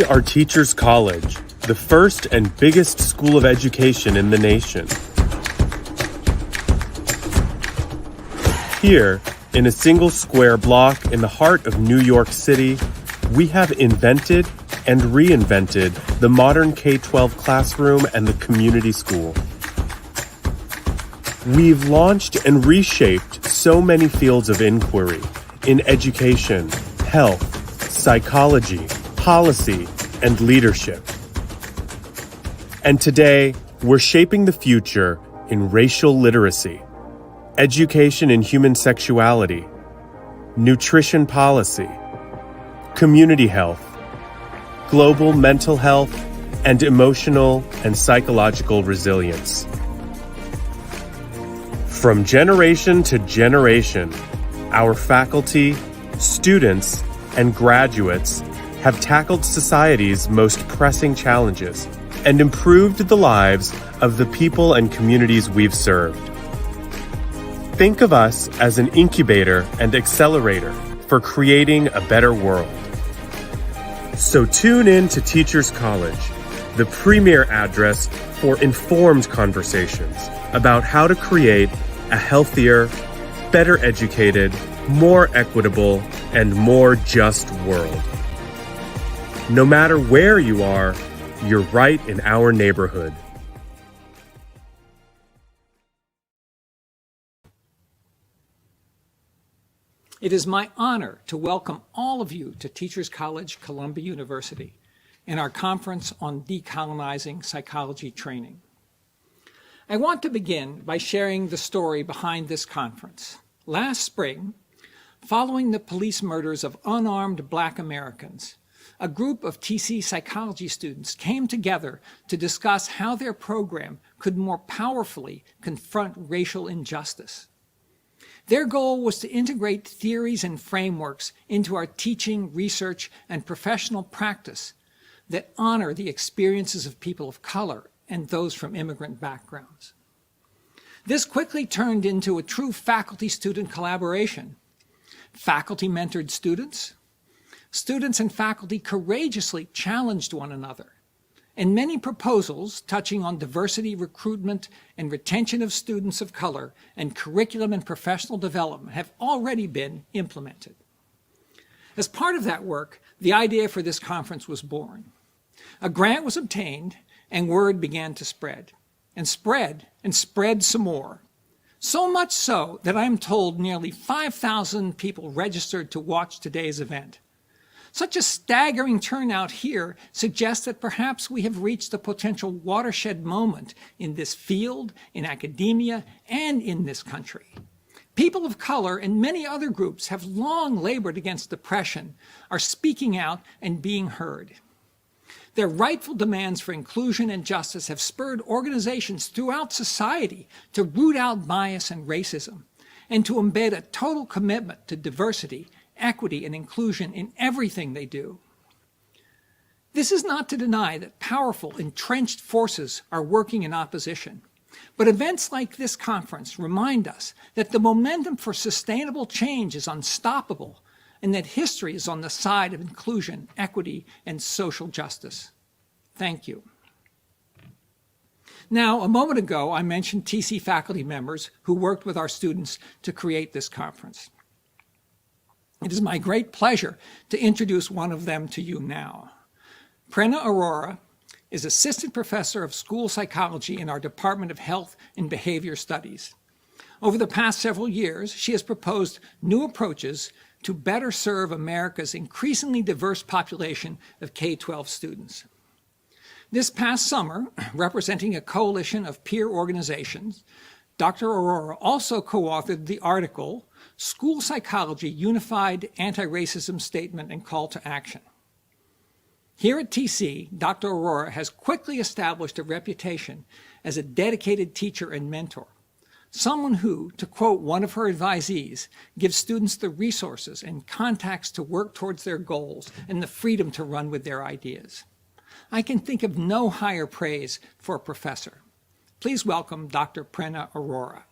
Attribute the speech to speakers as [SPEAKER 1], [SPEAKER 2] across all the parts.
[SPEAKER 1] are Teachers College, the first and biggest school of education in the nation. Here, in a single square block in the heart of New York City, we have invented and reinvented the modern K-12 classroom and the community school. We've launched and reshaped so many fields of inquiry in education, health, psychology, policy, and leadership. And today, we're shaping the future in racial literacy, education in human sexuality, nutrition policy, community health, global mental health, and emotional and psychological resilience. From generation to generation, our faculty, students, and graduates have tackled society's most pressing challenges and improved the lives of the people and communities we've served. Think of us as an incubator and accelerator for creating a better world. So tune in to Teachers College, the premier address for informed conversations about how to create a healthier, better educated, more equitable, and more just world. No matter where you are, you're right in our neighborhood.
[SPEAKER 2] It is my honor to welcome all of you to Teachers College, Columbia University, and our conference on decolonizing psychology training. I want to begin by sharing the story behind this conference. Last spring, following the police murders of unarmed Black Americans, a group of TC psychology students came together to discuss how their program could more powerfully confront racial injustice. Their goal was to integrate theories and frameworks into our teaching, research, and professional practice that honor the experiences of people of color and those from immigrant backgrounds. This quickly turned into a true faculty-student collaboration. Faculty mentored students. Students and faculty courageously challenged one another. And many proposals touching on diversity, recruitment, and retention of students of color and curriculum and professional development have already been implemented. As part of that work, the idea for this conference was born. A grant was obtained, and word began to spread, and spread some more. So much so that I'm told nearly 5,000 people registered to watch today's event. Such a staggering turnout here suggests that perhaps we have reached a potential watershed moment in this field, in academia, and in this country. People of color and many other groups have long labored against oppression, are speaking out and being heard. Their rightful demands for inclusion and justice have spurred organizations throughout society to root out bias and racism, and to embed a total commitment to diversity, equity, and inclusion in everything they do. This is not to deny that powerful, entrenched forces are working in opposition, but events like this conference remind us that the momentum for sustainable change is unstoppable, and that history is on the side of inclusion, equity, and social justice. Thank you. Now, a moment ago, I mentioned TC faculty members who worked with our students to create this conference. It is my great pleasure to introduce one of them to you now. Prerna Aurora is Assistant Professor of School Psychology in our Department of Health and Behavior Studies. Over the past several years, she has proposed new approaches to better serve America's increasingly diverse population of K-12 students. This past summer, representing a coalition of peer organizations, Dr. Aurora also co-authored the article, School Psychology, Unified Anti-Racism Statement and Call to Action. Here at TC, Dr. Aurora has quickly established a reputation as a dedicated teacher and mentor, someone who, to quote one of her advisees, gives students the resources and contacts to work towards their goals and the freedom to run with their ideas. I can think of no higher praise for a professor. Please welcome Dr. Prerna Aurora.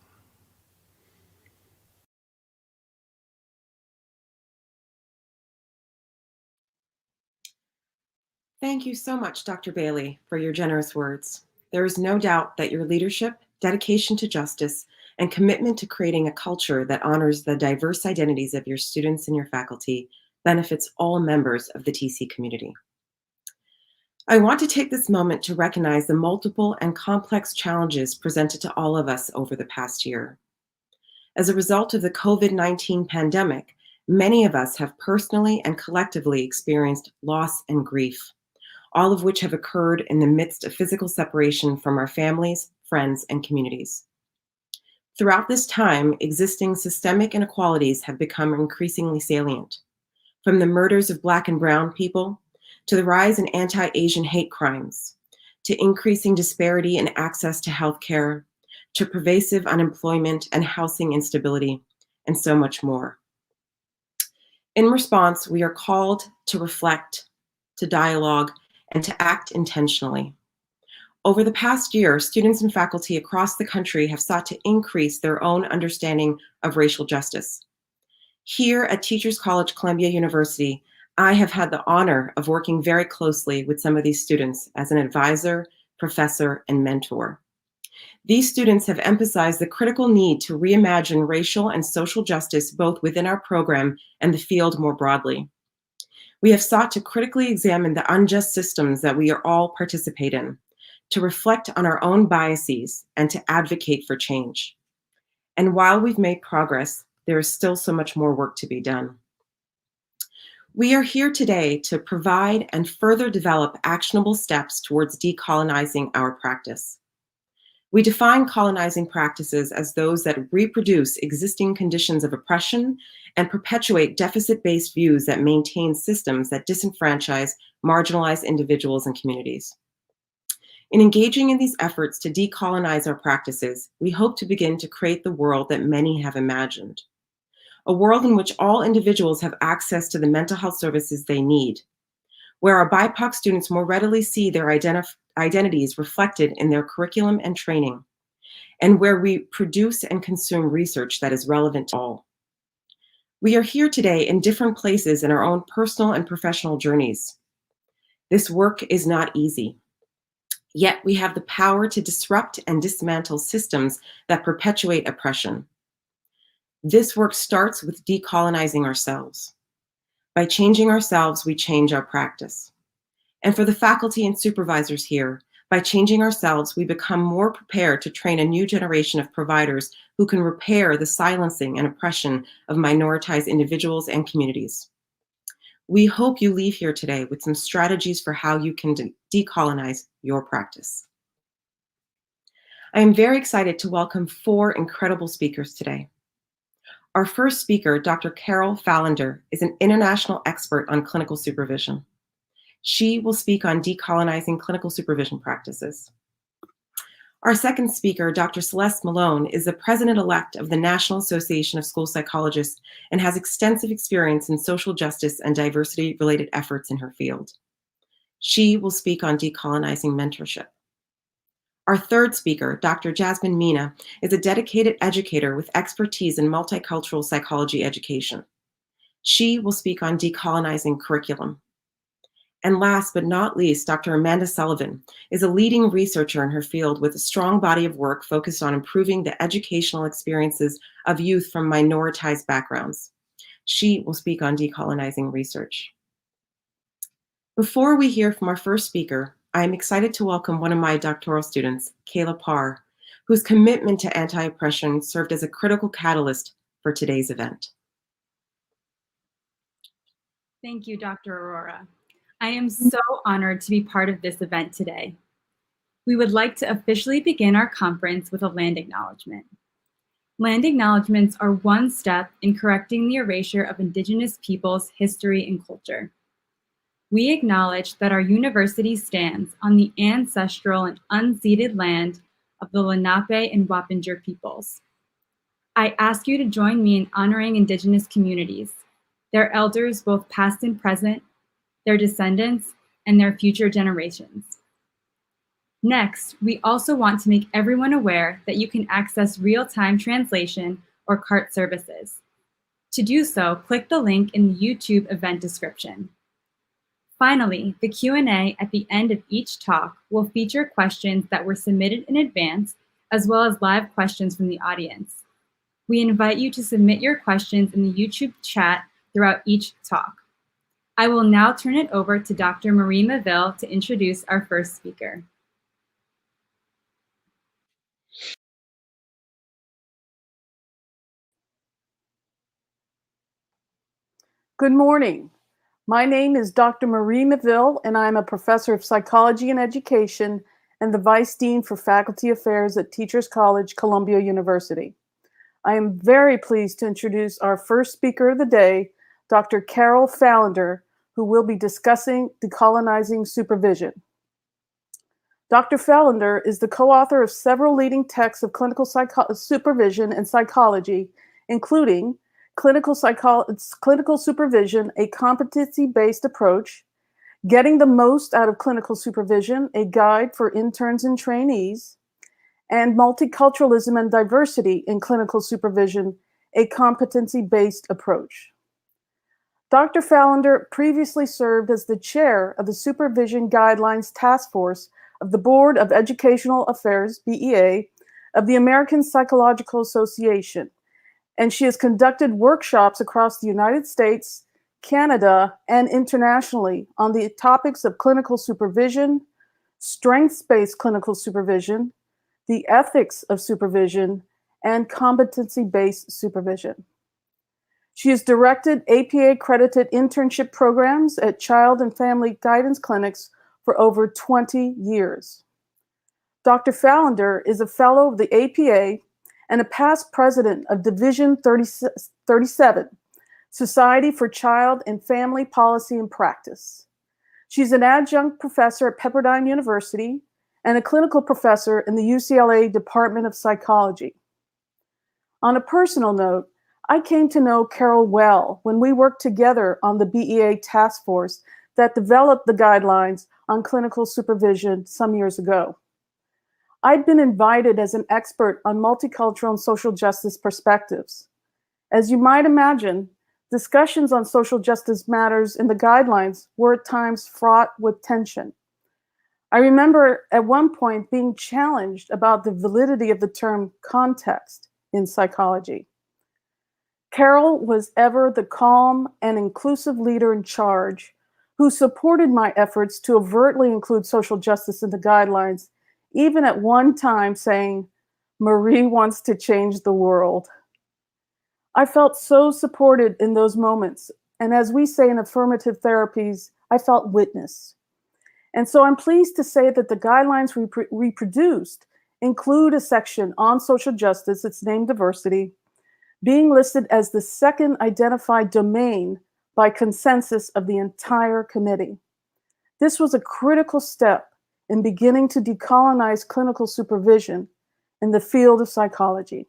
[SPEAKER 3] Thank you so much, Dr. Bailey, for your generous words. There is no doubt that your leadership, dedication to justice, and commitment to creating a culture that honors the diverse identities of your students and your faculty benefits all members of the TC community. I want to take this moment to recognize the multiple and complex challenges presented to all of us over the past year. As a result of the COVID-19 pandemic, many of us have personally and collectively experienced loss and grief, all of which have occurred in the midst of physical separation from our families, friends, and communities. Throughout this time, existing systemic inequalities have become increasingly salient, from the murders of Black and Brown people, to the rise in anti-Asian hate crimes, to increasing disparity in access to healthcare, to pervasive unemployment and housing instability, and so much more. In response, we are called to reflect, to dialogue, and to act intentionally. Over the past year, students and faculty across the country have sought to increase their own understanding of racial justice. Here at Teachers College Columbia University, I have had the honor of working very closely with some of these students as an advisor, professor, and mentor. These students have emphasized the critical need to reimagine racial and social justice both within our program and the field more broadly. We have sought to critically examine the unjust systems that we all participate in, to reflect on our own biases, and to advocate for change. And while we've made progress, there is still so much more work to be done. We are here today to provide and further develop actionable steps towards decolonizing our practice. We define colonizing practices as those that reproduce existing conditions of oppression and perpetuate deficit-based views that maintain systems that disenfranchise marginalized individuals and communities. In engaging in these efforts to decolonize our practices, we hope to begin to create the world that many have imagined. A world in which all individuals have access to the mental health services they need, where our BIPOC students more readily see their identities reflected in their curriculum and training, and where we produce and consume research that is relevant to all. We are here today in different places in our own personal and professional journeys. This work is not easy, yet we have the power to disrupt and dismantle systems that perpetuate oppression. This work starts with decolonizing ourselves. By changing ourselves, we change our practice. And for the faculty and supervisors here, by changing ourselves, we become more prepared to train a new generation of providers who can repair the silencing and oppression of minoritized individuals and communities. We hope you leave here today with some strategies for how you can decolonize your practice. I am very excited to welcome 4 incredible speakers today. Our first speaker, Dr. Carol Fallander, is an international expert on clinical supervision. She will speak on decolonizing clinical supervision practices. Our second speaker, Dr. Celeste Malone, is the president-elect of the National Association of School Psychologists and has extensive experience in social justice and diversity-related efforts in her field. She will speak on decolonizing mentorship. Our third speaker, Dr. Jasmine Mina, is a dedicated educator with expertise in multicultural psychology education. She will speak on decolonizing curriculum. And last but not least, Dr. Amanda Sullivan is a leading researcher in her field with a strong body of work focused on improving the educational experiences of youth from minoritized backgrounds. She will speak on decolonizing research. Before we hear from our first speaker, I am excited to welcome one of my doctoral students, Kayla Parr, whose commitment to anti-oppression served as a critical catalyst for today's event.
[SPEAKER 4] Thank you, Dr. Aurora. I am so honored to be part of this event today. We would like to officially begin our conference with a land acknowledgement. Land acknowledgements are one step in correcting the erasure of Indigenous peoples' history and culture. We acknowledge that our university stands on the ancestral and unceded land of the Lenape and Wappinger peoples. I ask you to join me in honoring Indigenous communities, their elders both past and present, their descendants, and their future generations. Next, we also want to make everyone aware that you can access real-time translation or CART services. To do so, click the link in the YouTube event description. Finally, the Q&A at the end of each talk will feature questions that were submitted in advance, as well as live questions from the audience. We invite you to submit your questions in the YouTube chat throughout each talk. I will now turn it over to Dr. Marie Maville to introduce our first speaker.
[SPEAKER 5] Good morning. My name is Dr. Marie Maville, and I'm a professor of psychology and education and the Vice Dean for Faculty Affairs at Teachers College, Columbia University. I am very pleased to introduce our first speaker of the day, Dr. Carol Fallander, who will be discussing decolonizing supervision. Dr. Fallander is the co-author of several leading texts of clinical supervision and psychology, including Clinical Supervision, a Competency-Based Approach, Getting the Most Out of Clinical Supervision, a Guide for Interns and Trainees, and Multiculturalism and Diversity in Clinical Supervision, a Competency-Based Approach. Dr. Fallander previously served as the chair of the Supervision Guidelines Task Force of the Board of Educational Affairs, BEA, of the American Psychological Association, and she has conducted workshops across the United States, Canada, and internationally on the topics of clinical supervision, strengths-based clinical supervision, the ethics of supervision, and competency-based supervision. She has directed APA-accredited internship programs at child and family guidance clinics for over 20 years. Dr. Fallander is a fellow of the APA and a past president of Division 37, Society for Child and Family Policy and Practice. She's an adjunct professor at Pepperdine University and a clinical professor in the UCLA Department of Psychology. On a personal note, I came to know Carol well when we worked together on the BEA task force that developed the guidelines on clinical supervision some years ago. I'd been invited as an expert on multicultural and social justice perspectives. As you might imagine, discussions on social justice matters in the guidelines were at times fraught with tension. I remember at one point being challenged about the validity of the term context in psychology. Carol was ever the calm and inclusive leader in charge who supported my efforts to overtly include social justice in the guidelines, even at one time saying, "Marie wants to change the world." I felt so supported in those moments, and as we say in affirmative therapies, I felt witnessed. And so I'm pleased to say that the guidelines we produced include a section on social justice, it's named diversity, being listed as the second identified domain by consensus of the entire committee. This was a critical step in beginning to decolonize clinical supervision in the field of psychology.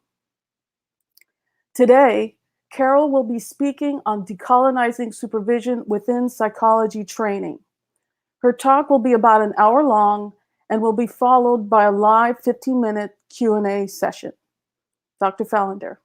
[SPEAKER 5] Today, Carol will be speaking on decolonizing supervision within psychology training. Her talk will be about an hour long and will be followed by a live 15-minute Q&A session. Dr. Fallander.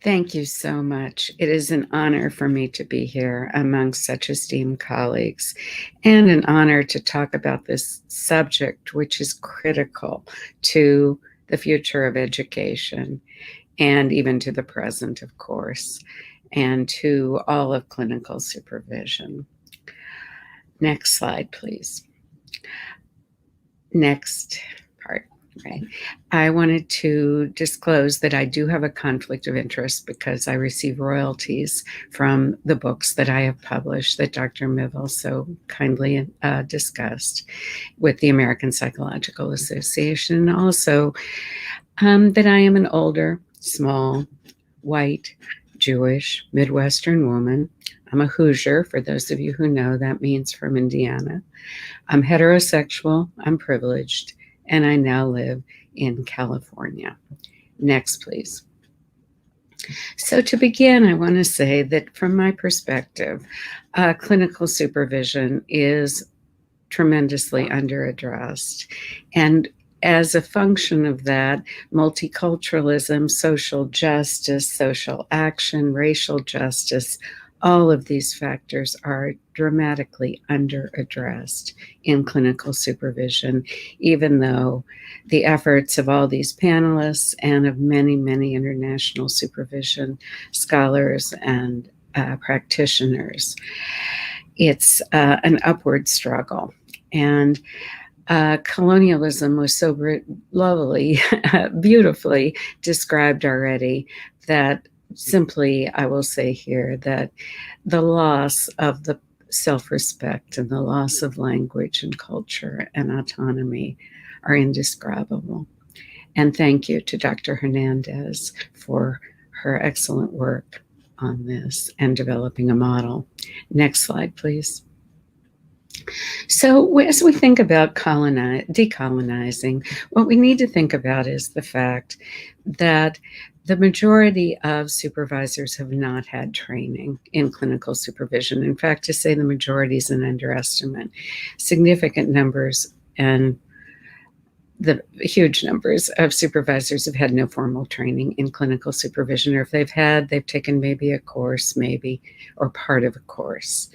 [SPEAKER 6] Thank you so much. It is an honor for me to be here among such esteemed colleagues, and an honor to talk about this subject, which is critical to the future of education, and even to the present, of course, and to all of clinical supervision. Next slide, please. Next part. Right. I wanted to disclose that I do have a conflict of interest because I receive royalties from the books that I have published that Dr. Maville so kindly discussed with the American Psychological Association. And also that I am an older, small, white, Jewish, Midwestern woman. I'm a Hoosier, for those of you who know, that means from Indiana. I'm heterosexual, I'm privileged, and I now live in California. Next, please. So to begin, I want to say that from my perspective, clinical supervision is tremendously underaddressed. And as a function of that, multiculturalism, social justice, social action, racial justice, all of these factors are dramatically under-addressed in clinical supervision, even though the efforts of all these panelists and of many, many international supervision scholars and practitioners, it's an upward struggle. And colonialism was so lovely, beautifully described already, that simply I will say here that the loss of the self-respect and the loss of language and culture and autonomy are indescribable. And thank you to Dr. Hernandez for her excellent work on this and developing a model. Next slide, please. So as we think about decolonizing, what we need to think about is the fact that the majority of supervisors have not had training in clinical supervision. In fact, to say the majority is an underestimate. Significant numbers and the huge numbers of supervisors have had no formal training in clinical supervision, or if they've had, they've taken maybe a course, or part of a course,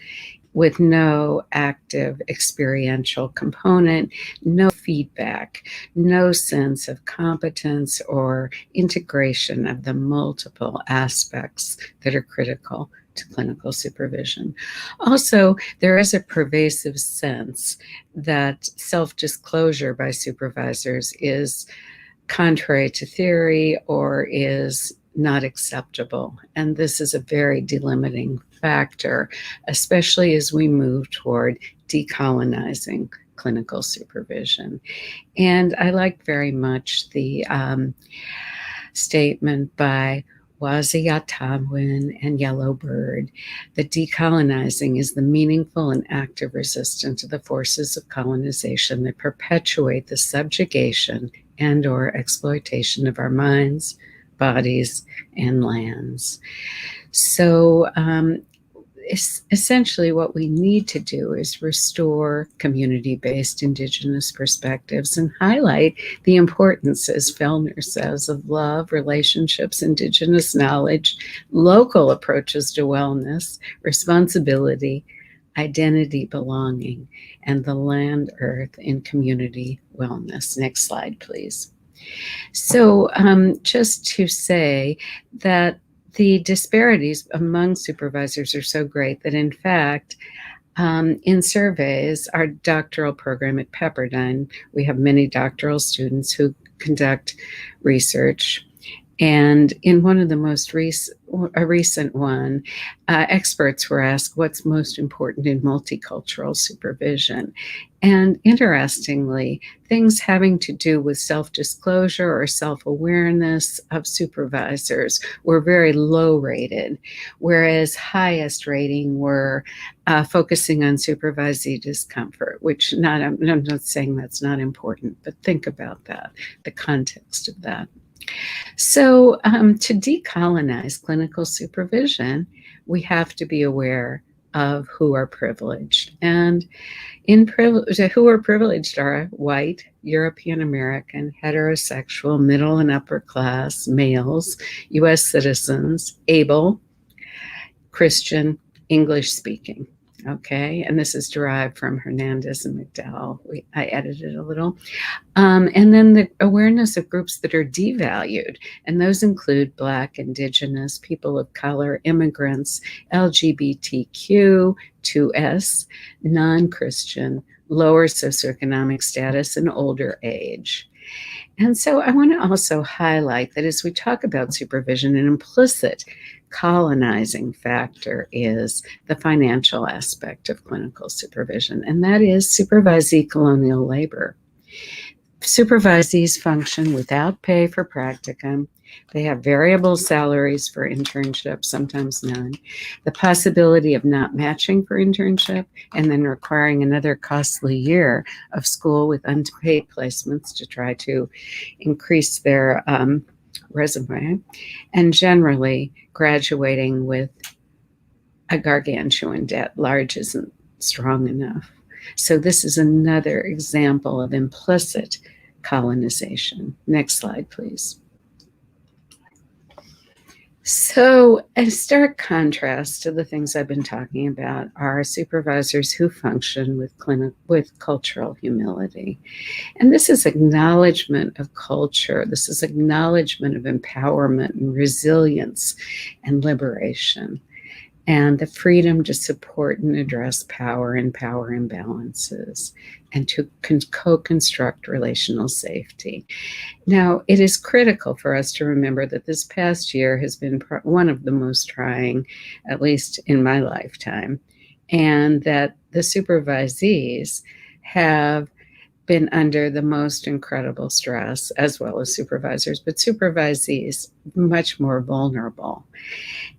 [SPEAKER 6] with no active experiential component, no feedback, no sense of competence or integration of the multiple aspects that are critical to clinical supervision. Also, there is a pervasive sense that self-disclosure by supervisors is contrary to theory or is not acceptable. And this is a very delimiting factor, especially as we move toward decolonizing clinical supervision. And I like very much the statement by Waziyatamwin and Yellowbird that decolonizing is the meaningful and active resistance to the forces of colonization that perpetuate the subjugation and or exploitation of our minds, bodies, and lands. So essentially what we need to do is restore community-based Indigenous perspectives and highlight the importance, as Fellner says, of love, relationships, Indigenous knowledge, local approaches to wellness, responsibility, identity, belonging, and the land, earth, and community wellness. Next slide, please. So just to say that the disparities among supervisors are so great that, in fact, in surveys, our doctoral program at Pepperdine, we have many doctoral students who conduct research. And in one of the most recent one, experts were asked what's most important in multicultural supervision. And interestingly, things having to do with self-disclosure or self-awareness of supervisors were very low rated, whereas highest rating were focusing on supervisee discomfort, which I'm not saying that's not important, but think about that, the context of that. So to decolonize clinical supervision, we have to be aware of who are privileged. And who are privileged are white, European American, heterosexual, middle and upper class males, US citizens, able, Christian, English speaking. Okay, and this is derived from Hernandez and McDowell. I edited a little. And then the awareness of groups that are devalued, and those include Black, Indigenous, people of color, immigrants, LGBTQ, 2S, non-Christian, lower socioeconomic status, and older age. And so I want to also highlight that as we talk about supervision, an implicit colonizing factor is the financial aspect of clinical supervision, and that is supervisee colonial labor. Supervisees function without pay for practicum. They have variable salaries for internships, sometimes none. The possibility of not matching for internship and then requiring another costly year of school with unpaid placements to try to increase their resume, and generally graduating with a gargantuan debt. Large isn't strong enough. So this is another example of implicit decolonization. Next slide, please. So, a stark contrast to the things I've been talking about are supervisors who function with cultural humility. And this is acknowledgement of culture. This is acknowledgement of empowerment and resilience and liberation, and the freedom to support and address power and power imbalances, and to co-construct relational safety. Now, it is critical for us to remember that this past year has been one of the most trying, at least in my lifetime, and that the supervisees have been under the most incredible stress, as well as supervisors, but supervisees much more vulnerable.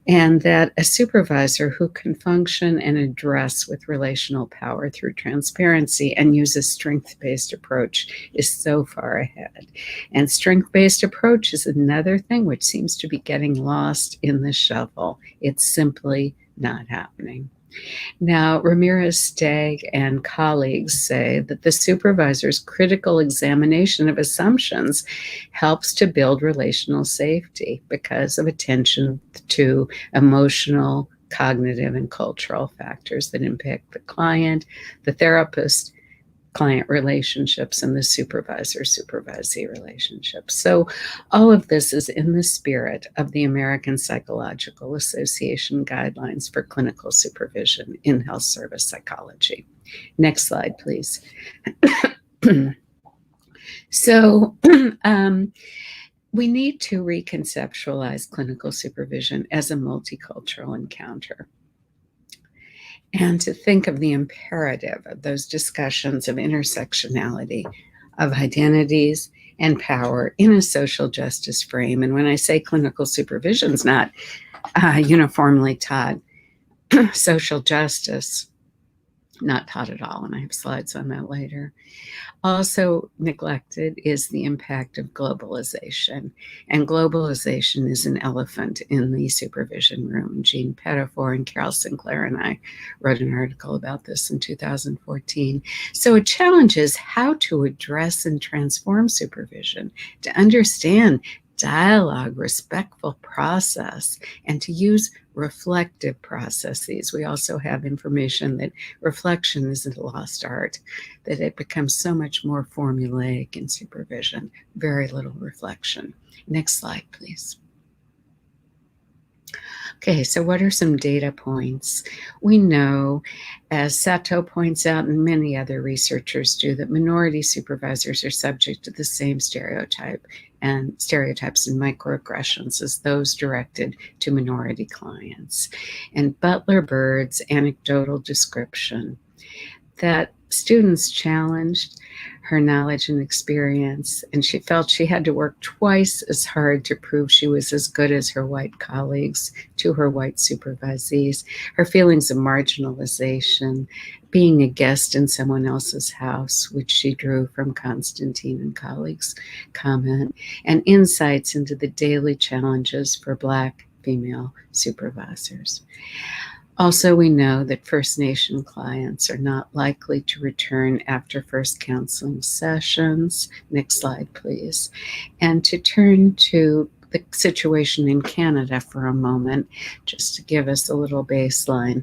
[SPEAKER 6] And that a supervisor who can function and address with relational power through transparency and use a strength-based approach is so far ahead. And strength-based approach is another thing which seems to be getting lost in the shuffle. It's simply not happening. Now, Ramirez, Stagg, and colleagues say that the supervisor's critical examination of assumptions helps to build relational safety because of attention to emotional, cognitive, and cultural factors that impact the client, the therapist, client relationships, and the supervisor-supervisee relationships. So all of this is in the spirit of the American Psychological Association guidelines for clinical supervision in health service psychology. Next slide, please. So we need to reconceptualize clinical supervision as a multicultural encounter, and to think of the imperative of those discussions of intersectionality, of identities and power in a social justice frame. And when I say clinical supervision is not uniformly taught, social justice, not taught at all, and I have slides on that later. Also neglected is the impact of globalization. And globalization is an elephant in the supervision room. Jean Pettifor and Carol Sinclair and I wrote an article about this in 2014. So a challenge is how to address and transform supervision, to understand dialogue, respectful process, and to use reflective processes. We also have information that reflection is a lost art, that it becomes so much more formulaic in supervision, very little reflection. Next slide, please. Okay, so what are some data points? We know, as Sato points out and many other researchers do, that minority supervisors are subject to the same stereotypes and microaggressions as those directed to minority clients. And Butler Bird's anecdotal description that students challenged her knowledge and experience, and she felt she had to work twice as hard to prove she was as good as her white colleagues to her white supervisees. Her feelings of marginalization, being a guest in someone else's house, which she drew from Constantine and colleagues' comment, and insights into the daily challenges for Black female supervisors. Also, we know that First Nation clients are not likely to return after first counseling sessions. Next slide, please. And to turn to the situation in Canada for a moment, just to give us a little baseline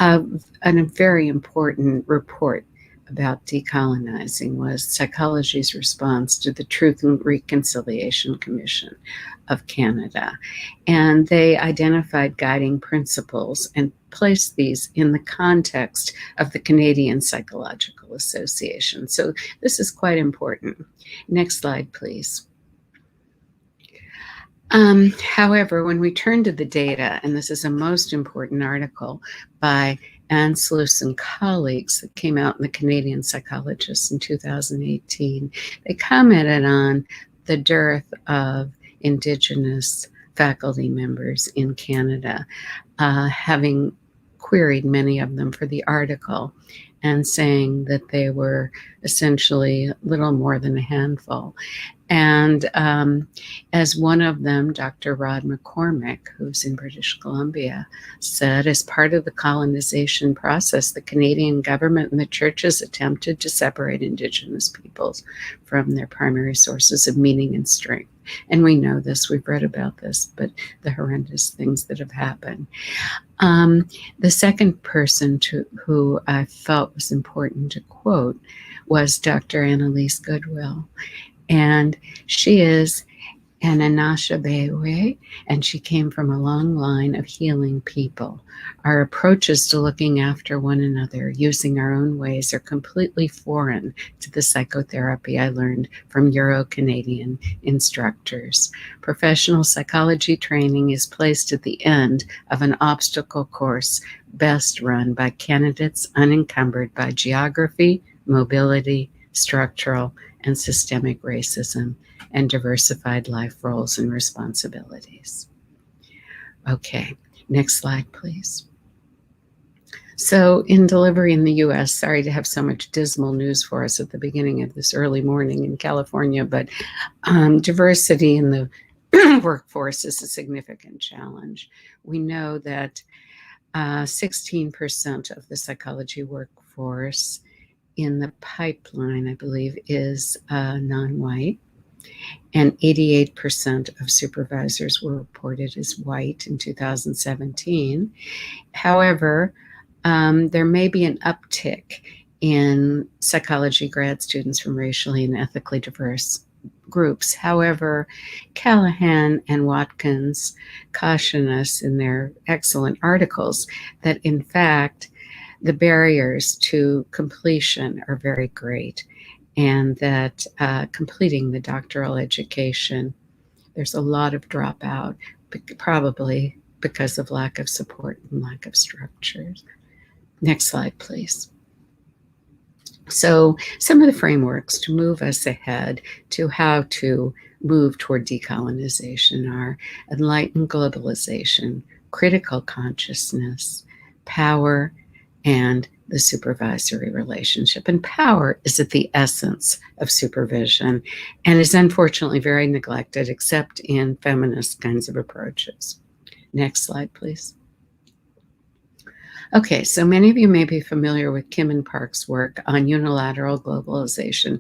[SPEAKER 6] of a very important report about decolonizing was Psychology's response to the Truth and Reconciliation Commission of Canada. And they identified guiding principles and placed these in the context of the Canadian Psychological Association. So this is quite important. Next slide, please. However, when we turn to the data, and this is a most important article by Anslus and colleagues that came out in the Canadian Psychologists in 2018, they commented on the dearth of Indigenous faculty members in Canada, having queried many of them for the article and saying that they were essentially little more than a handful. And as one of them, Dr. Rod McCormick, who's in British Columbia, said, as part of the colonization process, the Canadian government and the churches attempted to separate Indigenous peoples from their primary sources of meaning and strength. And we know this, we've read about this, but the horrendous things that have happened. The second person who I felt was important to quote was Dr. Annalise Goodwill. And she is an Anishinaabe, and she came from a long line of healing people. Our approaches to looking after one another using our own ways are completely foreign to the psychotherapy I learned from Euro-Canadian instructors. Professional psychology training is placed at the end of an obstacle course best run by candidates unencumbered by geography, mobility, structural, and systemic racism, and diversified life roles and responsibilities. Okay, next slide, please. So in delivery in the US, sorry to have so much dismal news for us at the beginning of this early morning in California, but diversity in the workforce is a significant challenge. We know that 16% of the psychology workforce in the pipeline, I believe, is non-white, and 88% of supervisors were reported as white in 2017. However, there may be an uptick in psychology grad students from racially and ethically diverse groups. However, Callahan and Watkins caution us in their excellent articles that, in fact, the barriers to completion are very great, and that completing the doctoral education, there's a lot of dropout, probably because of lack of support and lack of structures. Next slide, please. So some of the frameworks to move us ahead to how to move toward decolonization are enlightened globalization, critical consciousness, power, and the supervisory relationship. And power is at the essence of supervision and is unfortunately very neglected, except in feminist kinds of approaches. Next slide, please. Okay, so many of you may be familiar with Kim and Park's work on unilateral globalization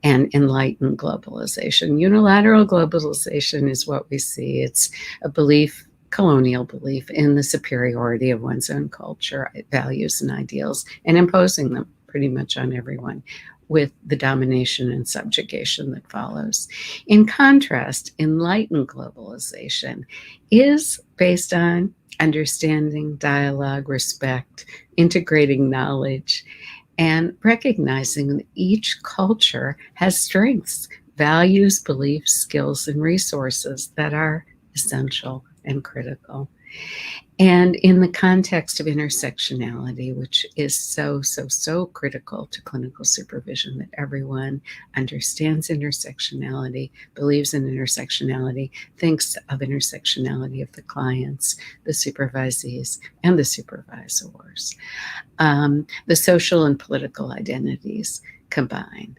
[SPEAKER 6] and enlightened globalization. Unilateral globalization is what we see. It's a belief, colonial belief, in the superiority of one's own culture, values, and ideals, and imposing them pretty much on everyone, with the domination and subjugation that follows. In contrast, enlightened globalization is based on understanding, dialogue, respect, integrating knowledge, and recognizing that each culture has strengths, values, beliefs, skills, and resources that are essential and critical. And in the context of intersectionality, which is so critical to clinical supervision, that everyone understands intersectionality, believes in intersectionality, thinks of intersectionality of the clients, the supervisees, and the supervisors. The social and political identities combine,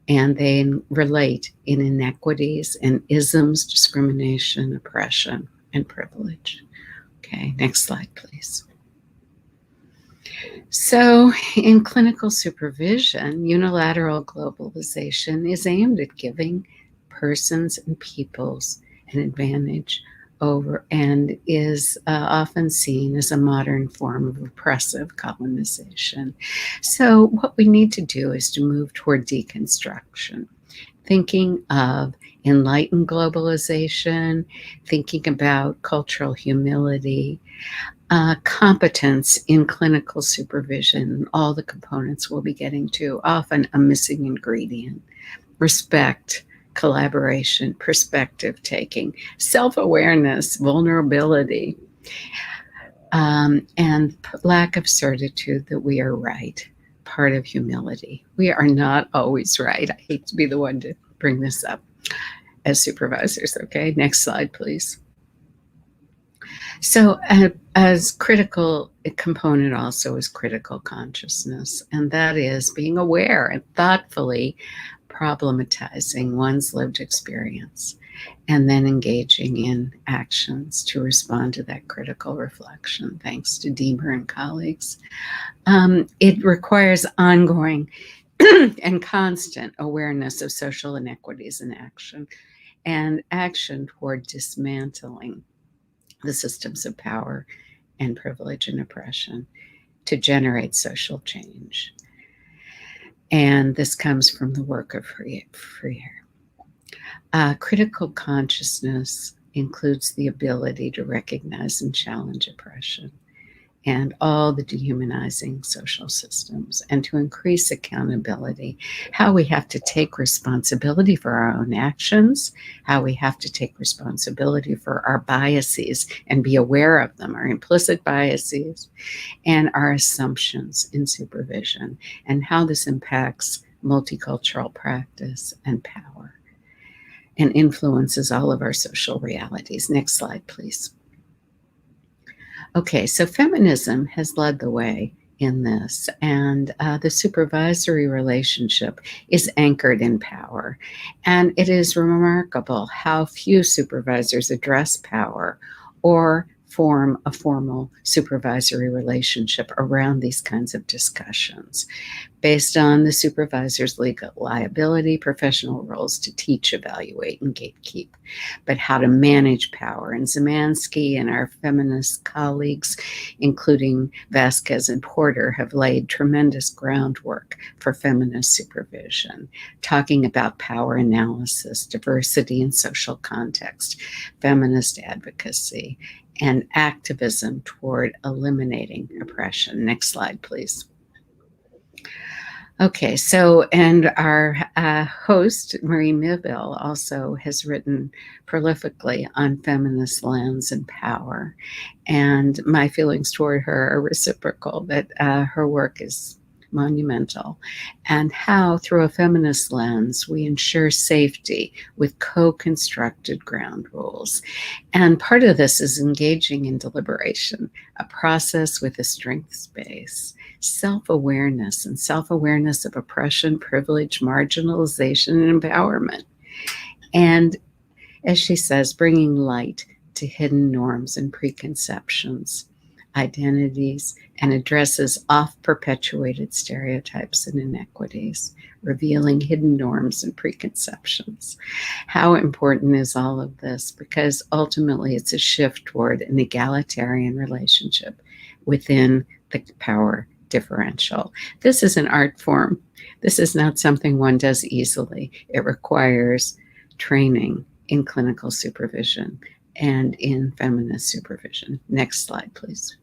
[SPEAKER 6] and they relate in inequities and isms, discrimination, oppression, and privilege. Okay, next slide, please. So in clinical supervision, unilateral globalization is aimed at giving persons and peoples an advantage over, and is often seen as a modern form of oppressive colonization. So what we need to do is to move toward deconstruction, thinking of enlightened globalization, thinking about cultural humility, competence in clinical supervision, all the components we'll be getting to, often a missing ingredient, respect, collaboration, perspective taking, self-awareness, vulnerability, and lack of certitude that we are right, part of humility. We are not always right. I hate to be the one to bring this up as supervisors. Okay, next slide, please. So as critical component also is critical consciousness, and that is being aware and thoughtfully problematizing one's lived experience, and then engaging in actions to respond to that critical reflection, thanks to Deemer and colleagues. It requires ongoing and constant awareness of social inequities in action, and action toward dismantling the systems of power and privilege and oppression to generate social change. And this comes from the work of Freire. Critical consciousness includes the ability to recognize and challenge oppression and all the dehumanizing social systems, and to increase accountability, how we have to take responsibility for our own actions, how we have to take responsibility for our biases and be aware of them, our implicit biases, and our assumptions in supervision, and how this impacts multicultural practice and power and influences all of our social realities. Next slide, please. Okay, so feminism has led the way in this, and the supervisory relationship is anchored in power. And it is remarkable how few supervisors address power or form a formal supervisory relationship around these kinds of discussions, based on the supervisor's legal liability, professional roles to teach, evaluate, and gatekeep, but how to manage power. And Zemansky and our feminist colleagues, including Vasquez and Porter, have laid tremendous groundwork for feminist supervision, talking about power analysis, diversity and social context, feminist advocacy, and activism toward eliminating oppression. Next slide, please. Okay, so, and our host, Marie Miville, also has written prolifically on feminist lens and power. And my feelings toward her are reciprocal, that her work is monumental, and how through a feminist lens we ensure safety with co-constructed ground rules. And part of this is engaging in deliberation, a process with a strengths base, self-awareness, and self-awareness of oppression, privilege, marginalization, and empowerment. And as she says, bringing light to hidden norms and preconceptions, identities, and addresses oft-perpetuated stereotypes and inequities, revealing hidden norms and preconceptions. How important is all of this? Because ultimately it's a shift toward an egalitarian relationship within the power differential. This is an art form. This is not something one does easily. It requires training in clinical supervision and in feminist supervision. Next slide, please.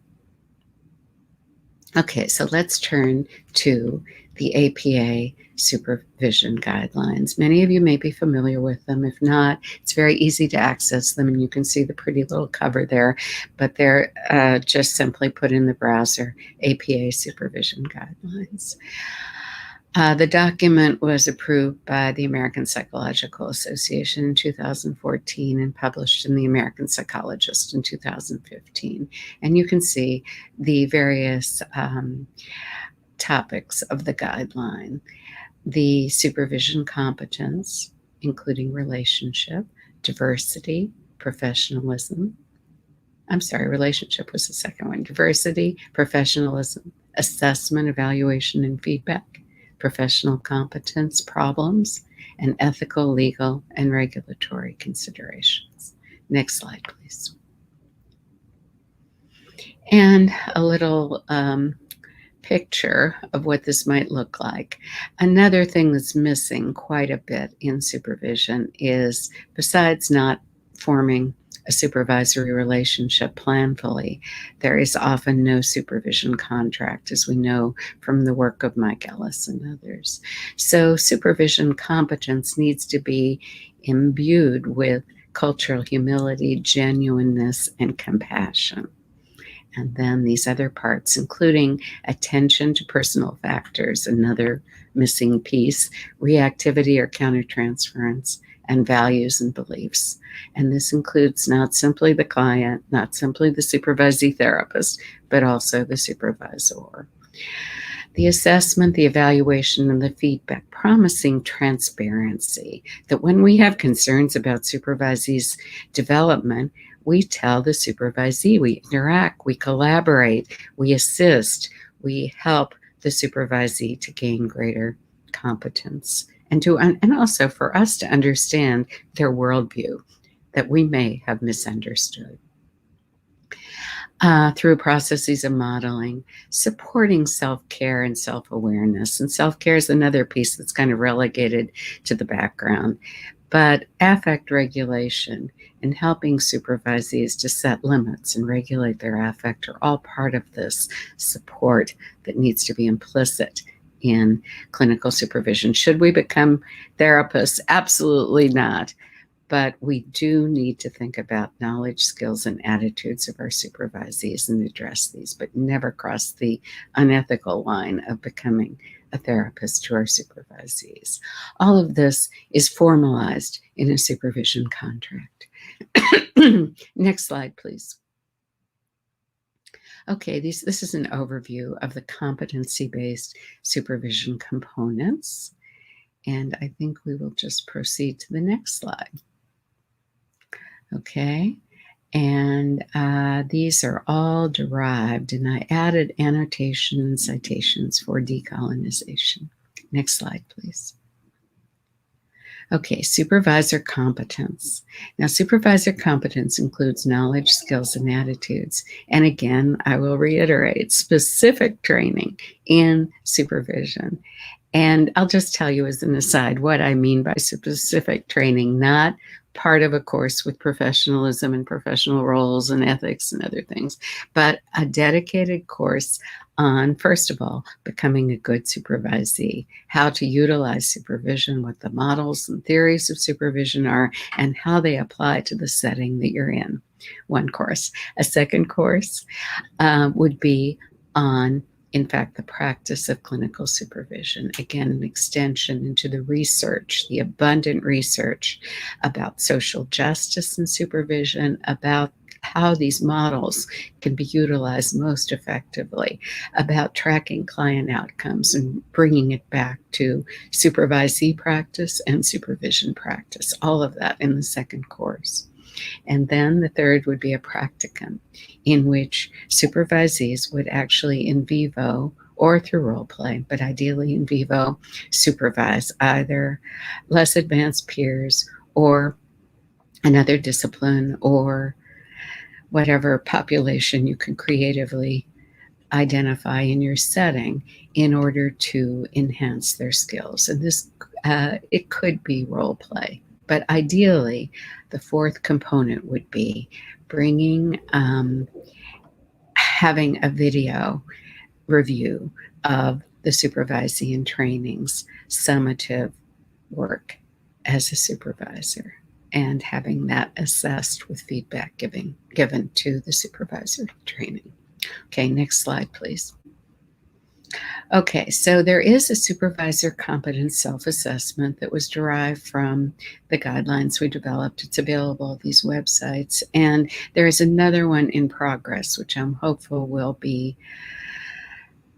[SPEAKER 6] Okay, so let's turn to the APA supervision guidelines. Many of you may be familiar with them. If not, it's very easy to access them, and you can see the pretty little cover there, but they're just simply put in the browser, APA supervision guidelines. The document was approved by the American Psychological Association in 2014 and published in the American Psychologist in 2015. And you can see the various topics of the guideline. The supervision competence, including relationship, diversity, professionalism. Relationship was the second one. Diversity, professionalism, assessment, evaluation, and feedback, professional competence, problems, and ethical, legal, and regulatory considerations. Next slide, please. And a little picture of what this might look like. Another thing that's missing quite a bit in supervision is, besides not forming a supervisory relationship planfully, there is often no supervision contract, as we know from the work of Mike Ellis and others. So supervision competence needs to be imbued with cultural humility, genuineness, and compassion. And then these other parts, including attention to personal factors, another missing piece, reactivity or countertransference, and values and beliefs. And this includes not simply the client, not simply the supervisee therapist, but also the supervisor. The assessment, the evaluation, and the feedback, promising transparency, that when we have concerns about supervisees' development, we tell the supervisee, we interact, we collaborate, we assist, we help the supervisee to gain greater competence, and also for us to understand their worldview that we may have misunderstood. Through processes of modeling, supporting self-care and self-awareness. And self-care is another piece that's kind of relegated to the background. But affect regulation and helping supervisees to set limits and regulate their affect are all part of this support that needs to be implicit in clinical supervision. Should we become therapists? Absolutely not. But we do need to think about knowledge, skills, and attitudes of our supervisees and address these, but never cross the unethical line of becoming a therapist to our supervisees. All of this is formalized in a supervision contract. Next slide, please. Okay, this is an overview of the competency-based supervision components. And I think we will just proceed to the next slide. Okay, and these are all derived, and I added annotation and citations for decolonization. Next slide, please. Okay, supervisor competence. Now, supervisor competence includes knowledge, skills, and attitudes. And again, I will reiterate, specific training in supervision. And I'll just tell you as an aside what I mean by specific training, not part of a course with professionalism and professional roles and ethics and other things, but a dedicated course on, first of all, becoming a good supervisee, how to utilize supervision, what the models and theories of supervision are, and how they apply to the setting that you're in. One course. A second course would be on, in fact, the practice of clinical supervision. Again, an extension into the research, the abundant research about social justice and supervision, about how these models can be utilized most effectively, about tracking client outcomes and bringing it back to supervisee practice and supervision practice, all of that in the second course. And then the third would be a practicum in which supervisees would actually in vivo or through role play, but ideally in vivo, supervise either less advanced peers or another discipline or whatever population you can creatively identify in your setting in order to enhance their skills. And this, it could be role play. But ideally, the fourth component would be bringing, having a video review of the supervisee in training's summative work as a supervisor and having that assessed with feedback given to the supervisor training. Okay, next slide, please. Okay, so there is a supervisor competence self-assessment that was derived from the guidelines we developed. It's available at these websites. And there is another one in progress, which I'm hopeful will be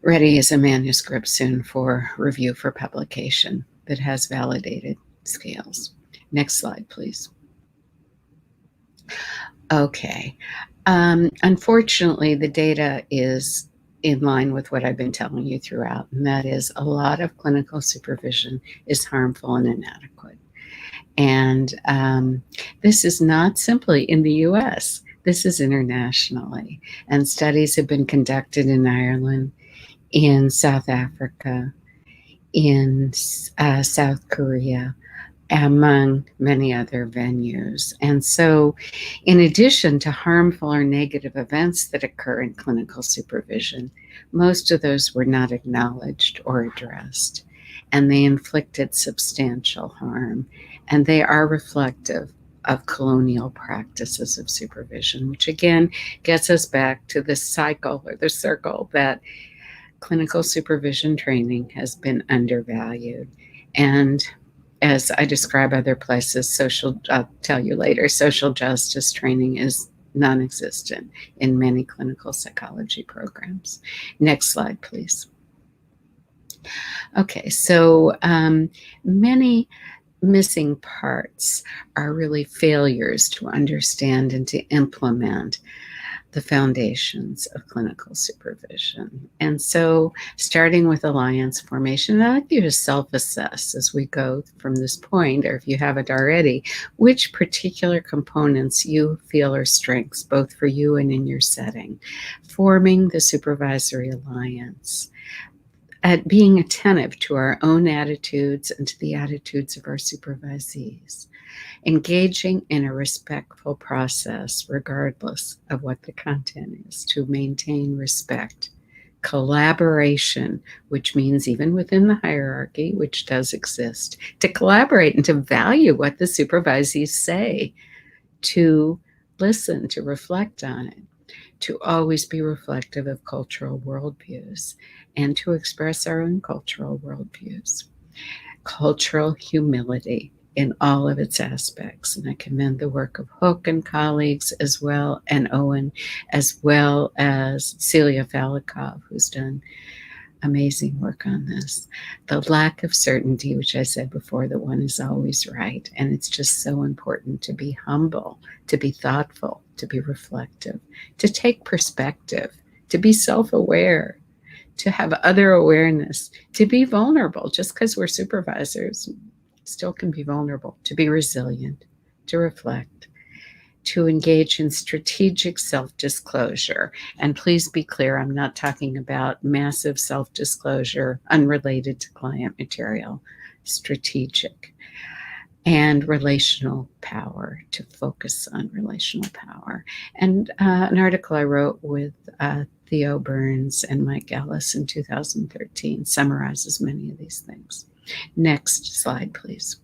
[SPEAKER 6] ready as a manuscript soon for review for publication that has validated scales. Next slide, please. Okay, unfortunately, the data is in line with what I've been telling you throughout, and that is a lot of clinical supervision is harmful and inadequate. And this is not simply in the US, this is internationally. And studies have been conducted in Ireland, in South Africa, in South Korea, among many other venues. And so in addition to harmful or negative events that occur in clinical supervision, most of those were not acknowledged or addressed, and they inflicted substantial harm. And they are reflective of colonial practices of supervision, which again gets us back to the cycle or the circle that clinical supervision training has been undervalued. And as I describe other places, I'll tell you later, social justice training is non-existent in many clinical psychology programs. Next slide, please. Okay, so many missing parts are really failures to understand and to implement the foundations of clinical supervision. And so starting with alliance formation, I'd like you to self-assess as we go from this point, or if you haven't already, which particular components you feel are strengths, both for you and in your setting. Forming the supervisory alliance, at being attentive to our own attitudes and to the attitudes of our supervisees, engaging in a respectful process regardless of what the content is to maintain respect, collaboration, which means even within the hierarchy, which does exist, to collaborate and to value what the supervisees say, to listen, to reflect on it, to always be reflective of cultural worldviews, and to express our own cultural worldviews. Cultural humility in all of its aspects. And I commend the work of Hook and colleagues as well, and Owen, as well as Celia Falikov, who's done amazing work on this. The lack of certainty, which I said before, that one is always right. And it's just so important to be humble, to be thoughtful, to be reflective, to take perspective, to be self-aware, to have other awareness, to be vulnerable. Just because we're supervisors, still can be vulnerable, to be resilient, to reflect, to engage in strategic self-disclosure. And please be clear, I'm not talking about massive self-disclosure unrelated to client material. Strategic. And relational power, to focus on relational power. And an article I wrote with Theo Burns and Mike Ellis in 2013 summarizes many of these things. Next slide, please.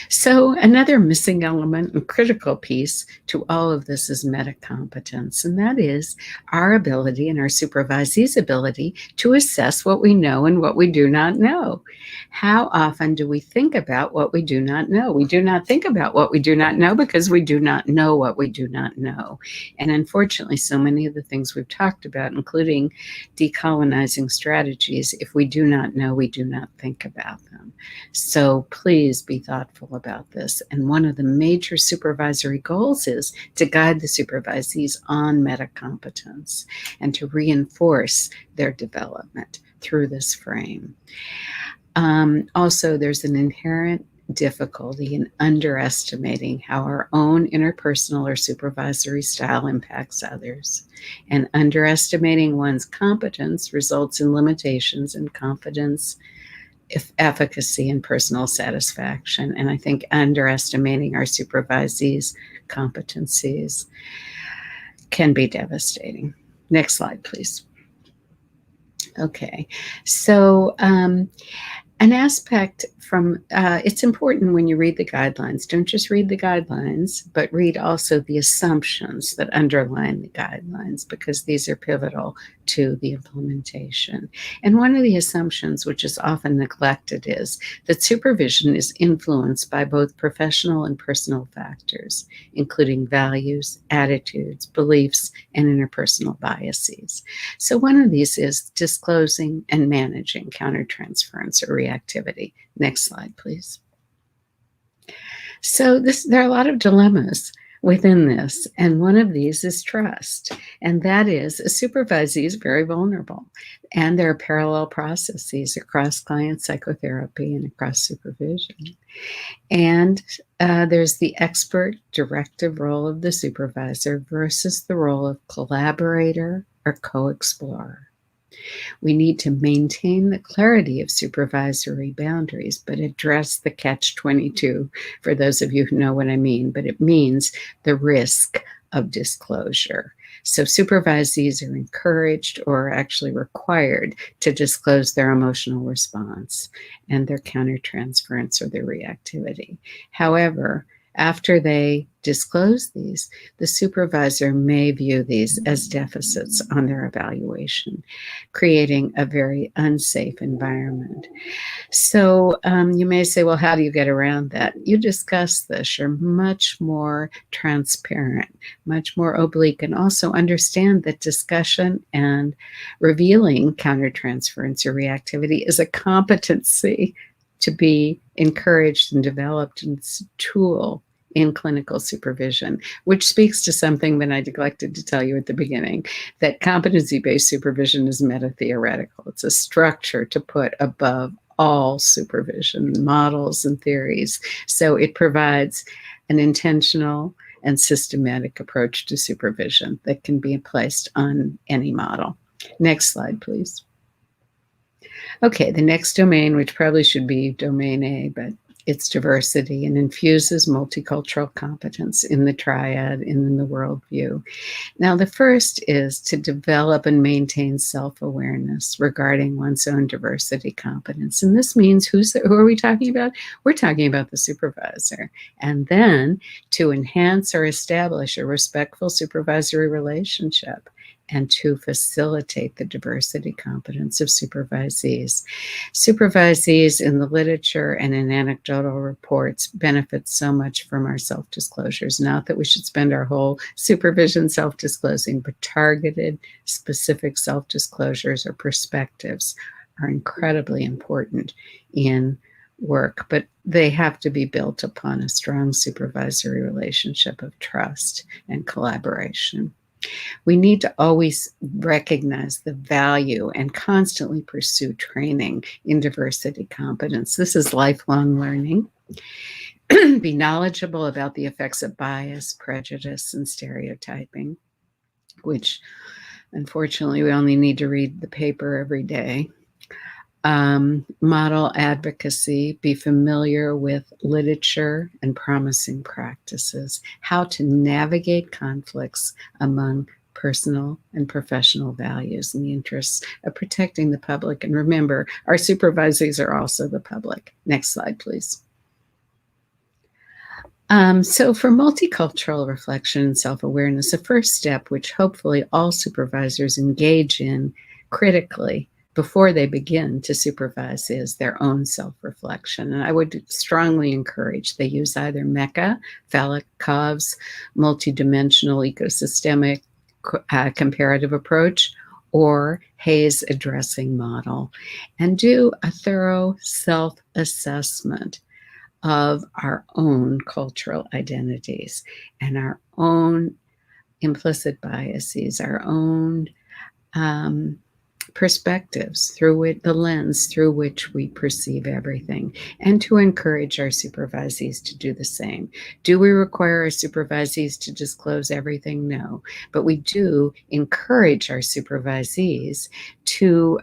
[SPEAKER 6] So another missing element and critical piece to all of this is metacompetence, and that is our ability and our supervisee's ability to assess what we know and what we do not know. How often do we think about what we do not know? We do not think about what we do not know because we do not know what we do not know. And unfortunately, so many of the things we've talked about, including decolonizing strategies, if we do not know, we do not think about them. So please be thoughtful about this. And one of the major supervisory goals is to guide the supervisees on metacompetence and to reinforce their development through this frame. Also, there's an inherent difficulty in underestimating how our own interpersonal or supervisory style impacts others. And underestimating one's competence results in limitations in confidence, efficacy, and personal satisfaction. And I think underestimating our supervisees' competencies can be devastating. Next slide, please. Okay, so an aspect from, it's important when you read the guidelines, don't just read the guidelines, but read also the assumptions that underline the guidelines, because these are pivotal to the implementation. And one of the assumptions, which is often neglected, is that supervision is influenced by both professional and personal factors, including values, attitudes, beliefs, and interpersonal biases. So one of these is disclosing and managing countertransference or reactivity. Next slide, please. So there are a lot of dilemmas within this, and one of these is trust, and that is a supervisee is very vulnerable, and there are parallel processes across client psychotherapy and across supervision. And there's the expert directive role of the supervisor versus the role of collaborator or co-explorer. We need to maintain the clarity of supervisory boundaries, but address the catch-22 for those of you who know what I mean, but it means the risk of disclosure. So supervisees are encouraged or actually required to disclose their emotional response and their countertransference or their reactivity. However, After they disclose these, the supervisor may view these as deficits on their evaluation, creating a very unsafe environment. So you may say, well, how do you get around that? You discuss this. You're much more transparent, much more oblique, and also understand that discussion and revealing countertransference or reactivity is a competency to be encouraged and developed, and it's a tool in clinical supervision, which speaks to something that I neglected to tell you at the beginning, that competency-based supervision is meta-theoretical. It's a structure to put above all supervision models and theories. So it provides an intentional and systematic approach to supervision that can be placed on any model. Next slide, please. Okay, the next domain, which probably should be domain A, but it's diversity, and infuses multicultural competence in the triad and in the worldview. Now, the first is to develop and maintain self-awareness regarding one's own diversity competence. And this means who are we talking about? We're talking about the supervisor. And then to enhance or establish a respectful supervisory relationship, and to facilitate the diversity competence of supervisees. Supervisees in the literature and in anecdotal reports benefit so much from our self-disclosures. Not that we should spend our whole supervision self-disclosing, but targeted, specific self-disclosures or perspectives are incredibly important in work, but they have to be built upon a strong supervisory relationship of trust and collaboration. We need to always recognize the value and constantly pursue training in diversity competence. This is lifelong learning. Be knowledgeable about the effects of bias, prejudice, and stereotyping, which unfortunately we only need to read the paper every day. Model advocacy, be familiar with literature and promising practices, how to navigate conflicts among personal and professional values in the interests of protecting the public. And remember, our supervisors are also the public. Next slide, please. So for multicultural reflection and self-awareness, the first step, which hopefully all supervisors engage in critically before they begin to supervise, is their own self-reflection. And I would strongly encourage they use either MECA, Fallikov's multidimensional ecosystemic comparative approach, or Hayes' addressing model, and do a thorough self-assessment of our own cultural identities and our own implicit biases, our own perspectives through which, the lens through which we perceive everything, and to encourage our supervisees to do the same. Do we require our supervisees to disclose everything? No, but we do encourage our supervisees to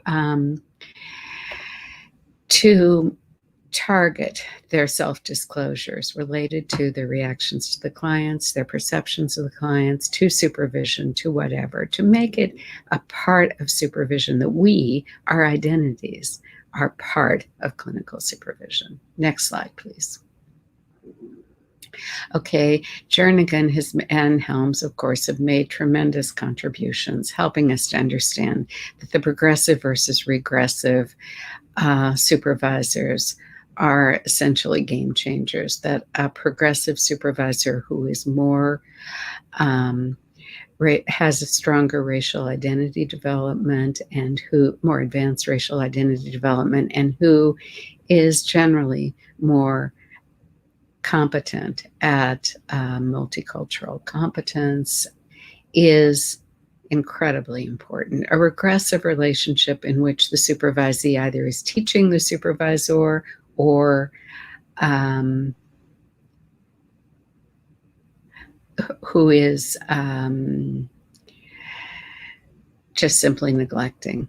[SPEAKER 6] target their self-disclosures related to their reactions to the clients, their perceptions of the clients, to supervision, to whatever, to make it a part of supervision that we, our identities, are part of clinical supervision. Next slide, please. Okay, Jernigan and Helms, of course, have made tremendous contributions, helping us to understand that the progressive versus regressive supervisors are essentially game changers, that a progressive supervisor who is more, has a stronger racial identity development, and who more advanced racial identity development, and who is generally more competent at multicultural competence, is incredibly important. A regressive relationship in which the supervisee either is teaching the supervisor or who is just simply neglecting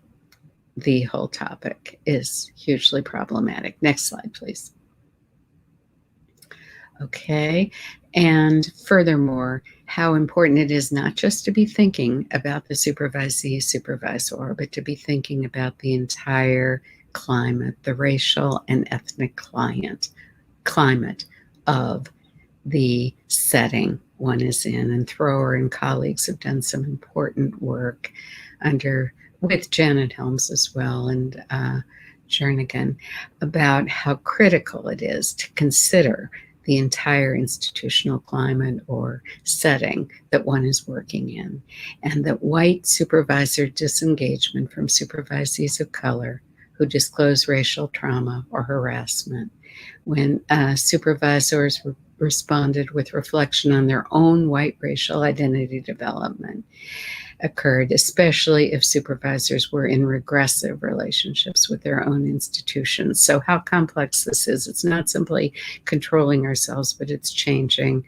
[SPEAKER 6] the whole topic is hugely problematic. Next slide, please. Okay, and furthermore, how important it is not just to be thinking about the supervisee, supervisor, but to be thinking about the entire climate, the racial and ethnic climate of the setting one is in. And Thrower and colleagues have done some important work with Janet Helms as well, and Jernigan, about how critical it is to consider the entire institutional climate or setting that one is working in, and that white supervisor disengagement from supervisees of color who disclose racial trauma or harassment, when supervisors responded with reflection on their own white racial identity development, occurred, especially if supervisors were in regressive relationships with their own institutions. So how complex this is. It's not simply controlling ourselves, but it's changing,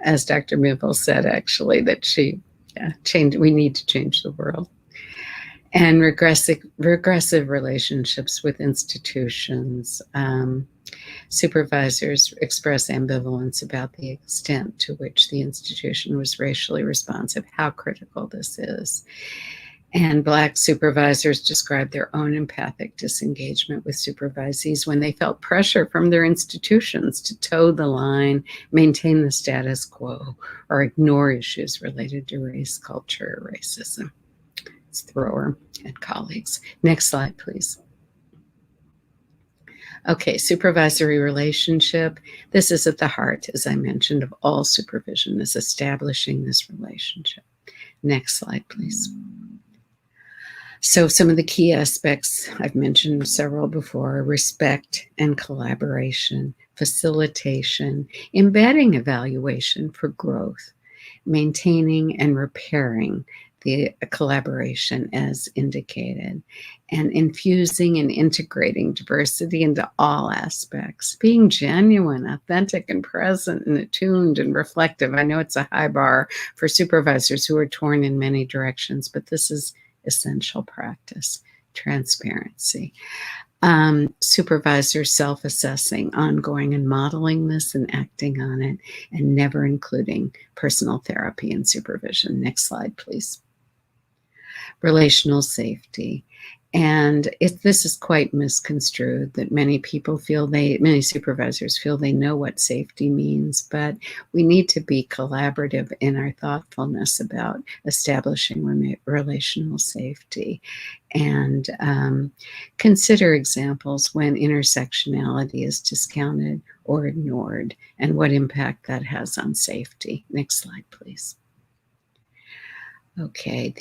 [SPEAKER 6] as Dr. Miville said, actually, that we need to change the world. And regressive relationships with institutions. Supervisors express ambivalence about the extent to which the institution was racially responsive, how critical this is. And Black supervisors describe their own empathic disengagement with supervisees when they felt pressure from their institutions to toe the line, maintain the status quo, or ignore issues related to race, culture, or racism. It's Thrower and colleagues. Next slide, please. Okay, supervisory relationship. This is at the heart, as I mentioned, of all supervision, is establishing this relationship. Next slide, please. So some of the key aspects, I've mentioned several before: respect and collaboration, facilitation, embedding evaluation for growth, maintaining and repairing the collaboration as indicated, and infusing and integrating diversity into all aspects, being genuine, authentic, and present, and attuned and reflective. I know it's a high bar for supervisors who are torn in many directions, but this is essential practice. Transparency. Supervisor self-assessing, ongoing and modeling this and acting on it, and never including personal therapy and supervision. Next slide, please. Relational safety. And this is quite misconstrued, that many supervisors feel they know what safety means, but we need to be collaborative in our thoughtfulness about establishing relational safety, and consider examples when intersectionality is discounted or ignored and what impact that has on safety. Next slide, please. Okay,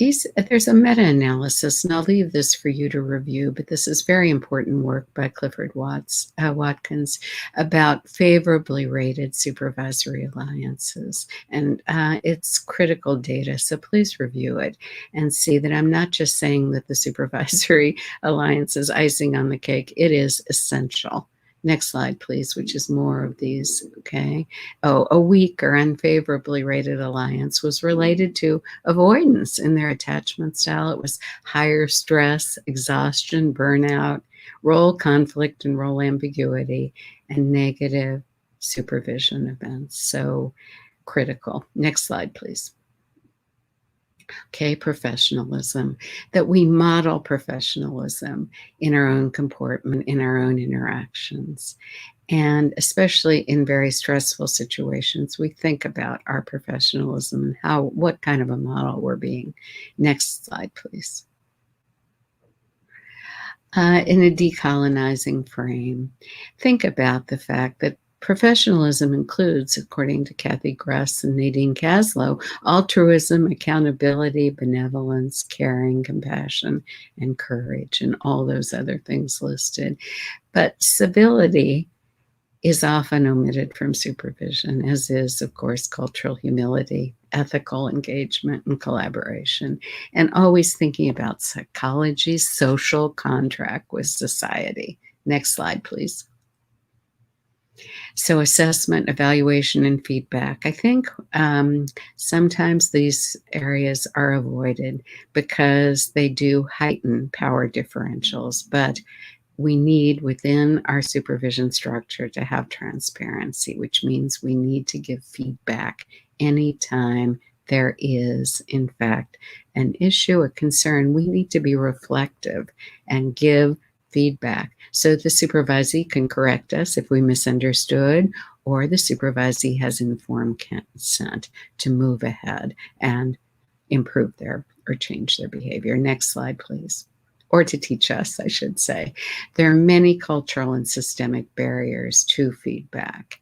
[SPEAKER 6] there's a meta-analysis, and I'll leave this for you to review, but this is very important work by Clifford Watkins about favorably rated supervisory alliances. And it's critical data, so please review it and see that I'm not just saying that the supervisory alliance is icing on the cake. It is essential. Next slide, please, which is more of these, okay? A weak or unfavorably rated alliance was related to avoidance in their attachment style. It was higher stress, exhaustion, burnout, role conflict and role ambiguity, and negative supervision events. So critical. Next slide, please. Okay, professionalism, that we model professionalism in our own comportment, in our own interactions. And especially in very stressful situations, we think about our professionalism and what kind of a model we're being. Next slide, please. In a decolonizing frame, think about the fact that professionalism includes, according to Kathy Gruss and Nadine Caslow, altruism, accountability, benevolence, caring, compassion, and courage, and all those other things listed. But civility is often omitted from supervision, as is, of course, cultural humility, ethical engagement, and collaboration, and always thinking about psychology's social contract with society. Next slide, please. So assessment, evaluation, and feedback. I think sometimes these areas are avoided because they do heighten power differentials, but we need within our supervision structure to have transparency, which means we need to give feedback anytime there is, in fact, an issue, a concern. We need to be reflective and give feedback so the supervisee can correct us if we misunderstood or the supervisee has informed consent to move ahead and improve their or change their behavior. Next slide, please. Or to teach us, I should say. There are many cultural and systemic barriers to feedback.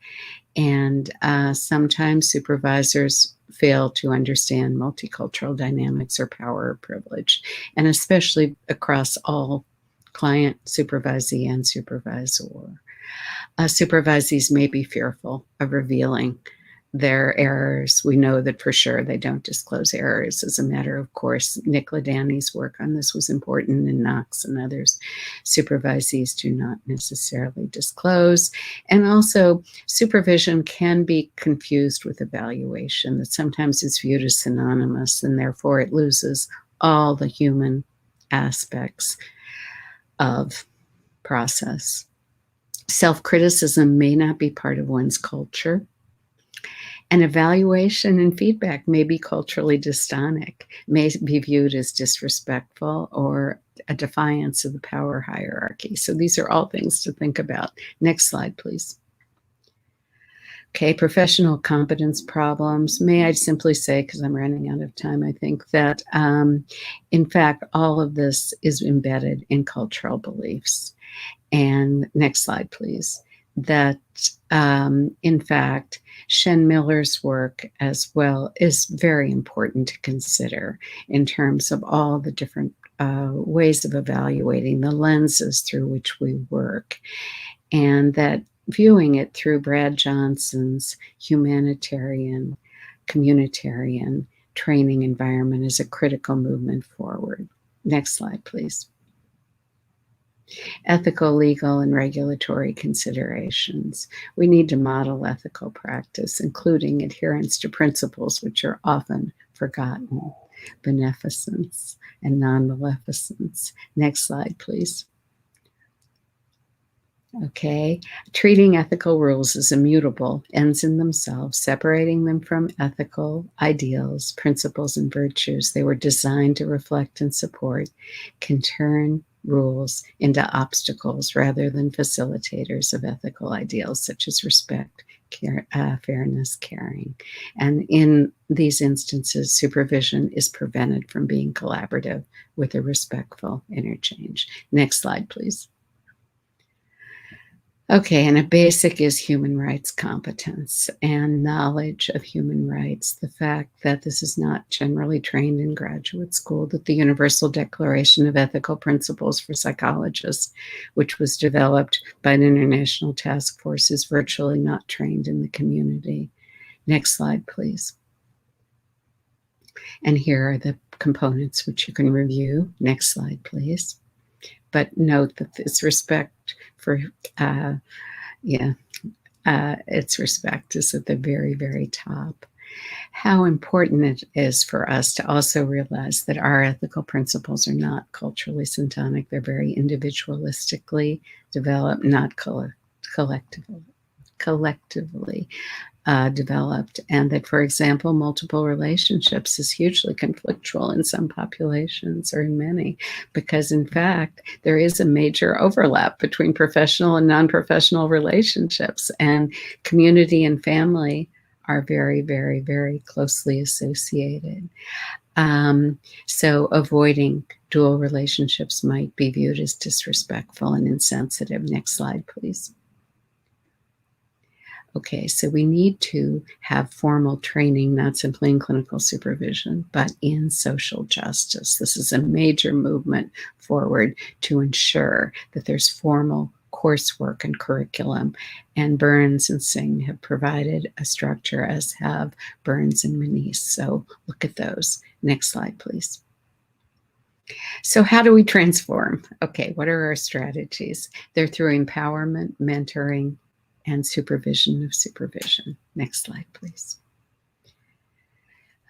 [SPEAKER 6] And sometimes supervisors fail to understand multicultural dynamics or power or privilege, and especially across all client, supervisee, and supervisor. Supervisees may be fearful of revealing their errors. We know that for sure they don't disclose errors. As a matter of course, Nick Ladani's work on this was important, and Knox and others. Supervisees do not necessarily disclose. And also, supervision can be confused with evaluation, that sometimes it's viewed as synonymous, and therefore it loses all the human aspects of process. Self-criticism may not be part of one's culture. And evaluation and feedback may be culturally dystonic, may be viewed as disrespectful or a defiance of the power hierarchy. So these are all things to think about. Next slide, please. Okay, professional competence problems. May I simply say, because I'm running out of time, I think that in fact, all of this is embedded in cultural beliefs. And next slide, please. That in fact, Shen Miller's work as well is very important to consider in terms of all the different ways of evaluating the lenses through which we work. And that viewing it through Brad Johnson's humanitarian, communitarian training environment is a critical movement forward. Next slide, please. Ethical, legal, and regulatory considerations. We need to model ethical practice, including adherence to principles which are often forgotten, beneficence and non-maleficence. Next slide, please. Okay, treating ethical rules as immutable ends in themselves, separating them from ethical ideals, principles, and virtues they were designed to reflect and support, can turn rules into obstacles rather than facilitators of ethical ideals such as respect, fairness, caring. And in these instances, supervision is prevented from being collaborative with a respectful interchange. Next slide, please. Okay, and a basic is human rights competence and knowledge of human rights. The fact that this is not generally trained in graduate school, that the Universal Declaration of Ethical Principles for Psychologists, which was developed by an international task force, is virtually not trained in the community. Next slide, please. And here are the components which you can review. Next slide, please. But note that this respect for, its respect is at the very, very top. How important it is for us to also realize that our ethical principles are not culturally syntonic. They're very individualistically developed, not collectively developed, and that, for example, multiple relationships is hugely conflictual in some populations or in many, because in fact, there is a major overlap between professional and non-professional relationships, and community and family are very, very, very closely associated. So avoiding dual relationships might be viewed as disrespectful and insensitive. Next slide, please. Okay, so we need to have formal training, not simply in clinical supervision, but in social justice. This is a major movement forward to ensure that there's formal coursework and curriculum. And Burns and Singh have provided a structure, as have Burns and Menees. So look at those. Next slide, please. So how do we transform? Okay, what are our strategies? They're through empowerment, mentoring, and supervision of supervision. Next slide, please.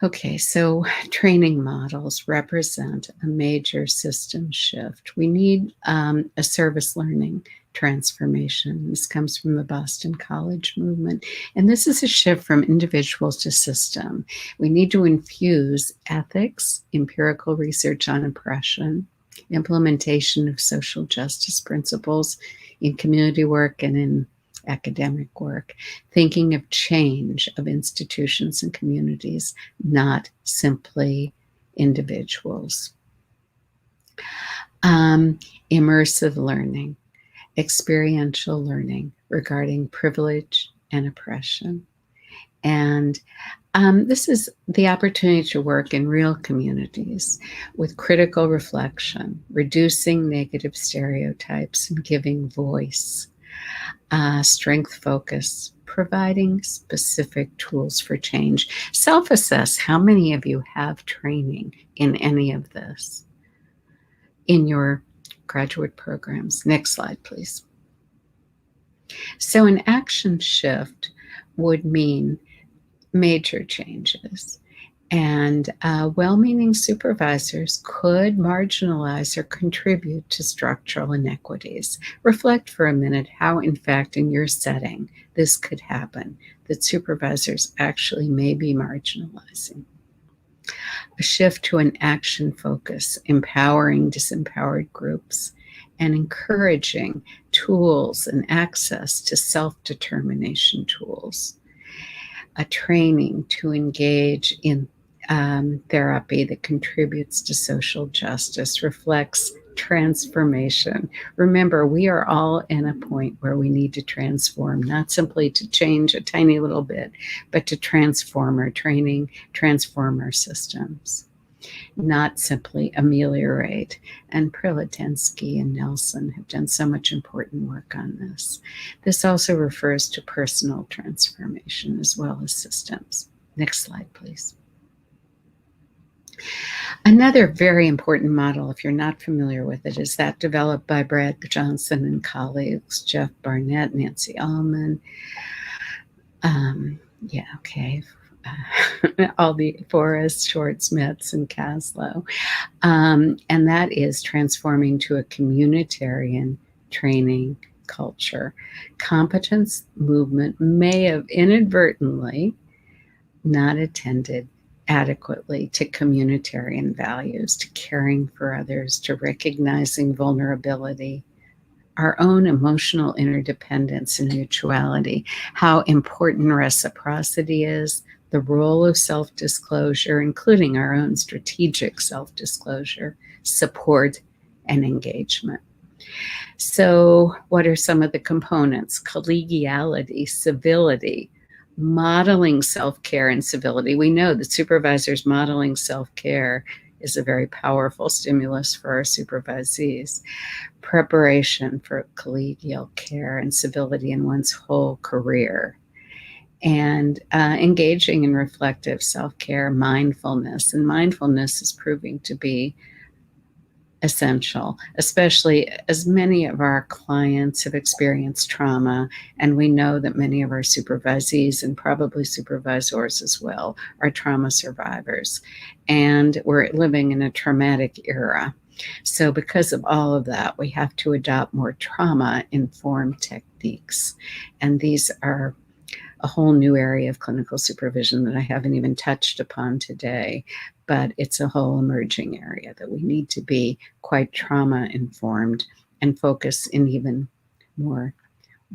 [SPEAKER 6] Okay, so training models represent a major system shift. We need a service learning transformation. This comes from the Boston College movement. And this is a shift from individuals to system. We need to infuse ethics, empirical research on oppression, implementation of social justice principles in community work and in academic work, thinking of change of institutions and communities, not simply individuals. Immersive learning, experiential learning regarding privilege and oppression. And this is the opportunity to work in real communities with critical reflection, reducing negative stereotypes and giving voice, strength focus, providing specific tools for change. Self-assess, how many of you have training in any of this in your graduate programs? Next slide, please. So an action shift would mean major changes. And well-meaning supervisors could marginalize or contribute to structural inequities. Reflect for a minute how, in fact, in your setting, this could happen, that supervisors actually may be marginalizing. A shift to an action focus, empowering disempowered groups, and encouraging tools and access to self-determination tools. A training to engage in therapy that contributes to social justice, reflects transformation. Remember, we are all in a point where we need to transform, not simply to change a tiny little bit, but to transform our training, transform our systems, not simply ameliorate. And Prilatensky and Nelson have done so much important work on this. This also refers to personal transformation as well as systems. Next slide, please. Another very important model, if you're not familiar with it, is that developed by Brad Johnson and colleagues, Jeff Barnett, Nancy Allman, all the Forrest, Schwartz, Metz, and Caslow. And that is transforming to a communitarian training culture. Competence movement may have inadvertently not attended adequately to communitarian values, to caring for others, to recognizing vulnerability, our own emotional interdependence and mutuality, how important reciprocity is, the role of self-disclosure, including our own strategic self-disclosure, support, and engagement. So what are some of the components? Collegiality, civility, modeling self-care and civility. We know that supervisors modeling self-care is a very powerful stimulus for our supervisees. Preparation for collegial care and civility in one's whole career. And engaging in reflective self-care, mindfulness. And mindfulness is proving to be essential, especially as many of our clients have experienced trauma, and we know that many of our supervisees and probably supervisors as well are trauma survivors, and we're living in a traumatic era. So because of all of that, we have to adopt more trauma-informed techniques, and these are a whole new area of clinical supervision that I haven't even touched upon today, but it's a whole emerging area that we need to be quite trauma-informed and focus in even more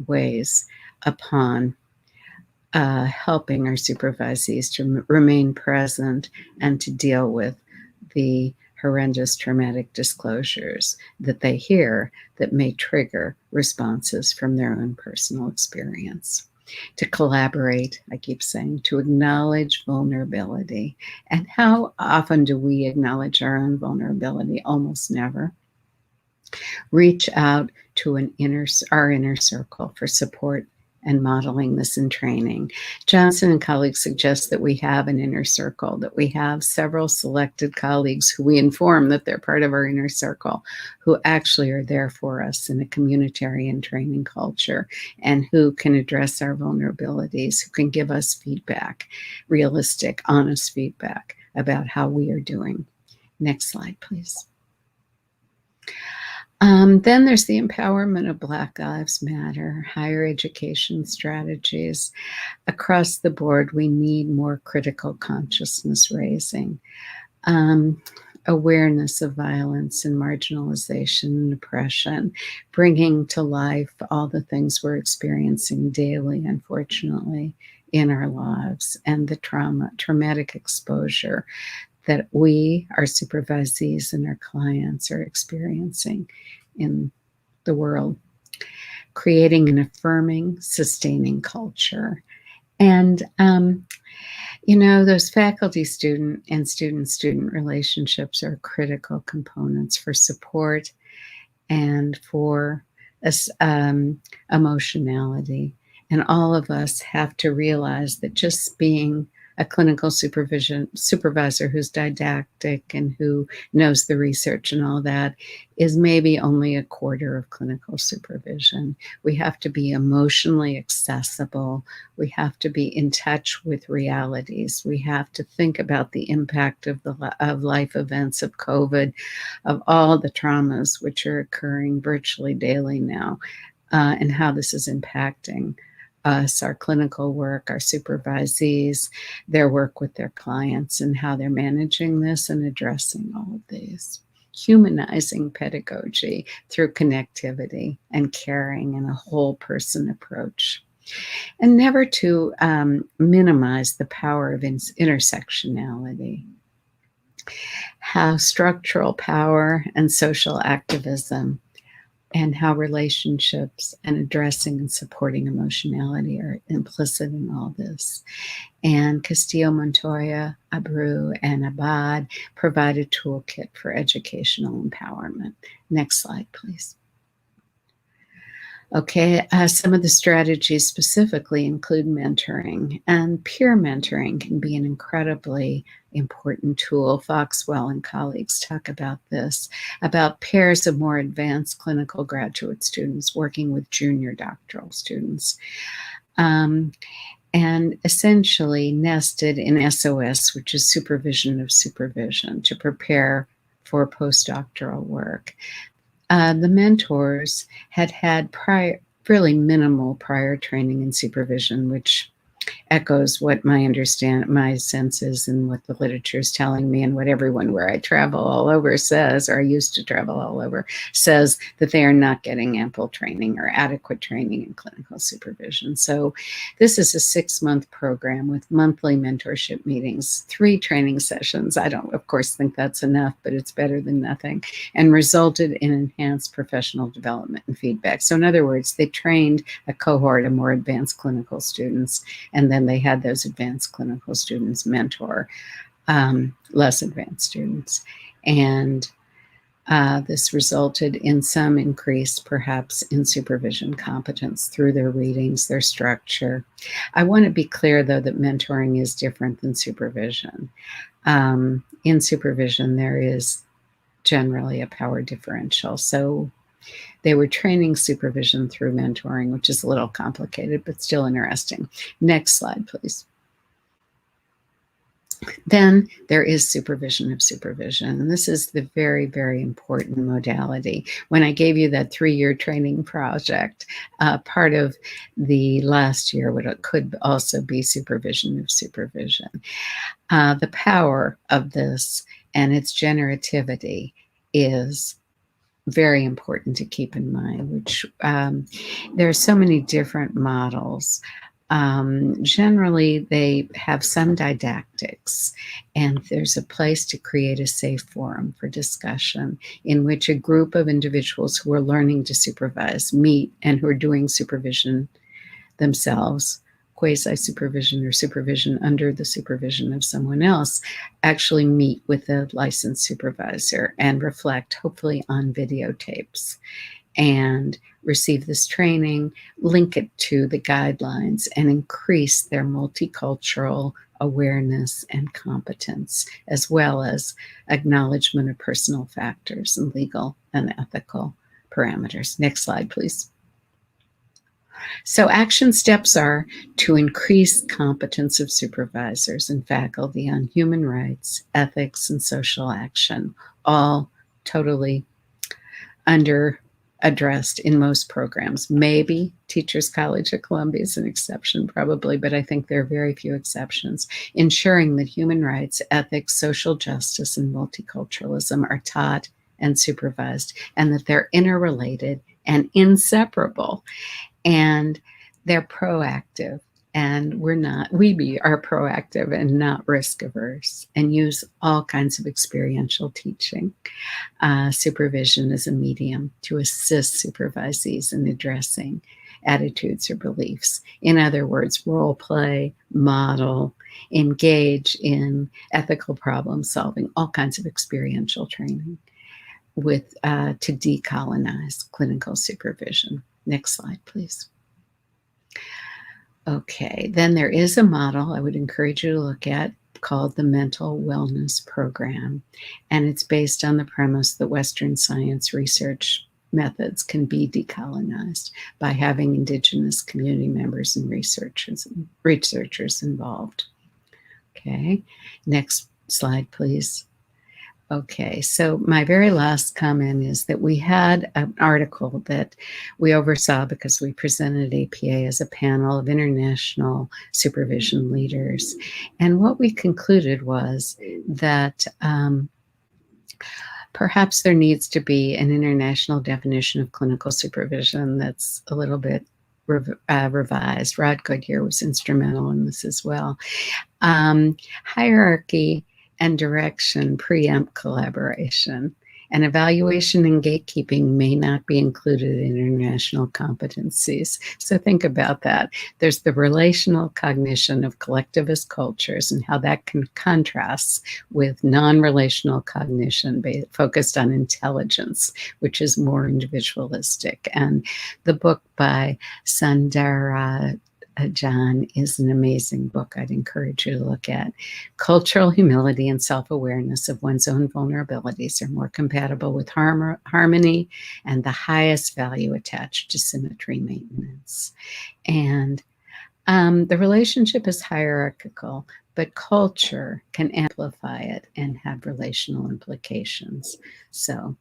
[SPEAKER 6] ways upon helping our supervisees to remain present and to deal with the horrendous traumatic disclosures that they hear that may trigger responses from their own personal experience. To collaborate, I keep saying, to acknowledge vulnerability. And how often do we acknowledge our own vulnerability? Almost never. Reach out to our inner circle for support and modeling this in training. Johnson and colleagues suggest that we have an inner circle, that we have several selected colleagues who we inform that they're part of our inner circle, who actually are there for us in a communitarian training culture, and who can address our vulnerabilities, who can give us feedback, realistic, honest feedback about how we are doing. Next slide, please. Then there's the empowerment of Black Lives Matter, higher education strategies. Across the board, we need more critical consciousness raising. awareness of violence and marginalization and oppression, bringing to life all the things we're experiencing daily, unfortunately, in our lives, and the traumatic exposure that we, our supervisees, and our clients are experiencing in the world, creating an affirming, sustaining culture. And, those faculty-student and student-student relationships are critical components for support and for emotionality. And all of us have to realize that just being a clinical supervisor who's didactic and who knows the research and all that is maybe only a quarter of clinical supervision. We have to be emotionally accessible. We have to be in touch with realities. We have to think about the impact of life events of COVID, of all the traumas which are occurring virtually daily now, and how this is impacting us, our clinical work, our supervisees, their work with their clients, and how they're managing this and addressing all of these. Humanizing pedagogy through connectivity and caring and a whole person approach. And never to minimize the power of intersectionality. How structural power and social activism and how relationships and addressing and supporting emotionality are implicit in all this. And Castillo, Montoya, Abreu, and Abad provide a toolkit for educational empowerment. Next slide, please. Okay, some of the strategies specifically include mentoring, and peer mentoring can be an incredibly important tool. Foxwell and colleagues talk about this, about pairs of more advanced clinical graduate students working with junior doctoral students, and essentially nested in SOS, which is supervision of supervision, to prepare for postdoctoral work. The mentors had really minimal prior training in supervision, which echoes what my sense is and what the literature is telling me, and what everyone where I travel all over says, or I used to travel all over, says that they are not getting ample training or adequate training in clinical supervision. So this is a 6-month program with monthly mentorship meetings, 3 training sessions. I don't, of course, think that's enough, but it's better than nothing, and resulted in enhanced professional development and feedback. So in other words, they trained a cohort of more advanced clinical students, and then they had those advanced clinical students mentor less advanced students. And this resulted in some increase, perhaps, in supervision competence through their readings, their structure. I want to be clear, though, that mentoring is different than supervision. In supervision, there is generally a power differential. So they were training supervision through mentoring, which is a little complicated, but still interesting. Next slide, please. Then there is supervision of supervision. And this is the very, very important modality. When I gave you that 3-year training project, part of the last year could also be supervision of supervision. The power of this and its generativity is very important to keep in mind, which there are so many different models. Generally, they have some didactics, and there's a place to create a safe forum for discussion in which a group of individuals who are learning to supervise meet, and who are doing supervision themselves, quasi-supervision or supervision under the supervision of someone else, actually meet with a licensed supervisor and reflect, hopefully on videotapes, and receive this training, link it to the guidelines, and increase their multicultural awareness and competence, as well as acknowledgement of personal factors and legal and ethical parameters. Next slide, please. So action steps are to increase competence of supervisors and faculty on human rights, ethics, and social action, all totally under addressed in most programs. Maybe Teachers College at Columbia is an exception, probably, but I think there are very few exceptions. Ensuring that human rights, ethics, social justice, and multiculturalism are taught and supervised, and that they're interrelated and inseparable, and they're proactive. And we are proactive and not risk averse, and use all kinds of experiential teaching. Supervision is a medium to assist supervisees in addressing attitudes or beliefs. In other words, role play, model, engage in ethical problem solving, all kinds of experiential training to decolonize clinical supervision. Next slide, please. Okay, then there is a model I would encourage you to look at called the Mental Wellness Program, and it's based on the premise that Western science research methods can be decolonized by having Indigenous community members and researchers involved. Okay, next slide, please. Okay, so my very last comment is that we had an article that we oversaw because we presented APA as a panel of international supervision leaders. And what we concluded was that perhaps there needs to be an international definition of clinical supervision that's a little bit revised. Rod Goodyear was instrumental in this as well. Hierarchy and direction preempt collaboration, and evaluation and gatekeeping may not be included in international competencies. So think about that. There's the relational cognition of collectivist cultures and how that can contrast with non-relational cognition focused on intelligence, which is more individualistic. And the book by Sundara John is an amazing book I'd encourage you to look at. Cultural humility and self-awareness of one's own vulnerabilities are more compatible with harmony and the highest value attached to symmetry maintenance. And the relationship is hierarchical, but culture can amplify it and have relational implications. So,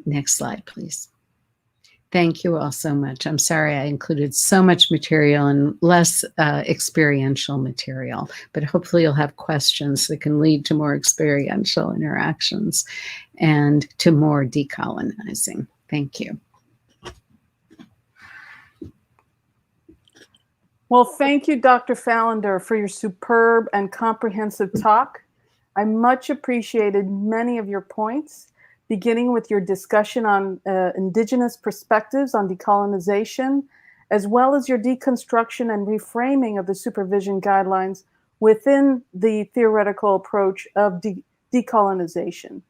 [SPEAKER 6] next slide, please. Thank you all so much. I'm sorry I included so much material and less experiential material, but hopefully you'll have questions that can lead to more experiential interactions and to more decolonizing. Thank you.
[SPEAKER 5] Well, thank you, Dr. Fallander, for your superb and comprehensive talk. I much appreciated many of your points, beginning with your discussion on Indigenous perspectives on decolonization, as well as your deconstruction and reframing of the supervision guidelines within the theoretical approach of decolonization.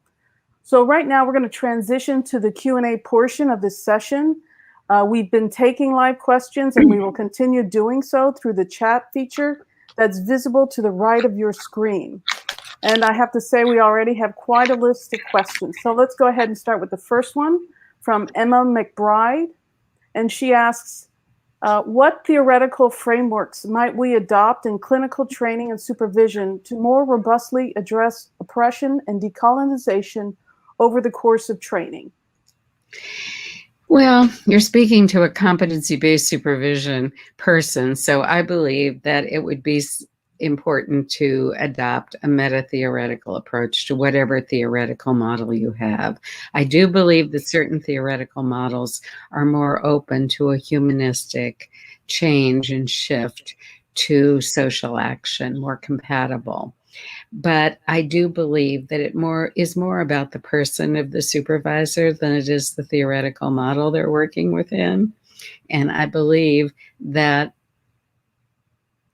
[SPEAKER 5] So right now we're going to transition to the Q&A portion of this session. We've been taking live questions, and we will continue doing so through the chat feature that's visible to the right of your screen. And I have to say, we already have quite a list of questions. So let's go ahead and start with the first one from Emma McBride. And she asks, what theoretical frameworks might we adopt in clinical training and supervision to more robustly address oppression and decolonization over the course of training?
[SPEAKER 6] Well, you're speaking to a competency-based supervision person, so I believe that it would be important to adopt a meta-theoretical approach to whatever theoretical model you have. I do believe that certain theoretical models are more open to a humanistic change and shift to social action, more compatible. But I do believe that it is more about the person of the supervisor than it is the theoretical model they're working within. And I believe that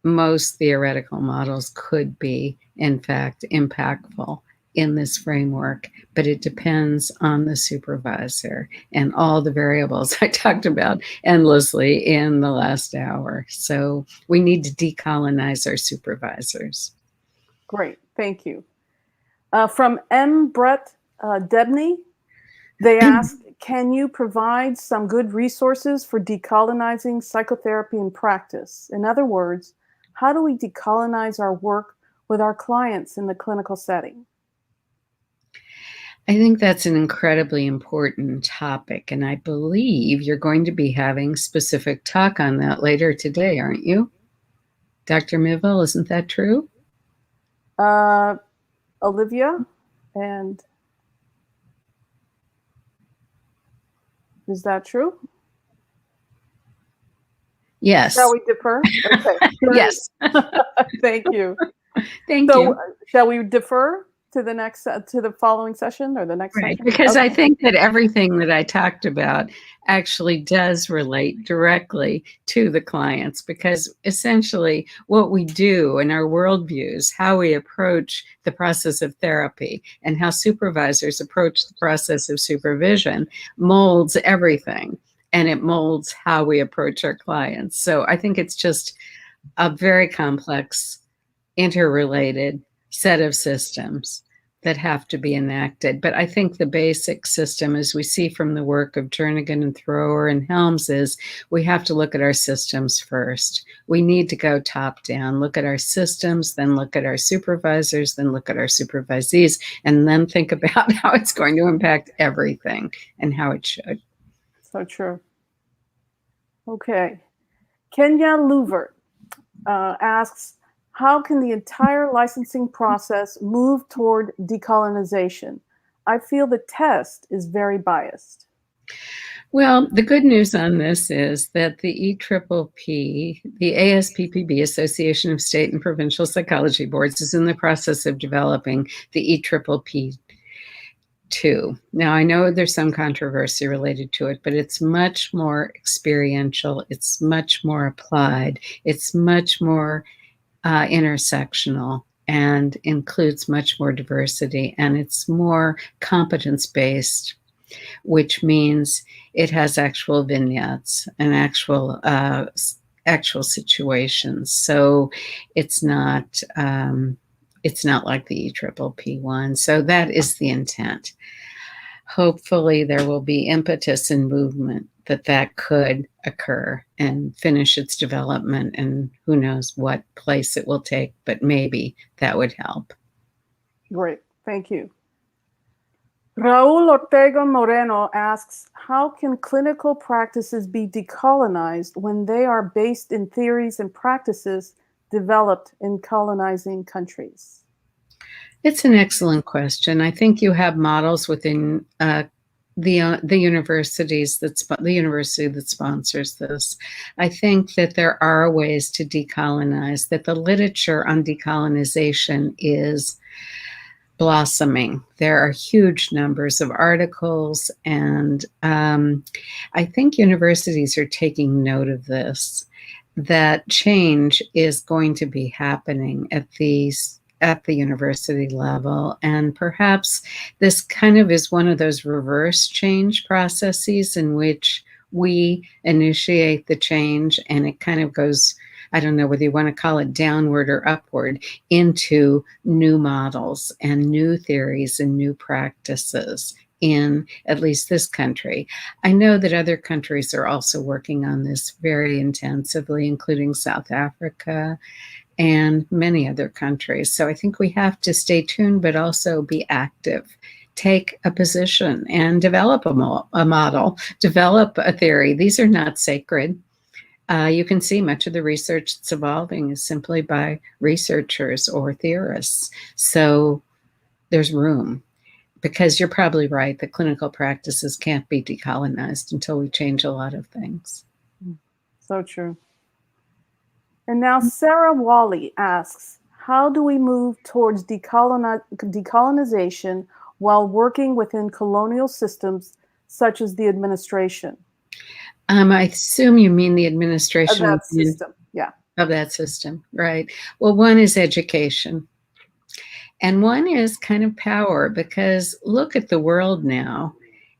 [SPEAKER 6] most theoretical models could be, in fact, impactful in this framework, but it depends on the supervisor and all the variables I talked about endlessly in the last hour. So we need to decolonize our supervisors.
[SPEAKER 5] Great, thank you. From M. Brett Debney, they asked, can you provide some good resources for decolonizing psychotherapy in practice? In other words, how do we decolonize our work with our clients in the clinical setting?
[SPEAKER 6] I think that's an incredibly important topic, and I believe you're going to be having specific talk on that later today, aren't you? Dr. Miville, isn't that true?
[SPEAKER 5] Olivia, and is that true?
[SPEAKER 6] Yes.
[SPEAKER 5] Shall we defer? Okay.
[SPEAKER 6] Yes.
[SPEAKER 5] Thank you.
[SPEAKER 6] Thank
[SPEAKER 5] So,
[SPEAKER 6] you.
[SPEAKER 5] shall we defer to the next to the following session or the next
[SPEAKER 6] Right,
[SPEAKER 5] session?
[SPEAKER 6] because
[SPEAKER 5] Okay.
[SPEAKER 6] I think that everything that I talked about actually does relate directly to the clients, because essentially what we do in our worldviews, how we approach the process of therapy and how supervisors approach the process of supervision molds everything, and it molds how we approach our clients. So I think it's just a very complex, interrelated set of systems that have to be enacted. But I think the basic system, as we see from the work of Jernigan and Thrower and Helms, is we have to look at our systems first. We need to go top down, look at our systems, then look at our supervisors, then look at our supervisees, and then think about how it's going to impact everything and how it should.
[SPEAKER 5] So true. Okay. Kenya Luvert asks, how can the entire licensing process move toward decolonization? I feel the test is very biased.
[SPEAKER 6] Well, the good news on this is that the EPPP, the ASPPB, Association of State and Provincial Psychology Boards, is in the process of developing the EPPP 2. Now, I know there's some controversy related to it, but it's much more experiential. It's much more applied. It's much more intersectional and includes much more diversity, and it's more competence-based, which means it has actual vignettes and actual situations. So it's not like the EPPP one. So that is the intent. Hopefully there will be impetus and movement that could occur and finish its development, and who knows what place it will take, but maybe that would help.
[SPEAKER 5] Great, thank you. Raul Ortega Moreno asks, how can clinical practices be decolonized when they are based in theories and practices developed in colonizing countries?
[SPEAKER 6] It's an excellent question. I think you have models within the university that sponsors this. I think that there are ways to decolonize, that the literature on decolonization is blossoming. There are huge numbers of articles, and I think universities are taking note of this, that change is going to be happening at the university level. And perhaps this kind of is one of those reverse change processes in which we initiate the change and it kind of goes, I don't know whether you want to call it downward or upward, into new models and new theories and new practices in at least this country. I know that other countries are also working on this very intensively, including South Africa and many other countries. So I think we have to stay tuned, but also be active. Take a position and develop a model, develop a theory. These are not sacred. You can see much of the research that's evolving is simply by researchers or theorists. So there's room, because you're probably right, the clinical practices can't be decolonized until we change a lot of things.
[SPEAKER 5] So true. And now Sarah Wally asks, how do we move towards decolonization while working within colonial systems such as the administration?
[SPEAKER 6] I assume you mean the administration
[SPEAKER 5] of that system. Yeah.
[SPEAKER 6] Of that system, right? Well, one is education. And one is kind of power, because look at the world now.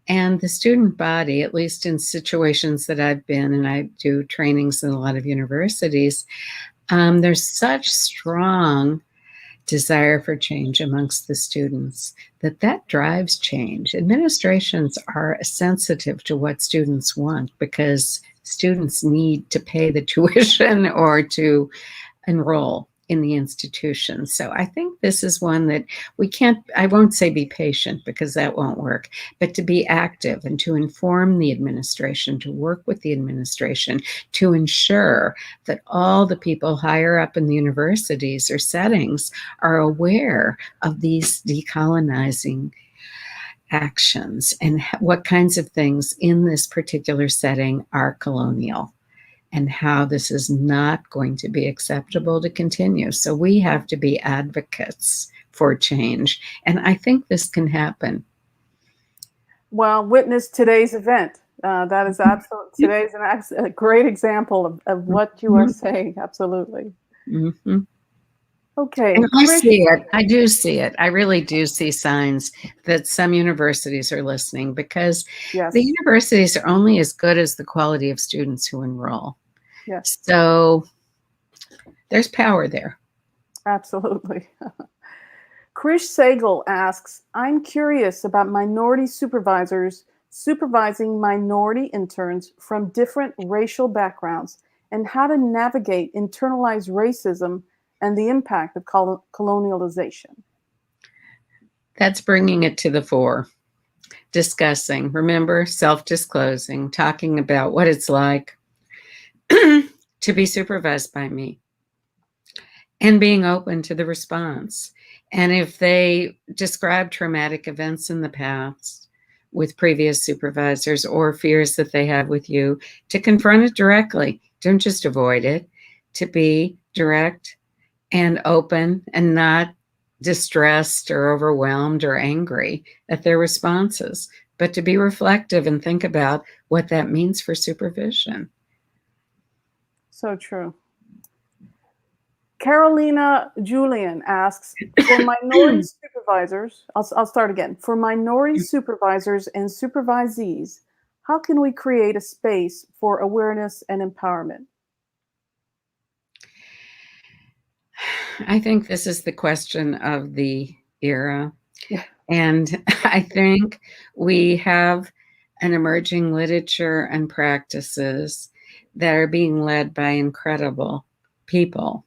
[SPEAKER 6] And the student body, at least in situations that I've been, and I do trainings in a lot of universities, there's such strong desire for change amongst the students that drives change. Administrations are sensitive to what students want, because students need to pay the tuition or to enroll in the institution. So I think this is one that we can't, I won't say be patient because that won't work, but to be active and to inform the administration, to work with the administration, to ensure that all the people higher up in the universities or settings are aware of these decolonizing actions and what kinds of things in this particular setting are colonial, and how this is not going to be acceptable to continue. So we have to be advocates for change. And I think this can happen.
[SPEAKER 5] Well, witness today's event. That is absolutely, today's a great example of what you are saying. Absolutely.
[SPEAKER 6] Mm-hmm.
[SPEAKER 5] Okay.
[SPEAKER 6] And I see it. I do see it. I really do see signs that some universities are listening, because
[SPEAKER 5] yes.
[SPEAKER 6] the universities are only as good as the quality of students who enroll.
[SPEAKER 5] Yes.
[SPEAKER 6] So there's power there.
[SPEAKER 5] Absolutely. Krish Sagal asks, I'm curious about minority supervisors supervising minority interns from different racial backgrounds and how to navigate internalized racism and the impact of colonialization.
[SPEAKER 6] That's bringing it to the fore. Discussing, remember, self-disclosing, talking about what it's like to be supervised by me, and being open to the response. And if they describe traumatic events in the past with previous supervisors or fears that they have with you, to confront it directly. Don't just avoid it, to be direct and open and not distressed or overwhelmed or angry at their responses, but to be reflective and think about what that means for supervision.
[SPEAKER 5] So true. Carolina Julian asks, for minority supervisors, I'll start again. For minority supervisors and supervisees, how can we create a space for awareness and empowerment?
[SPEAKER 6] I think this is the question of the era.
[SPEAKER 5] Yeah.
[SPEAKER 6] And I think we have an emerging literature and practices that are being led by incredible people.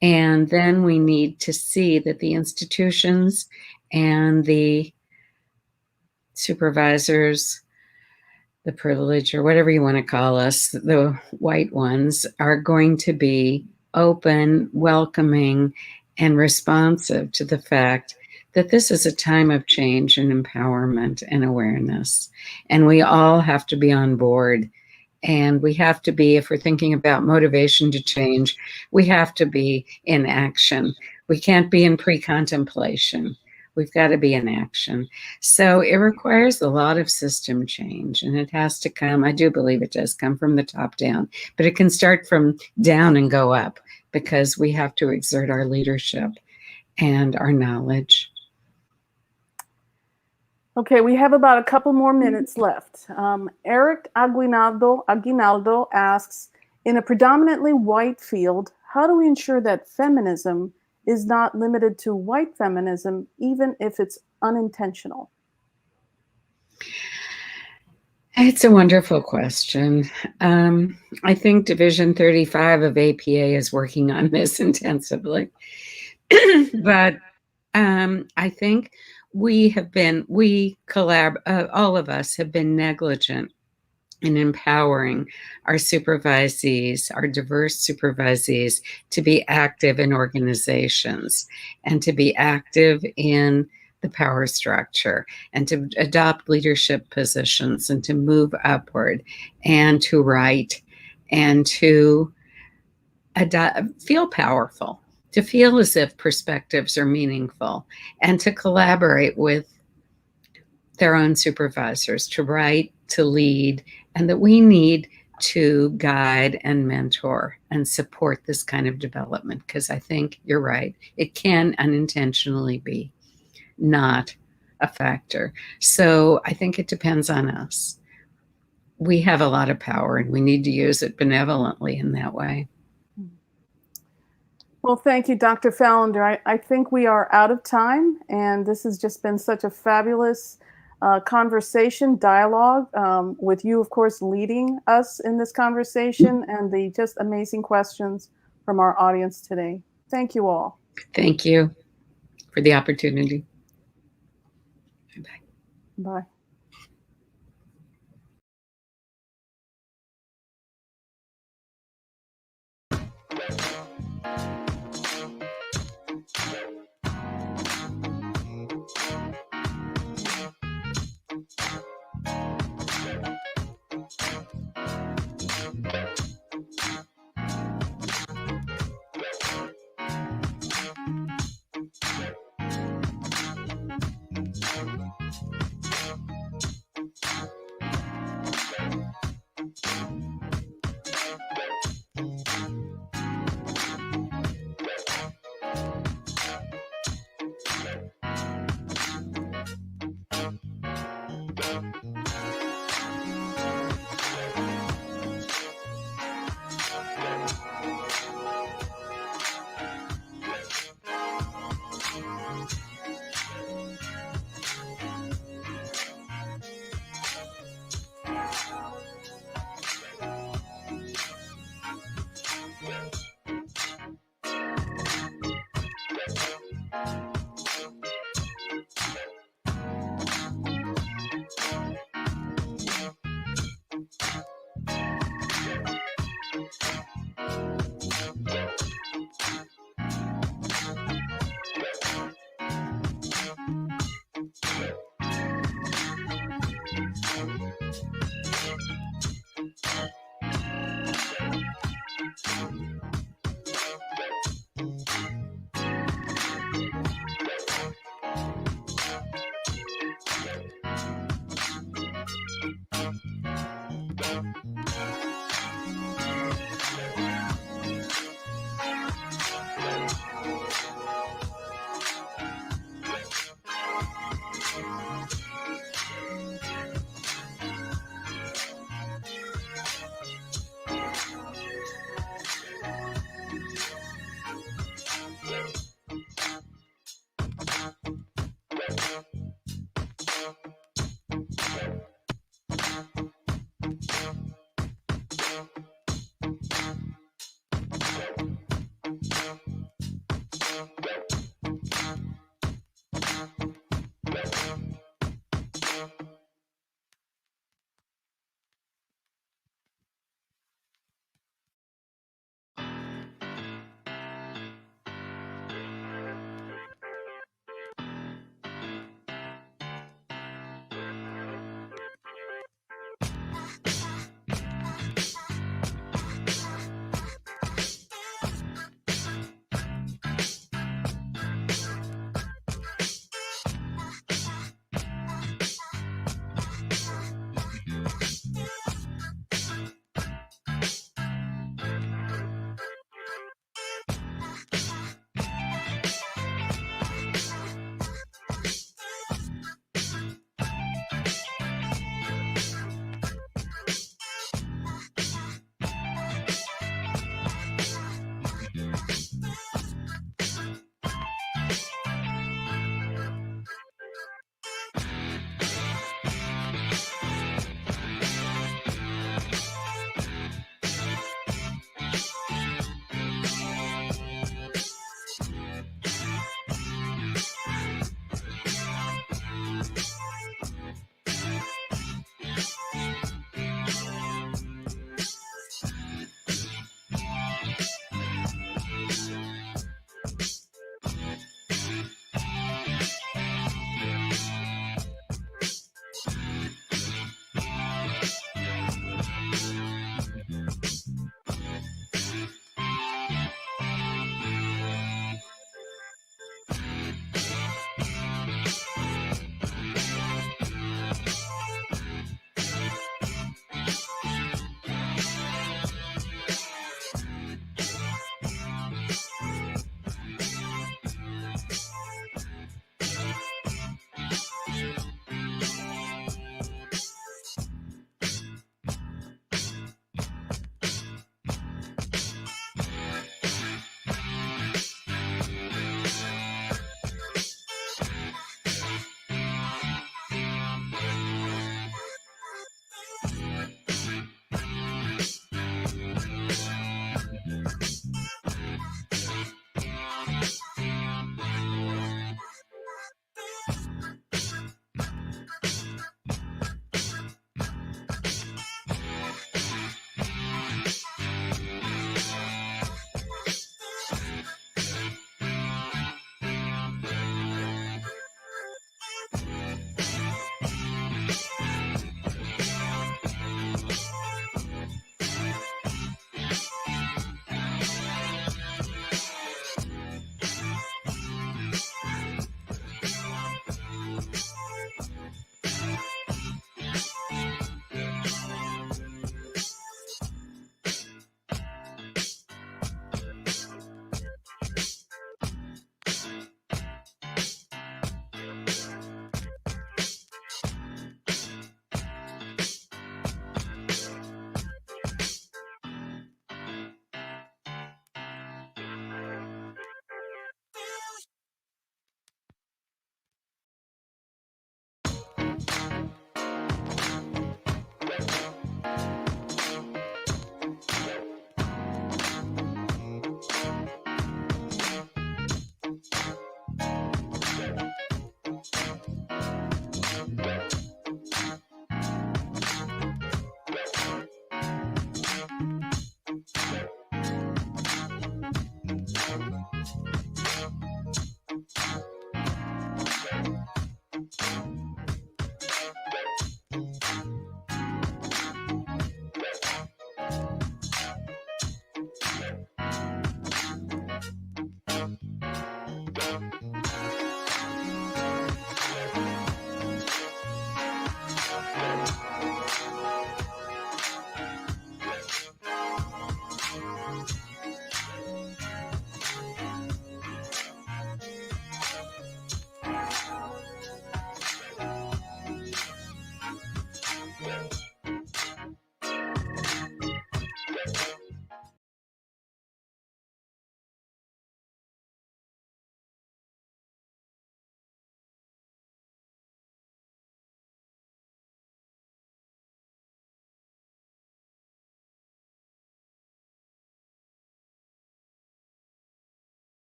[SPEAKER 6] And then we need to see that the institutions and the supervisors, the privilege, or whatever you want to call us, the white ones, are going to be open, welcoming, and responsive to the fact that this is a time of change and empowerment and awareness. And we all have to be on board. And we have to be, if we're thinking about motivation to change, we have to be in action. We can't be in pre-contemplation. We've got to be in action. So it requires a lot of system change, and it has to come, I do believe it does come from the top down, but it can start from down and go up, because we have to exert our leadership and our knowledge.
[SPEAKER 5] Okay, we have about a couple more minutes left. Eric Aguinaldo asks, in a predominantly white field, how do we ensure that feminism is not limited to white feminism, even if it's unintentional?
[SPEAKER 6] It's a wonderful question. I think Division 35 of APA is working on this intensively. But I think all of us have been negligent in empowering our supervisees, our diverse supervisees, to be active in organizations and to be active in the power structure and to adopt leadership positions and to move upward and to write and to feel powerful, to feel as if perspectives are meaningful, and to collaborate with their own supervisors, to write, to lead, and that we need to guide and mentor and support this kind of development, because I think you're right. It can unintentionally be not a factor. So I think it depends on us. We have a lot of power and we need to use it benevolently in that way.
[SPEAKER 5] Well, thank you, Dr. Fallander. I think we are out of time, and this has just been such a fabulous conversation, dialogue, with you, of course, leading us in this conversation, and the just amazing questions from our audience today. Thank you all.
[SPEAKER 6] Thank you for the opportunity. Bye.
[SPEAKER 5] Bye.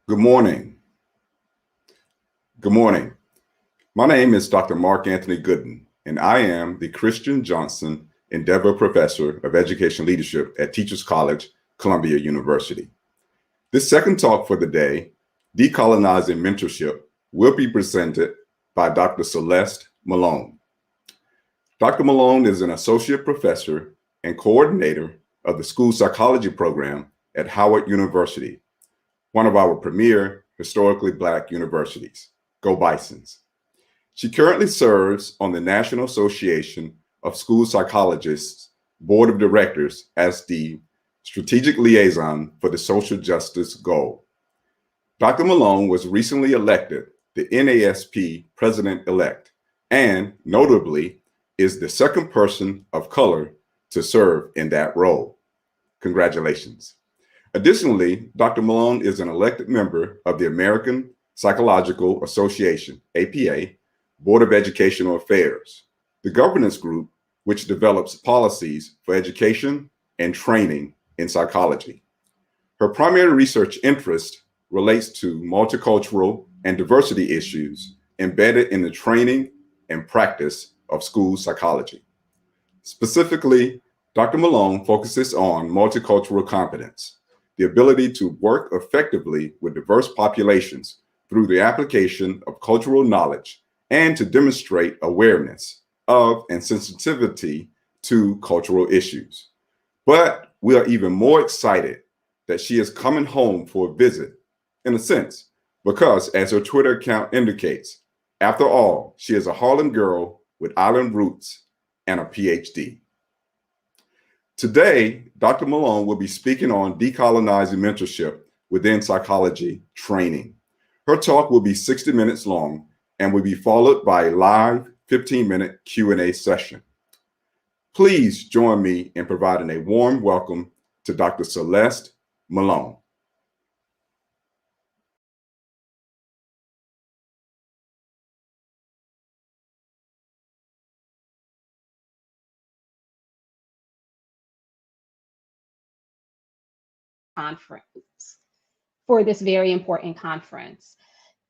[SPEAKER 7] Good morning. Good morning. My name is Dr. Mark Anthony Gooden, and I am the Christian Johnson Endeavor Professor of Education Leadership at Teachers College, Columbia University. This second talk for the day, Decolonizing Mentorship, will be presented by Dr. Celeste Malone. Dr. Malone is an associate professor and coordinator of the school psychology program at Howard University, one of our premier historically Black universities. Go Bisons. She currently serves on the National Association of School Psychologists Board of Directors as the Strategic Liaison for the Social Justice Goal. Dr. Malone was recently elected the NASP President-elect and, notably, is the second person of color to serve in that role. Congratulations. Additionally, Dr. Malone is an elected member of the American Psychological Association, APA, Board of Educational Affairs, the governance group which develops policies for education and training in psychology. Her primary research interest relates to multicultural and diversity issues embedded in the training and practice of school psychology. Specifically, Dr. Malone focuses on multicultural competence, the ability to work effectively with diverse populations through the application of cultural knowledge and to demonstrate awareness of and sensitivity to cultural issues. But we are even more excited that she is coming home for a visit, in a sense, because as her Twitter account indicates, after all, she is a Harlem girl with island roots and a PhD. Today, Dr. Malone will be speaking on decolonizing mentorship within psychology training. Her talk will be 60 minutes long and will be followed by a live 15-minute Q&A session. Please join me in providing a warm welcome to Dr. Celeste Malone.
[SPEAKER 8] Conference for this very important conference.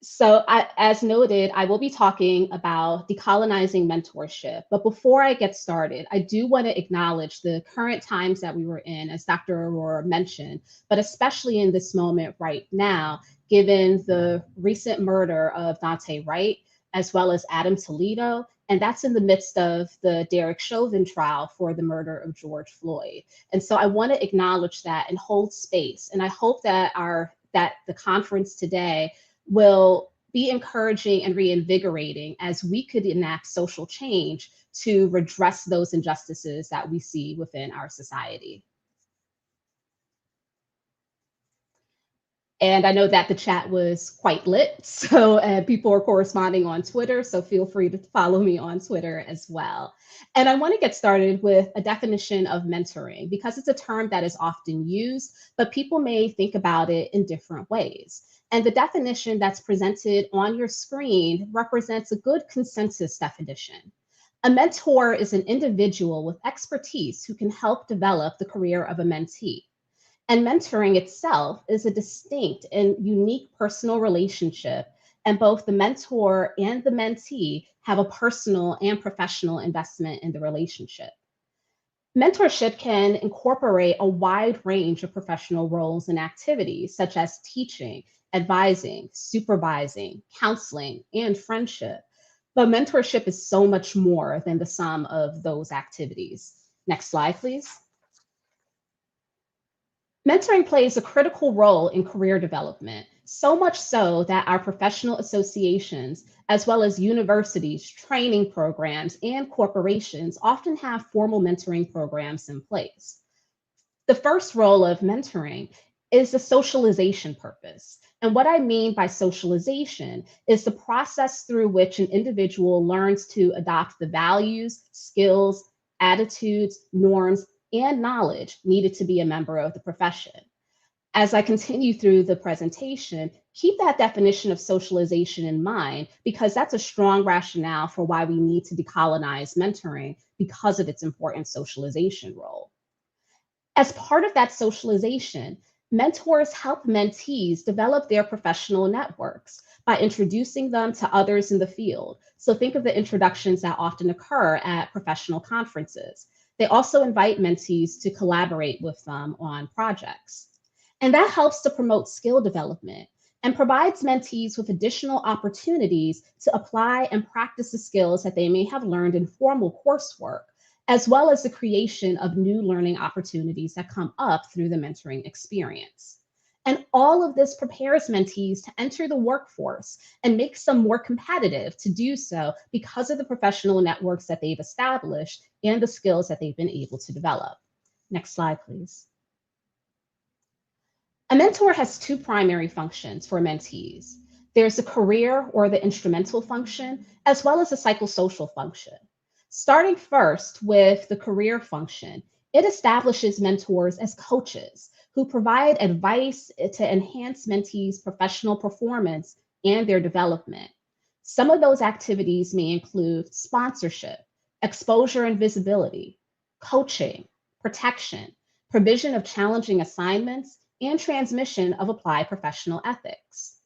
[SPEAKER 8] So as noted, I will be talking about decolonizing mentorship. But before I get started, I do want to acknowledge the current times that we were in, as Dr. Aurora mentioned, but especially in this moment right now, given the recent murder of Dante Wright, as well as Adam Toledo, and that's in the midst of the Derek Chauvin trial for the murder of George Floyd. And so I want to acknowledge that and hold space. And I hope that the conference today will be encouraging and reinvigorating as we could enact social change to redress those injustices that we see within our society. And I know that the chat was quite lit, so people are corresponding on Twitter, so feel free to follow me on Twitter as well. And I want to get started with a definition of mentoring, because it's a term that is often used, but people may think about it in different ways. And the definition that's presented on your screen represents a good consensus definition. A mentor is an individual with expertise who can help develop the career of a mentee. And mentoring itself is a distinct and unique personal relationship, and both the mentor and the mentee have a personal and professional investment in the relationship. Mentorship can incorporate a wide range of professional roles and activities, such as teaching, advising, supervising, counseling, and friendship. But mentorship is so much more than the sum of those activities. Next slide, please. Mentoring plays a critical role in career development, so much so that our professional associations, as well as universities, training programs, and corporations often have formal mentoring programs in place. The first role of mentoring is the socialization purpose. And what I mean by socialization is the process through which an individual learns to adopt the values, skills, attitudes, norms, and knowledge needed to be a member of the profession. As I continue through the presentation, keep that definition of socialization in mind, because that's a strong rationale for why we need to decolonize mentoring because of its important socialization role. As part of that socialization, mentors help mentees develop their professional networks by introducing them to others in the field. So think of the introductions that often occur at professional conferences. They also invite mentees to collaborate with them on projects. And that helps to promote skill development and provides mentees with additional opportunities to apply and practice the skills that they may have learned in formal coursework, as well as the creation of new learning opportunities that come up through the mentoring experience. And all of this prepares mentees to enter the workforce and makes them more competitive to do so because of the professional networks that they've established and the skills that they've been able to develop. Next slide, please. A mentor has two primary functions for mentees. There's the career or the instrumental function, as well as the psychosocial function. Starting first with the career function, it establishes mentors as coaches who provide advice to enhance mentees' professional performance and their development. Some of those activities may include sponsorship, exposure and visibility, coaching, protection, provision of challenging assignments, and transmission of applied professional ethics.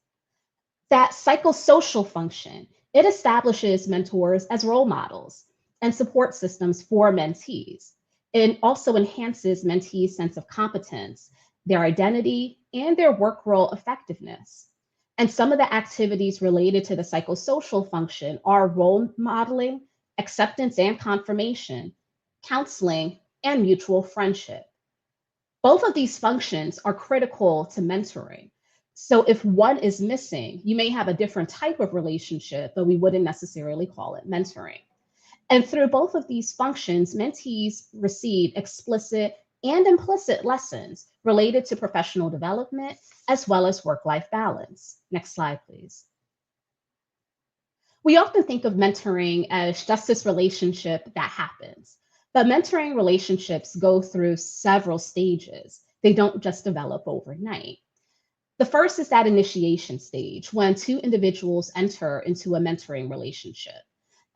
[SPEAKER 8] That psychosocial function, it establishes mentors as role models and support systems for mentees. It also enhances mentees' sense of competence, their identity, and their work role effectiveness. And some of the activities related to the psychosocial function are role modeling, acceptance and confirmation, counseling, and mutual friendship. Both of these functions are critical to mentoring. So if one is missing, you may have a different type of relationship, but we wouldn't necessarily call it mentoring. And through both of these functions, mentees receive explicit and implicit lessons related to professional development, as well as work-life balance. Next slide, please. We often think of mentoring as just this relationship that happens. But mentoring relationships go through several stages. They don't just develop overnight. The first is that initiation stage, when two individuals enter into a mentoring relationship.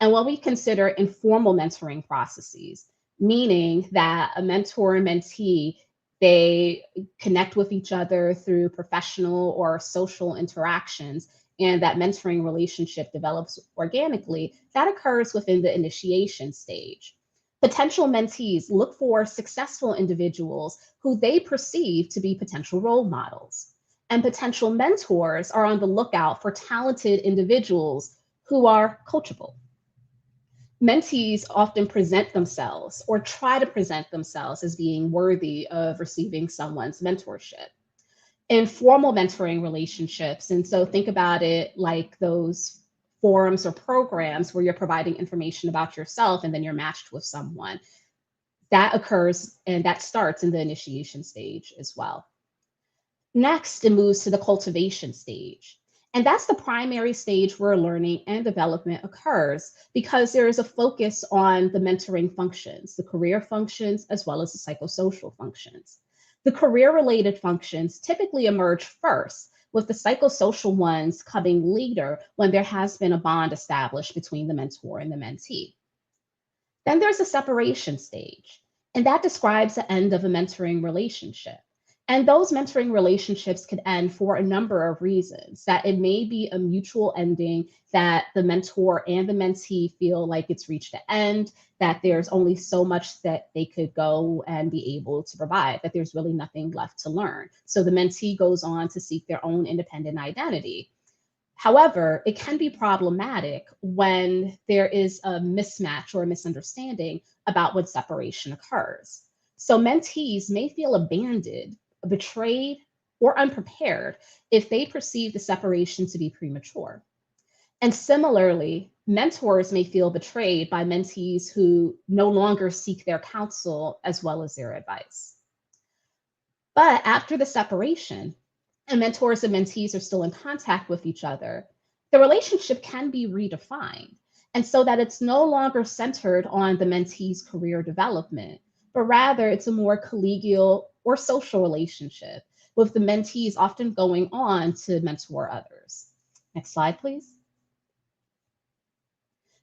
[SPEAKER 8] And what we consider informal mentoring processes, meaning that a mentor and mentee, they connect with each other through professional or social interactions, and that mentoring relationship develops organically, that occurs within the initiation stage. Potential mentees look for successful individuals who they perceive to be potential role models. And potential mentors are on the lookout for talented individuals who are coachable. Mentees often present themselves or try to present themselves as being worthy of receiving someone's mentorship. In formal mentoring relationships, and so think about it like those forums or programs where you're providing information about yourself and then you're matched with someone. That occurs and that starts in the initiation stage as well. Next, it moves to the cultivation stage. And that's the primary stage where learning and development occurs because there is a focus on the mentoring functions, the career functions, as well as the psychosocial functions. The career-related functions typically emerge first, with the psychosocial ones coming later when there has been a bond established between the mentor and the mentee. Then there's a separation stage, and that describes the end of a mentoring relationship. And those mentoring relationships could end for a number of reasons, that it may be a mutual ending, that the mentor and the mentee feel like it's reached an end, that there's only so much that they could go and be able to provide, that there's really nothing left to learn. So the mentee goes on to seek their own independent identity. However, it can be problematic when there is a mismatch or a misunderstanding about when separation occurs. So mentees may feel abandoned, betrayed, or unprepared if they perceive the separation to be premature. And similarly, mentors may feel betrayed by mentees who no longer seek their counsel as well as their advice. But after the separation, and mentors and mentees are still in contact with each other, the relationship can be redefined. And so that it's no longer centered on the mentee's career development, but rather it's a more collegial or social relationship, with the mentees often going on to mentor others. Next slide, please.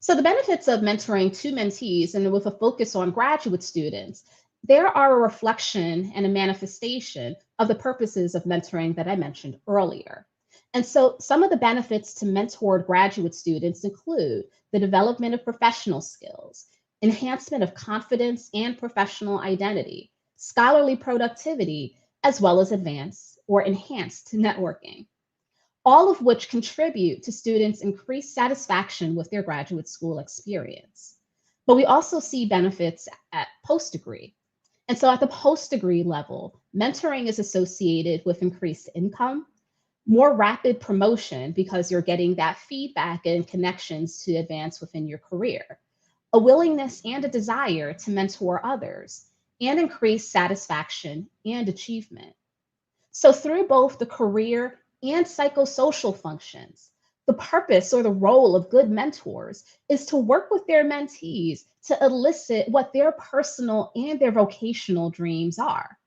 [SPEAKER 8] So the benefits of mentoring to mentees, and with a focus on graduate students, there are a reflection and a manifestation of the purposes of mentoring that I mentioned earlier. And so some of the benefits to mentored graduate students include the development of professional skills, enhancement of confidence and professional identity, scholarly productivity, as well as advanced or enhanced networking, all of which contribute to students' increased satisfaction with their graduate school experience. But we also see benefits at post-degree. And so at the post-degree level, mentoring is associated with increased income, more rapid promotion because you're getting that feedback and connections to advance within your career, a willingness and a desire to mentor others, and increased satisfaction and achievement. So through both the career and psychosocial functions, the purpose or the role of good mentors is to work with their mentees to elicit what their personal and their vocational dreams are,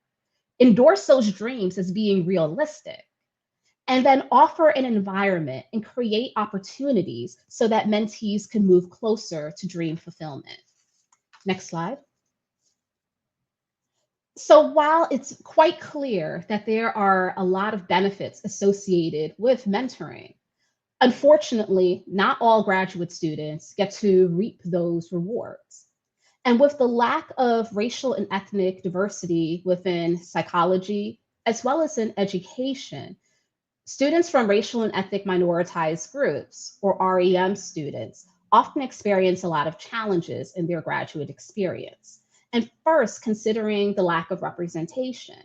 [SPEAKER 8] endorse those dreams as being realistic, and then offer an environment and create opportunities so that mentees can move closer to dream fulfillment. Next slide. So while it's quite clear that there are a lot of benefits associated with mentoring, unfortunately, not all graduate students get to reap those rewards. And with the lack of racial and ethnic diversity within psychology, as well as in education, students from racial and ethnic minoritized groups, or REM students, often experience a lot of challenges in their graduate experience. And first, considering the lack of representation,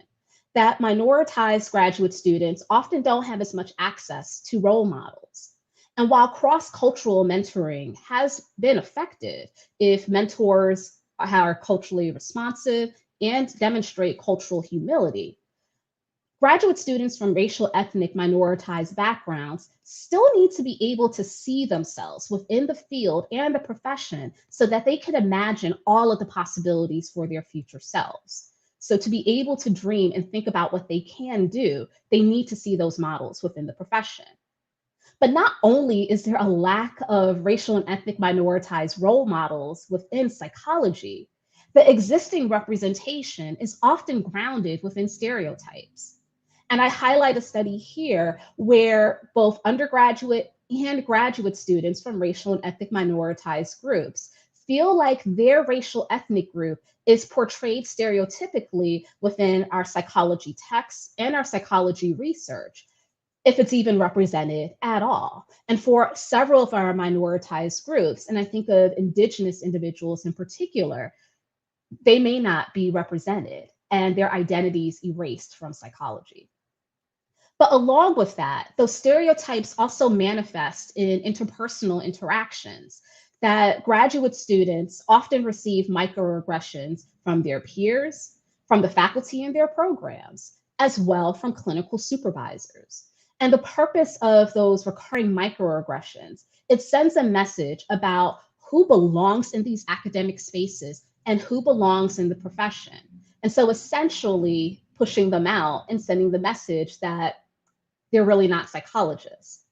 [SPEAKER 8] that minoritized graduate students often don't have as much access to role models. And while cross-cultural mentoring has been effective if mentors are culturally responsive and demonstrate cultural humility, graduate students from racial, ethnic, minoritized backgrounds still need to be able to see themselves within the field and the profession so that they can imagine all of the possibilities for their future selves. So to be able to dream and think about what they can do, they need to see those models within the profession. But not only is there a lack of racial and ethnic minoritized role models within psychology, the existing representation is often grounded within stereotypes. And I highlight a study here where both undergraduate and graduate students from racial and ethnic minoritized groups feel like their racial ethnic group is portrayed stereotypically within our psychology texts and our psychology research, if it's even represented at all. And for several of our minoritized groups, and I think of Indigenous individuals in particular, they may not be represented and their identities erased from psychology. But along with that, those stereotypes also manifest in interpersonal interactions, that graduate students often receive microaggressions from their peers, from the faculty in their programs, as well from clinical supervisors. And the purpose of those recurring microaggressions, it sends a message about who belongs in these academic spaces and who belongs in the profession. And so essentially pushing them out and sending the message that they're really not psychologists.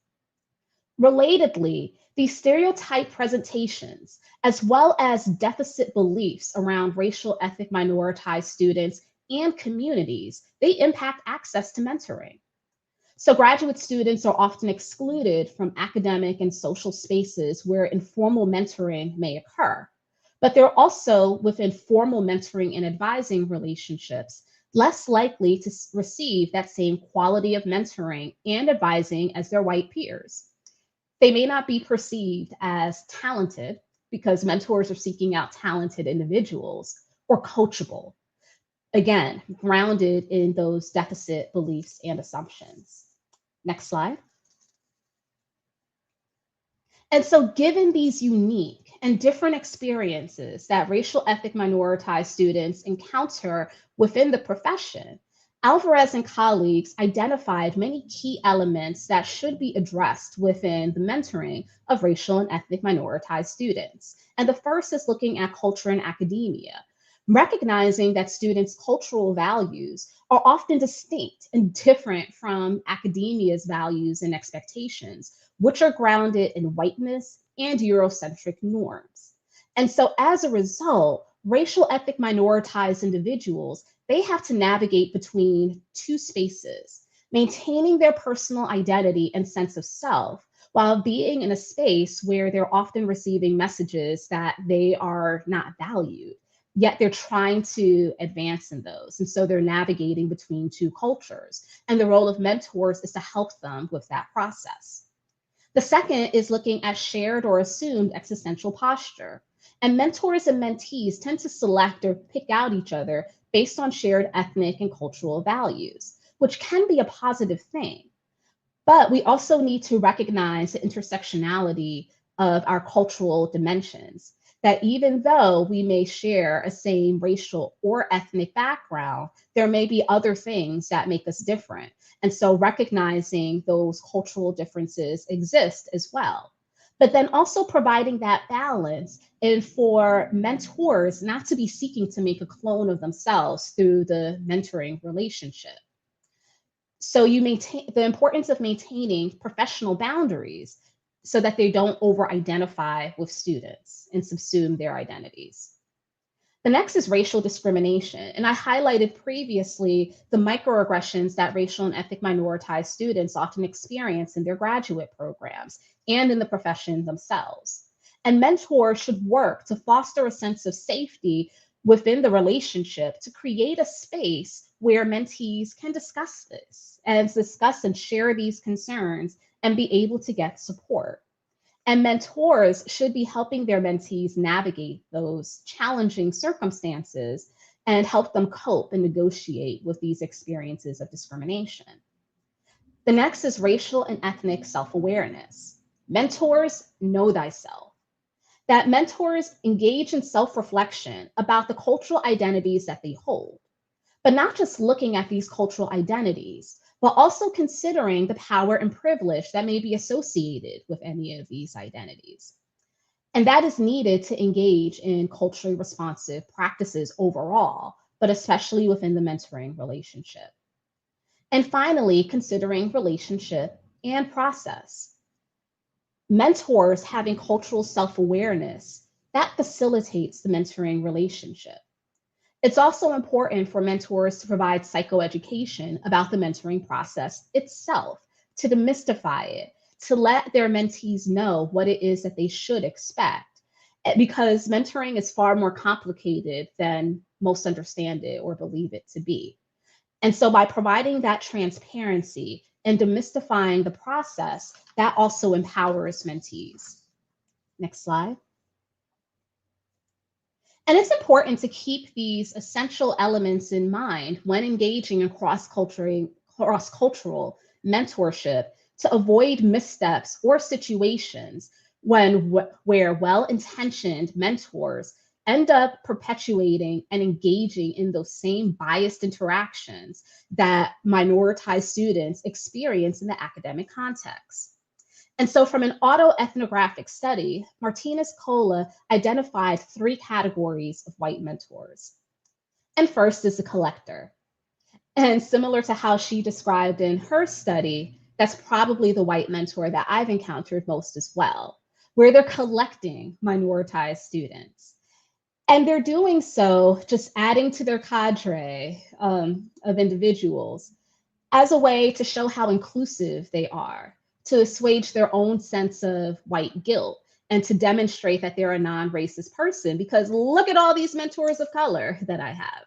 [SPEAKER 8] Relatedly, these stereotype presentations, as well as deficit beliefs around racial, ethnic, minoritized students and communities, they impact access to mentoring. So graduate students are often excluded from academic and social spaces where informal mentoring may occur. But they're also, within formal mentoring and advising relationships, less likely to receive that same quality of mentoring and advising as their white peers. They may not be perceived as talented because mentors are seeking out talented individuals, or coachable, again, grounded in those deficit beliefs and assumptions. Next slide. And so given these unique and different experiences that racial, ethnic, minoritized students encounter within the profession, Alvarez and colleagues identified many key elements that should be addressed within the mentoring of racial and ethnic minoritized students. And the first is looking at culture and academia, recognizing that students' cultural values are often distinct and different from academia's values and expectations, which are grounded in whiteness and Eurocentric norms. And so as a result, racial ethnic minoritized individuals, they have to navigate between two spaces, maintaining their personal identity and sense of self while being in a space where they're often receiving messages that they are not valued, yet they're trying to advance in those. And so they're navigating between two cultures. And the role of mentors is to help them with that process. The second is looking at shared or assumed existential posture. And mentors and mentees tend to select or pick out each other based on shared ethnic and cultural values, which can be a positive thing. But we also need to recognize the intersectionality of our cultural dimensions, that even though we may share a same racial or ethnic background, there may be other things that make us different. And so recognizing those cultural differences exist as well. But then also providing that balance and for mentors not to be seeking to make a clone of themselves through the mentoring relationship. So you maintain the importance of maintaining professional boundaries so that they don't over-identify with students and subsume their identities. The next is racial discrimination. And I highlighted previously the microaggressions that racial and ethnic minoritized students often experience in their graduate programs and in the profession themselves. And mentors should work to foster a sense of safety within the relationship to create a space where mentees can discuss this and discuss and share these concerns and be able to get support. And mentors should be helping their mentees navigate those challenging circumstances and help them cope and negotiate with these experiences of discrimination. The next is racial and ethnic self-awareness. Mentors know thyself. That mentors engage in self-reflection about the cultural identities that they hold, but not just looking at these cultural identities, but also considering the power and privilege that may be associated with any of these identities. And that is needed to engage in culturally responsive practices overall, but especially within the mentoring relationship. And finally, considering relationship and process. Mentors having cultural self-awareness, that facilitates the mentoring relationship. It's also important for mentors to provide psychoeducation about the mentoring process itself, to demystify it, to let their mentees know what it is that they should expect, because mentoring is far more complicated than most understand it or believe it to be. And so by providing that transparency and demystifying the process, that also empowers mentees. Next slide. And it's important to keep these essential elements in mind when engaging in cross-cultural mentorship to avoid missteps or situations where well-intentioned mentors end up perpetuating and engaging in those same biased interactions that minoritized students experience in the academic context. And so from an autoethnographic study, Martinez-Cola identified 3 categories of white mentors. And first is the collector. And similar to how she described in her study, that's probably the white mentor that I've encountered most as well, where they're collecting minoritized students. And they're doing so just adding to their cadre of individuals as a way to show how inclusive they are, to assuage their own sense of white guilt, and to demonstrate that they're a non-racist person, because look at all these mentors of color that I have.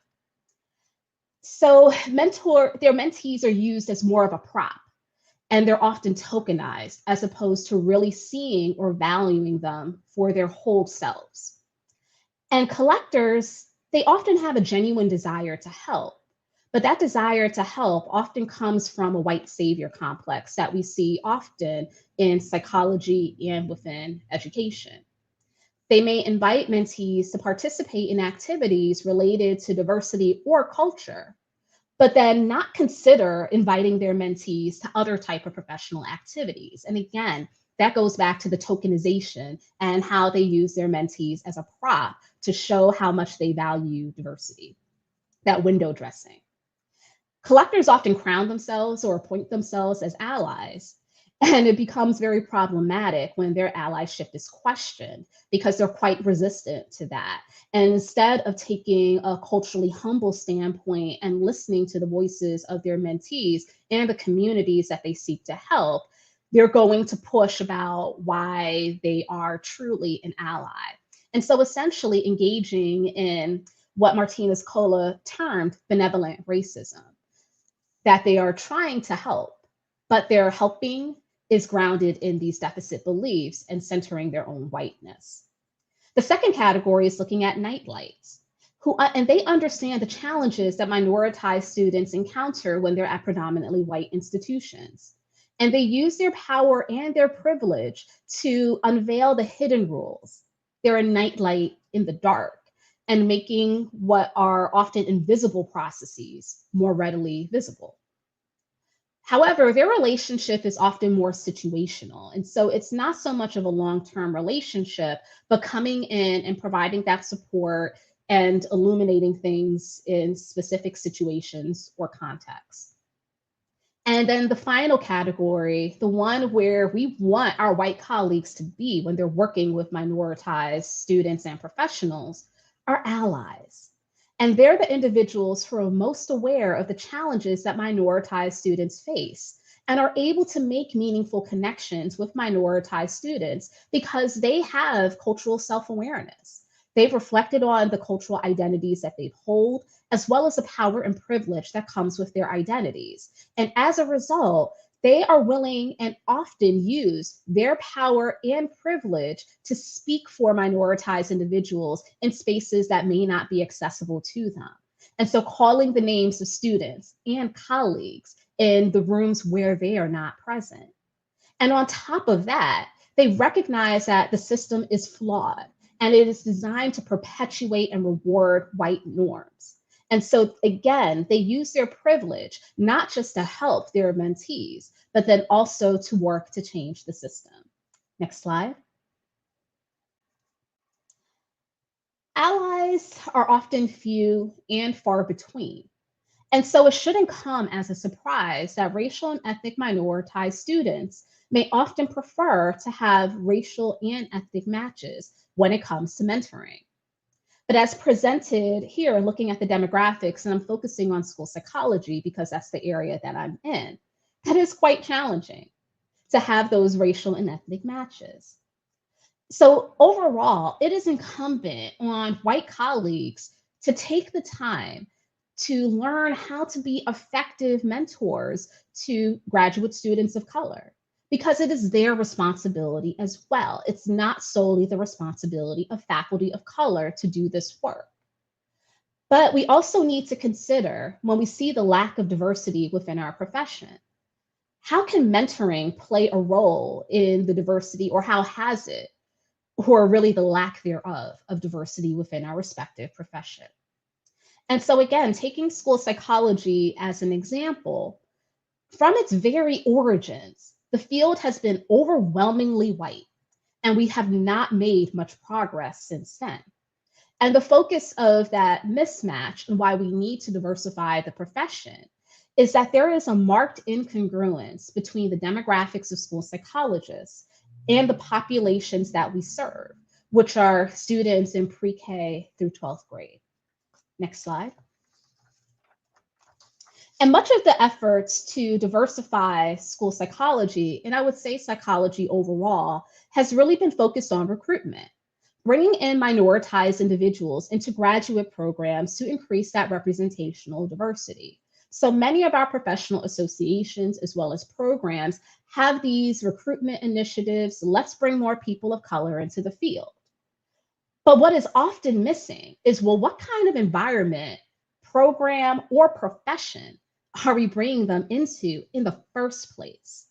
[SPEAKER 8] So their mentees are used as more of a prop, and they're often tokenized as opposed to really seeing or valuing them for their whole selves. And collectors, they often have a genuine desire to help, but that desire to help often comes from a white savior complex that we see often in psychology and within education. They may invite mentees to participate in activities related to diversity or culture, but then not consider inviting their mentees to other type of professional activities. And again, that goes back to the tokenization and how they use their mentees as a prop to show how much they value diversity, that window dressing. Collectors often crown themselves or appoint themselves as allies, and it becomes very problematic when their allyship is questioned because they're quite resistant to that. And instead of taking a culturally humble standpoint and listening to the voices of their mentees and the communities that they seek to help, they're going to push about why they are truly an ally. And so essentially engaging in what Martinez Cola termed benevolent racism, that they are trying to help, but their helping is grounded in these deficit beliefs and centering their own whiteness. The second category is looking at nightlights, and they understand the challenges that minoritized students encounter when they're at predominantly white institutions. And they use their power and their privilege to unveil the hidden rules. They're a nightlight in the dark and making what are often invisible processes more readily visible. However, their relationship is often more situational. And so it's not so much of a long-term relationship, but coming in and providing that support and illuminating things in specific situations or contexts. And then the final category, the one where we want our white colleagues to be when they're working with minoritized students and professionals, are allies. And they're the individuals who are most aware of the challenges that minoritized students face and are able to make meaningful connections with minoritized students because they have cultural self-awareness. They've reflected on the cultural identities that they hold, as well as the power and privilege that comes with their identities. And as a result, they are willing and often use their power and privilege to speak for minoritized individuals in spaces that may not be accessible to them. And so calling the names of students and colleagues in the rooms where they are not present. And on top of that, they recognize that the system is flawed and it is designed to perpetuate and reward white norms. And so again, they use their privilege, not just to help their mentees, but then also to work to change the system. Next slide. Allies are often few and far between. And so it shouldn't come as a surprise that racial and ethnic minoritized students may often prefer to have racial and ethnic matches when it comes to mentoring. But as presented here, looking at the demographics, and I'm focusing on school psychology because that's the area that I'm in, that is quite challenging to have those racial and ethnic matches. So overall, it is incumbent on white colleagues to take the time to learn how to be effective mentors to graduate students of color, because it is their responsibility as well. It's not solely the responsibility of faculty of color to do this work. But we also need to consider, when we see the lack of diversity within our profession, how can mentoring play a role in the diversity, or how has it, or really the lack thereof of diversity within our respective profession? And so again, taking school psychology as an example, from its very origins, the field has been overwhelmingly white, and we have not made much progress since then. And the focus of that mismatch and why we need to diversify the profession is that there is a marked incongruence between the demographics of school psychologists and the populations that we serve, which are students in pre-K through 12th grade. Next slide. And much of the efforts to diversify school psychology, and I would say psychology overall, has really been focused on recruitment, bringing in minoritized individuals into graduate programs to increase that representational diversity. So many of our professional associations, as well as programs, have these recruitment initiatives. Let's bring more people of color into the field. But what is often missing is, well, what kind of environment, program, or profession are we bringing them into in the first place?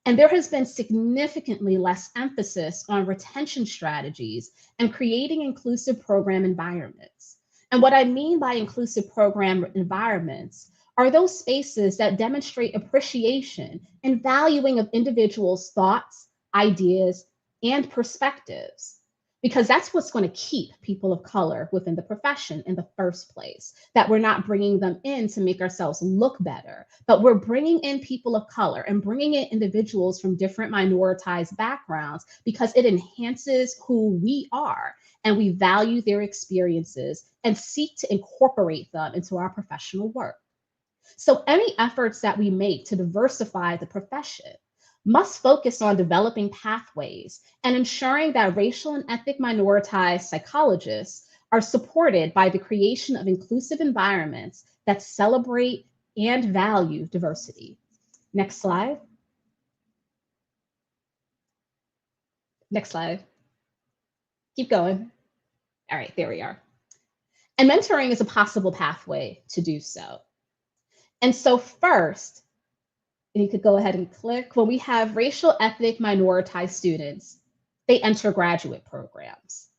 [SPEAKER 8] And there has been significantly less emphasis on retention strategies and creating inclusive program environments. And what I mean by inclusive program environments are those spaces that demonstrate appreciation and valuing of individuals' thoughts, ideas, and perspectives. Because that's what's going to keep people of color within the profession in the first place, that we're not bringing them in to make ourselves look better, but we're bringing in people of color and bringing in individuals from different minoritized backgrounds because it enhances who we are, and we value their experiences and seek to incorporate them into our professional work. So any efforts that we make to diversify the profession must focus on developing pathways and ensuring that racial and ethnic minoritized psychologists are supported by the creation of inclusive environments that celebrate and value diversity. Next slide. Next slide. Keep going. All right, there we are. And mentoring is a possible pathway to do so. And so first, and you could go ahead and click, when we have racial, ethnic, minoritized students, they enter graduate programs.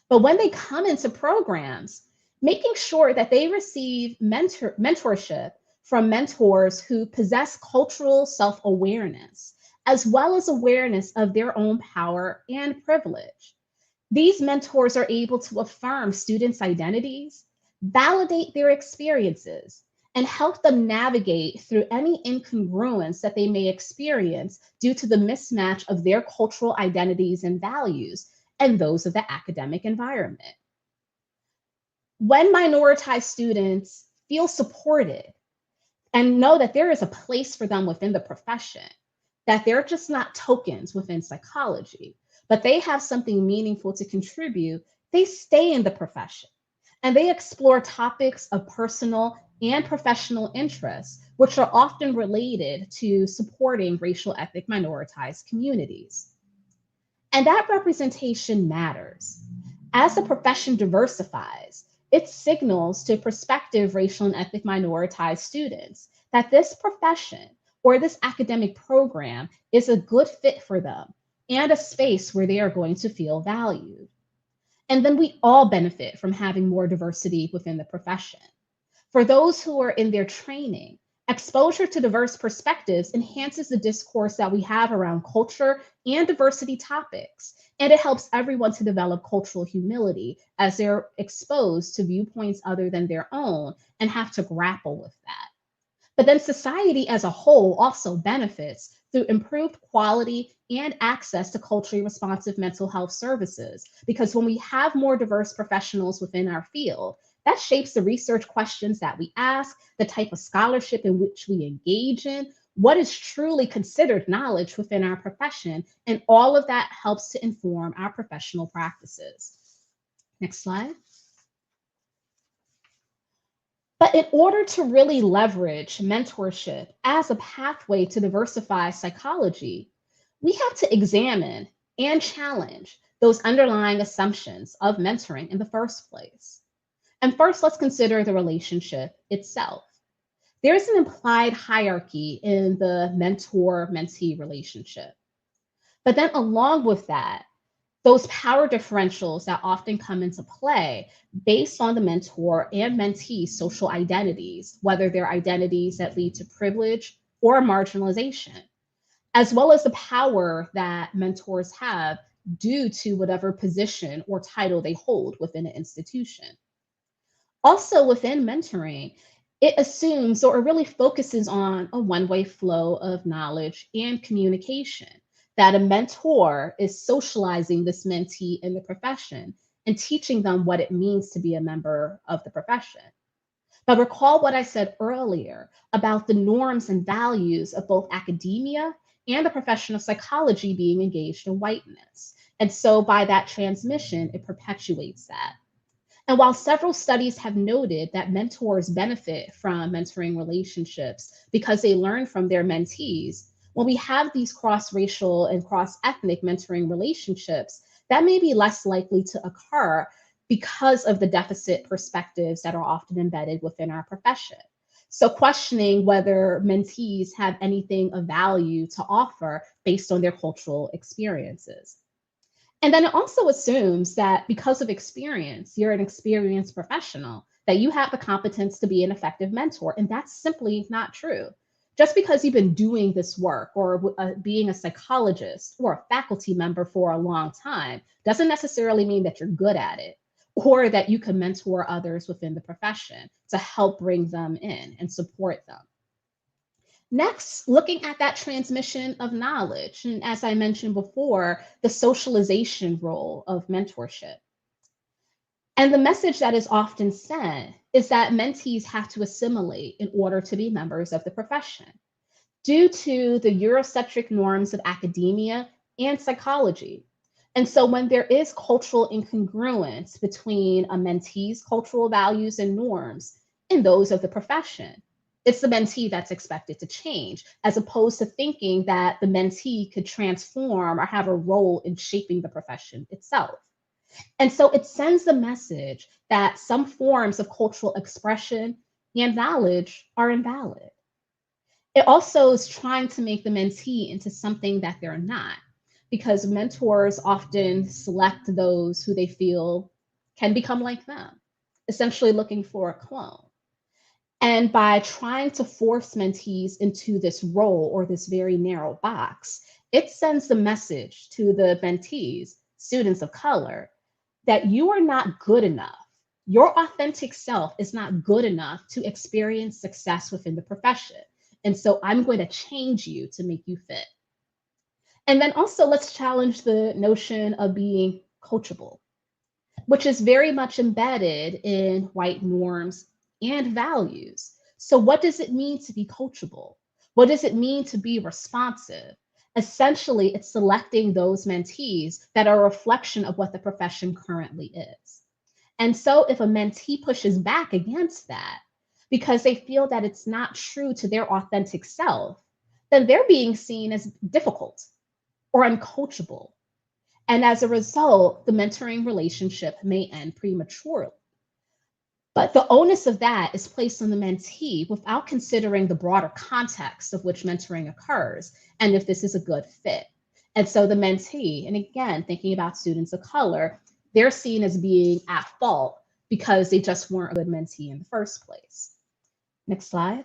[SPEAKER 8] But when they come into programs, making sure that they receive mentorship from mentors who possess cultural self-awareness, as well as awareness of their own power and privilege. These mentors are able to affirm students' identities, validate their experiences, and help them navigate through any incongruence that they may experience due to the mismatch of their cultural identities and values and those of the academic environment. When minoritized students feel supported and know that there is a place for them within the profession, that they're just not tokens within psychology, but they have something meaningful to contribute, they stay in the profession and they explore topics of personal and professional interests, which are often related to supporting racial, ethnic, minoritized communities. And that representation matters. As the profession diversifies, it signals to prospective racial and ethnic minoritized students that this profession or this academic program is a good fit for them and a space where they are going to feel valued. And then we all benefit from having more diversity within the profession. For those who are in their training, exposure to diverse perspectives enhances the discourse that we have around culture and diversity topics, and it helps everyone to develop cultural humility as they're exposed to viewpoints other than their own and have to grapple with that. But then society as a whole also benefits through improved quality and access to culturally responsive mental health services, because when we have more diverse professionals within our field, that shapes the research questions that we ask, the type of scholarship in which we engage in, what is truly considered knowledge within our profession, and all of that helps to inform our professional practices. Next slide. But in order to really leverage mentorship as a pathway to diversify psychology, we have to examine and challenge those underlying assumptions of mentoring in the first place. And first, let's consider the relationship itself. There's an implied hierarchy in the mentor-mentee relationship. But then along with that, those power differentials that often come into play based on the mentor and mentee's social identities, whether they're identities that lead to privilege or marginalization, as well as the power that mentors have due to whatever position or title they hold within an institution. Also within mentoring, it assumes or it really focuses on a one-way flow of knowledge and communication, that a mentor is socializing this mentee in the profession and teaching them what it means to be a member of the profession. But recall what I said earlier about the norms and values of both academia and the profession of psychology being engaged in whiteness. And so by that transmission, it perpetuates that. And while several studies have noted that mentors benefit from mentoring relationships because they learn from their mentees, when we have these cross-racial and cross-ethnic mentoring relationships, that may be less likely to occur because of the deficit perspectives that are often embedded within our profession. So questioning whether mentees have anything of value to offer based on their cultural experiences. And then it also assumes that because of experience, you're an experienced professional, that you have the competence to be an effective mentor. And that's simply not true. Just because you've been doing this work or being a psychologist or a faculty member for a long time doesn't necessarily mean that you're good at it or that you can mentor others within the profession to help bring them in and support them. Next, looking at that transmission of knowledge, and as I mentioned before, the socialization role of mentorship. And the message that is often sent is that mentees have to assimilate in order to be members of the profession due to the Eurocentric norms of academia and psychology. And so when there is cultural incongruence between a mentee's cultural values and norms and those of the profession, it's the mentee that's expected to change, as opposed to thinking that the mentee could transform or have a role in shaping the profession itself. And so it sends the message that some forms of cultural expression and knowledge are invalid. It also is trying to make the mentee into something that they're not, because mentors often select those who they feel can become like them, essentially looking for a clone. And by trying to force mentees into this role or this very narrow box, it sends the message to the mentees, students of color, that you are not good enough. Your authentic self is not good enough to experience success within the profession. And so I'm going to change you to make you fit. And then also let's challenge the notion of being coachable, which is very much embedded in white norms and values. So what does it mean to be coachable? What does it mean to be responsive? Essentially, it's selecting those mentees that are a reflection of what the profession currently is. And so if a mentee pushes back against that because they feel that it's not true to their authentic self, then they're being seen as difficult or uncoachable. And as a result, the mentoring relationship may end prematurely. But the onus of that is placed on the mentee without considering the broader context of which mentoring occurs and if this is a good fit. And so the mentee, and again, thinking about students of color, they're seen as being at fault because they just weren't a good mentee in the first place. Next slide.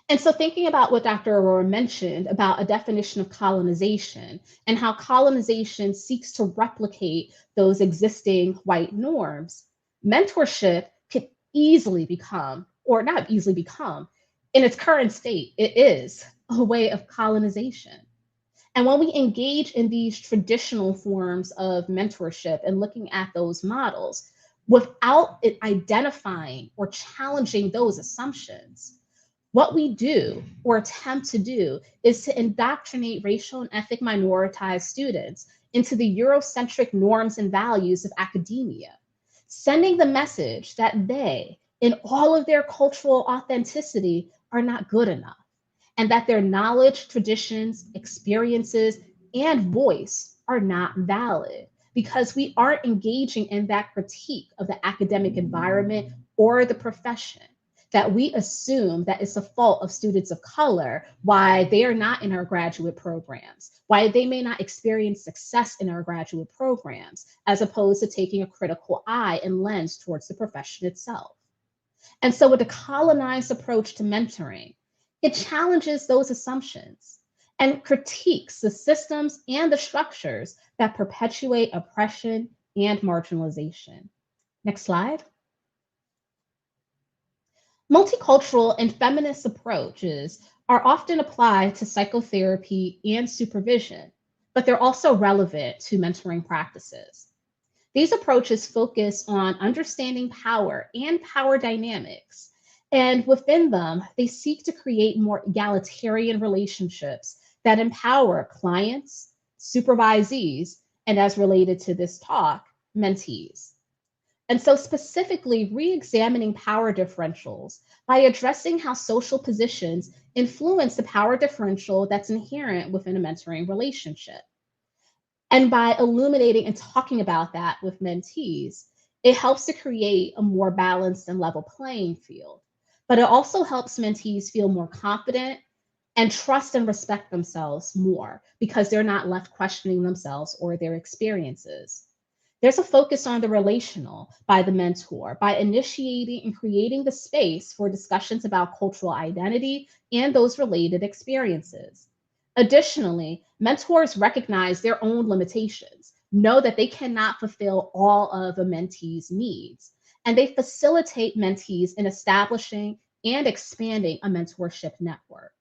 [SPEAKER 8] And so thinking about what Dr. Aurora mentioned about a definition of colonization and how colonization seeks to replicate those existing white norms, mentorship could easily become, or not easily become, in its current state, it is a way of colonization. And when we engage in these traditional forms of mentorship and looking at those models, without it identifying or challenging those assumptions, what we do or attempt to do is to indoctrinate racial and ethnic minoritized students into the Eurocentric norms and values of academia, sending the message that they, in all of their cultural authenticity, are not good enough, and that their knowledge, traditions, experiences, and voice are not valid because we aren't engaging in that critique of the academic environment or the profession, that we assume that it's the fault of students of color why they are not in our graduate programs, why they may not experience success in our graduate programs, as opposed to taking a critical eye and lens towards the profession itself. And so with a decolonized approach to mentoring, it challenges those assumptions and critiques the systems and the structures that perpetuate oppression and marginalization. Next slide. Multicultural and feminist approaches are often applied to psychotherapy and supervision, but they're also relevant to mentoring practices. These approaches focus on understanding power and power dynamics, and within them, they seek to create more egalitarian relationships that empower clients, supervisees, and as related to this talk, mentees. And so specifically re-examining power differentials by addressing how social positions influence the power differential that's inherent within a mentoring relationship. And by illuminating and talking about that with mentees, it helps to create a more balanced and level playing field. But it also helps mentees feel more confident and trust and respect themselves more because they're not left questioning themselves or their experiences. There's a focus on the relational by the mentor, by initiating and creating the space for discussions about cultural identity and those related experiences. Additionally, mentors recognize their own limitations, know that they cannot fulfill all of a mentee's needs, and they facilitate mentees in establishing and expanding a mentorship network.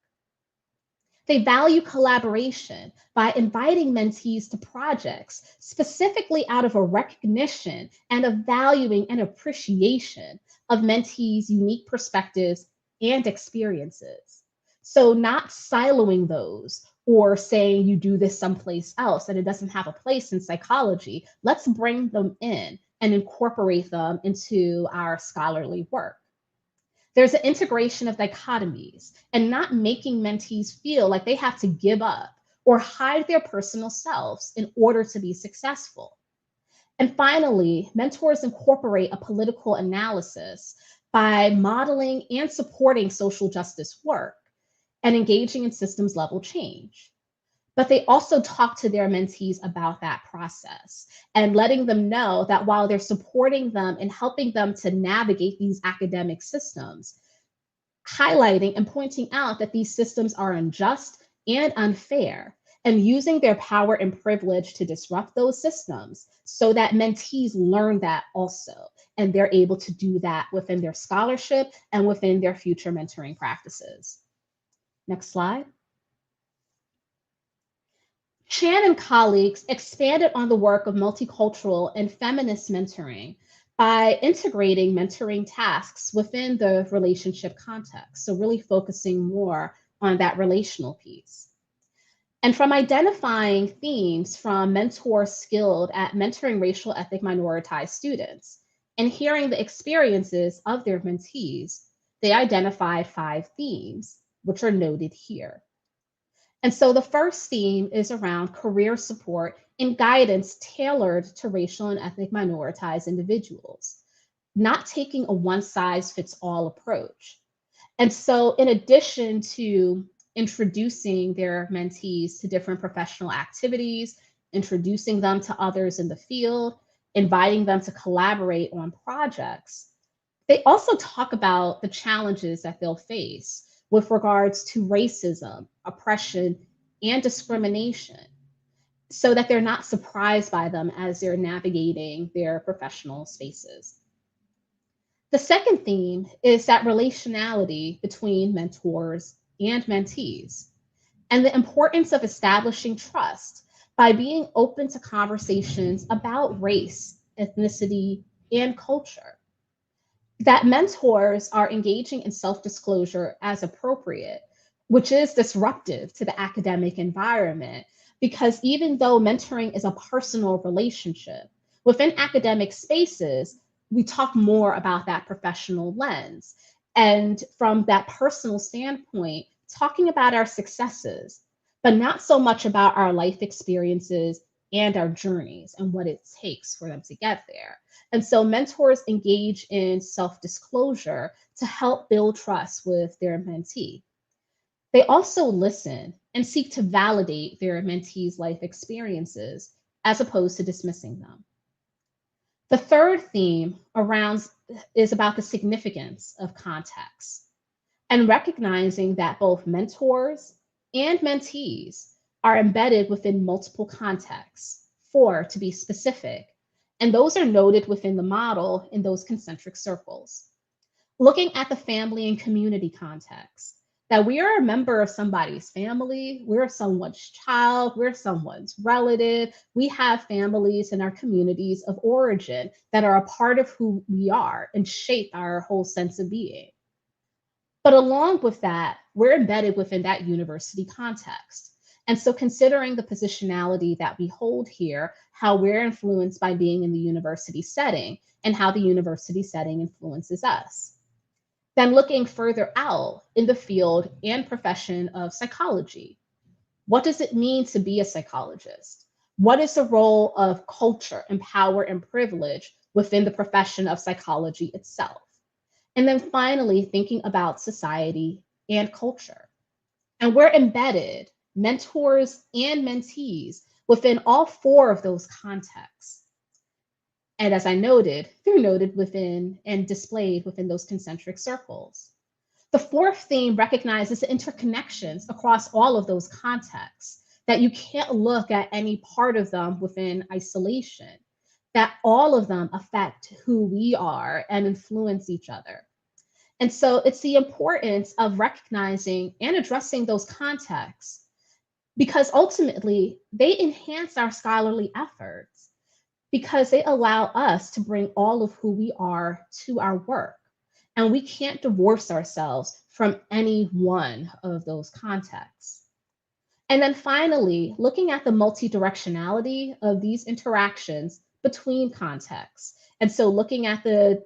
[SPEAKER 8] They value collaboration by inviting mentees to projects specifically out of a recognition and a valuing and appreciation of mentees' unique perspectives and experiences. So, not siloing those or saying you do this someplace else and it doesn't have a place in psychology. Let's bring them in and incorporate them into our scholarly work. There's an integration of dichotomies and not making mentees feel like they have to give up or hide their personal selves in order to be successful. And finally, mentors incorporate a political analysis by modeling and supporting social justice work and engaging in systems level change. But they also talk to their mentees about that process and letting them know that while they're supporting them and helping them to navigate these academic systems, highlighting and pointing out that these systems are unjust and unfair, and using their power and privilege to disrupt those systems so that mentees learn that also, and they're able to do that within their scholarship and within their future mentoring practices. Next slide. Chan and colleagues expanded on the work of multicultural and feminist mentoring by integrating mentoring tasks within the relationship context, so really focusing more on that relational piece. And from identifying themes from mentors skilled at mentoring racial ethnic minoritized students and hearing the experiences of their mentees, they identified 5 themes, which are noted here. And so the first theme is around career support and guidance tailored to racial and ethnic minoritized individuals, not taking a one-size-fits-all approach. And so in addition to introducing their mentees to different professional activities, introducing them to others in the field, inviting them to collaborate on projects, they also talk about the challenges that they'll face with regards to racism, oppression, and discrimination, so that they're not surprised by them as they're navigating their professional spaces. The second theme is that relationality between mentors and mentees, and the importance of establishing trust by being open to conversations about race, ethnicity, and culture. That mentors are engaging in self-disclosure as appropriate, which is disruptive to the academic environment, because even though mentoring is a personal relationship, within academic spaces, we talk more about that professional lens. And from that personal standpoint, talking about our successes, but not so much about our life experiences and our journeys and what it takes for them to get there. And so mentors engage in self-disclosure to help build trust with their mentee. They also listen and seek to validate their mentees' life experiences as opposed to dismissing them. The third theme is about the significance of context and recognizing that both mentors and mentees are embedded within multiple contexts, 4 to be specific, and those are noted within the model in those concentric circles. Looking at the family and community context, that we are a member of somebody's family, we're someone's child, we're someone's relative, we have families in our communities of origin that are a part of who we are and shape our whole sense of being. But along with that, we're embedded within that university context. And so considering the positionality that we hold here, how we're influenced by being in the university setting and how the university setting influences us. Then looking further out in the field and profession of psychology. What does it mean to be a psychologist? What is the role of culture and power and privilege within the profession of psychology itself? And then finally, thinking about society and culture. And we're embedded, mentors and mentees, within all 4 of those contexts. And as I noted, they're noted within and displayed within those concentric circles. The fourth theme recognizes the interconnections across all of those contexts, that you can't look at any part of them within isolation, that all of them affect who we are and influence each other. And so it's the importance of recognizing and addressing those contexts, because ultimately they enhance our scholarly efforts, because they allow us to bring all of who we are to our work. And we can't divorce ourselves from any one of those contexts. And then finally, looking at the multidirectionality of these interactions between contexts. And so looking at the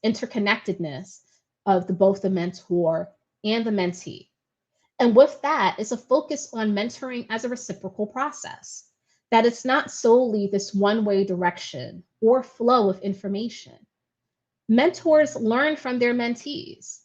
[SPEAKER 8] interconnectedness of both the mentor and the mentee. And with that is a focus on mentoring as a reciprocal process, that it's not solely this one-way direction or flow of information. Mentors learn from their mentees,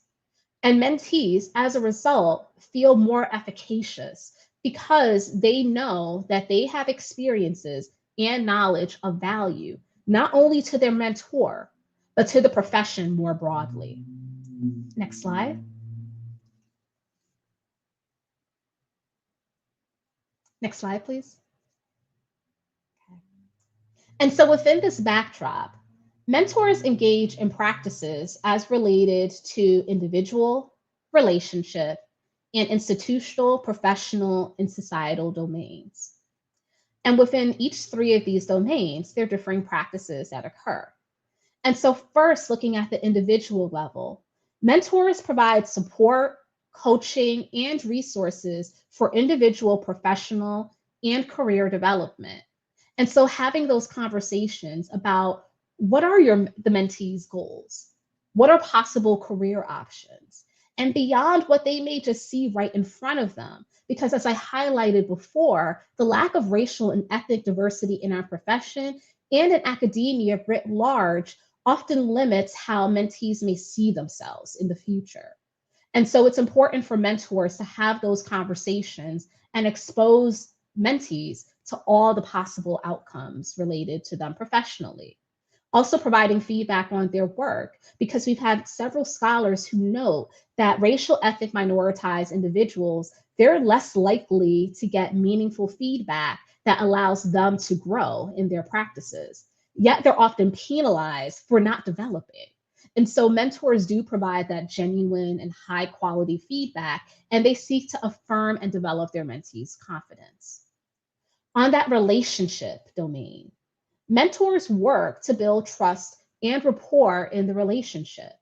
[SPEAKER 8] and mentees, as a result, feel more efficacious because they know that they have experiences and knowledge of value, not only to their mentor, but to the profession more broadly. Next slide. Next slide, please. Okay. And so within this backdrop, mentors engage in practices as related to individual, relationship, and institutional, professional, and societal domains. And within each three of these domains, there are differing practices that occur. And so first, looking at the individual level, mentors provide support, coaching, and resources for individual professional and career development. And so having those conversations about what are the mentees' goals? What are possible career options? And beyond what they may just see right in front of them, because as I highlighted before, the lack of racial and ethnic diversity in our profession and in academia writ large often limits how mentees may see themselves in the future. And so it's important for mentors to have those conversations and expose mentees to all the possible outcomes related to them professionally. Also providing feedback on their work, because we've had several scholars who note that racial ethnic minoritized individuals, they're less likely to get meaningful feedback that allows them to grow in their practices. Yet they're often penalized for not developing. And so mentors do provide that genuine and high quality feedback, and they seek to affirm and develop their mentees' confidence. On that relationship domain, mentors work to build trust and rapport in the relationship.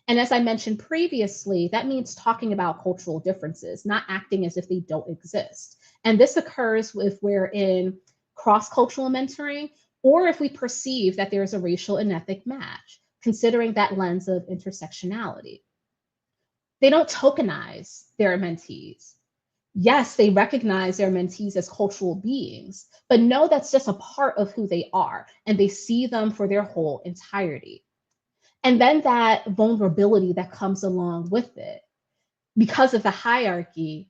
[SPEAKER 8] And as I mentioned previously, that means talking about cultural differences, not acting as if they don't exist. And this occurs if we're in cross-cultural mentoring, or if we perceive that there's a racial and ethnic match, considering that lens of intersectionality. They don't tokenize their mentees. Yes, they recognize their mentees as cultural beings, but no, that's just a part of who they are, and they see them for their whole entirety. And then that vulnerability that comes along with it. Because of the hierarchy,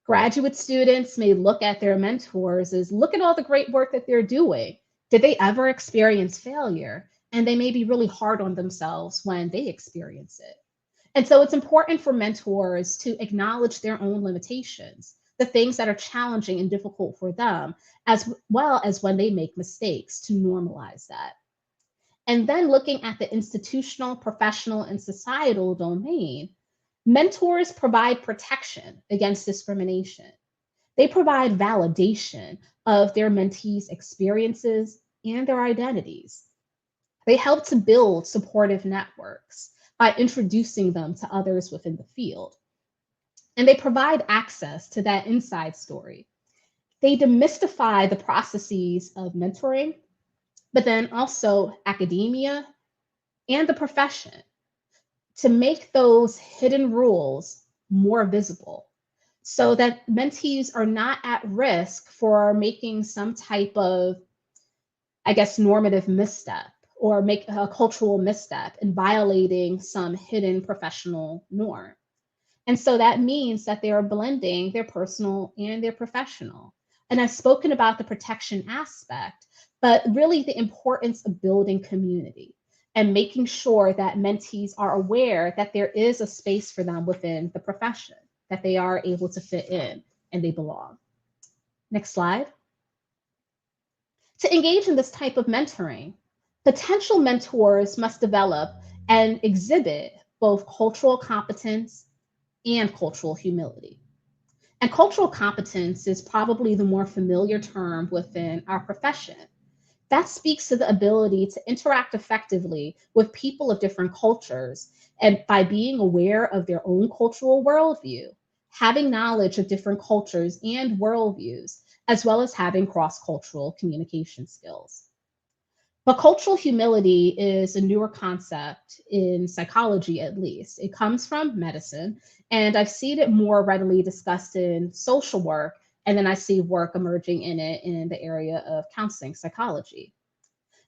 [SPEAKER 8] graduate students may look at their mentors as, look at all the great work that they're doing. Did they ever experience failure? And they may be really hard on themselves when they experience it. And so it's important for mentors to acknowledge their own limitations, the things that are challenging and difficult for them, as well as when they make mistakes, to normalize that. And then looking at the institutional, professional, and societal domain, mentors provide protection against discrimination. They provide validation of their mentees' experiences and their identities. They help to build supportive networks by introducing them to others within the field. And they provide access to that inside story. They demystify the processes of mentoring, but then also academia and the profession, to make those hidden rules more visible, so that mentees are not at risk for making some type of, normative misstep, or make a cultural misstep and violating some hidden professional norm. And so that means that they are blending their personal and their professional. And I've spoken about the protection aspect, but really the importance of building community and making sure that mentees are aware that there is a space for them within the profession, that they are able to fit in and they belong. Next slide. To engage in this type of mentoring, potential mentors must develop and exhibit both cultural competence and cultural humility. And cultural competence is probably the more familiar term within our profession. That speaks to the ability to interact effectively with people of different cultures, and by being aware of their own cultural worldview, having knowledge of different cultures and worldviews, as well as having cross-cultural communication skills. But cultural humility is a newer concept in psychology, at least. It comes from medicine, and I've seen it more readily discussed in social work, and then I see work emerging in it in the area of counseling psychology.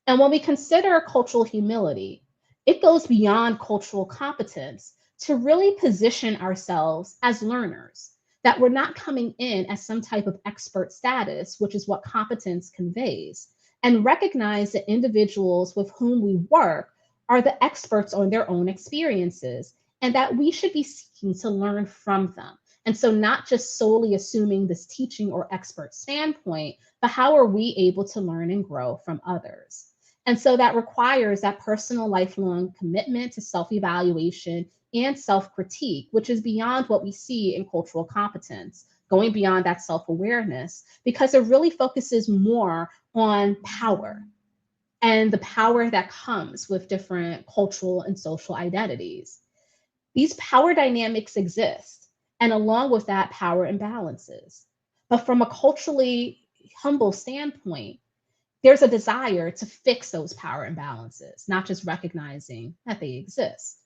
[SPEAKER 8] And when we consider cultural humility, it goes beyond cultural competence to really position ourselves as learners, that we're not coming in as some type of expert status, which is what competence conveys, and recognize that individuals with whom we work are the experts on their own experiences, and that we should be seeking to learn from them. And so not just solely assuming this teaching or expert standpoint, but how are we able to learn and grow from others? And so that requires that personal lifelong commitment to self-evaluation and self-critique, which is beyond what we see in cultural competence, going beyond that self-awareness, because it really focuses more on power and the power that comes with different cultural and social identities. These power dynamics exist, and along with that, power imbalances. But from a culturally humble standpoint, there's a desire to fix those power imbalances, not just recognizing that they exist.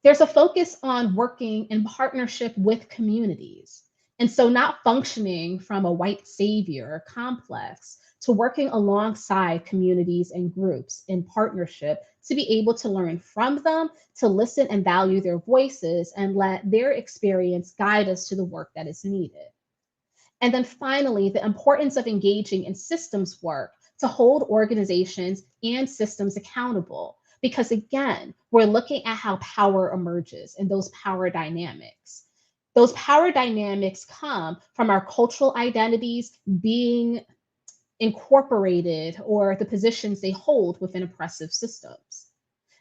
[SPEAKER 8] There's a focus on working in partnership with communities. And so not functioning from a white savior complex to working alongside communities and groups in partnership to be able to learn from them, to listen and value their voices, and let their experience guide us to the work that is needed. And then finally, the importance of engaging in systems work to hold organizations and systems accountable. Because again, we're looking at how power emerges and those power dynamics. Those power dynamics come from our cultural identities being incorporated, or the positions they hold within oppressive systems.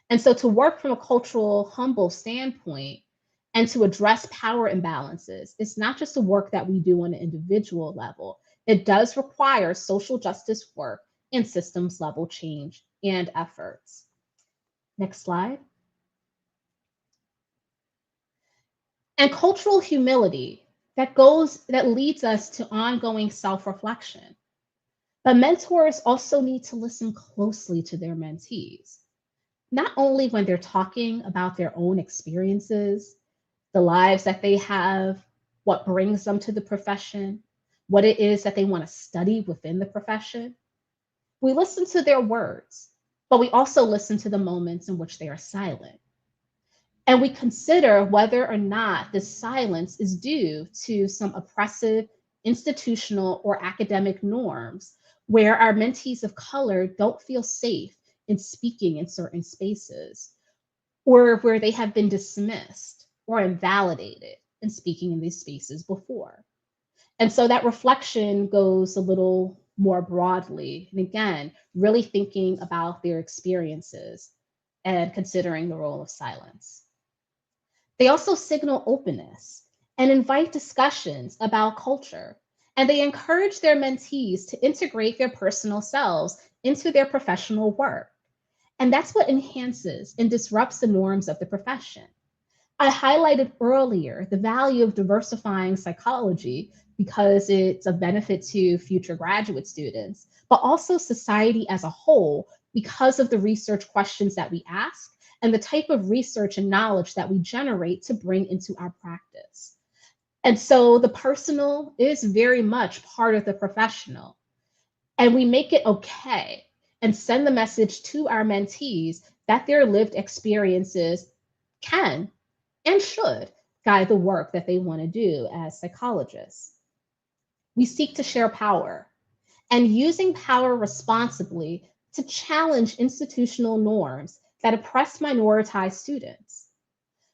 [SPEAKER 8] And so to work from a cultural humble standpoint and to address power imbalances, it's not just the work that we do on an individual level. It does require social justice work and systems level change and efforts. Next slide. And cultural humility that leads us to ongoing self-reflection. But mentors also need to listen closely to their mentees, not only when they're talking about their own experiences, the lives that they have, what brings them to the profession, what it is that they want to study within the profession. We listen to their words, but we also listen to the moments in which they are silent. And we consider whether or not this silence is due to some oppressive institutional or academic norms where our mentees of color don't feel safe in speaking in certain spaces, or where they have been dismissed or invalidated in speaking in these spaces before. And so that reflection goes a little more broadly, and again, really thinking about their experiences and considering the role of silence. They also signal openness and invite discussions about culture, and they encourage their mentees to integrate their personal selves into their professional work. And that's what enhances and disrupts the norms of the profession. I highlighted earlier the value of diversifying psychology because it's a benefit to future graduate students, but also society as a whole because of the research questions that we ask and the type of research and knowledge that we generate to bring into our practice. And so the personal is very much part of the professional. And we make it okay and send the message to our mentees that their lived experiences can and should guide the work that they want to do as psychologists. We seek to share power and using power responsibly to challenge institutional norms that oppress minoritized students.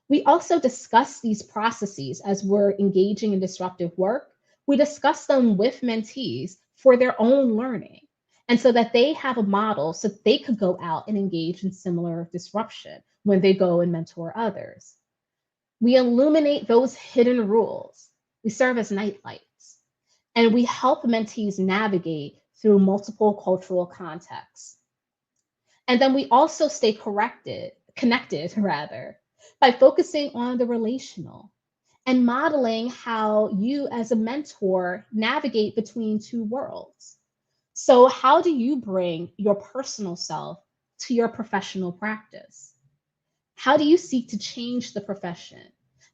[SPEAKER 8] We also discuss these processes as we're engaging in disruptive work. We discuss them with mentees for their own learning, and so that they have a model so they could go out and engage in similar disruption when they go and mentor others. We illuminate those hidden rules. We serve as nightlights, and we help mentees navigate through multiple cultural contexts. And then we also stay connected by focusing on the relational and modeling how you as a mentor navigate between two worlds. So how do you bring your personal self to your professional practice? How do you seek to change the profession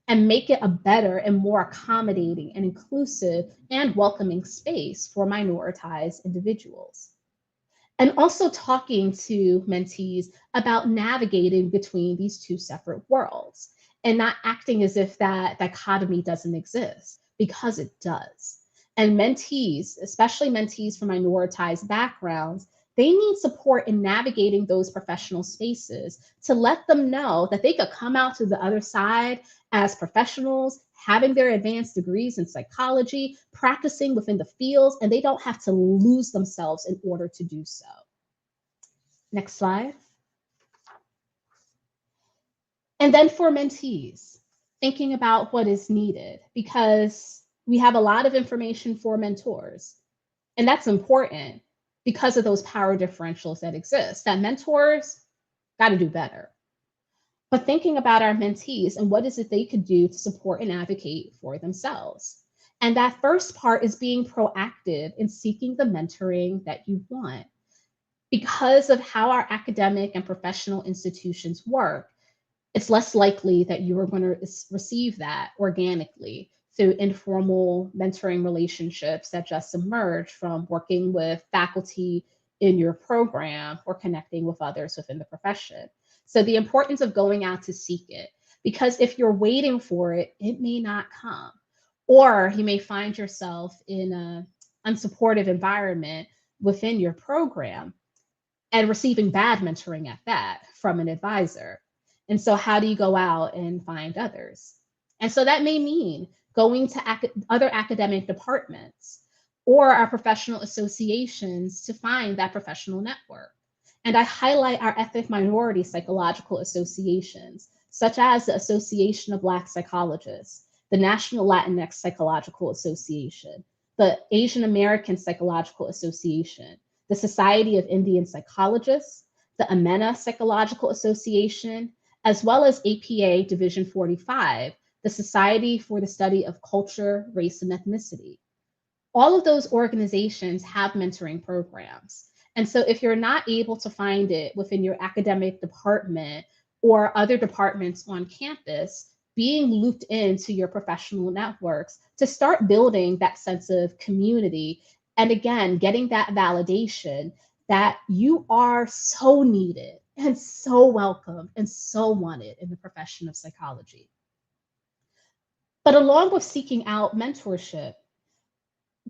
[SPEAKER 8] and make it a better and more accommodating and inclusive and welcoming space for minoritized individuals? And also talking to mentees about navigating between these two separate worlds and not acting as if that dichotomy doesn't exist, because it does. And mentees, especially mentees from minoritized backgrounds, they need support in navigating those professional spaces to let them know that they could come out to the other side as professionals, having their advanced degrees in psychology, practicing within the fields, and they don't have to lose themselves in order to do so. Next slide. And then for mentees, thinking about what is needed, because we have a lot of information for mentors, and that's important because of those power differentials that exist, that mentors got to do better. But thinking about our mentees and what is it they could do to support and advocate for themselves. And that first part is being proactive in seeking the mentoring that you want. Because of how our academic and professional institutions work, it's less likely that you are going to receive that organically through informal mentoring relationships that just emerge from working with faculty in your program or connecting with others within the profession. So the importance of going out to seek it, because if you're waiting for it, it may not come. Or you may find yourself in an unsupportive environment within your program and receiving bad mentoring at that from an advisor. And so how do you go out and find others? And so that may mean going to other academic departments or our professional associations to find that professional network. And I highlight our ethnic minority psychological associations, such as the Association of Black Psychologists, the National Latinx Psychological Association, the Asian American Psychological Association, the Society of Indian Psychologists, the Mina Psychological Association, as well as APA Division 45, the Society for the Study of Culture, Race, and Ethnicity. All of those organizations have mentoring programs. And so if you're not able to find it within your academic department or other departments on campus, being looped into your professional networks to start building that sense of community. And again, getting that validation that you are so needed and so welcome and so wanted in the profession of psychology. But along with seeking out mentorship,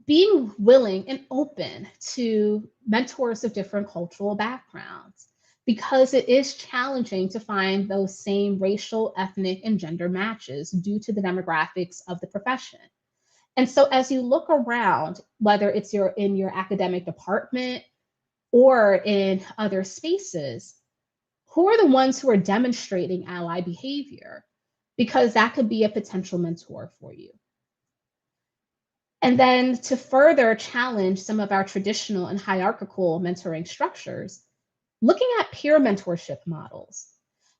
[SPEAKER 8] being willing and open to mentors of different cultural backgrounds, because it is challenging to find those same racial, ethnic, and gender matches due to the demographics of the profession. And so as you look around, whether it's in your academic department or in other spaces, who are the ones who are demonstrating ally behavior? Because that could be a potential mentor for you. And then to further challenge some of our traditional and hierarchical mentoring structures, looking at peer mentorship models.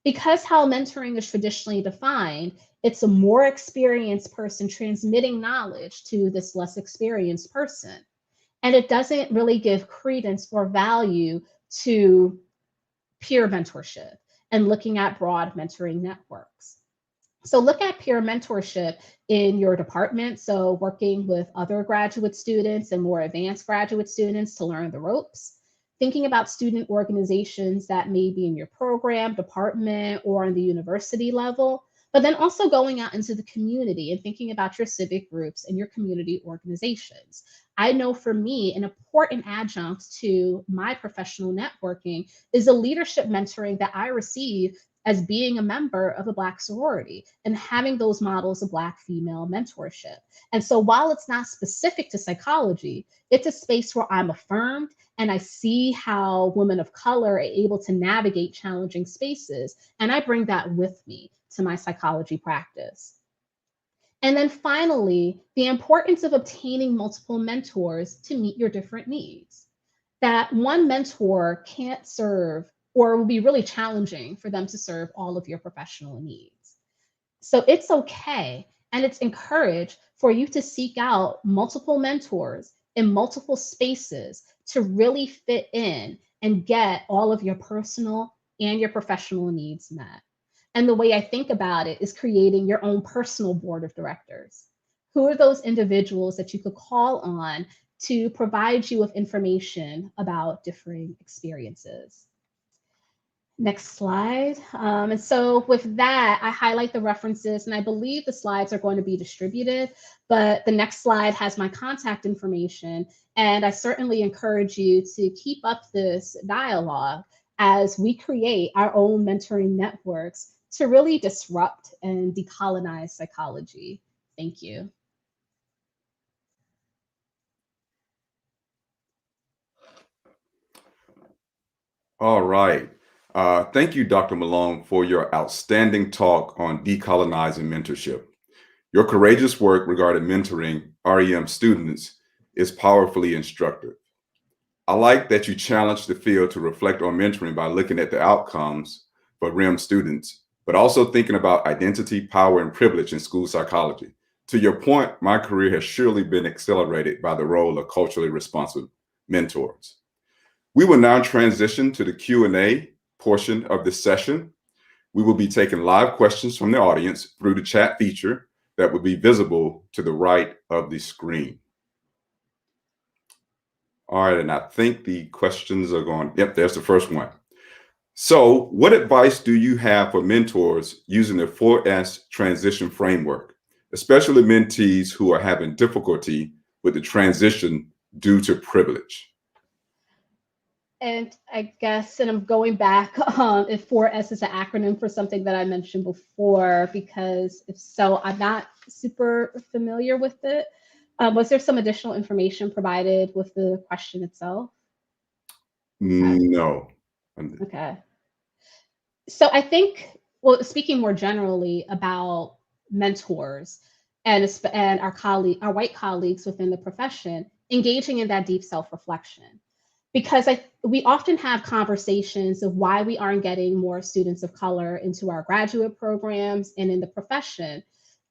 [SPEAKER 8] Because how mentoring is traditionally defined, it's a more experienced person transmitting knowledge to this less experienced person. And it doesn't really give credence or value to peer mentorship and looking at broad mentoring networks. So look at peer mentorship in your department. So working with other graduate students and more advanced graduate students to learn the ropes. Thinking about student organizations that may be in your program, department, or on the university level, but then also going out into the community and thinking about your civic groups and your community organizations. I know for me, an important adjunct to my professional networking is the leadership mentoring that I receive as being a member of a Black sorority and having those models of Black female mentorship. And so while it's not specific to psychology, it's a space where I'm affirmed and I see how women of color are able to navigate challenging spaces. And I bring that with me to my psychology practice. And then finally, the importance of obtaining multiple mentors to meet your different needs. That one mentor can't serve, or will be really challenging for them to serve all of your professional needs. So it's okay and it's encouraged for you to seek out multiple mentors in multiple spaces to really fit in and get all of your personal and your professional needs met. And the way I think about it is creating your own personal board of directors. Who are those individuals that you could call on to provide you with information about differing experiences? Next slide. And so with that, I highlight the references, and I believe the slides are going to be distributed, but the next slide has my contact information. And I certainly encourage you to keep up this dialogue as we create our own mentoring networks to really disrupt and decolonize psychology. Thank you.
[SPEAKER 7] All right. Thank you, Dr. Malone, for your outstanding talk on decolonizing mentorship. Your courageous work regarding mentoring REM students is powerfully instructive. I like that you challenged the field to reflect on mentoring by looking at the outcomes for REM students, but also thinking about identity, power, and privilege in school psychology. To your point, my career has surely been accelerated by the role of culturally responsive mentors. We will now transition to the Q&A portion of this session. We will be taking live questions from the audience through the chat feature that will be visible to the right of the screen. All right, and I think the questions are going, yep, there's the first one. So what advice do you have for mentors using the 4S transition framework, especially mentees who are having difficulty with the transition due to privilege?
[SPEAKER 8] And I guess, and I'm going back if 4S is an acronym for something that I mentioned before, because if so, I'm not super familiar with it. Was there some additional information provided with the question itself?
[SPEAKER 7] No.
[SPEAKER 8] Okay. So I think, well, speaking more generally about mentors and our white colleagues within the profession, engaging in that deep self-reflection. Because we often have conversations of why we aren't getting more students of color into our graduate programs and in the profession.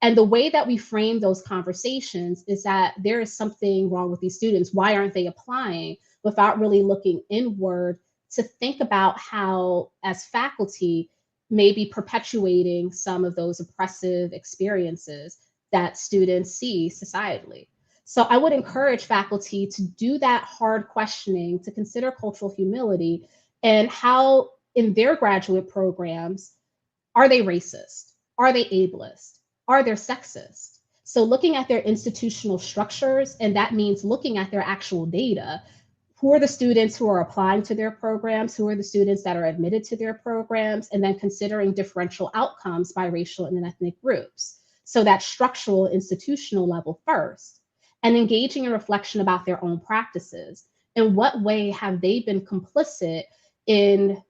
[SPEAKER 8] And the way that we frame those conversations is that there is something wrong with these students. Why aren't they applying, without really looking inward to think about how, as faculty, maybe perpetuating some of those oppressive experiences that students see societally. So I would encourage faculty to do that hard questioning, to consider cultural humility and how in their graduate programs, are they racist? Are they ableist? Are they sexist? So looking at their institutional structures, and that means looking at their actual data. Who are the students who are applying to their programs? Who are the students that are admitted to their programs? And then considering differential outcomes by racial and ethnic groups. So that structural institutional level first. And engaging in reflection about their own practices. In what way have they been complicit in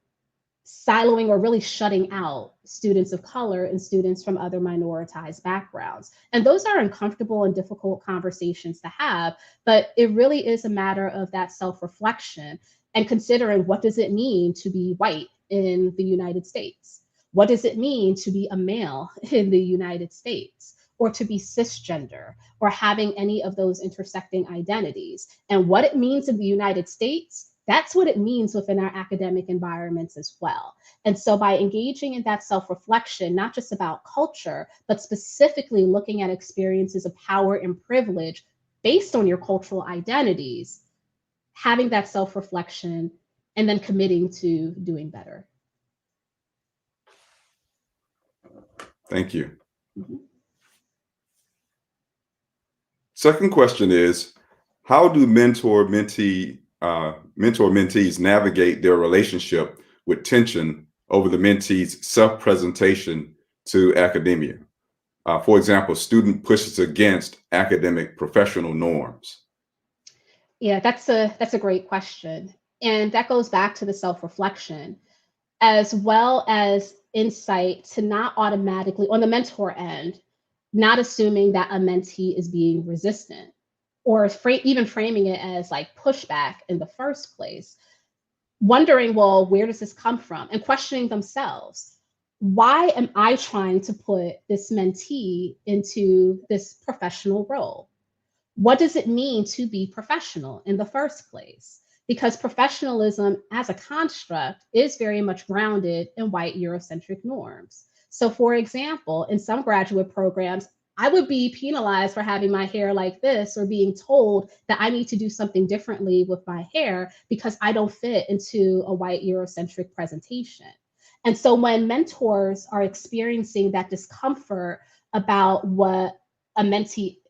[SPEAKER 8] siloing or really shutting out students of color and students from other minoritized backgrounds? And those are uncomfortable and difficult conversations to have, but it really is a matter of that self-reflection and considering, what does it mean to be white in the United States? What does it mean to be a male in the United States? Or to be cisgender, or having any of those intersecting identities? And what it means in the United States, that's what it means within our academic environments as well. And so by engaging in that self-reflection, not just about culture, but specifically looking at experiences of power and privilege based on your cultural identities, having that self-reflection, and then committing to doing better.
[SPEAKER 7] Thank you.
[SPEAKER 8] Mhm.
[SPEAKER 7] Second question is, how do mentees navigate their relationship with tension over the mentee's self-presentation to academia? For example, student pushes against academic professional norms.
[SPEAKER 8] Yeah, that's a great question. And that goes back to the self-reflection as well as insight to not automatically, on the mentor end, not assuming that a mentee is being resistant or even framing it as like pushback in the first place, wondering, well, where does this come from? And questioning themselves. Why am I trying to put this mentee into this professional role? What does it mean to be professional in the first place? Because professionalism as a construct is very much grounded in white Eurocentric norms. So, for example, in some graduate programs, I would be penalized for having my hair like this or being told that I need to do something differently with my hair because I don't fit into a white Eurocentric presentation. And so, when mentors are experiencing that discomfort about what a mentee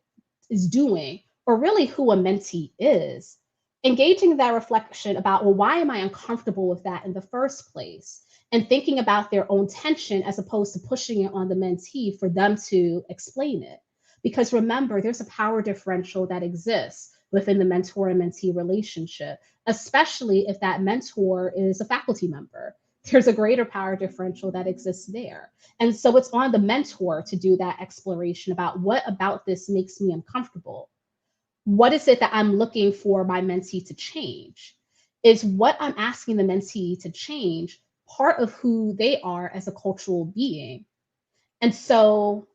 [SPEAKER 8] is doing, or really who a mentee is, engaging in that reflection about, well, why am I uncomfortable with that in the first place? And thinking about their own tension as opposed to pushing it on the mentee for them to explain it. Because remember, there's a power differential that exists within the mentor and mentee relationship, especially if that mentor is a faculty member. There's a greater power differential that exists there. And so it's on the mentor to do that exploration about what about this makes me uncomfortable. What is it that I'm looking for my mentee to change? Is what I'm asking the mentee to change part of who they are as a cultural being? And so,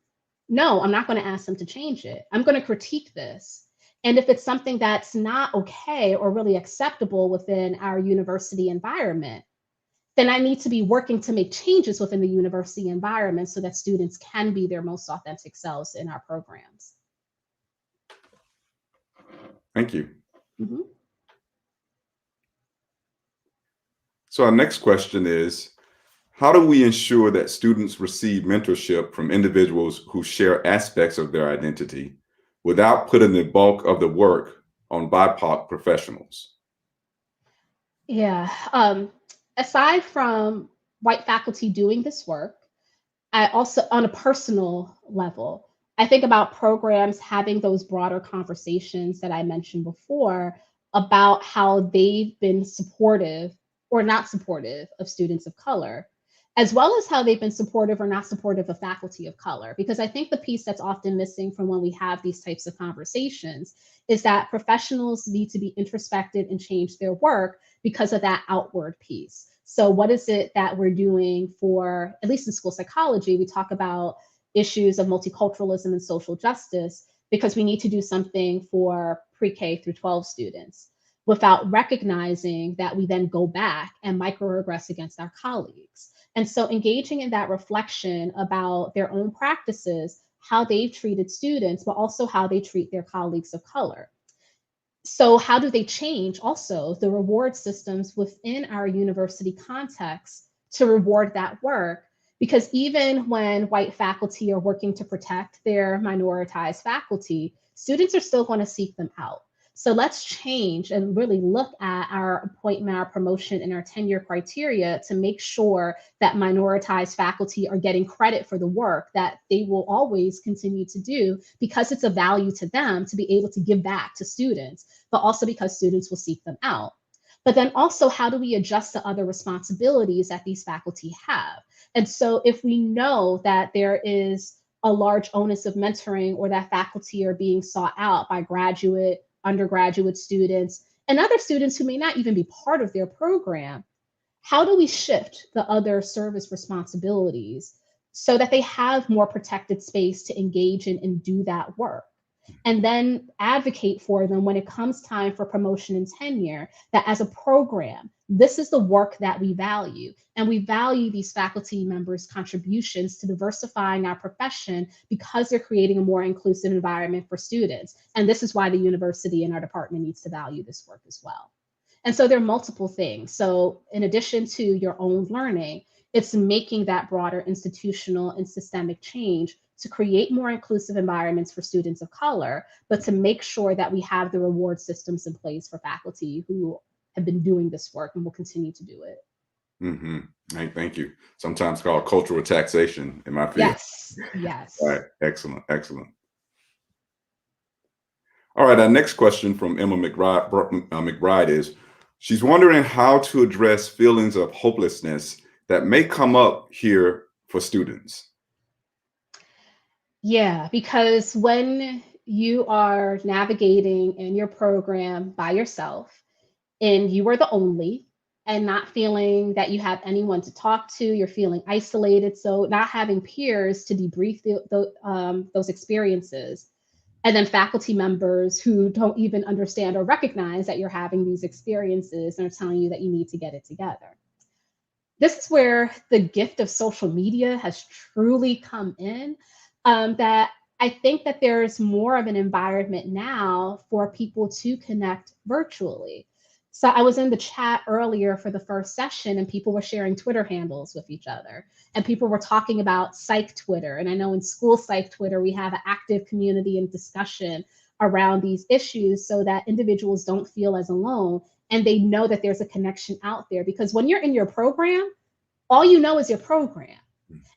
[SPEAKER 8] no, I'm not going to ask them to change it. I'm going to critique this. And if it's something that's not okay or really acceptable within our university environment, then I need to be working to make changes within the university environment so that students can be their most authentic selves in our programs.
[SPEAKER 7] Thank you.
[SPEAKER 8] Mhm.
[SPEAKER 7] So our next question is, how do we ensure that students receive mentorship from individuals who share aspects of their identity without putting the bulk of the work on BIPOC professionals?
[SPEAKER 8] Yeah. Aside from white faculty doing this work, I also, on a personal level, I think about programs having those broader conversations that I mentioned before about how they've been supportive or not supportive of students of color, as well as how they've been supportive or not supportive of faculty of color. Because I think the piece that's often missing from when we have these types of conversations is that professionals need to be introspective and change their work because of that outward piece. So what is it that we're doing for, at least in school psychology, we talk about issues of multiculturalism and social justice because we need to do something for pre-K through 12 students without recognizing that we then go back and microaggress against our colleagues. And so engaging in that reflection about their own practices, how they've treated students, but also how they treat their colleagues of color. So how do they change also the reward systems within our university context to reward that work? Because even when white faculty are working to protect their minoritized faculty, students are still going to seek them out. So let's change and really look at our appointment, our promotion, and our tenure criteria to make sure that minoritized faculty are getting credit for the work that they will always continue to do because it's a value to them to be able to give back to students, but also because students will seek them out. But then also, how do we adjust to other responsibilities that these faculty have? And so if we know that there is a large onus of mentoring or that faculty are being sought out by graduate, undergraduate students, and other students who may not even be part of their program, how do we shift the other service responsibilities so that they have more protected space to engage in and do that work? And then advocate for them when it comes time for promotion and tenure, that as a program, this is the work that we value. And we value these faculty members' contributions to diversifying our profession because they're creating a more inclusive environment for students. And this is why the university and our department needs to value this work as well. And so there are multiple things. So in addition to your own learning, It's making that broader institutional and systemic change to create more inclusive environments for students of color, but to make sure that we have the reward systems in place for faculty who have been doing this work and will continue to do it.
[SPEAKER 7] Mm-hmm. Hey, thank you. Sometimes called cultural taxation in my field.
[SPEAKER 8] Yes, yes.
[SPEAKER 7] All right, excellent, excellent. All right, our next question from Emma McBride is, she's wondering how to address feelings of hopelessness that may come up here for students.
[SPEAKER 8] Yeah, because when you are navigating in your program by yourself and you are the only, and not feeling that you have anyone to talk to, you're feeling isolated. So not having peers to debrief those experiences, and then faculty members who don't even understand or recognize that you're having these experiences and are telling you that you need to get it together. This is where the gift of social media has truly come in, that I think that there's more of an environment now for people to connect virtually. So I was in the chat earlier for the first session and people were sharing Twitter handles with each other. And people were talking about psych Twitter. And I know in school psych Twitter, we have an active community and discussion around these issues so that individuals don't feel as alone and they know that there's a connection out there. Because when you're in your program, all you know is your program.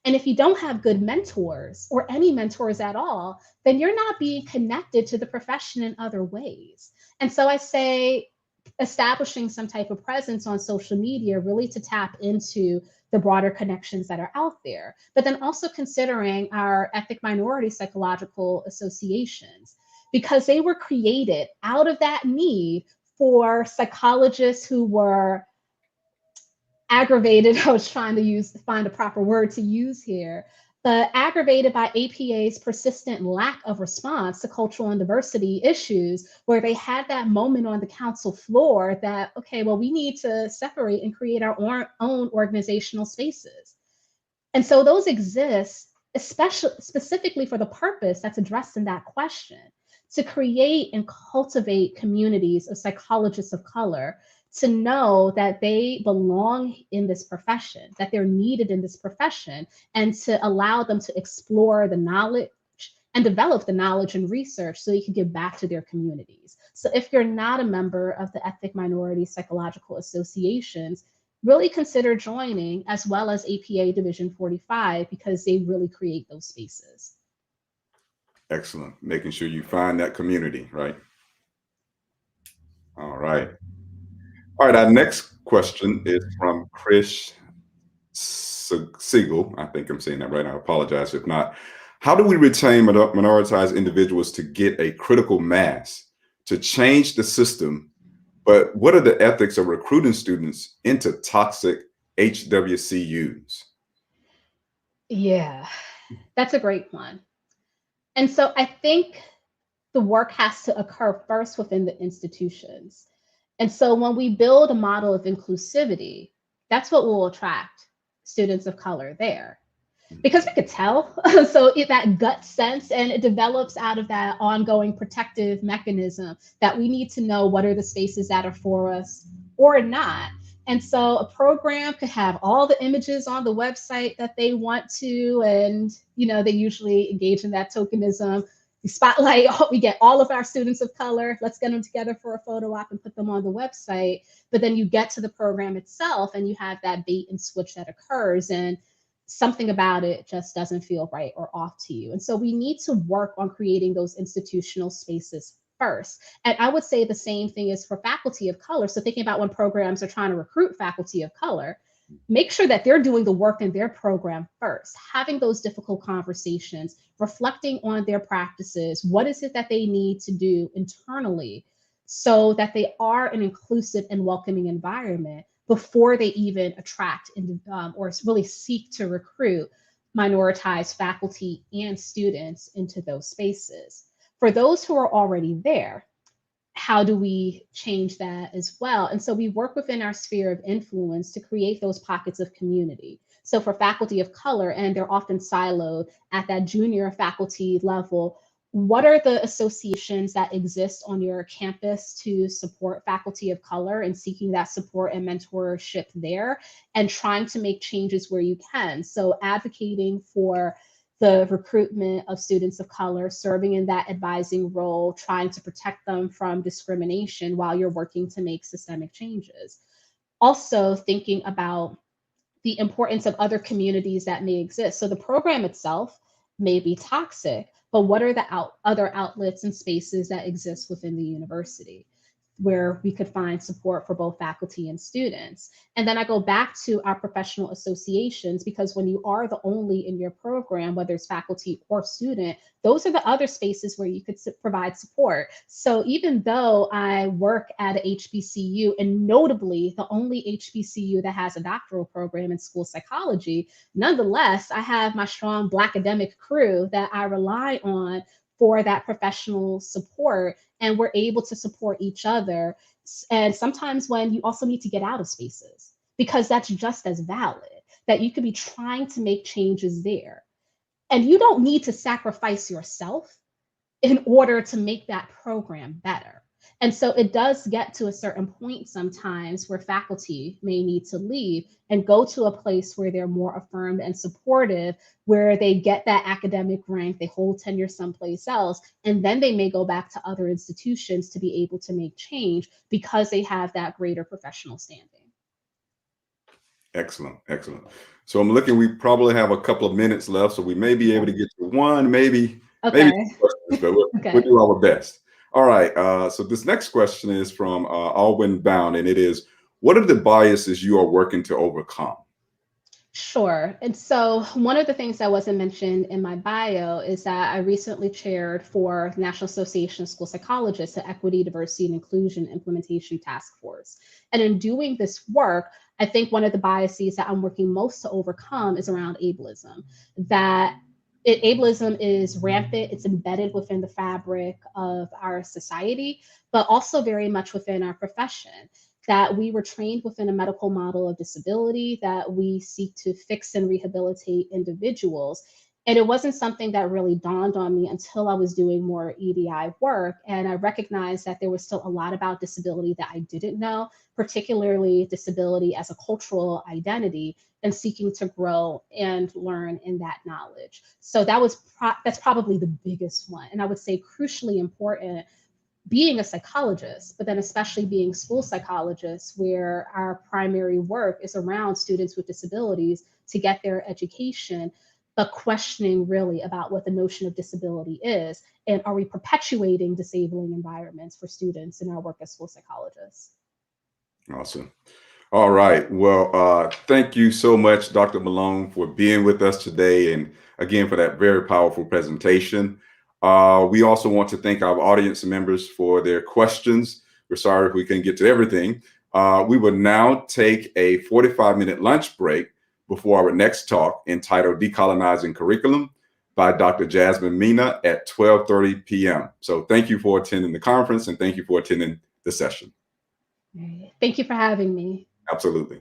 [SPEAKER 8] And if you don't have good mentors or any mentors at all, then you're not being connected to the profession in other ways. And so I say, establishing some type of presence on social media really to tap into the broader connections that are out there, but then also considering our ethnic minority psychological associations, because they were created out of that need for psychologists who were aggravated. I was trying to find a proper word to use here, but aggravated by APA's persistent lack of response to cultural and diversity issues, where they had that moment on the council floor that, okay, well, we need to separate and create our own organizational spaces. And so those exist, especially specifically for the purpose that's addressed in that question, to create and cultivate communities of psychologists of color, to know that they belong in this profession, that they're needed in this profession, and to allow them to explore the knowledge and develop the knowledge and research so they can give back to their communities. So if you're not a member of the ethnic minority psychological associations, really consider joining, as well as APA Division 45, because they really create those spaces.
[SPEAKER 7] Excellent. Making sure you find that community, right? All right. All right, our next question is from Chris Siegel. I think I'm saying that right. I apologize if not. How do we retain minoritized individuals to get a critical mass to change the system? But what are the ethics of recruiting students into toxic HWCUs?
[SPEAKER 8] Yeah, that's a great one. And so I think the work has to occur first within the institutions. And so when we build a model of inclusivity, that's what will attract students of color there. Because we could tell, so that gut sense, and it develops out of that ongoing protective mechanism that we need to know what are the spaces that are for us or not. And so a program could have all the images on the website that they want to, and they usually engage in that tokenism. We spotlight, we get all of our students of color, let's get them together for a photo op and put them on the website. But then you get to the program itself and you have that bait and switch that occurs, and something about it just doesn't feel right or off to you. And so we need to work on creating those institutional spaces first. And I would say the same thing is for faculty of color. So thinking about when programs are trying to recruit faculty of color, make sure that they're doing the work in their program first, having those difficult conversations, reflecting on their practices. What is it that they need to do internally so that they are an inclusive and welcoming environment before they even attract or really seek to recruit minoritized faculty and students into those spaces. For those who are already there, how do we change that as well? And so we work within our sphere of influence to create those pockets of community. So for faculty of color, and they're often siloed at that junior faculty level, what are the associations that exist on your campus to support faculty of color and seeking that support and mentorship there and trying to make changes where you can. So advocating for the recruitment of students of color, serving in that advising role, trying to protect them from discrimination while you're working to make systemic changes. Also thinking about the importance of other communities that may exist. So the program itself may be toxic, but what are the other outlets and spaces that exist within the university where we could find support for both faculty and students? And then I go back to our professional associations, because when you are the only in your program, whether it's faculty or student, those are the other spaces where you could provide support. So even though I work at a HBCU, and notably the only HBCU that has a doctoral program in school psychology, nonetheless, I have my strong Black academic crew that I rely on for that professional support, and we're able to support each other. And sometimes when you also need to get out of spaces, because that's just as valid, that you could be trying to make changes there. And you don't need to sacrifice yourself in order to make that program better. And so it does get to a certain point sometimes where faculty may need to leave and go to a place where they're more affirmed and supportive, where they get that academic rank, they hold tenure someplace else, and then they may go back to other institutions to be able to make change because they have that greater professional standing.
[SPEAKER 7] Excellent, excellent. So I'm looking, we probably have a couple of minutes left, so we may be able to get to one, maybe two questions, but we'll do our best. All right, so this next question is from Alwyn Bound, and it is, what are the biases you are working to overcome?
[SPEAKER 8] Sure. And so one of the things that wasn't mentioned in my bio is that I recently chaired for National Association of School Psychologists, the Equity, Diversity, and Inclusion Implementation Task Force. And in doing this work, I think one of the biases that I'm working most to overcome is around ableism. Ableism is rampant, it's embedded within the fabric of our society, but also very much within our profession. That we were trained within a medical model of disability, that we seek to fix and rehabilitate individuals. And it wasn't something that really dawned on me until I was doing more EDI work. And I recognized that there was still a lot about disability that I didn't know, particularly disability as a cultural identity, and seeking to grow and learn in that knowledge. So that's probably the biggest one. And I would say crucially important, being a psychologist, but then especially being school psychologists, where our primary work is around students with disabilities to get their education, but questioning really about what the notion of disability is. And are we perpetuating disabling environments for students in our work as school psychologists?
[SPEAKER 7] Awesome. All right. Well, thank you so much, Dr. Malone, for being with us today. And again, for that very powerful presentation. We also want to thank our audience members for their questions. We're sorry if we couldn't get to everything. We will now take a 45-minute lunch break before our next talk, entitled Decolonizing Curriculum by Dr. Jasmine Mina at 12:30 p.m. So thank you for attending the conference, and thank you for attending the session.
[SPEAKER 8] Thank you for having me.
[SPEAKER 7] Absolutely.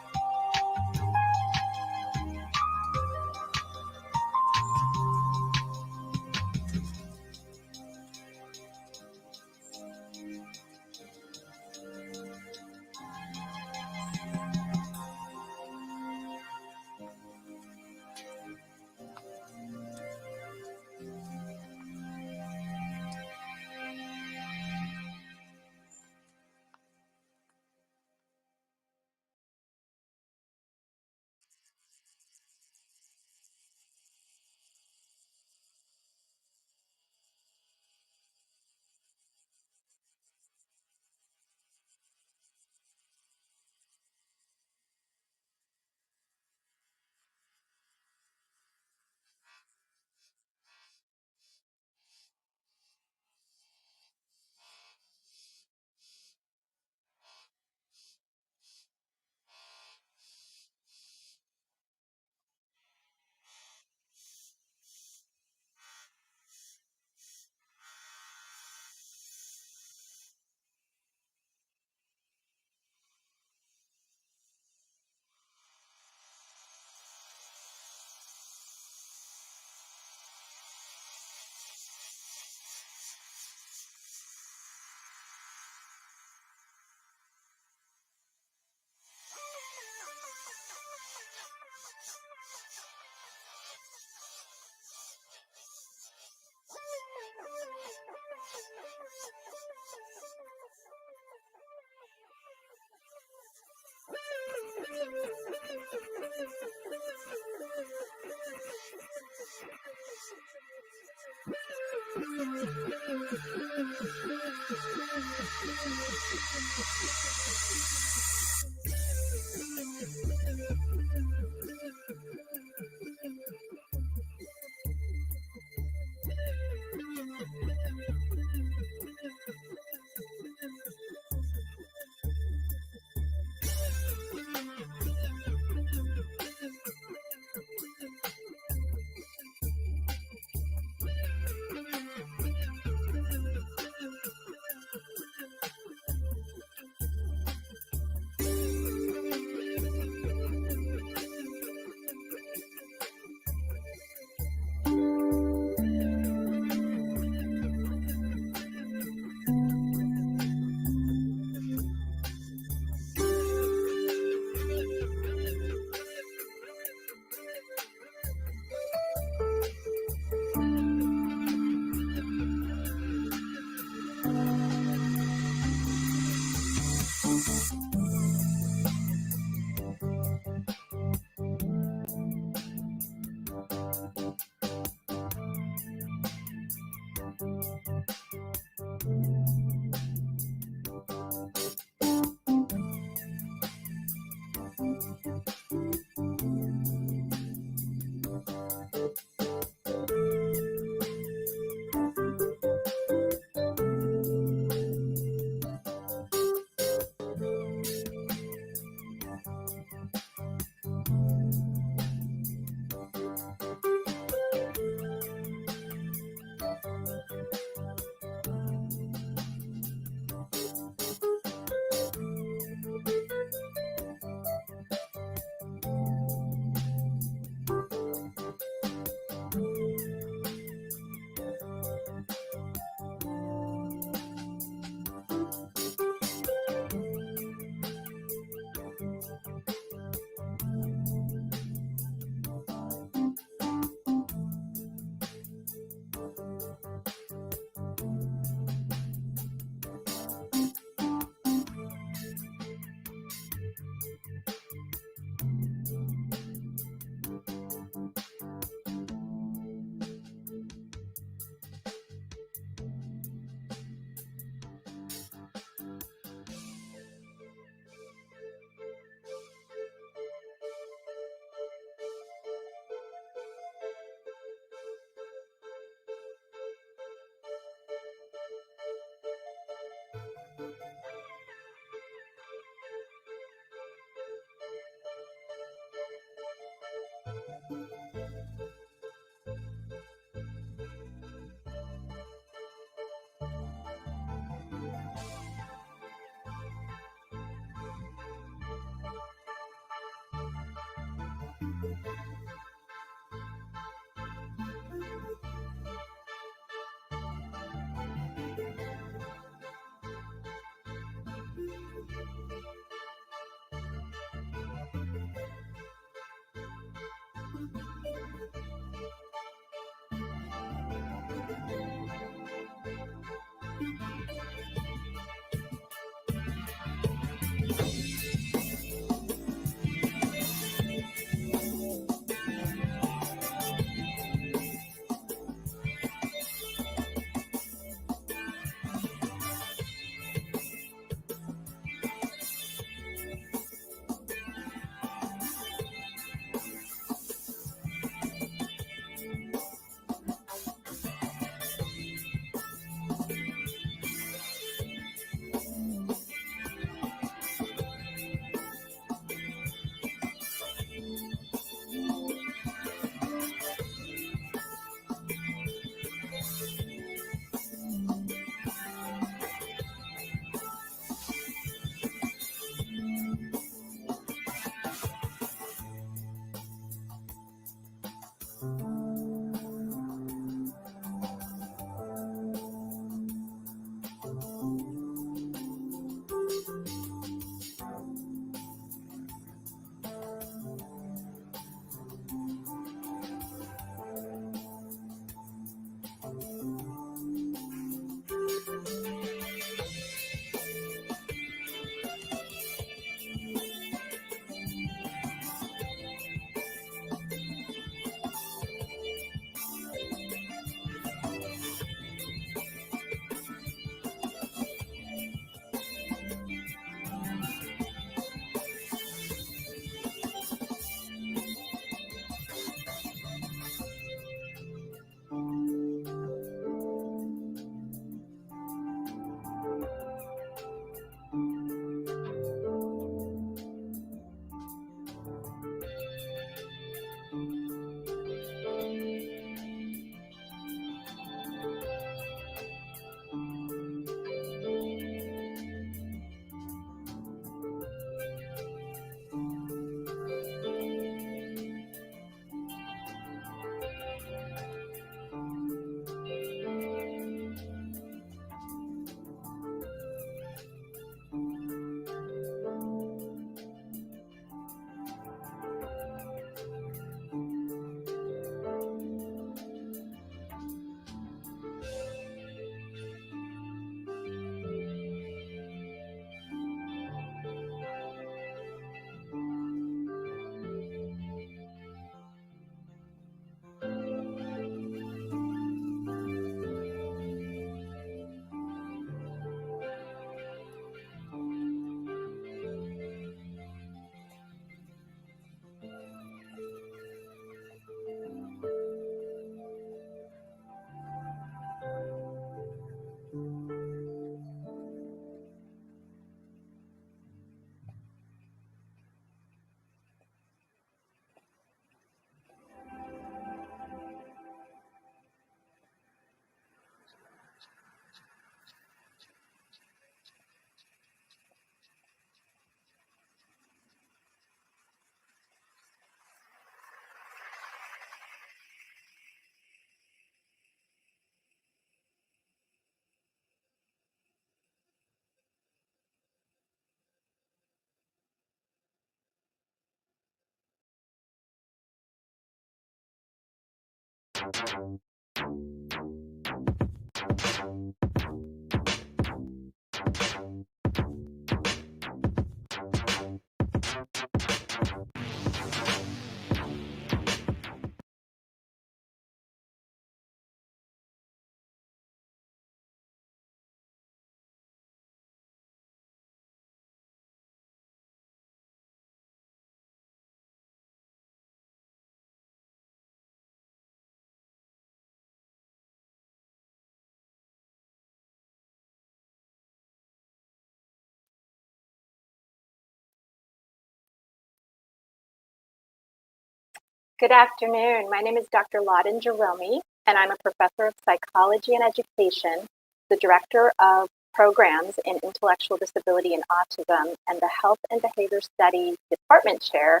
[SPEAKER 9] Good afternoon. My name is Dr. Laden Jerome, and I'm a professor of psychology and education, the director of programs in intellectual disability and autism, and the health and behavior studies department chair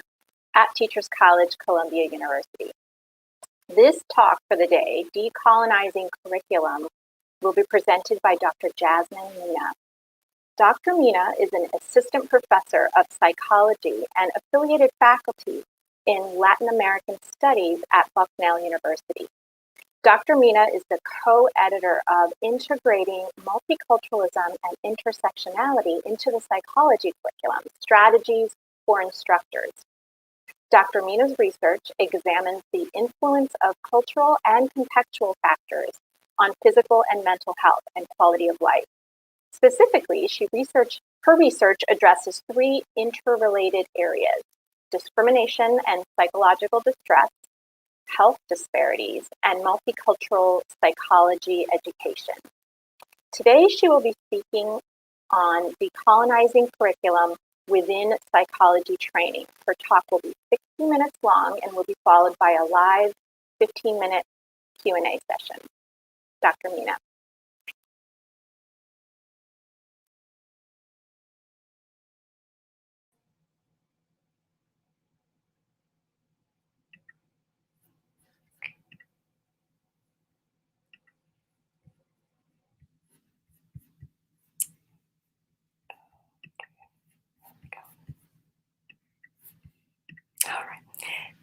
[SPEAKER 9] at Teachers College, Columbia University. This talk for the day, Decolonizing Curriculum, will be presented by Dr. Jasmine Mina. Dr. Mina is an assistant professor of psychology and affiliated faculty in Latin American Studies at Buchanan University. Dr. Mina is the co-editor of Integrating Multiculturalism and Intersectionality into the Psychology Curriculum, Strategies for Instructors. Dr. Mina's research examines the influence of cultural and contextual factors on physical and mental health and quality of life. Specifically, her research addresses three interrelated areas: discrimination and psychological distress, health disparities, and multicultural psychology education. Today, she will be speaking on decolonizing curriculum within psychology training. Her talk will be 60 minutes long and will be followed by a live 15-minute Q&A session. Dr. Mina.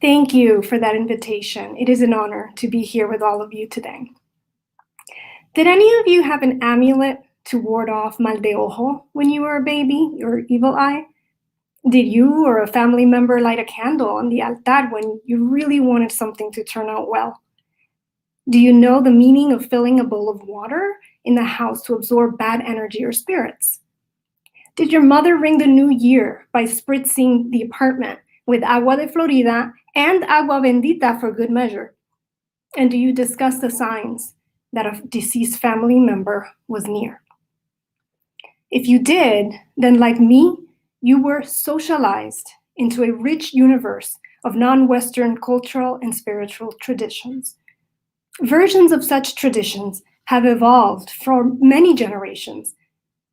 [SPEAKER 10] Thank you for that invitation. It is an honor to be here with all of you today. Did any of you have an amulet to ward off mal de ojo when you were a baby, your evil eye? Did you or a family member light a candle on the altar when you really wanted something to turn out well? Do you know the meaning of filling a bowl of water in the house to absorb bad energy or spirits? Did your mother ring the new year by spritzing the apartment with agua de Florida and agua bendita for good measure? And do you discuss the signs that a deceased family member was near? If you did, then like me, you were socialized into a rich universe of non-Western cultural and spiritual traditions. Versions of such traditions have evolved for many generations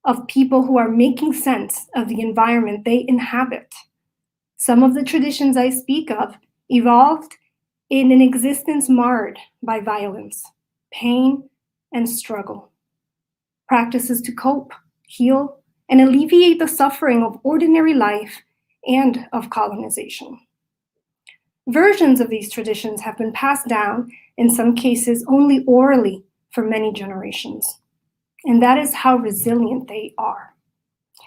[SPEAKER 10] of people who are making sense of the environment they inhabit. Some of the traditions I speak of evolved in an existence marred by violence, pain, and struggle. Practices to cope, heal, and alleviate the suffering of ordinary life and of colonization. Versions of these traditions have been passed down, in some cases only orally, for many generations. And that is how resilient they are.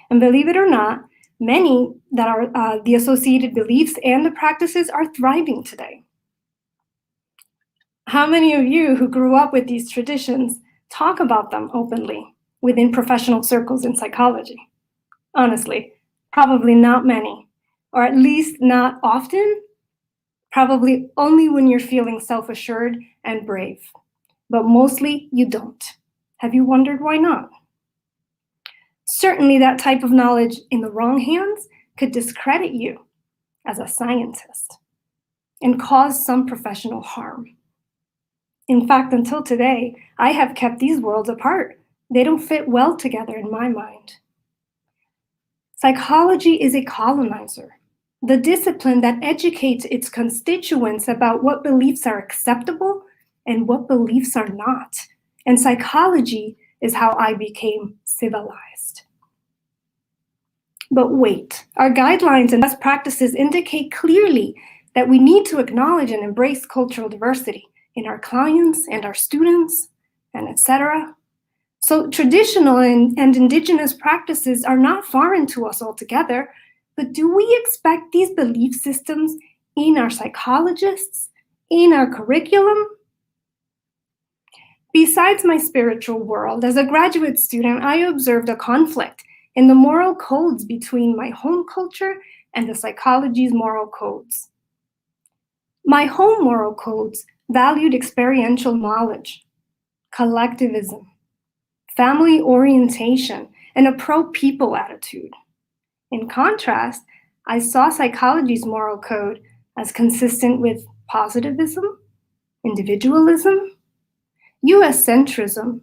[SPEAKER 10] And believe it or not, many that are the associated beliefs and the practices are thriving today. How many of you who grew up with these traditions talk about them openly within professional circles in psychology? Honestly, probably not many, or at least not often, probably only when you're feeling self-assured and brave, but mostly you don't. Have you wondered why not? Certainly that type of knowledge in the wrong hands could discredit you as a scientist and cause some professional harm. In fact, until today, I have kept these worlds apart. They don't fit well together in my mind. Psychology is a colonizer, the discipline that educates its constituents about what beliefs are acceptable and what beliefs are not. And psychology is how I became civilized. But wait, our guidelines and best practices indicate clearly that we need to acknowledge and embrace cultural diversity in our clients and our students, and etc. So traditional and indigenous practices are not foreign to us altogether, but do we expect these belief systems in our psychologists, in our curriculum? Besides my spiritual world, as a graduate student, I observed a conflict in the moral codes between my home culture and the psychology's moral codes. My home moral codes valued experiential knowledge, collectivism, family orientation, and a pro-people attitude. In contrast, I saw psychology's moral code as consistent with positivism, individualism, US centrism,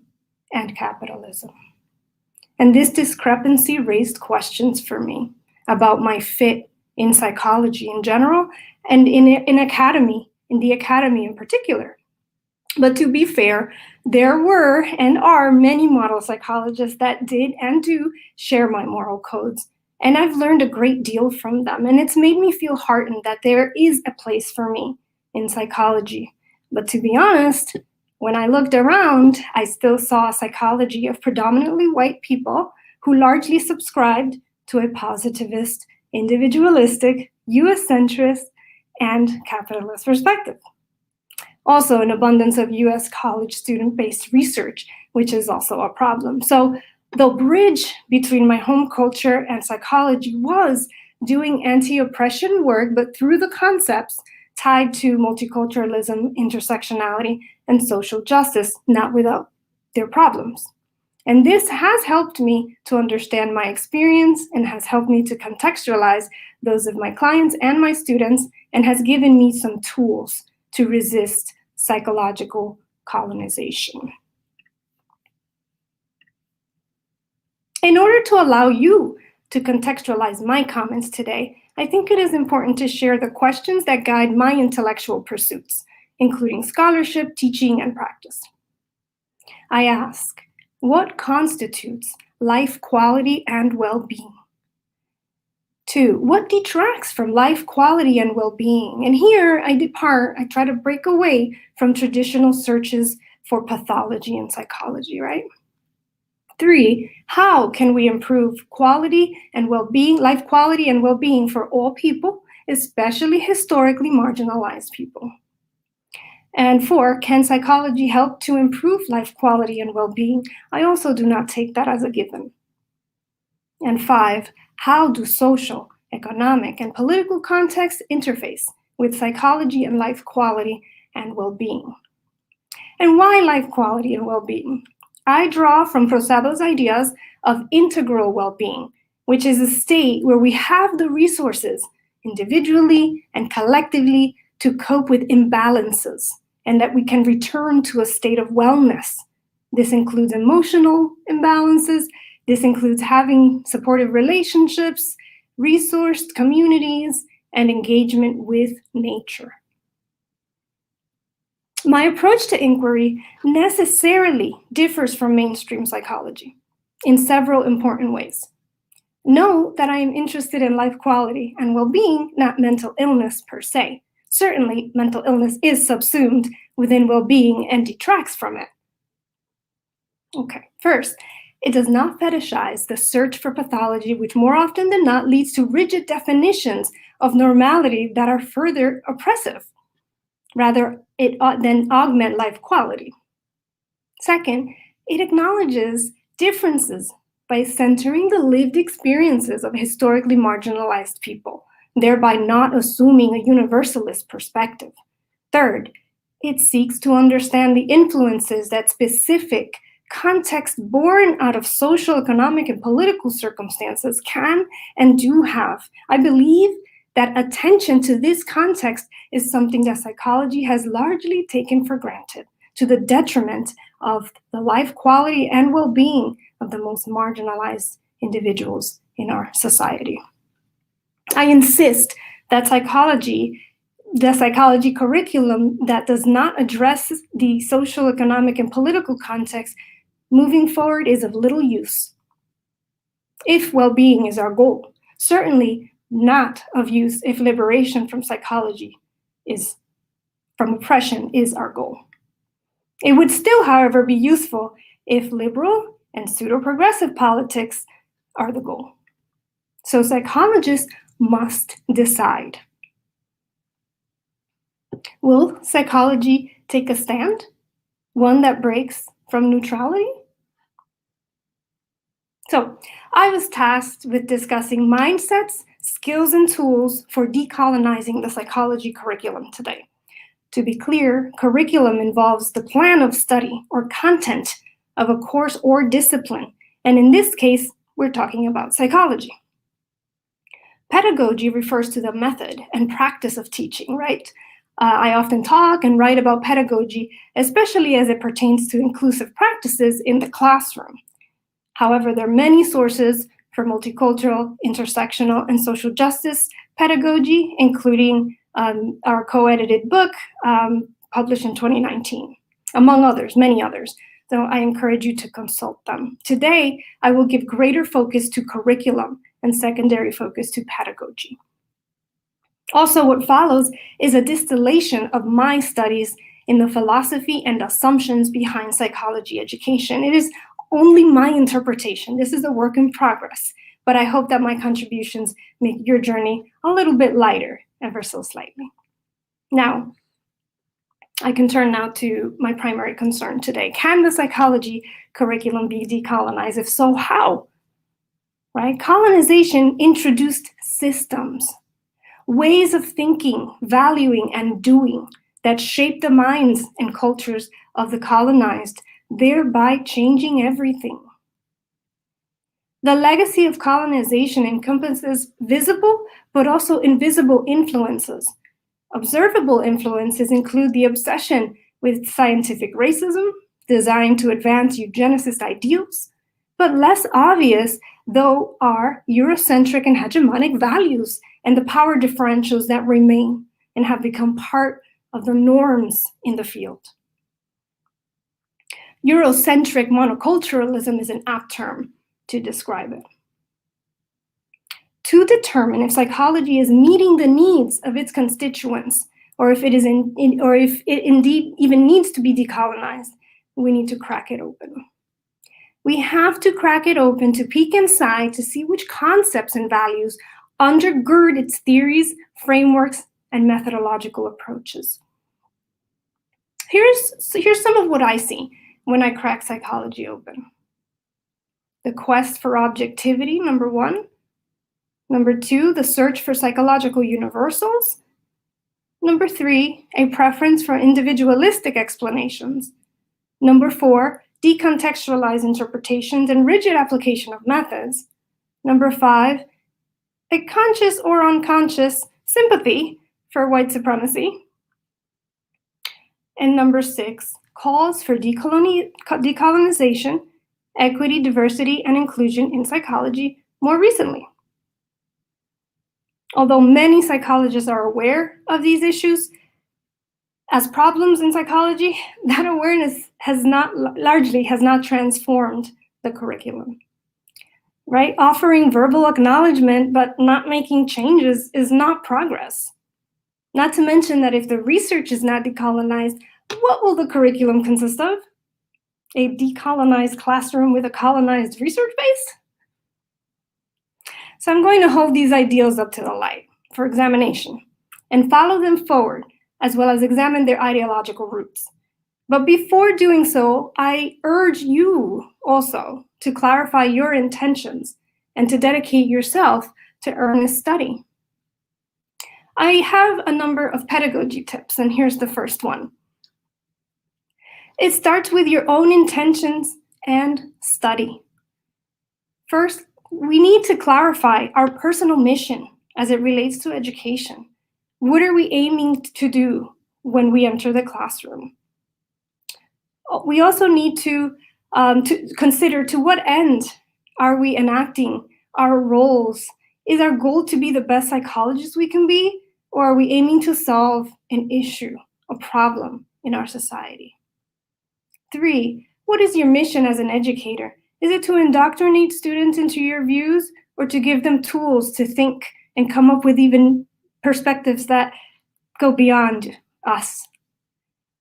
[SPEAKER 10] and capitalism. And this discrepancy raised questions for me about my fit in psychology in general and in the academy in particular. But to be fair, there were and are many model psychologists that did and do share my moral codes. And I've learned a great deal from them. And it's made me feel heartened that there is a place for me in psychology. But to be honest, when I looked around, I still saw a psychology of predominantly white people who largely subscribed to a positivist, individualistic, US centrist, and capitalist perspective. Also, an abundance of US college student-based research, which is also a problem. So the bridge between my home culture and psychology was doing anti-oppression work, but through the concepts tied to multiculturalism, intersectionality, and social justice, not without their problems. And this has helped me to understand my experience and has helped me to contextualize those of my clients and my students, and has given me some tools to resist psychological colonization. In order to allow you to contextualize my comments today, I think it is important to share the questions that guide my intellectual pursuits, including scholarship, teaching, and practice. I ask, what constitutes life quality and well-being? 2, what detracts from life quality and well-being? And here I try to break away from traditional searches for pathology in psychology, right? 3, how can we improve quality and well-being, life quality and well-being for all people, especially historically marginalized people? And 4, can psychology help to improve life quality and well-being? I also do not take that as a given. And 5, how do social, economic, and political contexts interface with psychology and life quality and well-being? And why life quality and well-being? I draw from Prosado's ideas of integral well-being, which is a state where we have the resources individually and collectively to cope with imbalances, and that we can return to a state of wellness. This includes emotional imbalances. This includes having supportive relationships, resourced communities, and engagement with nature. My approach to inquiry necessarily differs from mainstream psychology in several important ways. Note that I am interested in life quality and well-being, not mental illness per se. Certainly, mental illness is subsumed within well-being and detracts from it. Okay, first, it does not fetishize the search for pathology, which more often than not leads to rigid definitions of normality that are further oppressive. Rather, it then augment life quality. Second, it acknowledges differences by centering the lived experiences of historically marginalized people, thereby not assuming a universalist perspective. Third, it seeks to understand the influences that specific context born out of social, economic, and political circumstances can and do have. I believe that attention to this context is something that psychology has largely taken for granted, to the detriment of the life quality and well-being of the most marginalized individuals in our society. I insist that the psychology curriculum that does not address the social, economic, and political context moving forward is of little use. If well-being is our goal, certainly not of use if liberation from psychology is from oppression is our goal. It would still, however, be useful if liberal and pseudo-progressive politics are the goal. So psychologists must decide. Will psychology take a stand? One that breaks from neutrality? So I was tasked with discussing mindsets, skills, and tools for decolonizing the psychology curriculum today. To be clear, curriculum involves the plan of study or content of a course or discipline. And in this case, we're talking about psychology. Pedagogy refers to the method and practice of teaching, right? I often talk and write about pedagogy, especially as it pertains to inclusive practices in the classroom. However, there are many sources for multicultural, intersectional, and social justice pedagogy, including our co-edited book published in 2019, among others, many others. So I encourage you to consult them. Today, I will give greater focus to curriculum and secondary focus to pedagogy. Also, what follows is a distillation of my studies in the philosophy and assumptions behind psychology education. It is only my interpretation. This is a work in progress, but I hope that my contributions make your journey a little bit lighter, ever so slightly. Now, I can turn now to my primary concern today. Can the psychology curriculum be decolonized? If so, how? Right? Colonization introduced systems, ways of thinking, valuing, and doing that shaped the minds and cultures of the colonized, thereby changing everything. The legacy of colonization encompasses visible but also invisible influences. Observable influences include the obsession with scientific racism, designed to advance eugenicist ideals, but less obvious, though, are Eurocentric and hegemonic values and the power differentials that remain and have become part of the norms in the field. Eurocentric monoculturalism is an apt term to describe it. To determine if psychology is meeting the needs of its constituents, or if it is if it indeed even needs to be decolonized, we need to crack it open. We have to crack it open to peek inside to see which concepts and values undergird its theories, frameworks, and methodological approaches. Here's some of what I see when I crack psychology open. The quest for objectivity, number one. Number two, the search for psychological universals. Number three, a preference for individualistic explanations. Number four, decontextualized interpretations and rigid application of methods. Number five, a conscious or unconscious sympathy for white supremacy. And number six, calls for decolonization, equity, diversity, and inclusion in psychology more recently. Although many psychologists are aware of these issues as problems in psychology, that awareness largely has not transformed the curriculum, right? Offering verbal acknowledgement but not making changes is not progress. Not to mention that if the research is not decolonized, what will the curriculum consist of? A decolonized classroom with a colonized research base? So I'm going to hold these ideals up to the light for examination and follow them forward, as well as examine their ideological roots. But before doing so, I urge you also to clarify your intentions and to dedicate yourself to earnest study. I have a number of pedagogy tips, and here's the first one. It starts with your own intentions and study. First, we need to clarify our personal mission as it relates to education. What are we aiming to do when we enter the classroom? We also need to consider to what end are we enacting our roles? Is our goal to be the best psychologists we can be, or are we aiming to solve an issue, a problem in our society? 3, what is your mission as an educator? Is it to indoctrinate students into your views, or to give them tools to think and come up with even perspectives that go beyond us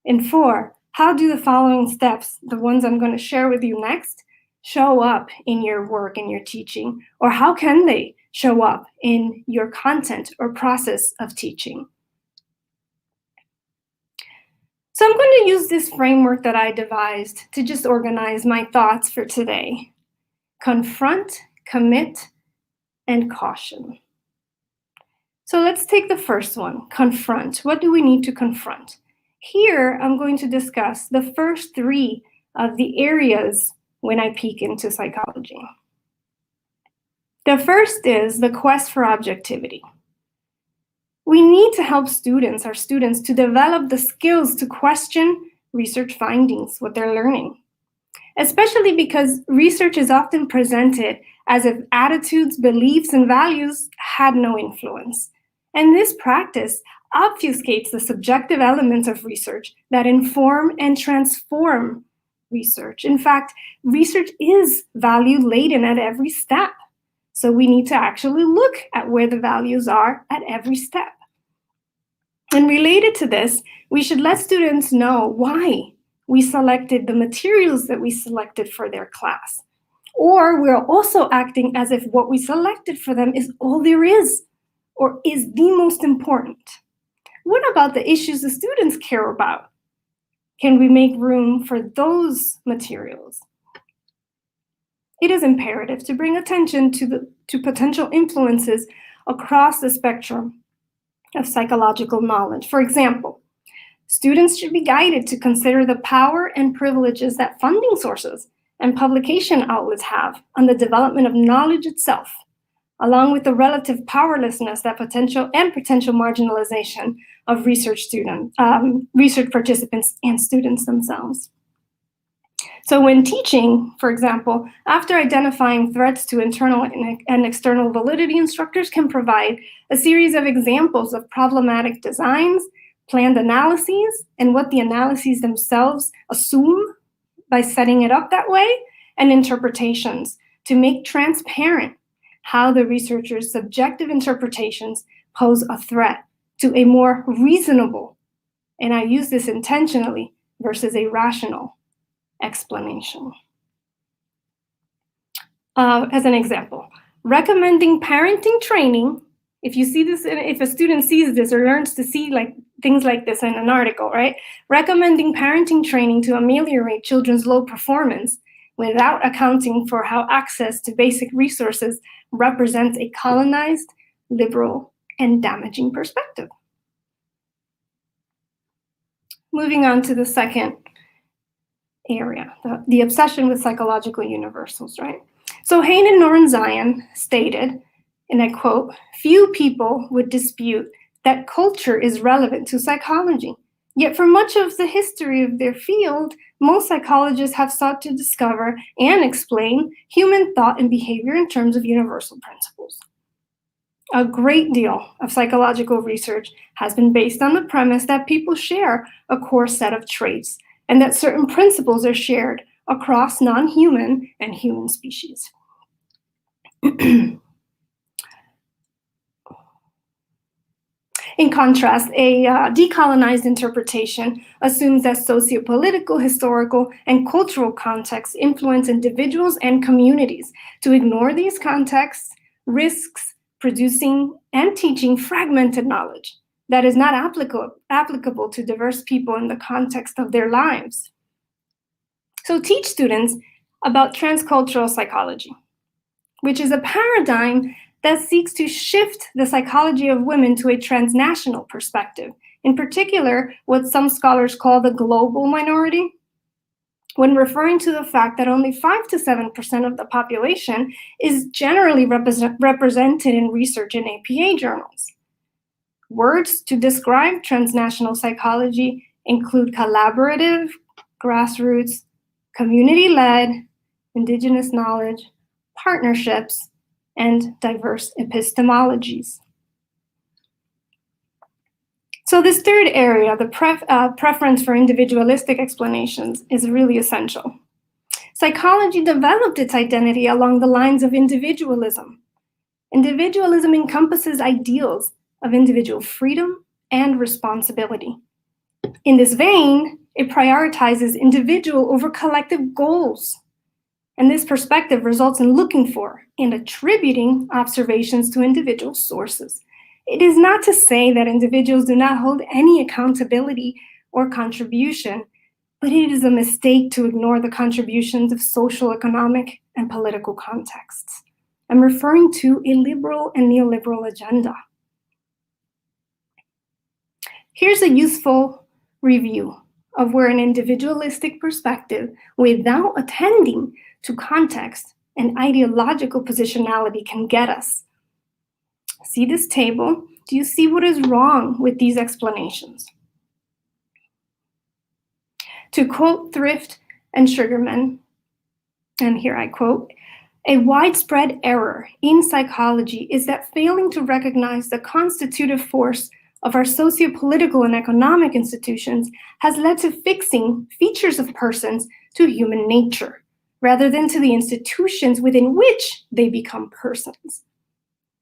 [SPEAKER 10] And 4, how do the following steps, the ones I'm going to share with you next, show up in your work and your teaching? Or how can they show up in your content or process of teaching? So I'm going to use this framework that I devised to just organize my thoughts for today. Confront, commit, and caution. So let's take the first one, confront. What do we need to confront? Here, I'm going to discuss the first 3 of the areas when I peek into psychology. The first is the quest for objectivity. We need to help our students to develop the skills to question research findings, what they're learning, especially because research is often presented as if attitudes, beliefs, and values had no influence. And this practice obfuscates the subjective elements of research that inform and transform research. In fact, research is value-laden at every step. So we need to actually look at where the values are at every step. And related to this, we should let students know why we selected the materials that we selected for their class. Or we're also acting as if what we selected for them is all there is, or is the most important. What about the issues the students care about? Can we make room for those materials? It is imperative to bring attention to potential influences across the spectrum of psychological knowledge. For example, students should be guided to consider the power and privileges that funding sources and publication outlets have on the development of knowledge itself, along with the relative powerlessness that potential marginalization of research participants and students themselves. So when teaching, for example, after identifying threats to internal and external validity, instructors can provide a series of examples of problematic designs, planned analyses, and what the analyses themselves assume by setting it up that way, and interpretations to make transparent how the researchers' subjective interpretations pose a threat to a more reasonable, and I use this intentionally, versus a rational explanation. As an example, recommending parenting training. If you see this, if a student sees this or learns to see things like this in an article, right? Recommending parenting training to ameliorate children's low performance without accounting for how access to basic resources represents a colonized, liberal, and damaging perspective. Moving on to the second area, the obsession with psychological universals, right? So Hayden Norenzayan stated, and I quote, "Few people would dispute that culture is relevant to psychology. Yet for much of the history of their field, most psychologists have sought to discover and explain human thought and behavior in terms of universal principles. A great deal of psychological research has been based on the premise that people share a core set of traits and that certain principles are shared across non-human and human species." In contrast, a decolonized interpretation assumes that sociopolitical, historical, and cultural contexts influence individuals and communities. To ignore these contexts risks producing and teaching fragmented knowledge that is not applicable to diverse people in the context of their lives. So teach students about transcultural psychology, which is a paradigm that seeks to shift the psychology of women to a transnational perspective, in particular, what some scholars call the global minority, when referring to the fact that only 5 to 7% of the population is generally represented in research in APA journals. Words to describe transnational psychology include collaborative, grassroots, community-led, indigenous knowledge, partnerships, and diverse epistemologies. So this third area, the preference for individualistic explanations, is really essential. Psychology developed its identity along the lines of individualism. Individualism encompasses ideals of individual freedom and responsibility. In this vein, it prioritizes individual over collective goals. And this perspective results in looking for and attributing observations to individual sources. It is not to say that individuals do not hold any accountability or contribution, but it is a mistake to ignore the contributions of social, economic, and political contexts. I'm referring to a liberal and neoliberal agenda. Here's a useful review of where an individualistic perspective, without attending to context and ideological positionality, can get us. See this table? Do you see what is wrong with these explanations? To quote Thrift and Sugarman, and here I quote, "A widespread error in psychology is that failing to recognize the constitutive force of our socio-political and economic institutions has led to fixing features of persons to human nature, rather than to the institutions within which they become persons.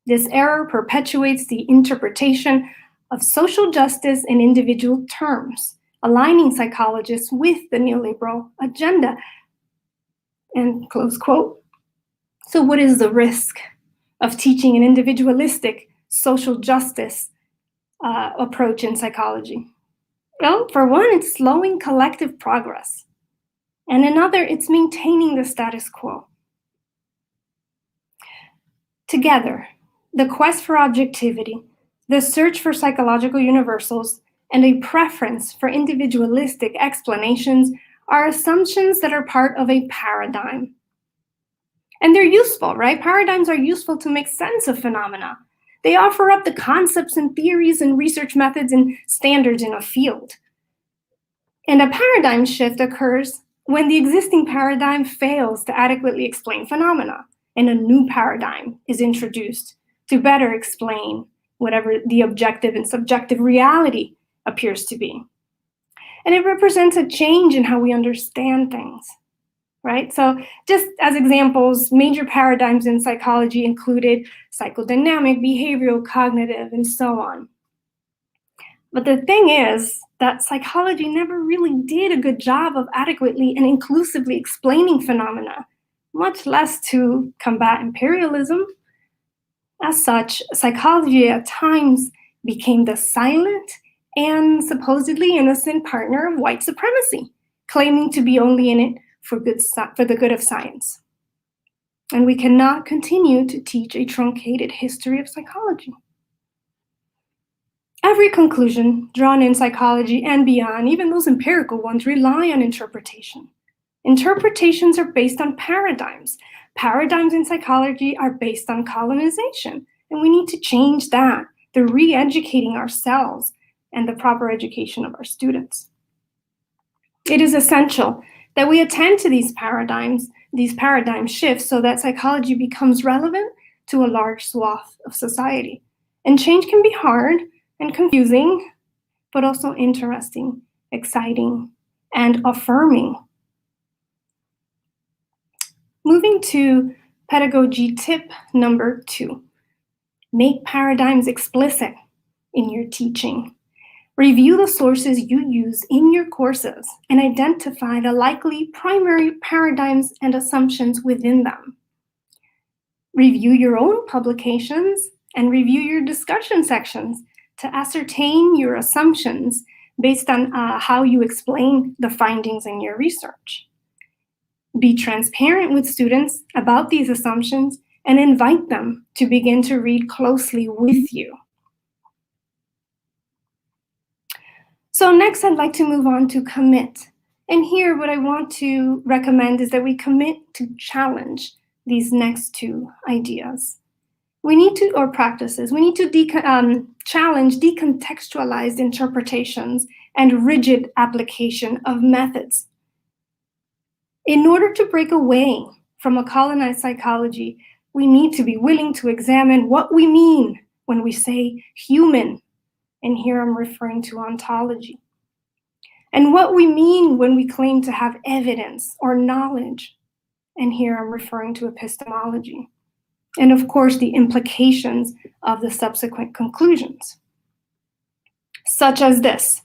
[SPEAKER 10] This error perpetuates the interpretation of social justice in individual terms, aligning psychologists with the neoliberal agenda." And close quote. So what is the risk of teaching an individualistic social justice approach in psychology? Well, for one, it's slowing collective progress. And another, it's maintaining the status quo. Together, the quest for objectivity, the search for psychological universals, and a preference for individualistic explanations are assumptions that are part of a paradigm. And they're useful, right? Paradigms are useful to make sense of phenomena. They offer up the concepts and theories and research methods and standards in a field. And a paradigm shift occurs when the existing paradigm fails to adequately explain phenomena, and a new paradigm is introduced to better explain whatever the objective and subjective reality appears to be. And it represents a change in how we understand things, right? So just as examples, major paradigms in psychology included psychodynamic, behavioral, cognitive, and so on. But the thing is that psychology never really did a good job of adequately and inclusively explaining phenomena, much less to combat imperialism. As such, psychology at times became the silent and supposedly innocent partner of white supremacy, claiming to be only in it for the good of science. And we cannot continue to teach a truncated history of psychology. Every conclusion drawn in psychology and beyond, even those empirical ones, rely on interpretation. Interpretations are based on paradigms. Paradigms in psychology are based on colonization, and we need to change that through re-educating ourselves and the proper education of our students. It is essential that we attend to these paradigm shifts so that psychology becomes relevant to a large swath of society. And change can be hard and confusing, but also interesting, exciting, and affirming. Moving to pedagogy tip number 2, make paradigms explicit in your teaching. Review the sources you use in your courses and identify the likely primary paradigms and assumptions within them. Review your own publications and review your discussion sections to ascertain your assumptions based on how you explain the findings in your research. Be transparent with students about these assumptions and invite them to begin to read closely with you. So next, I'd like to move on to commit. And here, what I want to recommend is that we commit to challenge these next two ideas. We need to, or practices, we need to challenge decontextualized interpretations and rigid application of methods. In order to break away from a colonized psychology, we need to be willing to examine what we mean when we say human, and here I'm referring to ontology, and what we mean when we claim to have evidence or knowledge, and here I'm referring to epistemology, and of course the implications of the subsequent conclusions, such as this: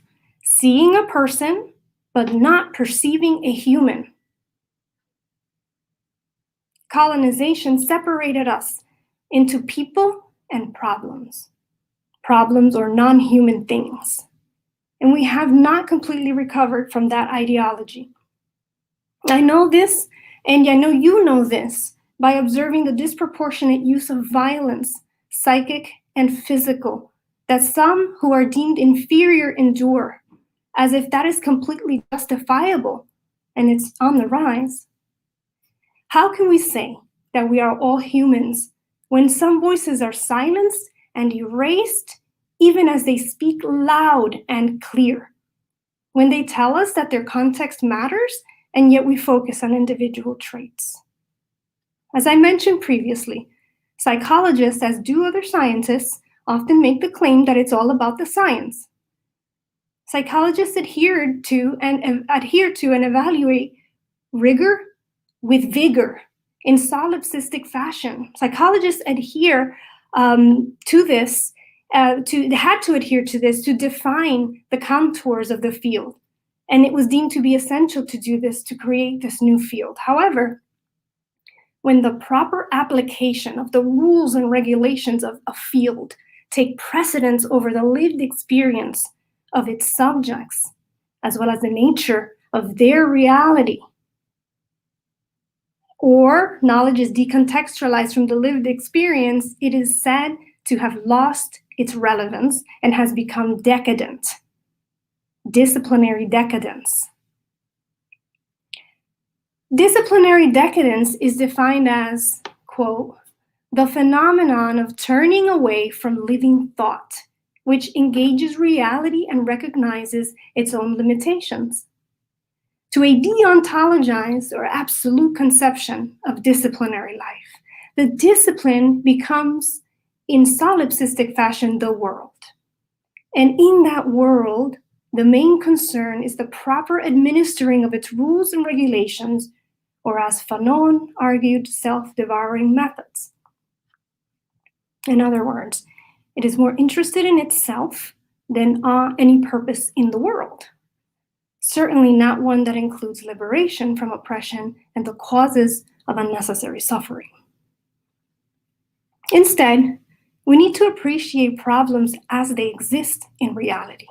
[SPEAKER 10] seeing a person, but not perceiving a human. Colonization separated us into people and problems or non-human things. And we have not completely recovered from that ideology. I know this, and I know you know this, by observing the disproportionate use of violence, psychic and physical, that some who are deemed inferior endure, as if that is completely justifiable, and it's on the rise. How can we say that we are all humans when some voices are silenced and erased, even as they speak loud and clear? When they tell us that their context matters, and yet we focus on individual traits. As I mentioned previously, psychologists, as do other scientists, often make the claim that it's all about the science. Psychologists adhere to and evaluate rigor with vigor in solipsistic fashion. Psychologists adhere to this, had to adhere to this to define the contours of the field. And it was deemed to be essential to do this to create this new field. However, when the proper application of the rules and regulations of a field take precedence over the lived experience of its subjects, as well as the nature of their reality, or knowledge is decontextualized from the lived experience, it is said to have lost its relevance and has become decadent. Disciplinary decadence. Disciplinary decadence is defined as, quote, the phenomenon of turning away from living thought, which engages reality and recognizes its own limitations. To a deontologized or absolute conception of disciplinary life, the discipline becomes, in solipsistic fashion, the world. And in that world, the main concern is the proper administering of its rules and regulations, or as Fanon argued, self-devouring methods. In other words, it is more interested in itself than any purpose in the world. Certainly not one that includes liberation from oppression and the causes of unnecessary suffering. Instead, we need to appreciate problems as they exist in reality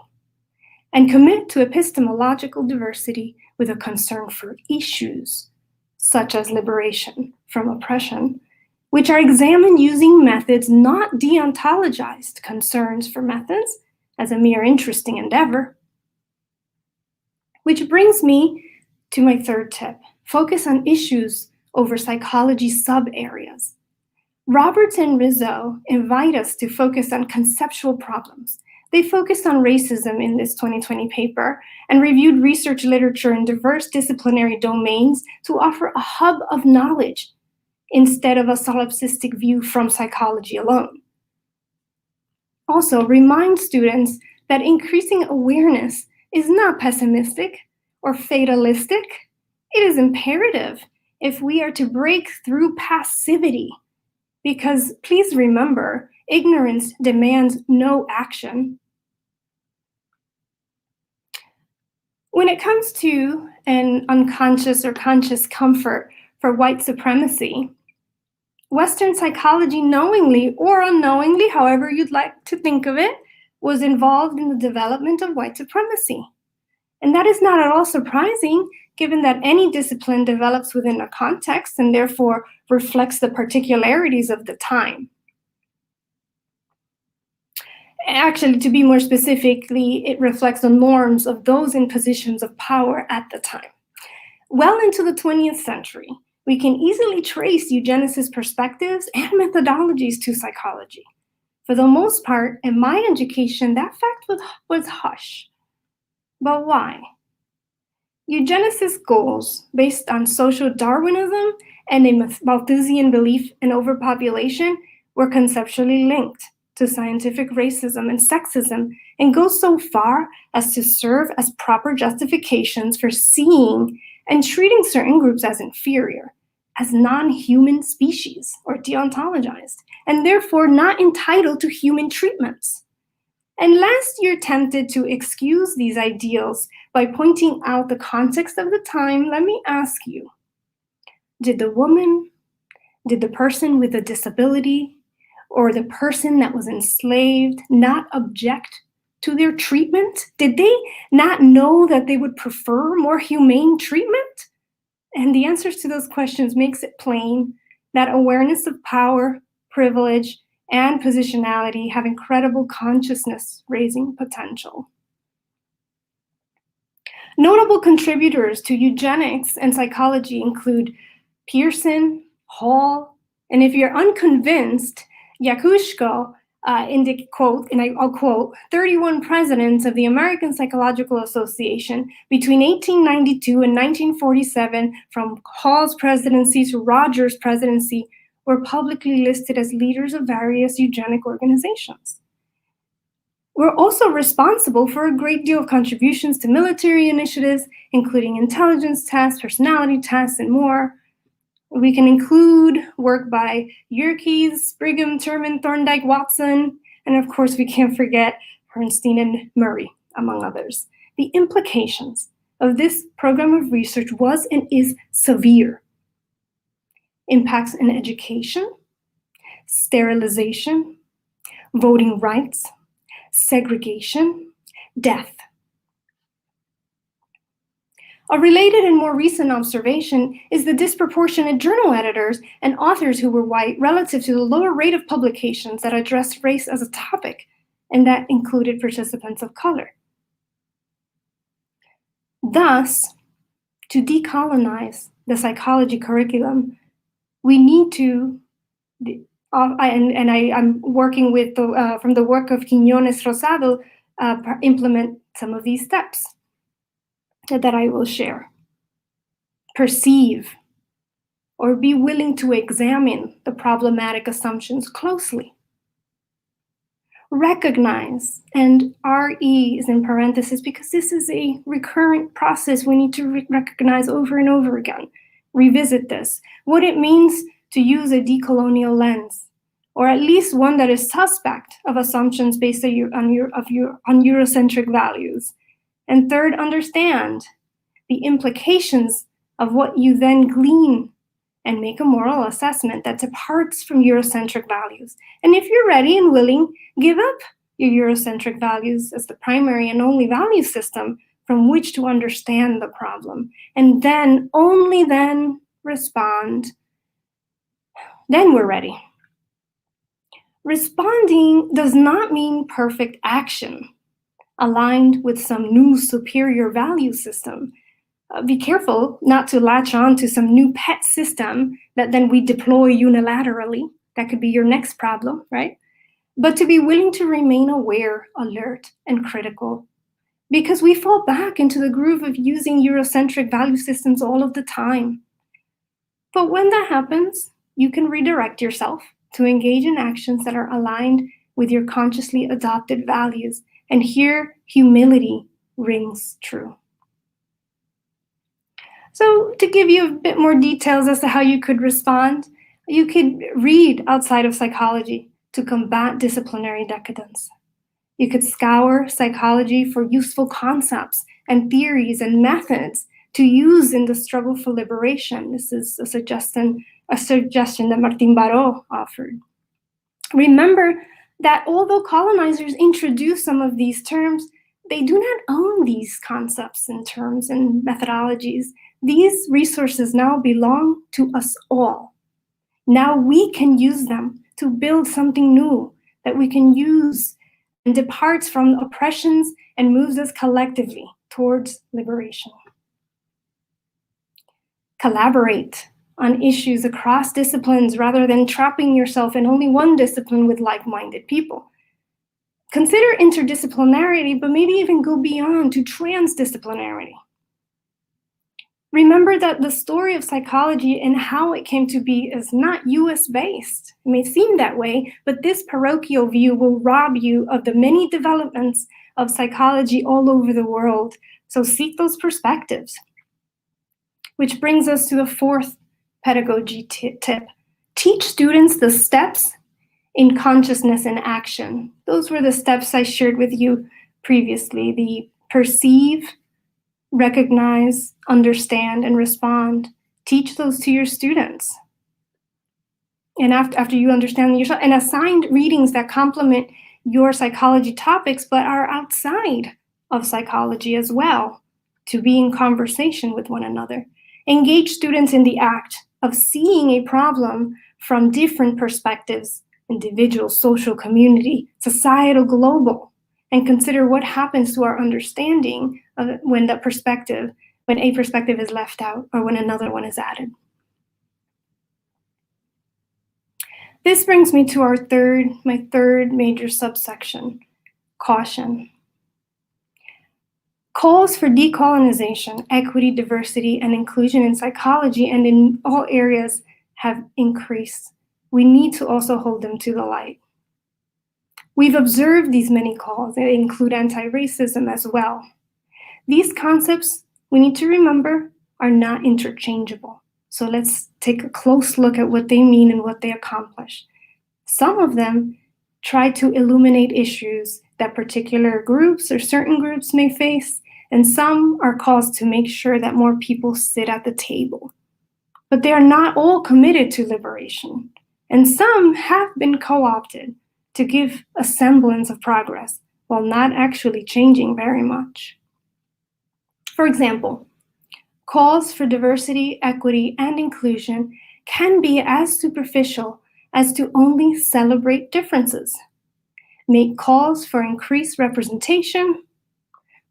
[SPEAKER 10] and commit to epistemological diversity with a concern for issues such as liberation from oppression, which are examined using methods not deontologized concerns for methods as a mere interesting endeavor. Which brings me to my third tip, focus on issues over psychology sub-areas. Roberts and Rizzo invite us to focus on conceptual problems. They focused on racism in this 2020 paper and reviewed research literature in diverse disciplinary domains to offer a hub of knowledge instead of a solipsistic view from psychology alone. Also, remind students that increasing awareness is not pessimistic or fatalistic. It is imperative if we are to break through passivity, because please remember, ignorance demands no action. When it comes to an unconscious or conscious comfort for white supremacy, Western psychology, knowingly or unknowingly, however you'd like to think of it, was involved in the development of white supremacy. And that is not at all surprising, given that any discipline develops within a context and therefore reflects the particularities of the time. Actually, to be more specifically, it reflects the norms of those in positions of power at the time. Well into the 20th century, we can easily trace eugenicist perspectives and methodologies to psychology. For the most part, in my education, that fact was hush. But why? Eugenicist goals, based on social Darwinism and a Malthusian belief in overpopulation, were conceptually linked to scientific racism and sexism, and go so far as to serve as proper justifications for seeing and treating certain groups as inferior, as non-human species or deontologized, and therefore not entitled to human treatments. And last year attempted to excuse these ideals by pointing out the context of the time. Let me ask you, did the woman, did the person with a disability, or the person that was enslaved not object to their treatment? Did they not know that they would prefer more humane treatment? And the answers to those questions makes it plain that awareness of power, privilege, and positionality have incredible consciousness-raising potential. Notable contributors to eugenics and psychology include Pearson, Hall, and if you're unconvinced, Yakushko I'll quote, 31 presidents of the American Psychological Association between 1892 and 1947, from Hall's presidency to Rogers' presidency, were publicly listed as leaders of various eugenic organizations. We're also responsible for a great deal of contributions to military initiatives, including intelligence tests, personality tests, and more. We can include work by Yerkes, Brigham, Terman, Thorndike, Watson, and of course we can't forget Bernstein and Murray, among others. The implications of this program of research was and is severe. Impacts in education, sterilization, voting rights, segregation, death. A related and more recent observation is the disproportionate journal editors and authors who were white relative to the lower rate of publications that addressed race as a topic, and that included participants of color. Thus, to decolonize the psychology curriculum, we need to, I'm working with from the work of Quiñones Rosado, implement some of these steps that I will share. Perceive, or be willing to examine the problematic assumptions closely. Recognize, and RE is in parentheses because this is a recurrent process we need to recognize over and over again. Revisit this, what it means to use a decolonial lens, or at least one that is suspect of assumptions based on Eurocentric values. And third, understand the implications of what you then glean and make a moral assessment that departs from Eurocentric values. And if you're ready and willing, give up your Eurocentric values as the primary and only value system from which to understand the problem. And then, only then, respond. Then we're ready. Responding does not mean perfect action aligned with some new superior value system. Be careful not to latch on to some new pet system that then we deploy unilaterally. That could be your next problem, right? But to be willing to remain aware, alert, and critical, because we fall back into the groove of using Eurocentric value systems all of the time. But when that happens, you can redirect yourself to engage in actions that are aligned with your consciously adopted values. And here, humility rings true. So to give you a bit more details as to how you could respond, you could read outside of psychology to combat disciplinary decadence. You could scour psychology for useful concepts and theories and methods to use in the struggle for liberation. This is a suggestion that Martin Baró offered. Remember that although colonizers introduced some of these terms, they do not own these concepts and terms and methodologies. These resources now belong to us all. Now we can use them to build something new that we can use and departs from oppressions and moves us collectively towards liberation. Collaborate on issues across disciplines rather than trapping yourself in only one discipline with like-minded people. Consider interdisciplinarity, but maybe even go beyond to transdisciplinarity. Remember that the story of psychology and how it came to be is not US-based. It may seem that way, but this parochial view will rob you of the many developments of psychology all over the world. So seek those perspectives. Which brings us to the fourth pedagogy tip. Teach students the steps in consciousness and action. Those were the steps I shared with you previously: the perceive, recognize, understand, and respond. Teach those to your students. And after you understand yourself, and assign readings that complement your psychology topics, but are outside of psychology as well, to be in conversation with one another. Engage students in the act of seeing a problem from different perspectives: individual, social, community, societal, global, and consider what happens to our understanding of when a perspective is left out or when another one is added. This brings me to my third major subsection: caution. Calls for decolonization, equity, diversity, and inclusion in psychology and in all areas have increased. We need to also hold them to the light. We've observed these many calls. They include anti-racism as well. These concepts, we need to remember, are not interchangeable. So let's take a close look at what they mean and what they accomplish. Some of them try to illuminate issues that particular groups or certain groups may face, and some are calls to make sure that more people sit at the table. But they are not all committed to liberation, and some have been co-opted to give a semblance of progress while not actually changing very much. For example, calls for diversity, equity, and inclusion can be as superficial as to only celebrate differences, make calls for increased representation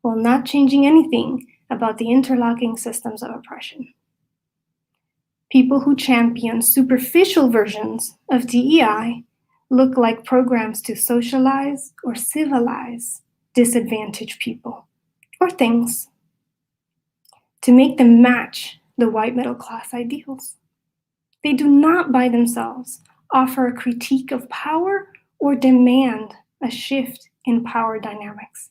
[SPEAKER 10] while not changing anything about the interlocking systems of oppression. People who champion superficial versions of DEI look like programs to socialize or civilize disadvantaged people or things, to make them match the white middle class ideals. They do not by themselves offer a critique of power or demand a shift in power dynamics.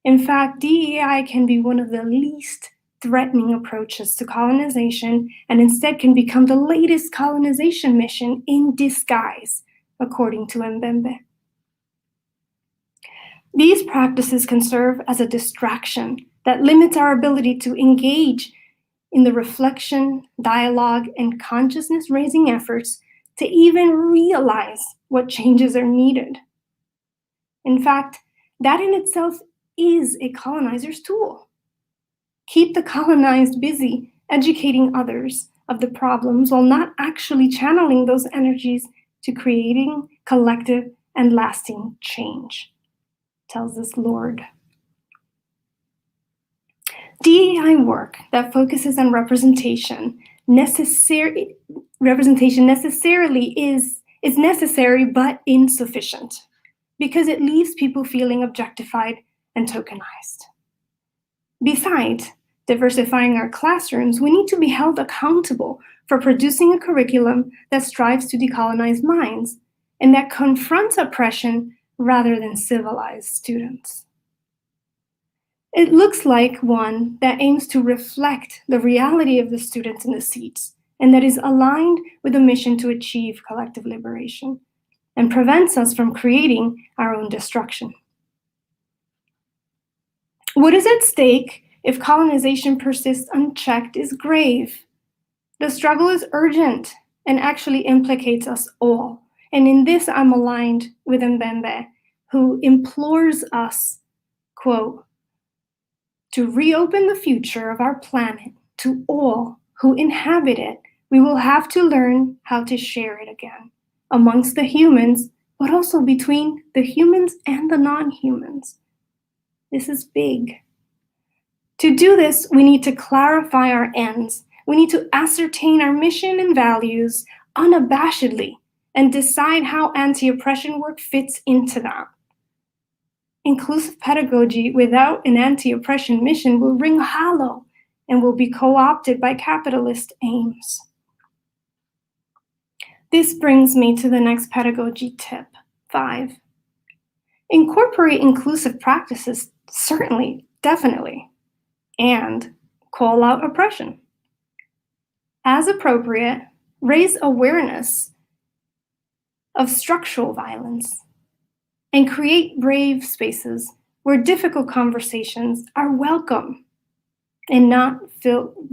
[SPEAKER 10] In fact, DEI can be one of the least threatening approaches to colonization, and instead can become the latest colonization mission in disguise, according to Mbembe. These practices can serve as a distraction that limits our ability to engage in the reflection, dialogue, and consciousness-raising efforts to even realize what changes are needed. In fact, that in itself is a colonizer's tool. Keep the colonized busy educating others of the problems while not actually channeling those energies to creating collective and lasting change, tells us Lord. DEI work that focuses on representation necessarily is necessary but insufficient, because it leaves people feeling objectified and tokenized. Besides diversifying our classrooms, we need to be held accountable for producing a curriculum that strives to decolonize minds and that confronts oppression rather than civilize students. It looks like one that aims to reflect the reality of the students in the seats and that is aligned with the mission to achieve collective liberation and prevents us from creating our own destruction. What is at stake if colonization persists unchecked is grave. The struggle is urgent and actually implicates us all. And in this, I'm aligned with Mbembe, who implores us, quote, to reopen the future of our planet to all who inhabit it. We will have to learn how to share it again amongst the humans, but also between the humans and the non-humans. This is big. To do this, we need to clarify our ends. We need to ascertain our mission and values unabashedly and decide how anti-oppression work fits into that. Inclusive pedagogy without an anti-oppression mission will ring hollow and will be co-opted by capitalist aims. This brings me to the next pedagogy tip, 5. Incorporate inclusive practices, certainly, definitely, and call out oppression. As appropriate, raise awareness of structural violence, and create brave spaces where difficult conversations are welcome and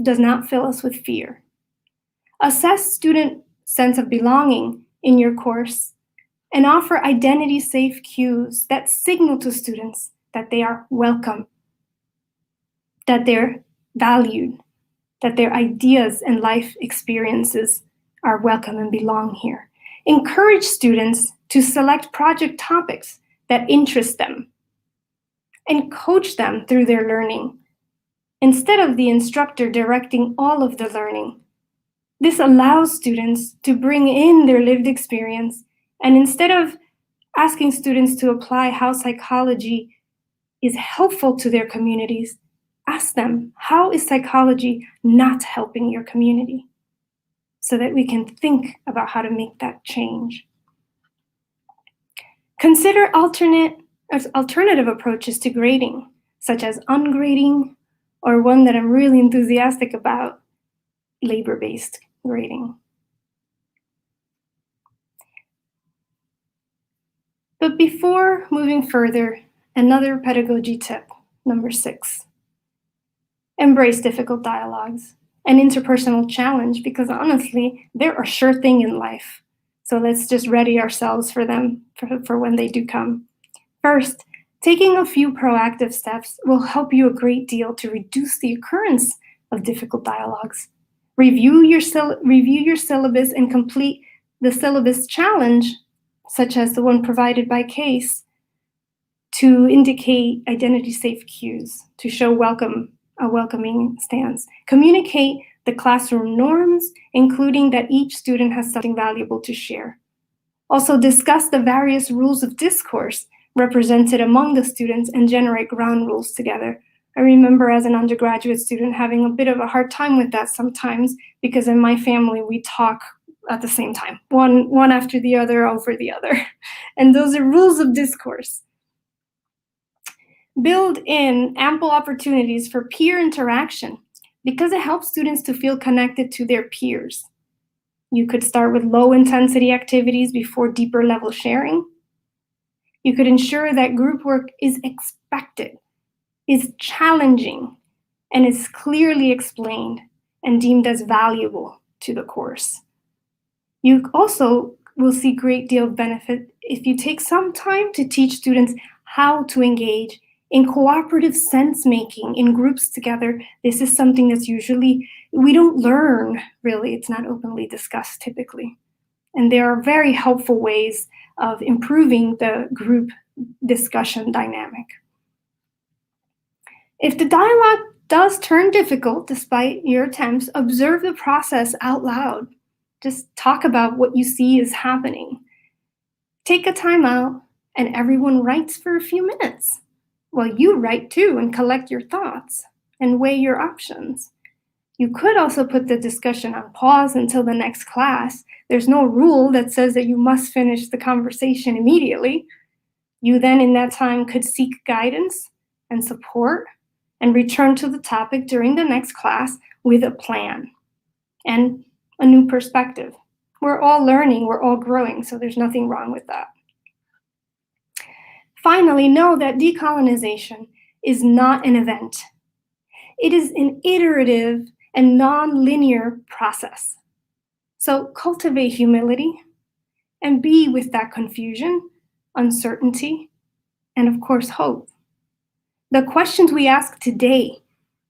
[SPEAKER 10] does not fill us with fear. Assess student sense of belonging in your course and offer identity-safe cues that signal to students that they are welcome, that they're valued, that their ideas and life experiences are welcome and belong here. Encourage students to select project topics that interest them and coach them through their learning instead of the instructor directing all of the learning. This allows students to bring in their lived experience, and instead of asking students to apply how psychology is helpful to their communities, ask them, how is psychology not helping your community? So that we can think about how to make that change. Consider alternative approaches to grading, such as ungrading, or one that I'm really enthusiastic about, labor-based grading. But before moving further, another pedagogy tip, number 6. Embrace difficult dialogues and interpersonal challenge, because honestly, they're a sure thing in life. So let's just ready ourselves for them for when they do come. First, taking a few proactive steps will help you a great deal to reduce the occurrence of difficult dialogues. Review your syllabus and complete the syllabus challenge, such as the one provided by CASE, to indicate identity-safe cues, to show a welcoming stance. Communicate the classroom norms, including that each student has something valuable to share. Also, discuss the various rules of discourse represented among the students and generate ground rules together. I remember as an undergraduate student having a bit of a hard time with that sometimes, because in my family we talk at the same time, one after the other over the other. And those are rules of discourse. Build in ample opportunities for peer interaction, because it helps students to feel connected to their peers. You could start with low intensity activities before deeper level sharing. You could ensure that group work is expected, is challenging, and is clearly explained and deemed as valuable to the course. You also will see a great deal of benefit if you take some time to teach students how to engage in cooperative sense-making in groups together. This is something that's we don't learn, really. It's not openly discussed typically. And there are very helpful ways of improving the group discussion dynamic. If the dialogue does turn difficult despite your attempts, observe the process out loud. Just talk about what you see is happening. Take a time out and everyone writes for a few minutes. Well, you write too and collect your thoughts and weigh your options. You could also put the discussion on pause until the next class. There's no rule that says that you must finish the conversation immediately. You then in that time could seek guidance and support and return to the topic during the next class with a plan and a new perspective. We're all learning, we're all growing, so there's nothing wrong with that. Finally, know that decolonization is not an event. It is an iterative and non-linear process. So cultivate humility and be with that confusion, uncertainty, and of course, hope. The questions we ask today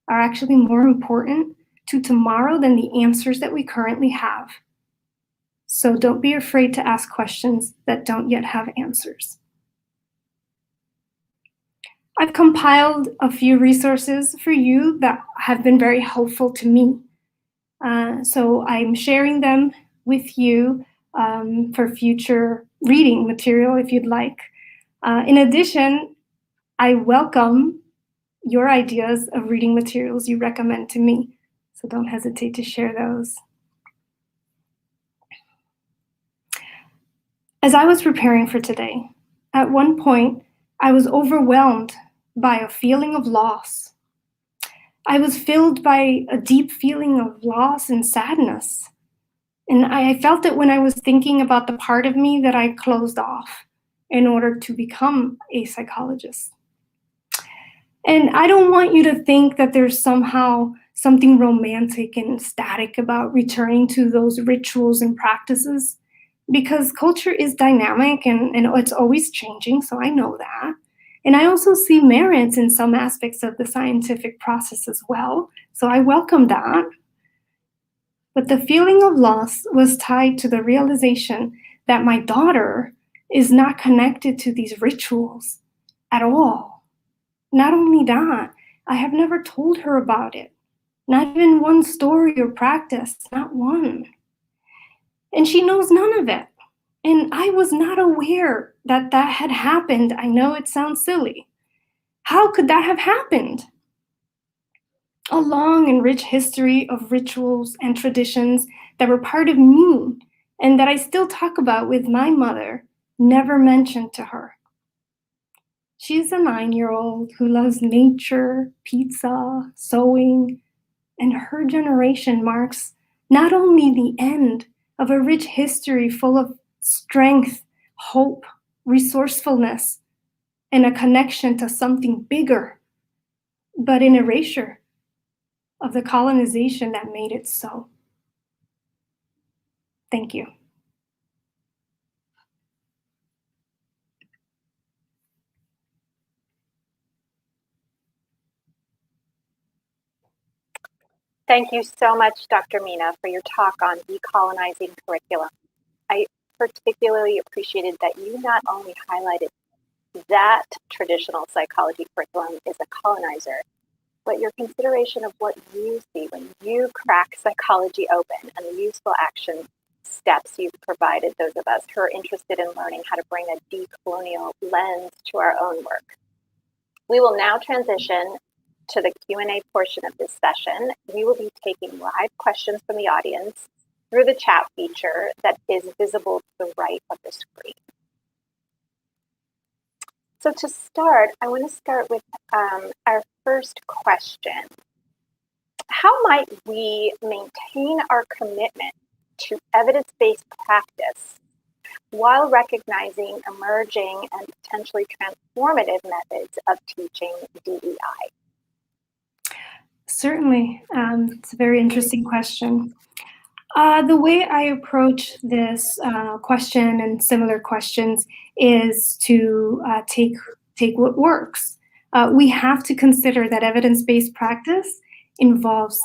[SPEAKER 10] are actually more important to tomorrow than the answers that we currently have. So don't be afraid to ask questions that don't yet have answers. I've compiled a few resources for you that have been very helpful to me. So I'm sharing them with you for future reading material if you'd like. In addition, I welcome your ideas of reading materials you recommend to me, so don't hesitate to share those. As I was preparing for today, at one point, I was overwhelmed by a feeling of loss. I was filled by a deep feeling of loss and sadness. And I felt it when I was thinking about the part of me that I closed off in order to become a psychologist. And I don't want you to think that there's somehow something romantic and static about returning to those rituals and practices, because culture is dynamic and it's always changing, so I know that. And I also see merits in some aspects of the scientific process as well, so I welcome that. But the feeling of loss was tied to the realization that my daughter is not connected to these rituals at all. Not only that, I have never told her about it. Not even one story or practice, not one. And she knows none of it. And I was not aware that that had happened. I know it sounds silly. How could that have happened? A long and rich history of rituals and traditions that were part of me and that I still talk about with my mother, never mentioned to her. She's a 9-year-old who loves nature, pizza, sewing, and her generation marks not only the end of a rich history full of strength, hope, resourcefulness, and a connection to something bigger, but an erasure of the colonization that made it so. Thank you.
[SPEAKER 9] Thank you so much, Dr. Mina, for your talk on decolonizing curriculum. I particularly appreciated that you not only highlighted that traditional psychology curriculum is a colonizer, but your consideration of what you see when you crack psychology open and the useful action steps you've provided those of us who are interested in learning how to bring a decolonial lens to our own work. We will now transition to the Q&A portion of this session. We will be taking live questions from the audience through the chat feature that is visible to the right of the screen. So to start, I want to start with our first question. How might we maintain our commitment to evidence-based practice while recognizing emerging and potentially transformative methods of teaching DEI?
[SPEAKER 10] Certainly. It's a very interesting question. The way I approach this question and similar questions is to take what works. We have to consider that evidence-based practice involves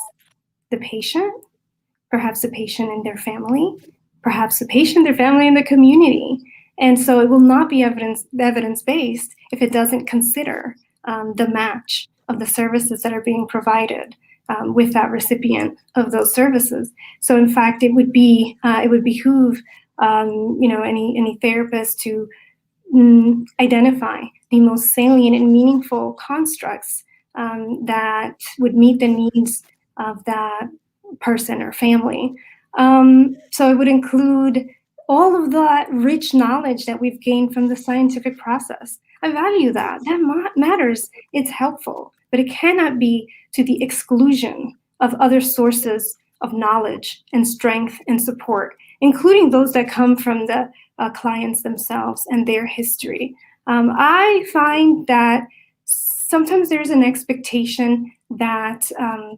[SPEAKER 10] the patient, perhaps the patient and their family, perhaps the patient, their family, and the community. And so it will not be evidence-based if it doesn't consider the match of the services that are being provided with that recipient of those services. So in fact, it would behoove any therapist to identify the most salient and meaningful constructs that would meet the needs of that person or family. So it would include all of that rich knowledge that we've gained from the scientific process. I value that. That matters. It's helpful, but it cannot be to the exclusion of other sources of knowledge and strength and support, including those that come from the clients themselves and their history. I find that sometimes there's an expectation that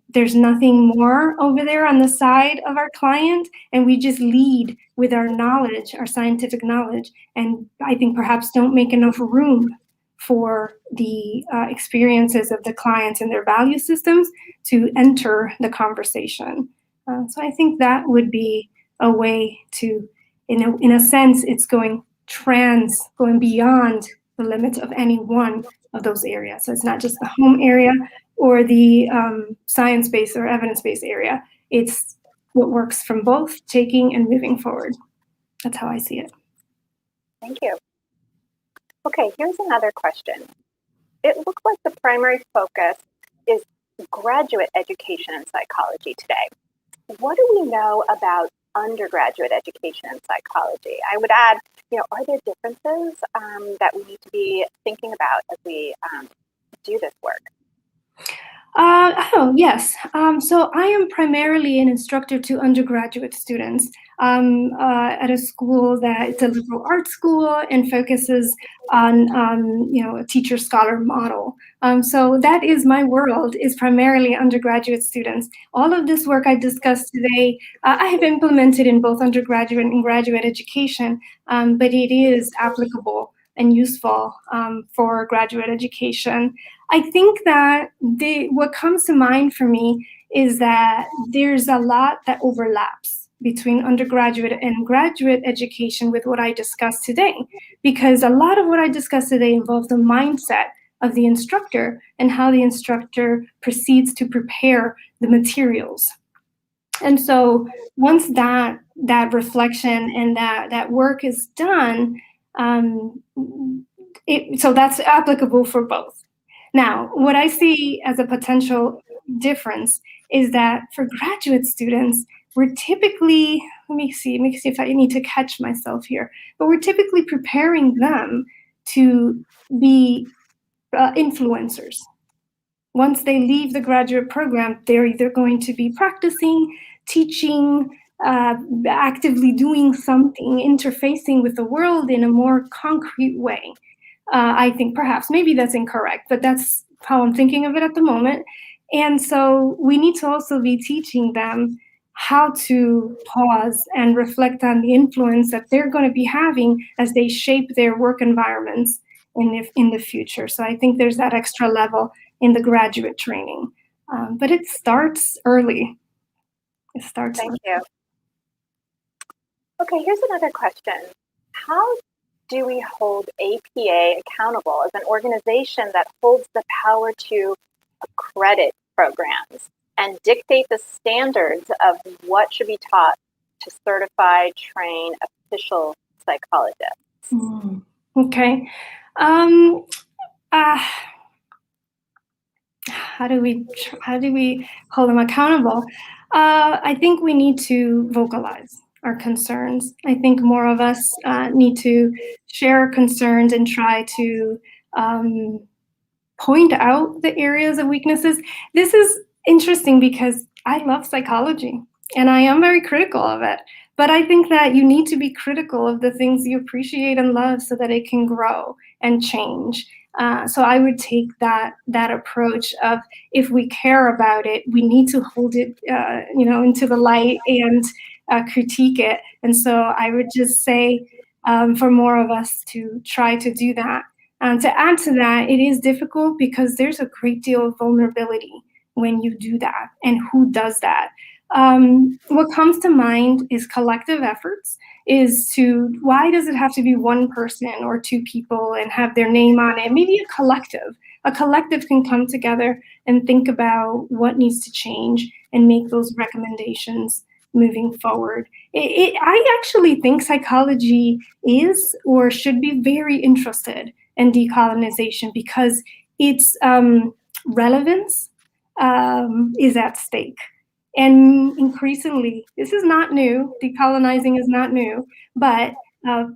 [SPEAKER 10] there's nothing more over there on the side of our client, and we just lead with our knowledge, our scientific knowledge, and I think perhaps don't make enough room for the experiences of the clients and their value systems to enter the conversation. So I think that would be a way to, in a sense, it's going beyond the limits of any one of those areas. So it's not just the home area or the science-based or evidence-based area. It's what works from both taking and moving forward. That's how I see it.
[SPEAKER 9] Thank you. Okay, here's another question. It looks like the primary focus is graduate education in psychology today. What do we know about undergraduate education in psychology? I would add, are there differences that we need to be thinking about as we do this work?
[SPEAKER 10] Yes. So I am primarily an instructor to undergraduate students at a school that it's a liberal arts school and focuses on, a teacher-scholar model. So that is my world, is primarily undergraduate students. All of this work I discussed today, I have implemented in both undergraduate and graduate education, but it is applicable and useful for graduate education. I think that what comes to mind for me is that there's a lot that overlaps between undergraduate and graduate education with what I discussed today, because a lot of what I discussed today involves the mindset of the instructor and how the instructor proceeds to prepare the materials. And so once that reflection and that work is done, so that's applicable for both. Now, what I see as a potential difference is that for graduate students, we're typically, let me see if I need to catch myself here, but we're typically preparing them to be influencers. Once they leave the graduate program, they're either going to be practicing, teaching, actively doing something, interfacing with the world in a more concrete way. I think perhaps, maybe that's incorrect, but that's how I'm thinking of it at the moment. And so we need to also be teaching them how to pause and reflect on the influence that they're going to be having as they shape their work environments in the future. So I think there's that extra level in the graduate training, but it starts early. It starts.
[SPEAKER 9] Thank you. Okay, here's another question. How do we hold APA accountable as an organization that holds the power to accredit programs and dictate the standards of what should be taught to certify, train official psychologists?
[SPEAKER 10] Okay. How do we hold them accountable? I think we need to vocalize our concerns. I think more of us need to share our concerns and try to point out the areas of weaknesses. This is interesting because I love psychology and I am very critical of it. But I think that you need to be critical of the things you appreciate and love so that it can grow and change. So I would take that approach of, if we care about it, we need to hold it, into the light and critique it. And so I would just say for more of us to try to do that. To add to that, it is difficult because there's a great deal of vulnerability when you do that, and who does that. What comes to mind is collective efforts, why does it have to be one person or two people and have their name on it? Maybe a collective. A collective can come together and think about what needs to change and make those recommendations moving forward. I actually think psychology is or should be very interested in decolonization because its relevance is at stake. And increasingly, this is not new, decolonizing is not new, but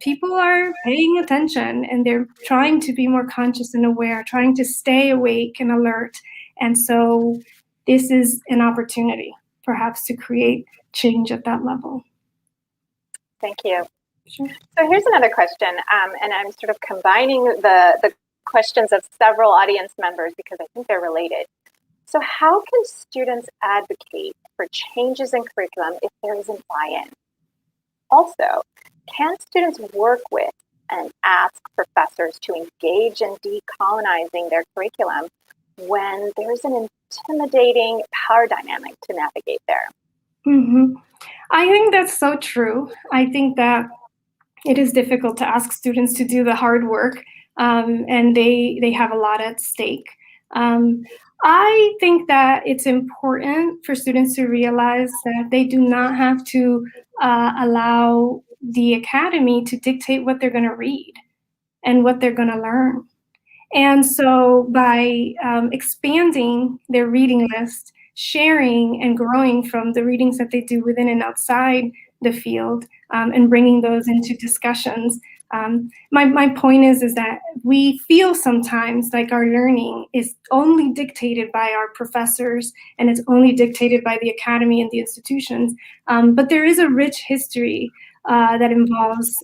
[SPEAKER 10] people are paying attention and they're trying to be more conscious and aware, trying to stay awake and alert. And so this is an opportunity perhaps to create change at that level.
[SPEAKER 9] Thank you.
[SPEAKER 10] Sure.
[SPEAKER 9] So here's another question, and I'm sort of combining the questions of several audience members because I think they're related. So how can students advocate for changes in curriculum if there isn't buy-in? Also, can students work with and ask professors to engage in decolonizing their curriculum when there's an intimidating power dynamic to navigate there?
[SPEAKER 10] Mm-hmm. I think that's so true. I think that it is difficult to ask students to do the hard work, and they have a lot at stake. I think that it's important for students to realize that they do not have to allow the academy to dictate what they're going to read and what they're going to learn. And so by expanding their reading list, sharing and growing from the readings that they do within and outside the field, and bringing those into discussions, My point is that we feel sometimes like our learning is only dictated by our professors and it's only dictated by the academy and the institutions. But there is a rich history that involves,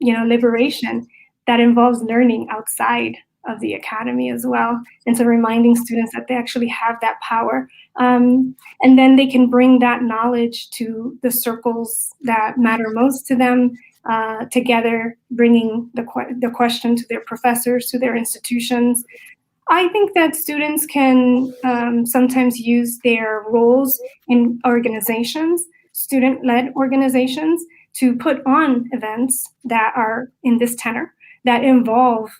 [SPEAKER 10] liberation, that involves learning outside of the academy as well. And so reminding students that they actually have that power. And then they can bring that knowledge to the circles that matter most to them, together, bringing the question to their professors, to their institutions. I think that students can sometimes use their roles in organizations, student-led organizations, to put on events that are in this tenor, that involve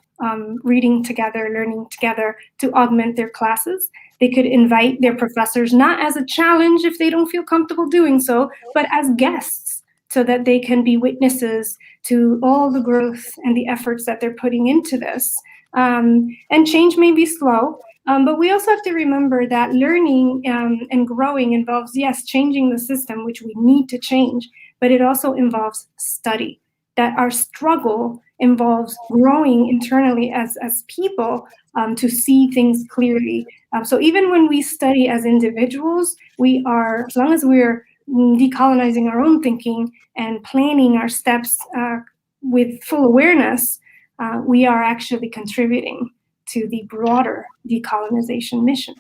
[SPEAKER 10] reading together, learning together, to augment their classes. They could invite their professors, not as a challenge if they don't feel comfortable doing so, but as guests, so that they can be witnesses to all the growth and the efforts that they're putting into this. And change may be slow, but we also have to remember that learning and growing involves, yes, changing the system, which we need to change, but it also involves study, that our struggle involves growing internally as people to see things clearly. So even when we study as individuals, we are, as long as we're decolonizing our own thinking and planning our steps with full awareness, we are actually contributing to the broader decolonization mission.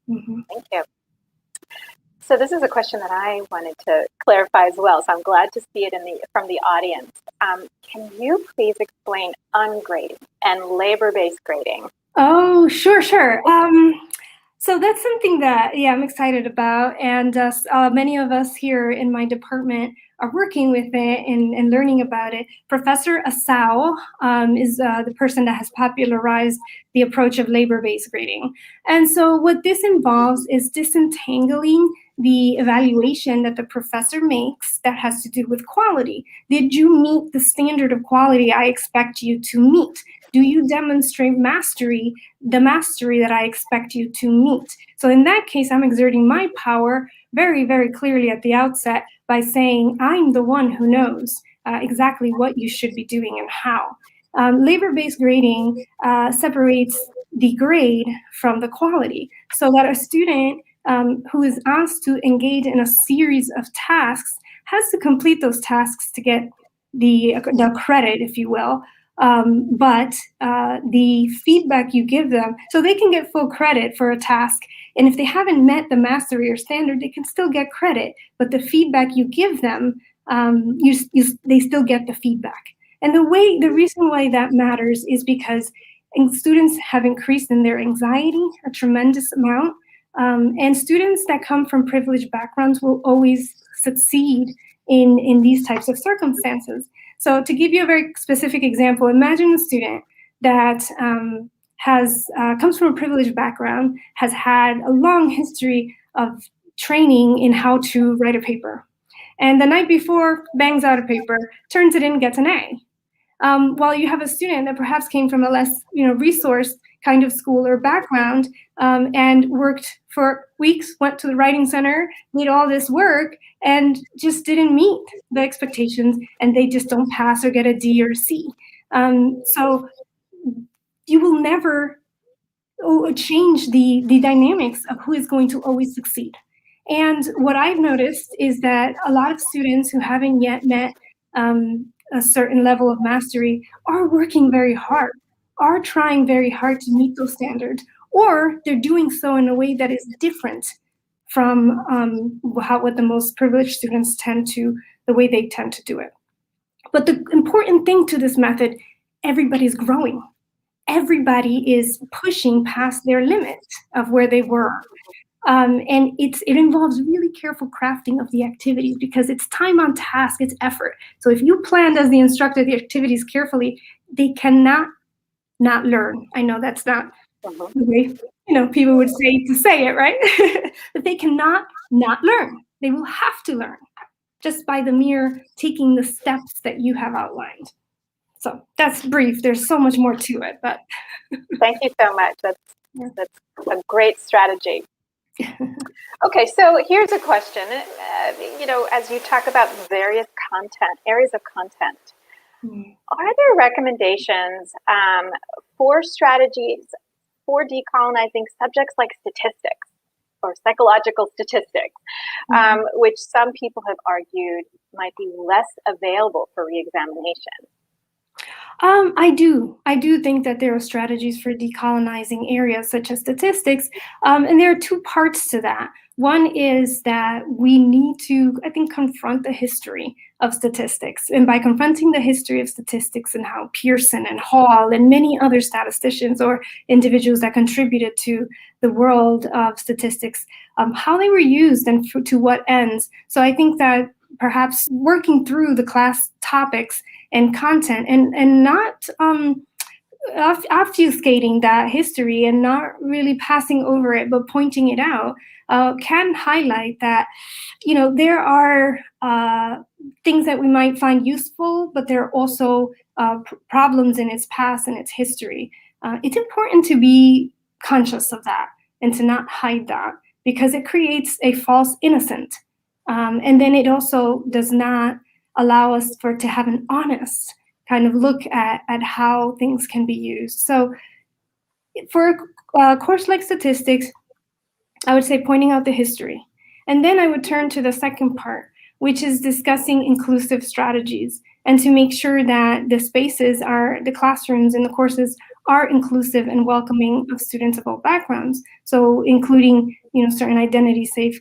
[SPEAKER 10] Mm-hmm.
[SPEAKER 9] Thank you. So this is a question that I wanted to clarify as well, so I'm glad to see it from the audience. Can you please explain ungrading and labor-based grading?
[SPEAKER 10] Oh, sure. So that's something that, I'm excited about. And many of us here in my department are working with it and learning about it. Professor Asao is the person that has popularized the approach of labor-based grading. And so what this involves is disentangling the evaluation that the professor makes that has to do with quality. Did you meet the standard of quality I expect you to meet? Do you demonstrate the mastery that I expect you to meet? So in that case, I'm exerting my power very, very clearly at the outset by saying, I'm the one who knows exactly what you should be doing and how. Labor-based grading separates the grade from the quality, so that a student who is asked to engage in a series of tasks has to complete those tasks to get the credit, if you will. But the feedback you give them, so they can get full credit for a task. And if they haven't met the mastery or standard, they can still get credit. But the feedback you give them, they still get the feedback. And the reason why that matters is because students have increased in their anxiety a tremendous amount. And students that come from privileged backgrounds will always succeed in these types of circumstances. So to give you a very specific example, imagine a student that comes from a privileged background, has had a long history of training in how to write a paper. And the night before, bangs out a paper, turns it in, gets an A. While you have a student that perhaps came from a less resourced kind of school or background, and worked for weeks, went to the writing center, did all this work, and just didn't meet the expectations, and they just don't pass or get a D or a C. So you will never change the dynamics of who is going to always succeed. And what I've noticed is that a lot of students who haven't yet met a certain level of mastery are working very hard, are trying very hard to meet those standards, or they're doing so in a way that is different from what the most privileged students the way they tend to do it. But the important thing to this method, everybody's growing. Everybody is pushing past their limit of where they were. And it involves really careful crafting of the activities, because it's time on task, it's effort. So if you planned as the instructor the activities carefully, they cannot not learn. I know that's not the way people would say it, right? But they cannot not learn. They will have to learn just by the mere taking the steps that you have outlined. So that's brief. There's so much more to it, but
[SPEAKER 9] thank you so much. That's a great strategy. Okay, so here's a question. As you talk about various areas of content, Are there recommendations for strategies for decolonizing subjects like statistics or psychological statistics, which some people have argued might be less available for reexamination?
[SPEAKER 10] I do think that there are strategies for decolonizing areas such as statistics, and there are two parts to that. One is that we need to, I think, confront the history of statistics. And by confronting the history of statistics and how Pearson and Hall and many other statisticians or individuals that contributed to the world of statistics, how they were used and to what ends. So I think that perhaps working through the class topics and content and not obfuscating that history and not really passing over it, but pointing it out, can highlight that, there are things that we might find useful, but there are also problems in its past and its history. It's important to be conscious of that and to not hide that, because it creates a false innocent. And then it also does not allow us to have an honest kind of look at how things can be used. So for a course like statistics, I would say pointing out the history. And then I would turn to the second part, which is discussing inclusive strategies and to make sure that the classrooms and the courses are inclusive and welcoming of students of all backgrounds. So including, certain identity safe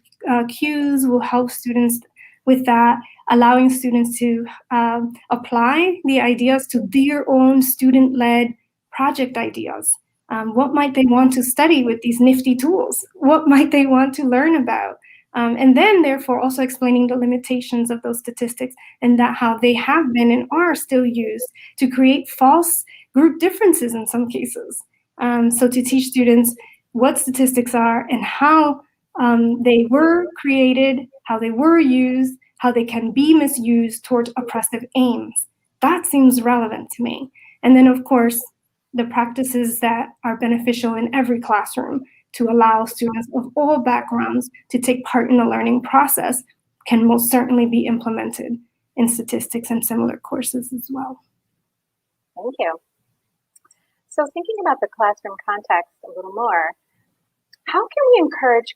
[SPEAKER 10] cues will help students with that, allowing students to apply the ideas to their own student-led project ideas. What might they want to study with these nifty tools? What might they want to learn about? And then, therefore, also explaining the limitations of those statistics and that how they have been and are still used to create false group differences in some cases. So to teach students what statistics are and how they were created, how they were used, how they can be misused towards oppressive aims. That seems relevant to me. And then, of course, the practices that are beneficial in every classroom to allow students of all backgrounds to take part in the learning process can most certainly be implemented in statistics and similar courses as well.
[SPEAKER 9] Thank you. So thinking about the classroom context a little more, how can we encourage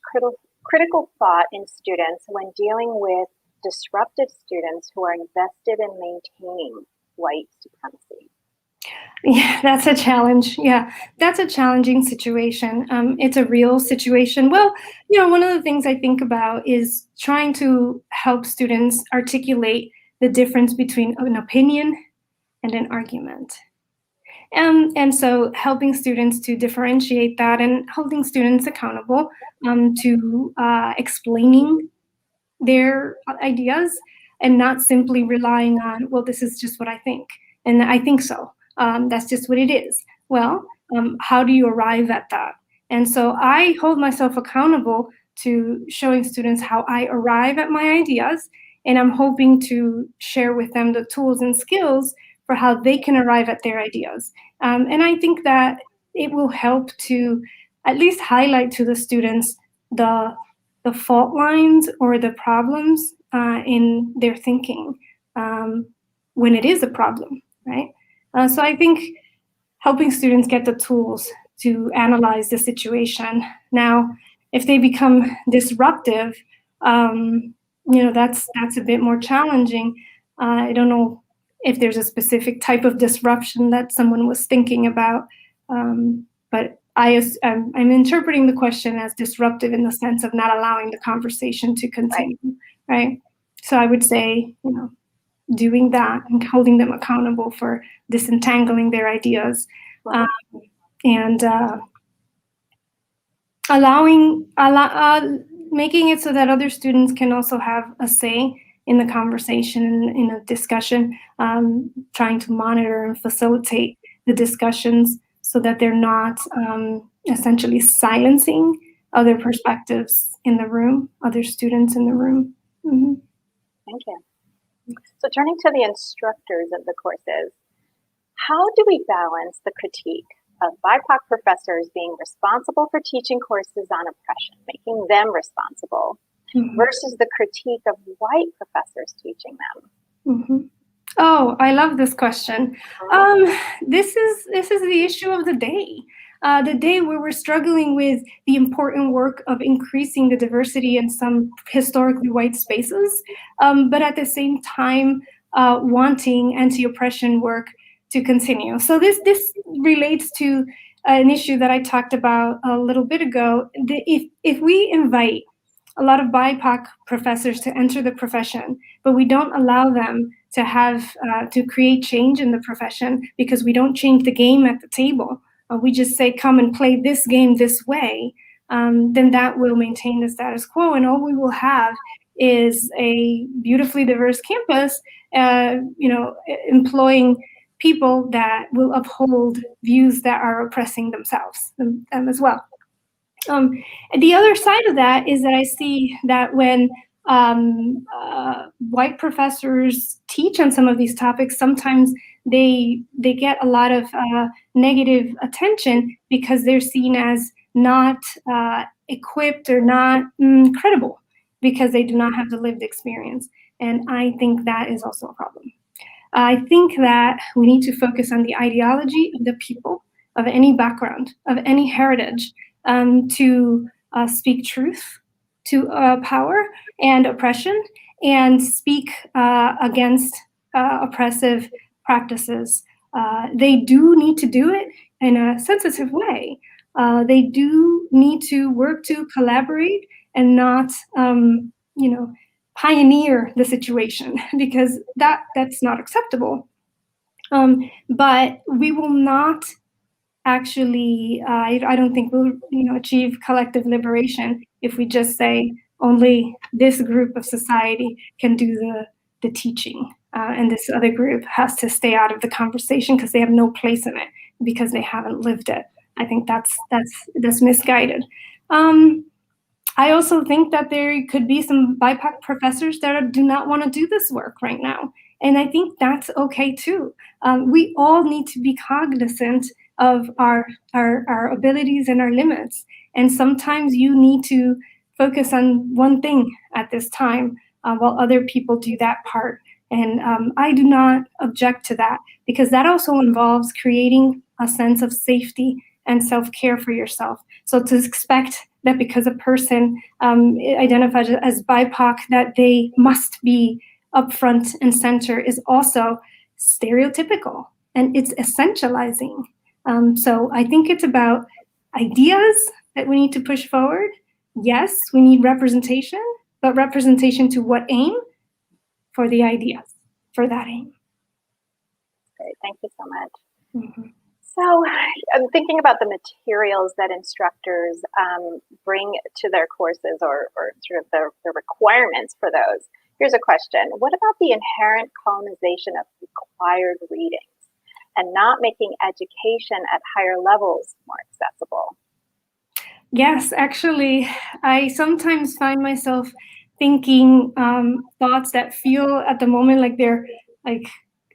[SPEAKER 9] critical thought in students when dealing with disruptive students who are invested in maintaining white supremacy?
[SPEAKER 10] Yeah, that's a challenge. Yeah, that's a challenging situation. It's a real situation. Well, one of the things I think about is trying to help students articulate the difference between an opinion and an argument. And so helping students to differentiate that and holding students accountable to explaining their ideas and not simply relying on, well, this is just what I think. And I think so. That's just what it is. Well, how do you arrive at that? And so I hold myself accountable to showing students how I arrive at my ideas. And I'm hoping to share with them the tools and skills for how they can arrive at their ideas. And I think that it will help to at least highlight to the students the fault lines or the problems in their thinking when it is a problem, right? So I think helping students get the tools to analyze the situation. Now, if they become disruptive, that's a bit more challenging. I don't know if there's a specific type of disruption that someone was thinking about, but I'm interpreting the question as disruptive in the sense of not allowing the conversation to continue, right? So I would say, doing that and holding them accountable for disentangling their ideas, and making it so that other students can also have a say in the conversation, in a discussion, trying to monitor and facilitate the discussions so that they're not essentially silencing other perspectives in the room, other students in the room. Mm-hmm.
[SPEAKER 9] Thank you. So turning to the instructors of the courses, how do we balance the critique of BIPOC professors being responsible for teaching courses on oppression, making them responsible, versus the critique of white professors teaching them?
[SPEAKER 10] Oh, I love this question. This is the issue of the day. The day where we're struggling with the important work of increasing the diversity in some historically white spaces, but at the same time wanting anti-oppression work to continue. So this relates to an issue that I talked about a little bit ago. If we invite a lot of BIPOC professors to enter the profession, but we don't allow them to have to create change in the profession because we don't change the game at the table. We just say, come and play this game this way, then that will maintain the status quo. And all we will have is a beautifully diverse campus, employing people that will uphold views that are oppressing them as well. The other side of that is that I see that when white professors teach on some of these topics, sometimes they get a lot of negative attention because they're seen as not equipped or not credible because they do not have the lived experience. And I think that is also a problem. I think that we need to focus on the ideology of the people, of any background, of any heritage, to speak truth to power and oppression, and speak against oppressive practices. They do need to do it in a sensitive way. They do need to work to collaborate and not, pioneer the situation, because that's not acceptable. But we will not actually, I don't think we'll achieve collective liberation if we just say only this group of society can do the teaching, and this other group has to stay out of the conversation because they have no place in it because they haven't lived it. I think that's misguided. I also think that there could be some BIPOC professors that do not want to do this work right now, and I think that's okay too. We all need to be cognizant of our abilities and our limits. And sometimes you need to focus on one thing at this time while other people do that part. And I do not object to that, because that also involves creating a sense of safety and self-care for yourself. So to expect that because a person identifies as BIPOC, that they must be upfront and center is also stereotypical, and it's essentializing. So I think it's about ideas that we need to push forward. Yes, we need representation, but representation to what aim? For the ideas, for that aim.
[SPEAKER 9] Great, thank you so much.
[SPEAKER 10] Mm-hmm.
[SPEAKER 9] So I'm thinking about the materials that instructors bring to their courses, or sort of the requirements for those. Here's a question. What about the inherent colonization of required readings and not making education at higher levels more accessible?
[SPEAKER 10] Yes, actually, I sometimes find myself thinking thoughts that feel at the moment like they're like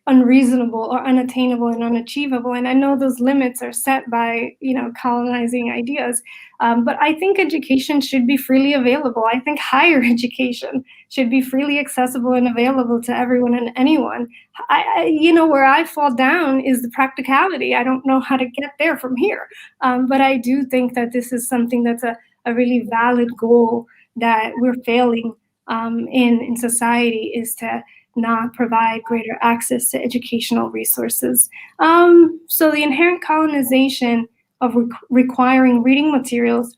[SPEAKER 10] unreasonable or unattainable and unachievable. And I know those limits are set by, colonizing ideas. But I think education should be freely available. I think higher education should be freely accessible and available to everyone and anyone. Where I fall down is the practicality. I don't know how to get there from here. But I do think that this is something that's a really valid goal that we're failing in society, is to not provide greater access to educational resources. So the inherent colonization of requiring reading materials.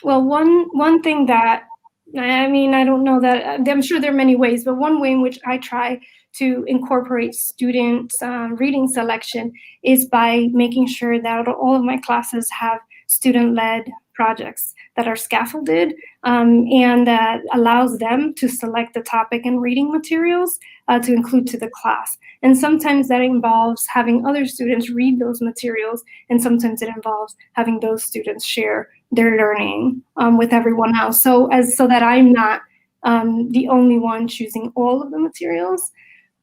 [SPEAKER 10] Well, one thing that, I don't know that, I'm sure there are many ways, but one way in which I try to incorporate students' reading selection is by making sure that all of my classes have student-led projects that are scaffolded, and that allows them to select the topic and reading materials to include to the class. And sometimes that involves having other students read those materials, and sometimes it involves having those students share their learning with everyone else, so that I'm not the only one choosing all of the materials.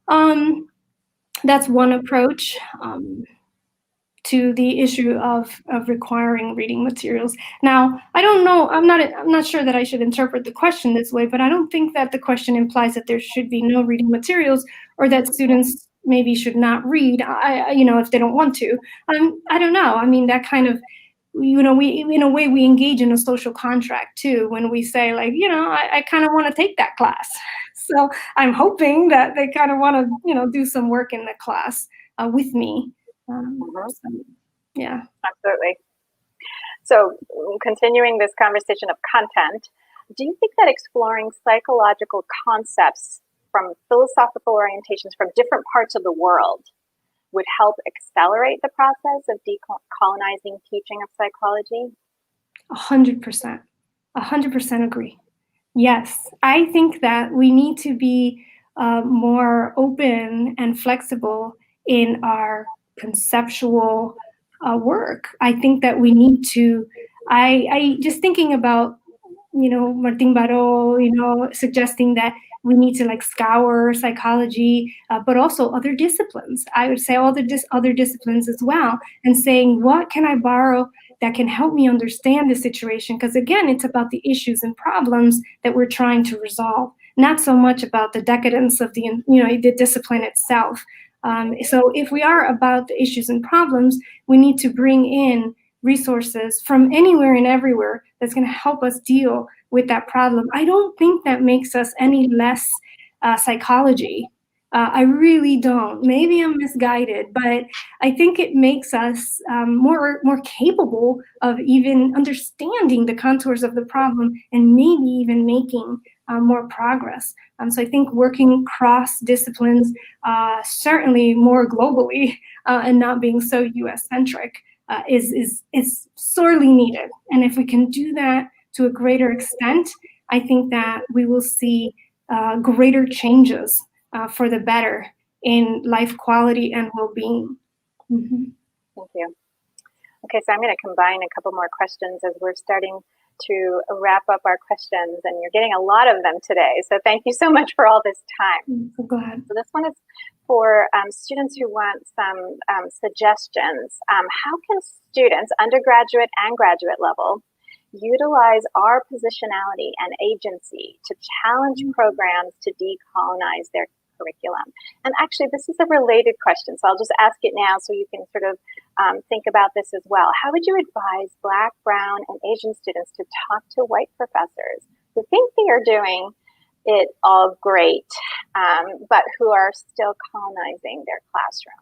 [SPEAKER 10] That's one approach. to the issue of requiring reading materials. Now, I don't know, I'm not sure that I should interpret the question this way, but I don't think that the question implies that there should be no reading materials or that students maybe should not read, if they don't want to. I don't know. I mean, that kind of, we in a way we engage in a social contract too when we say like, I kind of want to take that class. So I'm hoping that they kind of want to, do some work in the class with me. Yeah.
[SPEAKER 9] Absolutely. So continuing this conversation of content, do you think that exploring psychological concepts from philosophical orientations from different parts of the world would help accelerate the process of decolonizing teaching of psychology?
[SPEAKER 10] 100%. 100% agree. Yes, I think that we need to be more open and flexible in our conceptual work. I think that we need to, I just thinking about, Martin Baró, suggesting that we need to like scour psychology, but also other disciplines. I would say all the other disciplines as well, and saying, what can I borrow that can help me understand the situation? Because again, it's about the issues and problems that we're trying to resolve, not so much about the decadence of the discipline itself. So if we are about the issues and problems, we need to bring in resources from anywhere and everywhere that's going to help us deal with that problem. I don't think that makes us any less psychology. I really don't. Maybe I'm misguided, but I think it makes us more capable of even understanding the contours of the problem and maybe even making more progress. So I think working cross disciplines, certainly more globally, and not being so US centric, is sorely needed. And if we can do that to a greater extent, I think that we will see greater changes for the better in life quality and well-being. Mm-hmm.
[SPEAKER 9] Thank you. Okay, so I'm going to combine a couple more questions as we're starting to wrap up our questions, and you're getting a lot of them today. So thank you so much for all this time.
[SPEAKER 10] I'm so glad.
[SPEAKER 9] So this one is for students who want some suggestions. How can students, undergraduate and graduate level, utilize our positionality and agency to challenge programs to decolonize their curriculum? And actually, this is a related question, so I'll just ask it now so you can sort of think about this as well. How would you advise Black, Brown, and Asian students to talk to white professors who think they are doing it all great, but who are still colonizing their classroom?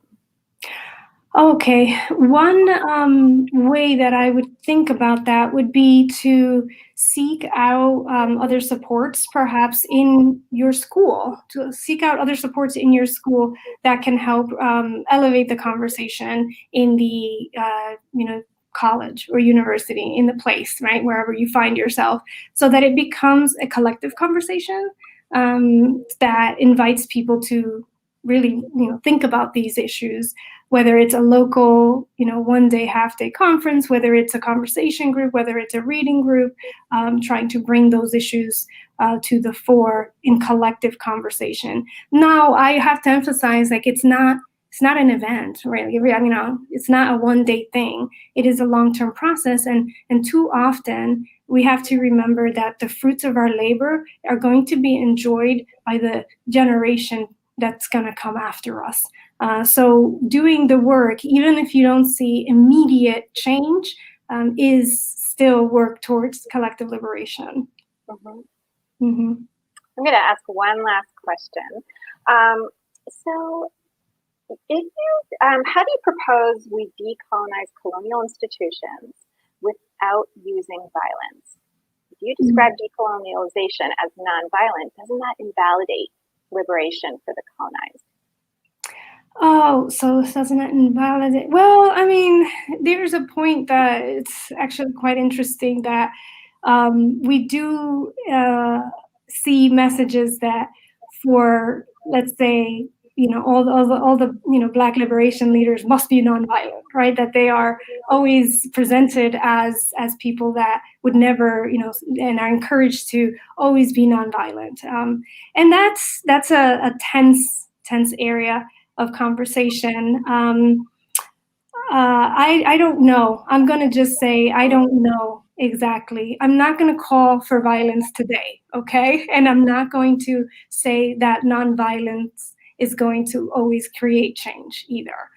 [SPEAKER 10] Okay, one way that I would think about that would be to seek out other supports, perhaps in your school, to seek out other supports in your school that can help elevate the conversation in the college or university, in the place, right, wherever you find yourself, so that it becomes a collective conversation that invites people to really think about these issues, whether it's a local one day, half day conference, whether it's a conversation group, whether it's a reading group, trying to bring those issues to the fore in collective conversation. Now, I have to emphasize, like, it's not an event, right? It's not a one day thing. It is a long-term process, and too often we have to remember that the fruits of our labor are going to be enjoyed by the generation that's going to come after us. So doing the work, even if you don't see immediate change, is still work towards collective liberation.
[SPEAKER 9] Mm-hmm.
[SPEAKER 10] Mm-hmm.
[SPEAKER 9] I'm going to ask one last question. So if you, how do you propose we decolonize colonial institutions without using violence? If you describe decolonialization as nonviolent, doesn't that invalidate liberation for the colonized?
[SPEAKER 10] Oh, so doesn't it invalidate? Well, I mean, there's a point that it's actually quite interesting that we do see messages that for, let's say, all the Black liberation leaders must be nonviolent, right? That they are always presented as people that would never, and are encouraged to always be nonviolent. And that's a tense area of conversation. I don't know. I'm going to just say I don't know exactly. I'm not going to call for violence today, okay? And I'm not going to say that nonviolence is going to always create change either.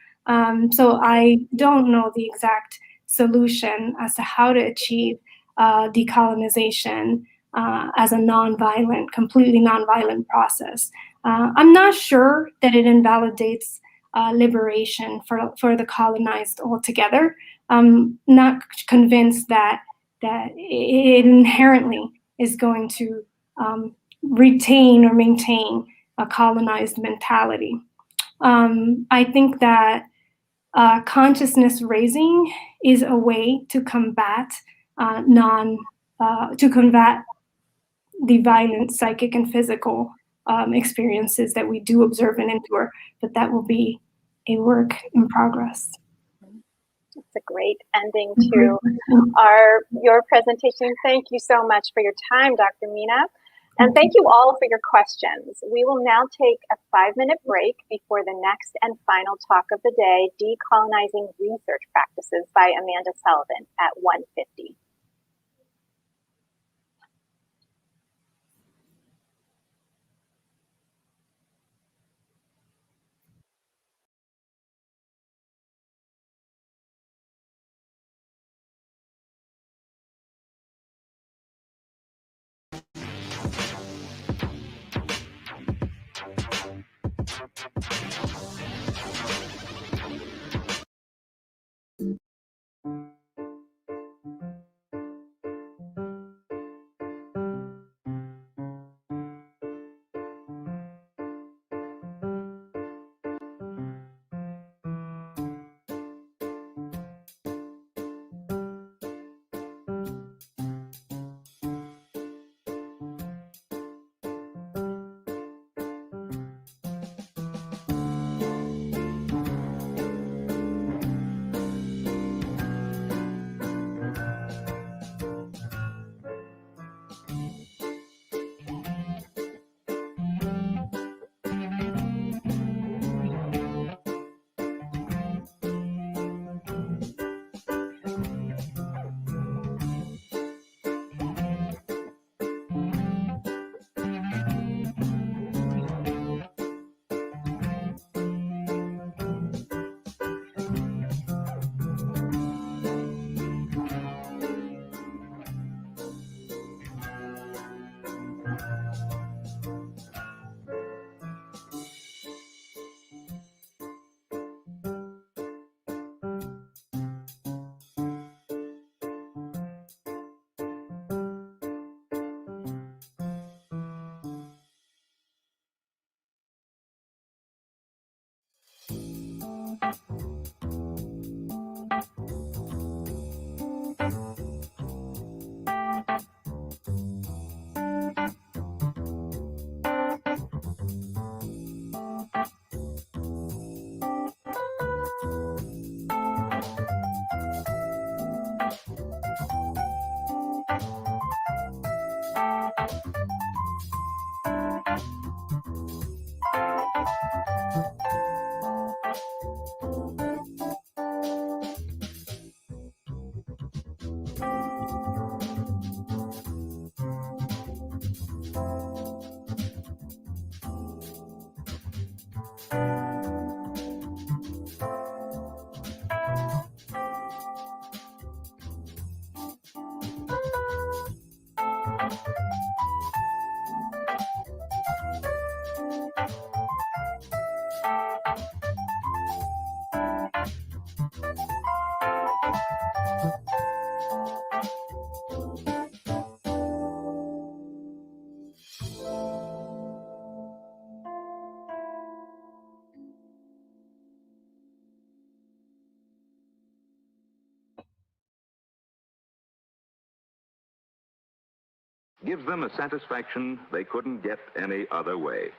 [SPEAKER 10] So I don't know the exact solution as to how to achieve decolonization as a nonviolent, completely nonviolent process. I'm not sure that it invalidates liberation for the colonized altogether. I'm not convinced that it inherently is going to retain or maintain a colonized mentality. I think that consciousness raising is a way to combat the violent psychic and physical experiences that we do observe and endure, but that will be a work in progress.
[SPEAKER 9] It's a great ending to your presentation. Thank you so much for your time, Dr. Mina. And thank you all for your questions. We will now take a 5-minute break before the next and final talk of the day, Decolonizing Research Practices by Amanda Sullivan at 1:50.
[SPEAKER 11] Gives them a satisfaction they couldn't get any other way.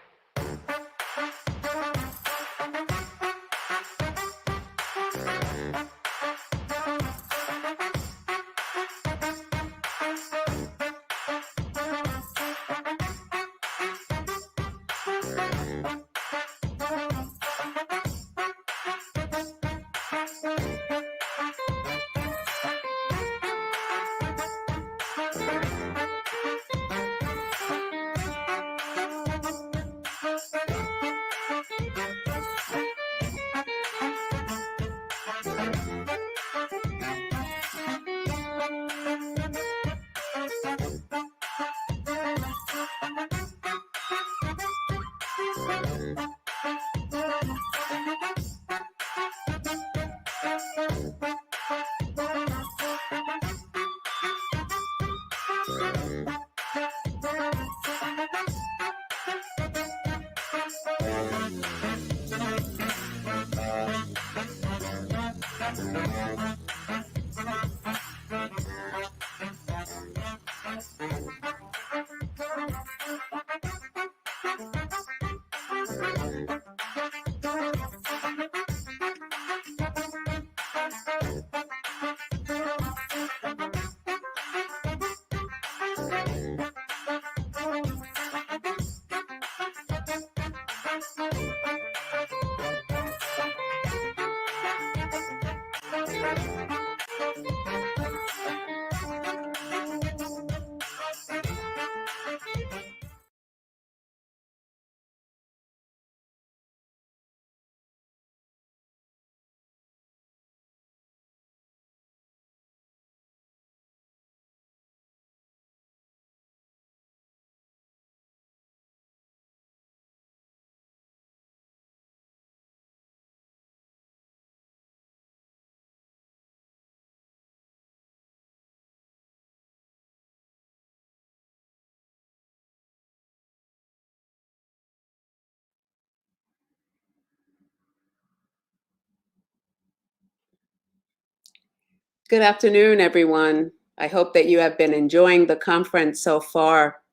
[SPEAKER 12] Good afternoon, everyone. I hope that you have been enjoying the conference so far.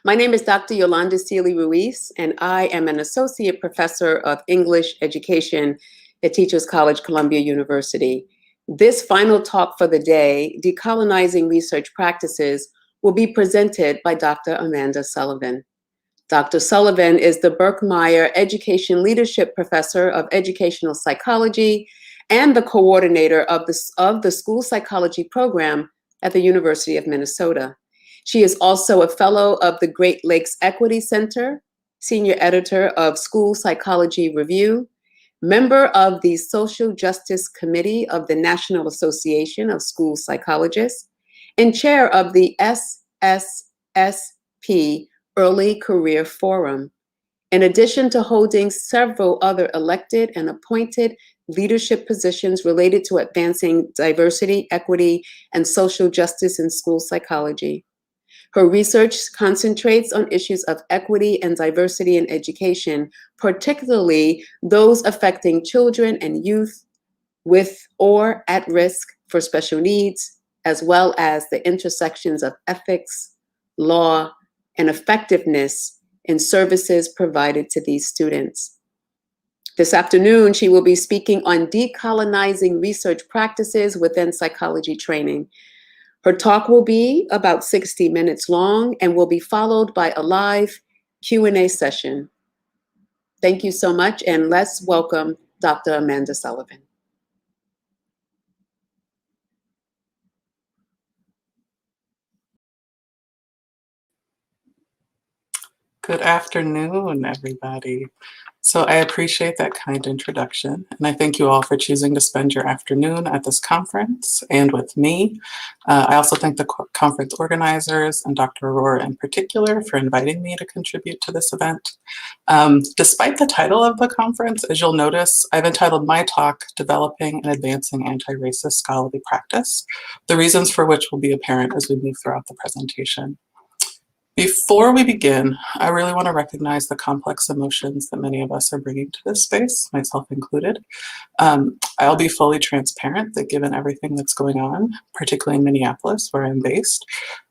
[SPEAKER 12] My name is Dr. Yolanda Sealy Ruiz, and I am an associate professor of English education at Teachers College, Columbia University. This final talk for the day, Decolonizing Research Practices, will be presented by Dr. Amanda Sullivan. Dr. Sullivan is the Berkmeyer Education Leadership Professor of Educational Psychology and the coordinator of the School Psychology Program at the University of Minnesota. She is also a fellow of the Great Lakes Equity Center, senior editor of School Psychology Review, member of the Social Justice Committee of the National Association of School Psychologists, and chair of the SSSP Early Career Forum. In addition to holding several other elected and appointed leadership positions related to advancing diversity, equity, and social justice in school psychology. Her research concentrates on issues of equity and diversity in education, particularly those affecting children and youth with or at risk for special needs, as well as the intersections of ethics, law, and effectiveness in services provided to these students. This afternoon, she will be speaking on decolonizing research practices within psychology training. Her talk will be about 60 minutes long and will be followed by a live Q&A session. Thank you so much, and let's welcome Dr. Amanda Sullivan.
[SPEAKER 13] Good afternoon, everybody. So I appreciate that kind introduction, and I thank you all for choosing to spend your afternoon at this conference and with me. I also thank the conference organizers and Dr. Aurora in particular for inviting me to contribute to this event. Despite the title of the conference, as you'll notice, I've entitled my talk, Developing and Advancing Anti-Racist Scholarly Practice, the reasons for which will be apparent as we move throughout the presentation. Before we begin, I really want to recognize the complex emotions that many of us are bringing to this space, myself included. I'll be fully transparent that given everything that's going on, particularly in Minneapolis, where I'm based,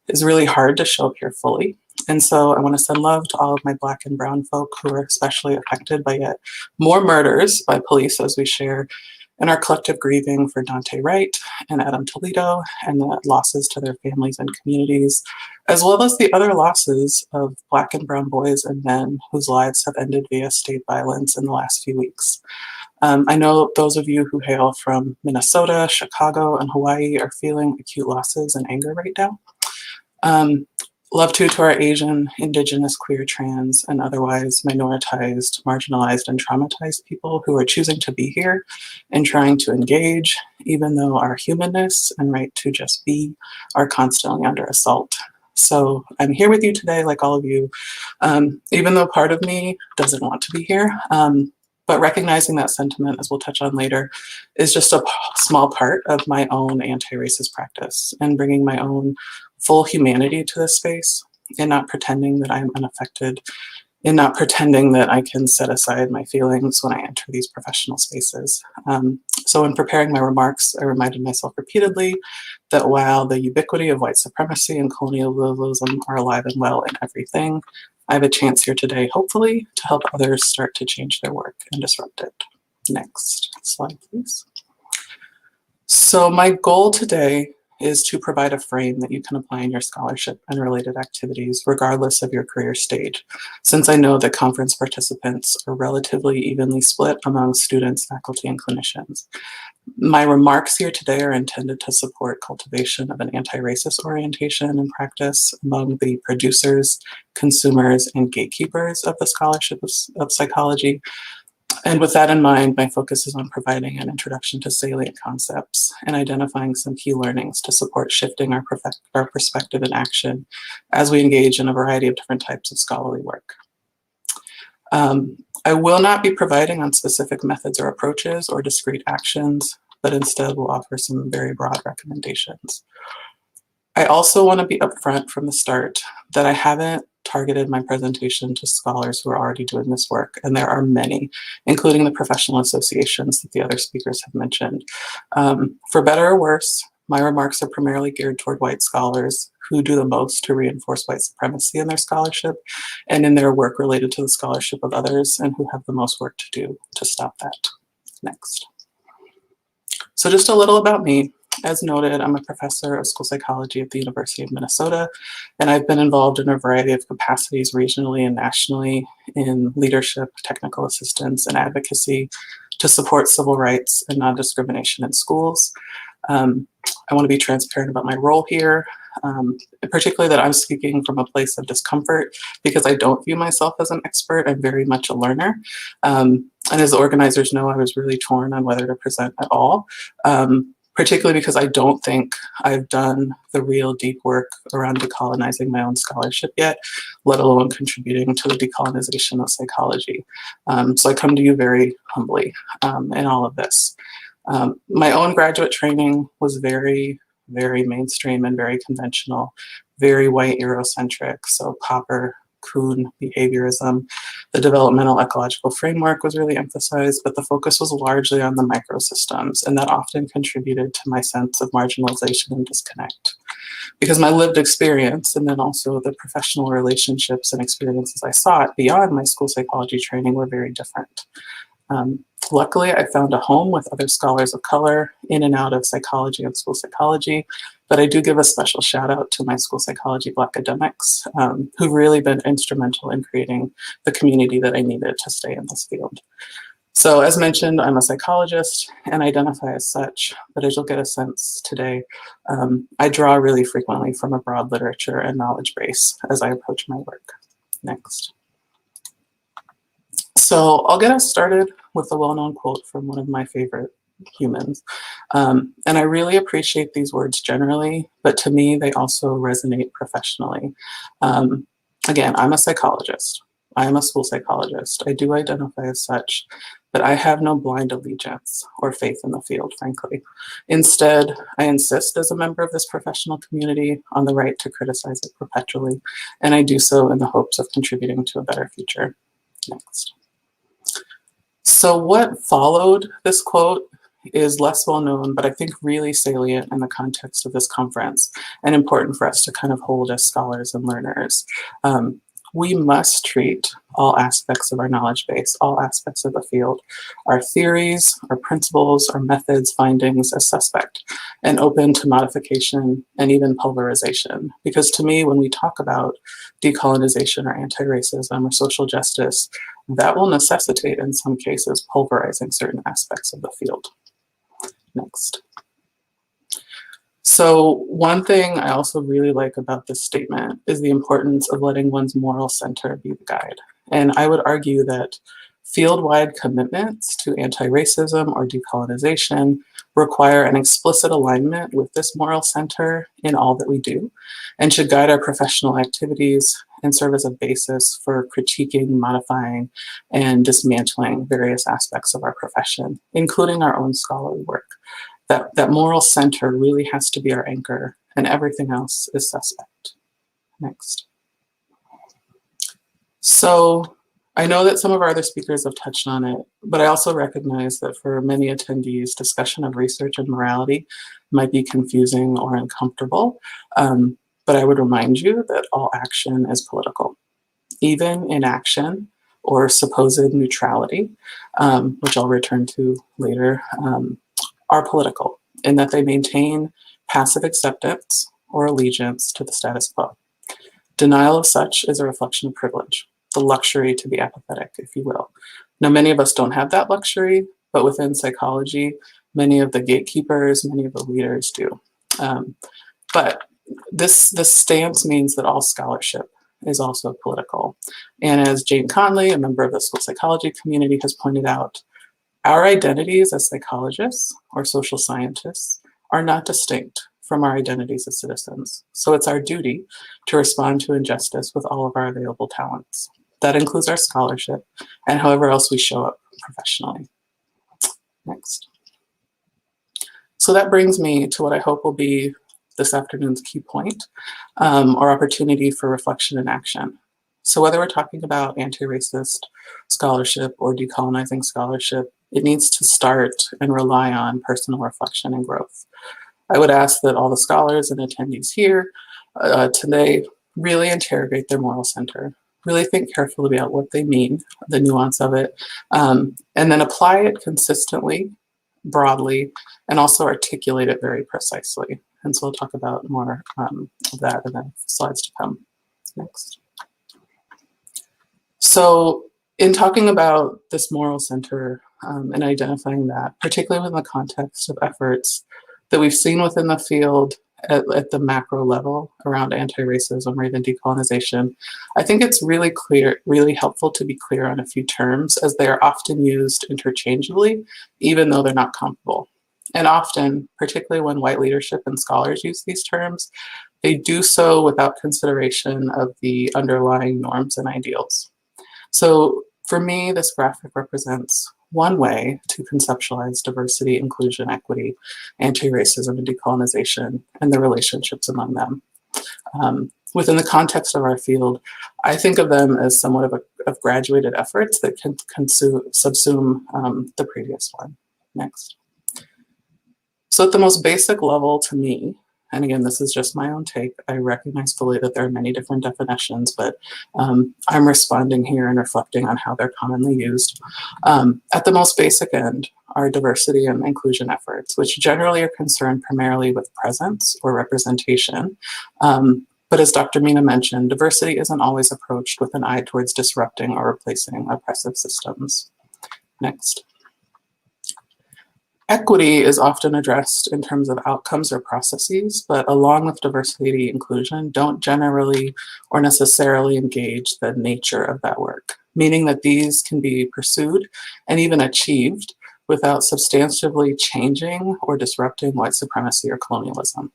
[SPEAKER 13] it's really hard to show up here fully. And so I want to send love to all of my Black and Brown folk who are especially affected by yet more murders by police as we share in our collective grieving for Dante Wright and Adam Toledo and the losses to their families and communities, as well as the other losses of Black and Brown boys and men whose lives have ended via state violence in the last few weeks. I know those of you who hail from Minnesota, Chicago, and Hawaii are feeling acute losses and anger right now. Love too to our Asian, Indigenous, queer, trans, and otherwise minoritized, marginalized, and traumatized people who are choosing to be here and trying to engage, even though our humanness and right to just be are constantly under assault. So I'm here with you today, like all of you, even though part of me doesn't want to be here. But recognizing that sentiment, as we'll touch on later, is just a small part of my own anti-racist practice and bringing my own full humanity to this space and not pretending that I'm unaffected and not pretending that I can set aside my feelings when I enter these professional spaces. So in preparing my remarks, I reminded myself repeatedly that while the ubiquity of white supremacy and colonialism are alive and well in everything, I have a chance here today, hopefully, to help others start to change their work and disrupt it. Next slide, please. So my goal today is to provide a frame that you can apply in your scholarship and related activities, regardless of your career stage, since I know that conference participants are relatively evenly split among students, faculty, and clinicians. My remarks here today are intended to support cultivation of an anti-racist orientation and practice among the producers, consumers, and gatekeepers of the scholarship of psychology. And with that in mind, my focus is on providing an introduction to salient concepts and identifying some key learnings to support shifting our perspective and action as we engage in a variety of different types of scholarly work. I will not be providing on specific methods or approaches or discrete actions, but instead will offer some very broad recommendations. I also want to be upfront from the start that I haven't targeted my presentation to scholars who are already doing this work, and there are many, including the professional associations that the other speakers have mentioned. For better or worse, my remarks are primarily geared toward white scholars who do the most to reinforce white supremacy in their scholarship and in their work related to the scholarship of others, and who have the most work to do to stop that. Next. So just a little about me. As noted, I'm a professor of school psychology at the University of Minnesota, and I've been involved in a variety of capacities regionally and nationally in leadership, technical assistance, and advocacy to support civil rights and non-discrimination in schools. I want to be transparent about my role here, particularly that I'm speaking from a place of discomfort because I don't view myself as an expert. I'm very much a learner. And as the organizers know, I was really torn on whether to present at all. Particularly because I don't think I've done the real deep work around decolonizing my own scholarship yet, let alone contributing to the decolonization of psychology. So I come to you very humbly in all of this. My own graduate training was very, very mainstream and very conventional, very white Eurocentric, so Popper, Kuhn, behaviorism. The developmental ecological framework was really emphasized, but the focus was largely on the microsystems, and that often contributed to my sense of marginalization and disconnect. Because my lived experience, and then also the professional relationships and experiences I sought beyond my school psychology training, were very different. Luckily, I found a home with other scholars of color in and out of psychology and school psychology, but I do give a special shout out to my school psychology Black academics who've really been instrumental in creating the community that I needed to stay in this field. So as mentioned, I'm a psychologist and identify as such, but as you'll get a sense today, I draw really frequently from a broad literature and knowledge base as I approach my work. Next. So I'll get us started with a well-known quote from one of my favorite humans. And I really appreciate these words generally, but to me, they also resonate professionally. Again, I'm a psychologist. I am a school psychologist. I do identify as such, but I have no blind allegiance or faith in the field, frankly. Instead, I insist as a member of this professional community on the right to criticize it perpetually, and I do so in the hopes of contributing to a better future. Next. So what followed this quote is less well known, but I think really salient in the context of this conference and important for us to kind of hold as scholars and learners. We must treat all aspects of our knowledge base, all aspects of the field, our theories, our principles, our methods, findings as suspect and open to modification and even pulverization. Because to me, when we talk about decolonization or anti-racism or social justice, that will necessitate in some cases pulverizing certain aspects of the field. Next. So one thing I also really like about this statement is the importance of letting one's moral center be the guide. And I would argue that field-wide commitments to anti-racism or decolonization require an explicit alignment with this moral center in all that we do, and should guide our professional activities and serve as a basis for critiquing, modifying, and dismantling various aspects of our profession, including our own scholarly work. That moral center really has to be our anchor, and everything else is suspect. Next. So I know that some of our other speakers have touched on it, but I also recognize that for many attendees, discussion of research and morality might be confusing or uncomfortable. But I would remind you that all action is political. Even inaction or supposed neutrality, which I'll return to later, are political in that they maintain passive acceptance or allegiance to the status quo. Denial of such is a reflection of privilege, the luxury to be apathetic, if you will. Now, many of us don't have that luxury, but within psychology, many of the gatekeepers, many of the leaders do. But this stance means that all scholarship is also political. And as Jane Conley, a member of the school psychology community, has pointed out, our identities as psychologists or social scientists are not distinct from our identities as citizens. So it's our duty to respond to injustice with all of our available talents. That includes our scholarship and however else we show up professionally. Next. So that brings me to what I hope will be this afternoon's key point, or opportunity for reflection and action. So whether we're talking about anti-racist scholarship or decolonizing scholarship, it needs to start and rely on personal reflection and growth. I would ask that all the scholars and attendees here today really interrogate their moral center, really think carefully about what they mean, the nuance of it, and then apply it consistently, broadly, and also articulate it very precisely. And so we'll talk about more of that in the slides to come. Next. So in talking about this moral center and identifying that, particularly in the context of efforts that we've seen within the field at the macro level around anti-racism or even decolonization, I think it's really helpful to be clear on a few terms, as they are often used interchangeably, even though they're not comparable. And often, particularly when white leadership and scholars use these terms, they do so without consideration of the underlying norms and ideals. So for me, this graphic represents one way to conceptualize diversity, inclusion, equity, anti-racism, and decolonization, and the relationships among them. Within the context of our field, I think of them as somewhat of graduated efforts that can subsume the previous one. Next. So at the most basic level to me, and again, this is just my own take, I recognize fully that there are many different definitions, but I'm responding here and reflecting on how they're commonly used. At the most basic end are diversity and inclusion efforts, which generally are concerned primarily with presence or representation. But as Dr. Mina mentioned, diversity isn't always approached with an eye towards disrupting or replacing oppressive systems. Next. Equity is often addressed in terms of outcomes or processes, but along with diversity and inclusion, don't generally or necessarily engage the nature of that work, meaning that these can be pursued and even achieved without substantively changing or disrupting white supremacy or colonialism.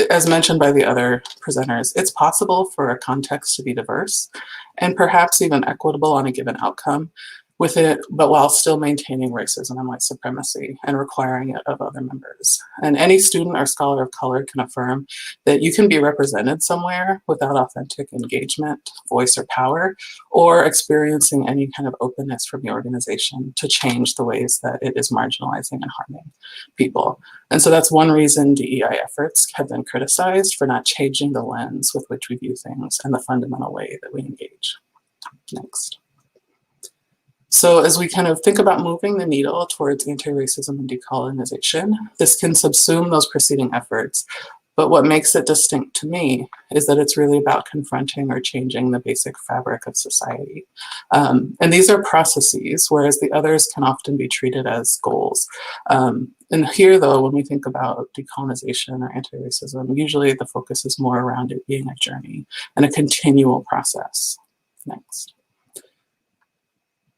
[SPEAKER 13] As mentioned by the other presenters, it's possible for a context to be diverse and perhaps even equitable on a given outcome with it, but while still maintaining racism and white supremacy and requiring it of other members. And any student or scholar of color can affirm that you can be represented somewhere without authentic engagement, voice, or power, or experiencing any kind of openness from the organization to change the ways that it is marginalizing and harming people. And so that's one reason DEI efforts have been criticized for not changing the lens with which we view things and the fundamental way that we engage. Next. So as we kind of think about moving the needle towards anti-racism and decolonization, this can subsume those preceding efforts. But what makes it distinct to me is that it's really about confronting or changing the basic fabric of society. And these are processes, whereas the others can often be treated as goals. And here, though, when we think about decolonization or anti-racism, usually the focus is more around it being a journey and a continual process. Next.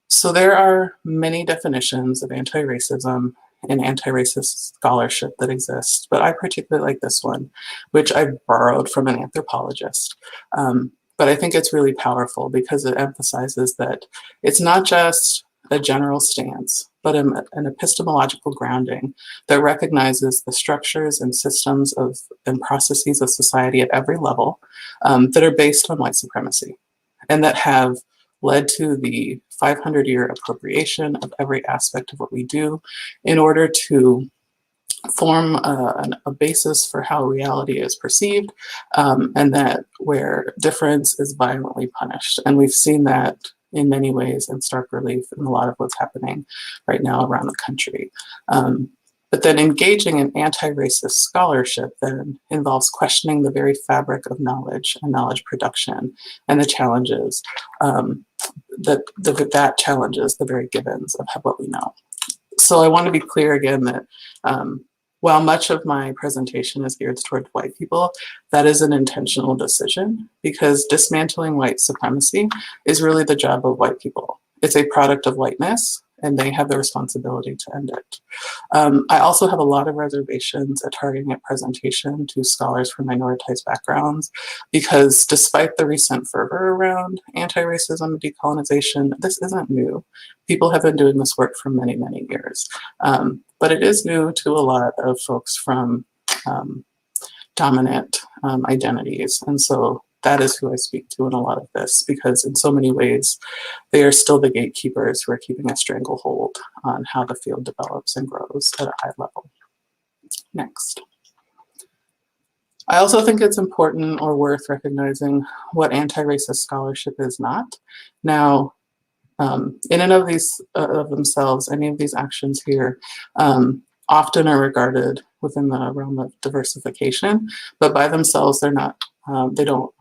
[SPEAKER 13] So there are many definitions of anti-racism and anti-racist scholarship that exist, but I particularly like this one, which I borrowed from an anthropologist. But I think it's really powerful because it emphasizes that it's not just a general stance, but an epistemological grounding that recognizes the structures and systems and processes of society at every level that are based on white supremacy and that have led to the 500-year appropriation of every aspect of what we do in order to form a basis for how reality is perceived, and that where difference is violently punished. And we've seen that in many ways in stark relief in a lot of what's happening right now around the country. But then engaging in anti-racist scholarship then involves questioning the very fabric of knowledge and knowledge production and the challenges that challenges the very givens of what we know. So I want to be clear again that while much of my presentation is geared toward white people, that is an intentional decision because dismantling white supremacy is really the job of white people. It's a product of whiteness, and they have the responsibility to end it. I also have a lot of reservations at targeting a presentation to scholars from minoritized backgrounds, because despite the recent fervor around anti-racism and decolonization, this isn't new. People have been doing this work for many, many years. But it is new to a lot of folks from dominant identities. And so that is who I speak to in a lot of this, because in so many ways, they are still the gatekeepers who are keeping a stranglehold on how the field develops and grows at a high level. Next. I also think it's important or worth recognizing what anti-racist scholarship is not. Now, in and of these of themselves, any of these actions here often are regarded within the realm of diversification, but by themselves, they're not. They don't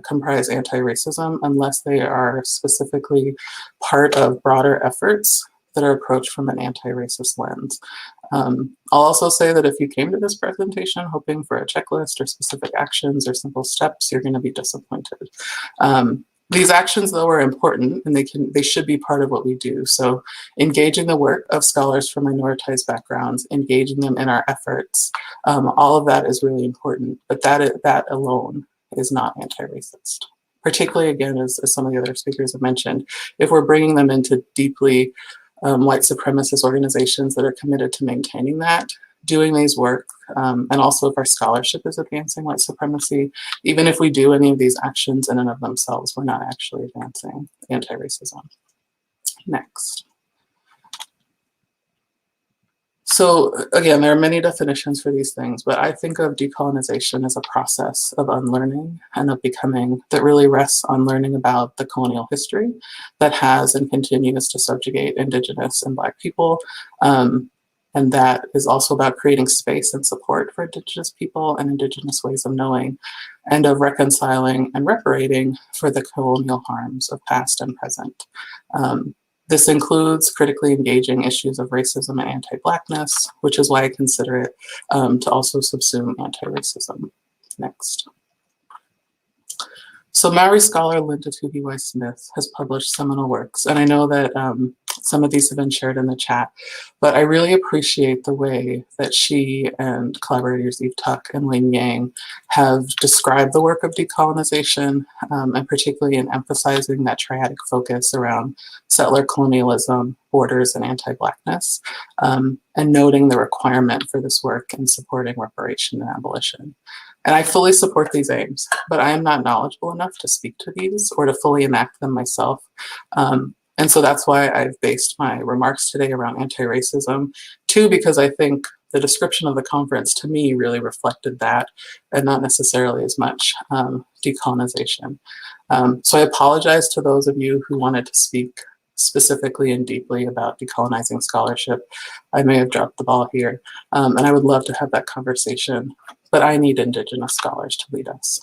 [SPEAKER 13] comprise anti-racism unless they are specifically part of broader efforts that are approached from an anti-racist lens. I'll also say that if you came to this presentation hoping for a checklist or specific actions or simple steps, you're going to be disappointed. These actions, though, are important, and they should be part of what we do. So engaging the work of scholars from minoritized backgrounds, engaging them in our efforts, all of that is really important, but that alone is not anti-racist. Particularly, again, as some of the other speakers have mentioned, if we're bringing them into deeply white supremacist organizations that are committed to maintaining that, doing these work, and also if our scholarship is advancing white supremacy, even if we do any of these actions in and of themselves, we're not actually advancing anti-racism. Next. So again, there are many definitions for these things, but I think of decolonization as a process of unlearning and of becoming that really rests on learning about the colonial history that has and continues to subjugate Indigenous and Black people. And that is also about creating space and support for Indigenous people and Indigenous ways of knowing, and of reconciling and reparating for the colonial harms of past and present. This includes critically engaging issues of racism and anti-Blackness, which is why I consider it to also subsume anti-racism. Next. So Maori scholar Linda Tuhiwai-Smith has published seminal works, and I know that some of these have been shared in the chat, but I really appreciate the way that she and collaborators Eve Tuck and Wayne Yang have described the work of decolonization, and particularly in emphasizing that triadic focus around settler colonialism, borders, and anti-Blackness, and noting the requirement for this work in supporting reparation and abolition. And I fully support these aims, but I am not knowledgeable enough to speak to these or to fully enact them myself. And so that's why I've based my remarks today around anti-racism, too, because I think the description of the conference to me really reflected that, and not necessarily as much decolonization. So I apologize to those of you who wanted to speak specifically and deeply about decolonizing scholarship. I may have dropped the ball here, and I would love to have that conversation, but I need Indigenous scholars to lead us,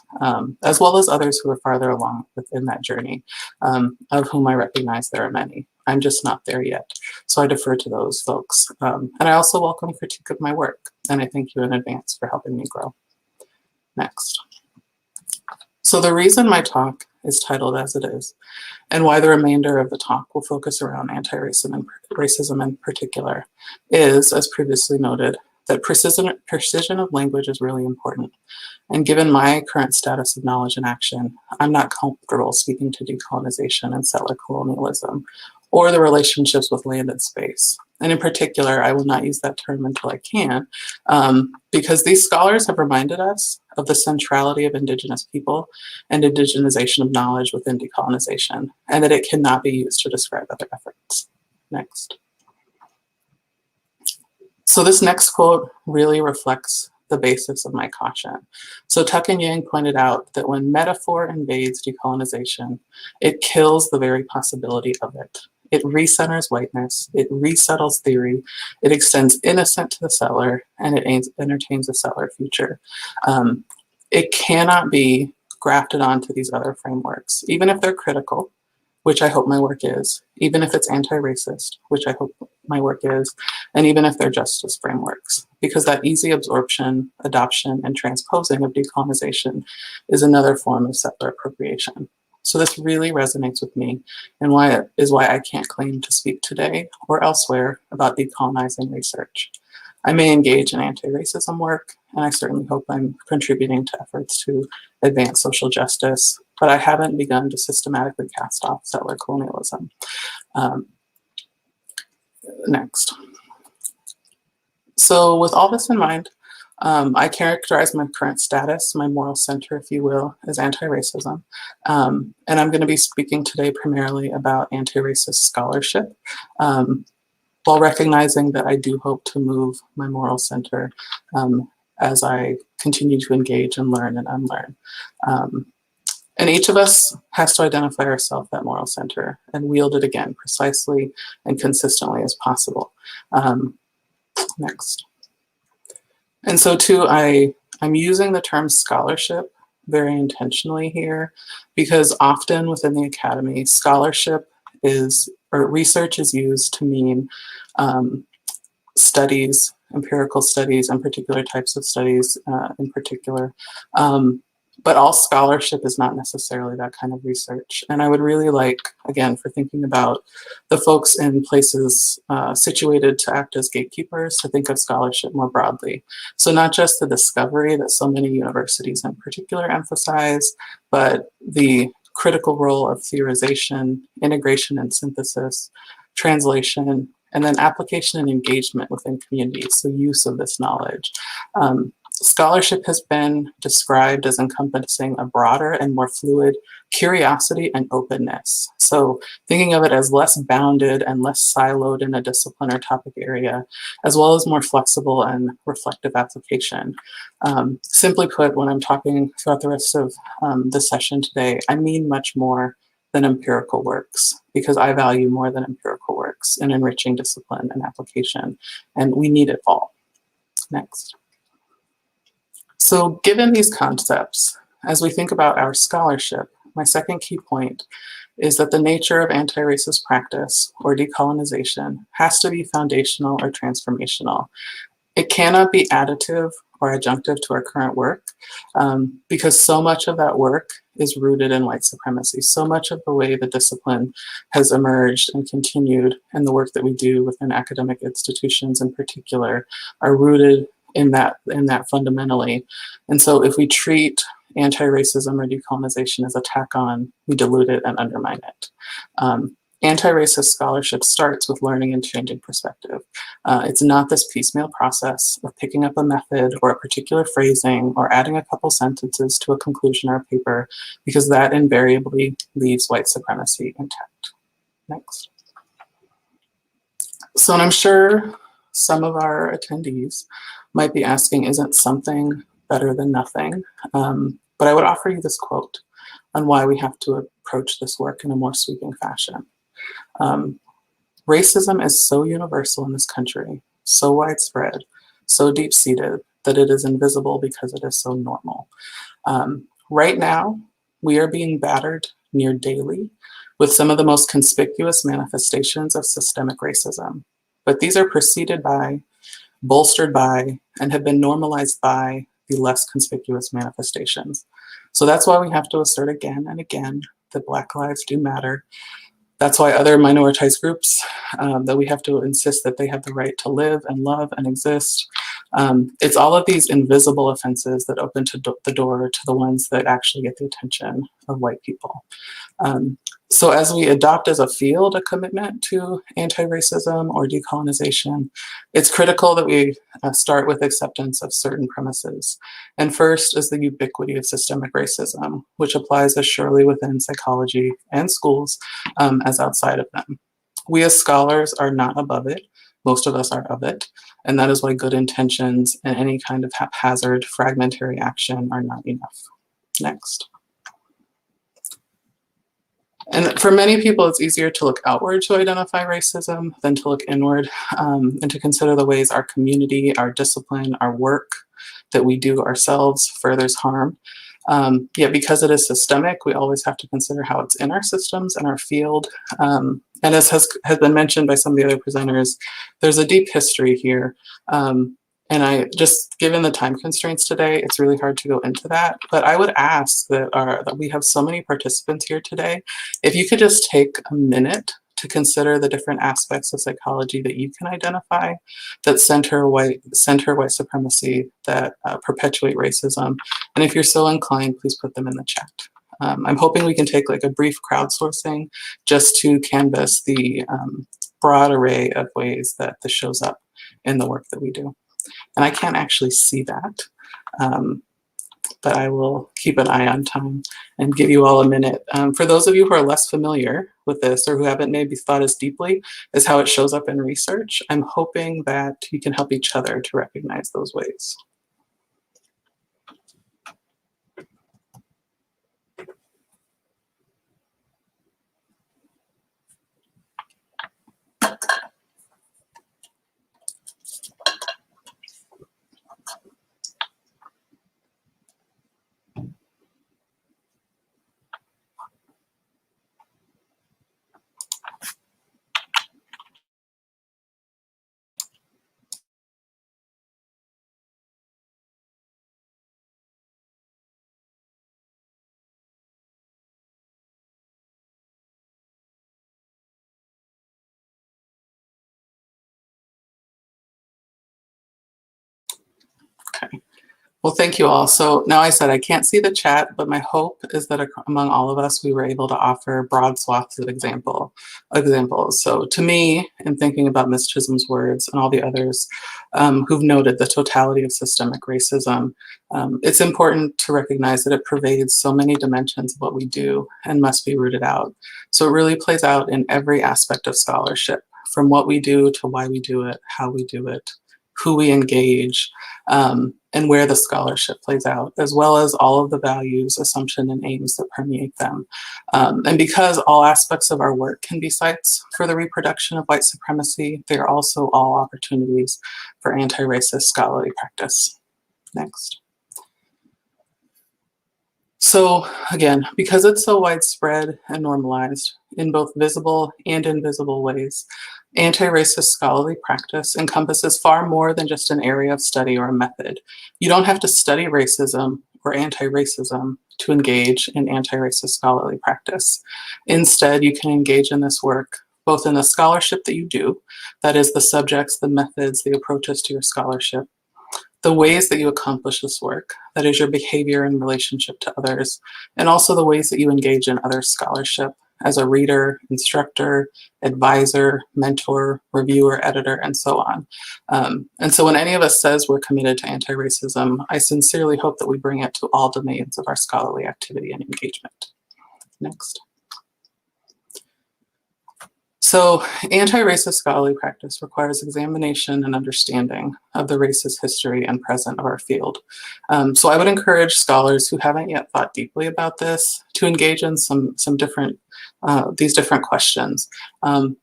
[SPEAKER 13] as well as others who are farther along within that journey, of whom I recognize there are many. I'm just not there yet, so I defer to those folks. And I also welcome critique of my work, and I thank you in advance for helping me grow. Next. So the reason my talk is titled as it is, and why the remainder of the talk will focus around anti-racism and racism in particular, is, as previously noted, that precision of language is really important. And given my current status of knowledge and action, I'm not comfortable speaking to decolonization and settler colonialism, or the relationships with land and space. And in particular, I will not use that term until I can, because these scholars have reminded us of the centrality of Indigenous people and indigenization of knowledge within decolonization, and that it cannot be used to describe other efforts. Next. So this next quote really reflects the basis of my caution. So Tuck and Yang pointed out that when metaphor invades decolonization, it kills the very possibility of it. It recenters whiteness, it resettles theory, it extends innocent to the settler, and it entertains a settler future. It cannot be grafted onto these other frameworks, even if they're critical, which I hope my work is, even if it's anti-racist, which I hope my work is, and even if they're justice frameworks, because that easy absorption, adoption, and transposing of decolonization is another form of settler appropriation. So this really resonates with me, and why I can't claim to speak today or elsewhere about decolonizing research. I may engage in anti-racism work, and I certainly hope I'm contributing to efforts to advance social justice, but I haven't begun to systematically cast off settler colonialism. Next. So with all this in mind, I characterize my current status, my moral center, if you will, as anti-racism. And I'm going to be speaking today primarily about anti-racist scholarship, while recognizing that I do hope to move my moral center as I continue to engage and learn and unlearn. And each of us has to identify ourselves that moral center and wield it again precisely and consistently as possible. Next. And so too, I'm using the term scholarship very intentionally here, because often within the academy, scholarship or research is used to mean studies, empirical studies, and particular types of studies in particular. But all scholarship is not necessarily that kind of research. And I would really like, again, for thinking about the folks in places situated to act as gatekeepers, to think of scholarship more broadly. So not just the discovery that so many universities in particular emphasize, but the critical role of theorization, integration and synthesis, translation, and then application and engagement within communities, so use of this knowledge. Scholarship has been described as encompassing a broader and more fluid curiosity and openness. So thinking of it as less bounded and less siloed in a discipline or topic area, as well as more flexible and reflective application. Simply put, when I'm talking throughout the rest of the session today, I mean much more than empirical works, because I value more than empirical works in enriching discipline and application, and we need it all. Next. So given these concepts, as we think about our scholarship, my second key point is that the nature of anti-racist practice or decolonization has to be foundational or transformational. It cannot be additive or adjunctive to our current work, because so much of that work is rooted in white supremacy. So much of the way the discipline has emerged and continued, and the work that we do within academic institutions in particular, are rooted in that fundamentally. And so if we treat anti-racism or decolonization as a tack on, we dilute it and undermine it. Anti-racist scholarship starts with learning and changing perspective. It's not this piecemeal process of picking up a method or a particular phrasing or adding a couple sentences to a conclusion or a paper, because that invariably leaves white supremacy intact. Next. So, and I'm sure some of our attendees might be asking, isn't something better than nothing? But I would offer you this quote on why we have to approach this work in a more sweeping fashion. Racism is so universal in this country, so widespread, so deep-seated, that it is invisible because it is so normal. Right now, we are being battered near daily with some of the most conspicuous manifestations of systemic racism. But these are preceded by, bolstered by, and have been normalized by the less conspicuous manifestations. So that's why we have to assert again and again that Black lives do matter. That's why other minoritized groups, that we have to insist that they have the right to live and love and exist. It's all of these invisible offenses that open the door to the ones that actually get the attention of white people. So as we adopt as a field a commitment to anti-racism or decolonization, it's critical that we start with acceptance of certain premises. And first is the ubiquity of systemic racism, which applies as surely within psychology and schools as outside of them. We as scholars are not above it. Most of us are of it. And that is why good intentions and any kind of haphazard, fragmentary action are not enough. Next. And for many people, it's easier to look outward to identify racism than to look inward, and to consider the ways our community, our discipline, our work that we do ourselves furthers harm. Yet because it is systemic, we always have to consider how it's in our systems and our field. And as has been mentioned by some of the other presenters, there's a deep history here. And I just, given the time constraints today, it's really hard to go into that. But I would ask that we have so many participants here today, if you could just take a minute to consider the different aspects of psychology that you can identify that center white supremacy, that perpetuate racism. And if you're so inclined, please put them in the chat. I'm hoping we can take like a brief crowdsourcing just to canvas the broad array of ways that this shows up in the work that we do. And I can't actually see that, but I will keep an eye on time and give you all a minute. For those of you who are less familiar with this or who haven't maybe thought as deeply as how it shows up in research, I'm hoping that you can help each other to recognize those ways. Okay. Well, thank you all. So now I said I can't see the chat, but my hope is that among all of us, we were able to offer broad swaths of examples. So to me, in thinking about Ms. Chisholm's words and all the others who've noted the totality of systemic racism, it's important to recognize that it pervades so many dimensions of what we do and must be rooted out. So it really plays out in every aspect of scholarship, from what we do to why we do it, how we do it, who we engage, and where the scholarship plays out, as well as all of the values, assumption, and aims that permeate them. And because all aspects of our work can be sites for the reproduction of white supremacy, they are also all opportunities for anti-racist scholarly practice. Next. So again, because it's so widespread and normalized in both visible and invisible ways, anti-racist scholarly practice encompasses far more than just an area of study or a method. You don't have to study racism or anti-racism to engage in anti-racist scholarly practice. Instead, you can engage in this work both in the scholarship that you do, that is the subjects, the methods, the approaches to your scholarship, the ways that you accomplish this work, that is your behavior in relationship to others, and also the ways that you engage in other scholarship as a reader, instructor, advisor, mentor, reviewer, editor, and so on. And so when any of us says we're committed to anti-racism, I sincerely hope that we bring it to all domains of our scholarly activity and engagement. Next. So anti-racist scholarly practice requires examination and understanding of the racist history and present of our field. So I would encourage scholars who haven't yet thought deeply about this to engage in some different, these different questions.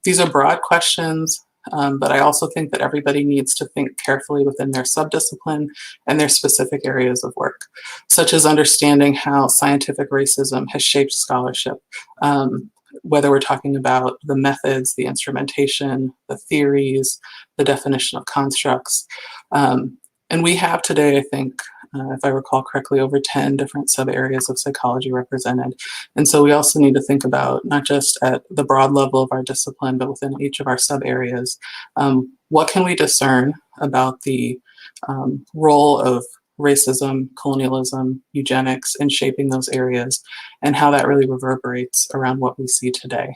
[SPEAKER 13] These are broad questions, but I also think that everybody needs to think carefully within their subdiscipline and their specific areas of work, such as understanding how scientific racism has shaped scholarship, whether we're talking about the methods, the instrumentation, the theories, the definition of constructs. And we have today, I think, if I recall correctly, over 10 different sub-areas of psychology represented. And so we also need to think about, not just at the broad level of our discipline, but within each of our sub-areas, what can we discern about the role of racism, colonialism, eugenics, and shaping those areas, and how that really reverberates around what we see today.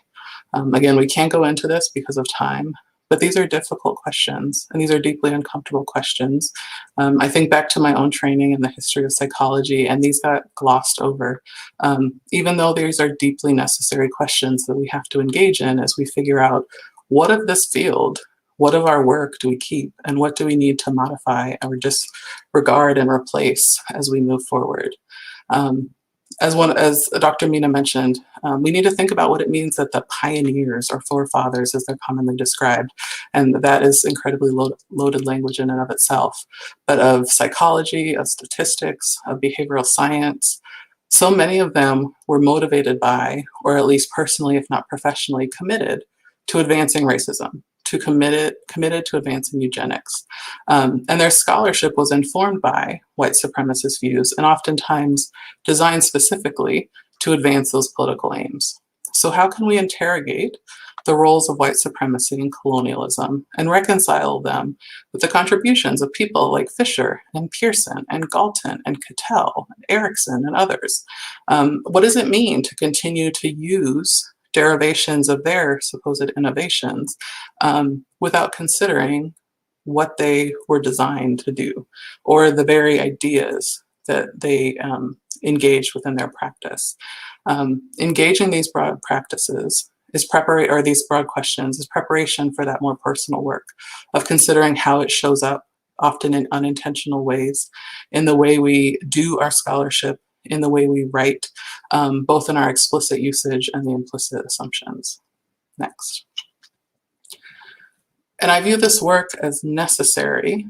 [SPEAKER 13] Again, we can't go into this because of time, but these are difficult questions, and these are deeply uncomfortable questions. I think back to my own training in the history of psychology, and these got glossed over, even though these are deeply necessary questions that we have to engage in as we figure out what of this field, what of our work do we keep, and what do we need to modify or disregard and replace as we move forward. as Dr. Mina mentioned, we need to think about what it means that the pioneers or forefathers, as they're commonly described, and that is incredibly loaded language in and of itself, but of psychology, of statistics, of behavioral science. So many of them were motivated by, or at least personally, if not professionally, committed to advancing racism, committed to advancing eugenics. And their scholarship was informed by white supremacist views and oftentimes designed specifically to advance those political aims. So how can we interrogate the roles of white supremacy and colonialism and reconcile them with the contributions of people like Fisher and Pearson and Galton and Cattell and Erickson and others? What does it mean to continue to use derivations of their supposed innovations without considering what they were designed to do, or the very ideas that they engaged within their practice? Engaging these broad practices is these broad questions is preparation for that more personal work of considering how it shows up, often in unintentional ways, in the way we do our scholarship, in the way we write, both in our explicit usage and the implicit assumptions. Next. And I view this work as necessary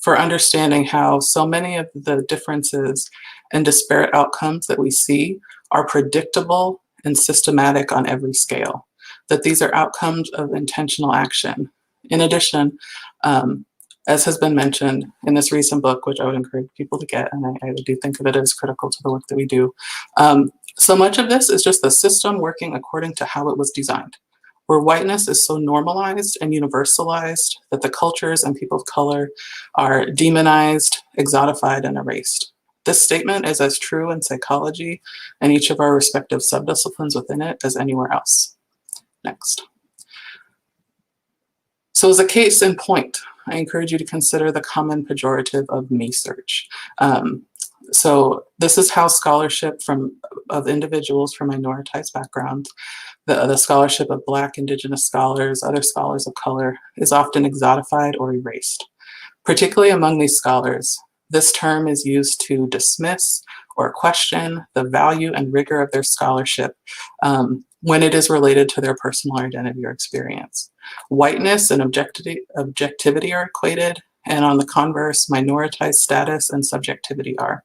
[SPEAKER 13] for understanding how so many of the differences and disparate outcomes that we see are predictable and systematic on every scale, that these are outcomes of intentional action. In addition, as has been mentioned in this recent book, which I would encourage people to get, and I do think of it as critical to the work that we do, so much of this is just the system working according to how it was designed, where whiteness is so normalized and universalized that the cultures and people of color are demonized, exotified, and erased. This statement is as true in psychology and each of our respective subdisciplines within it as anywhere else. Next. So as a case in point, I encourage you to consider the common pejorative of me search. So this is how scholarship of individuals from minoritized backgrounds, the scholarship of Black, Indigenous scholars, other scholars of color, is often exotified or erased. Particularly among these scholars, this term is used to dismiss or question the value and rigor of their scholarship when it is related to their personal identity or experience. Whiteness and objectivity are equated, and on the converse, minoritized status and subjectivity are.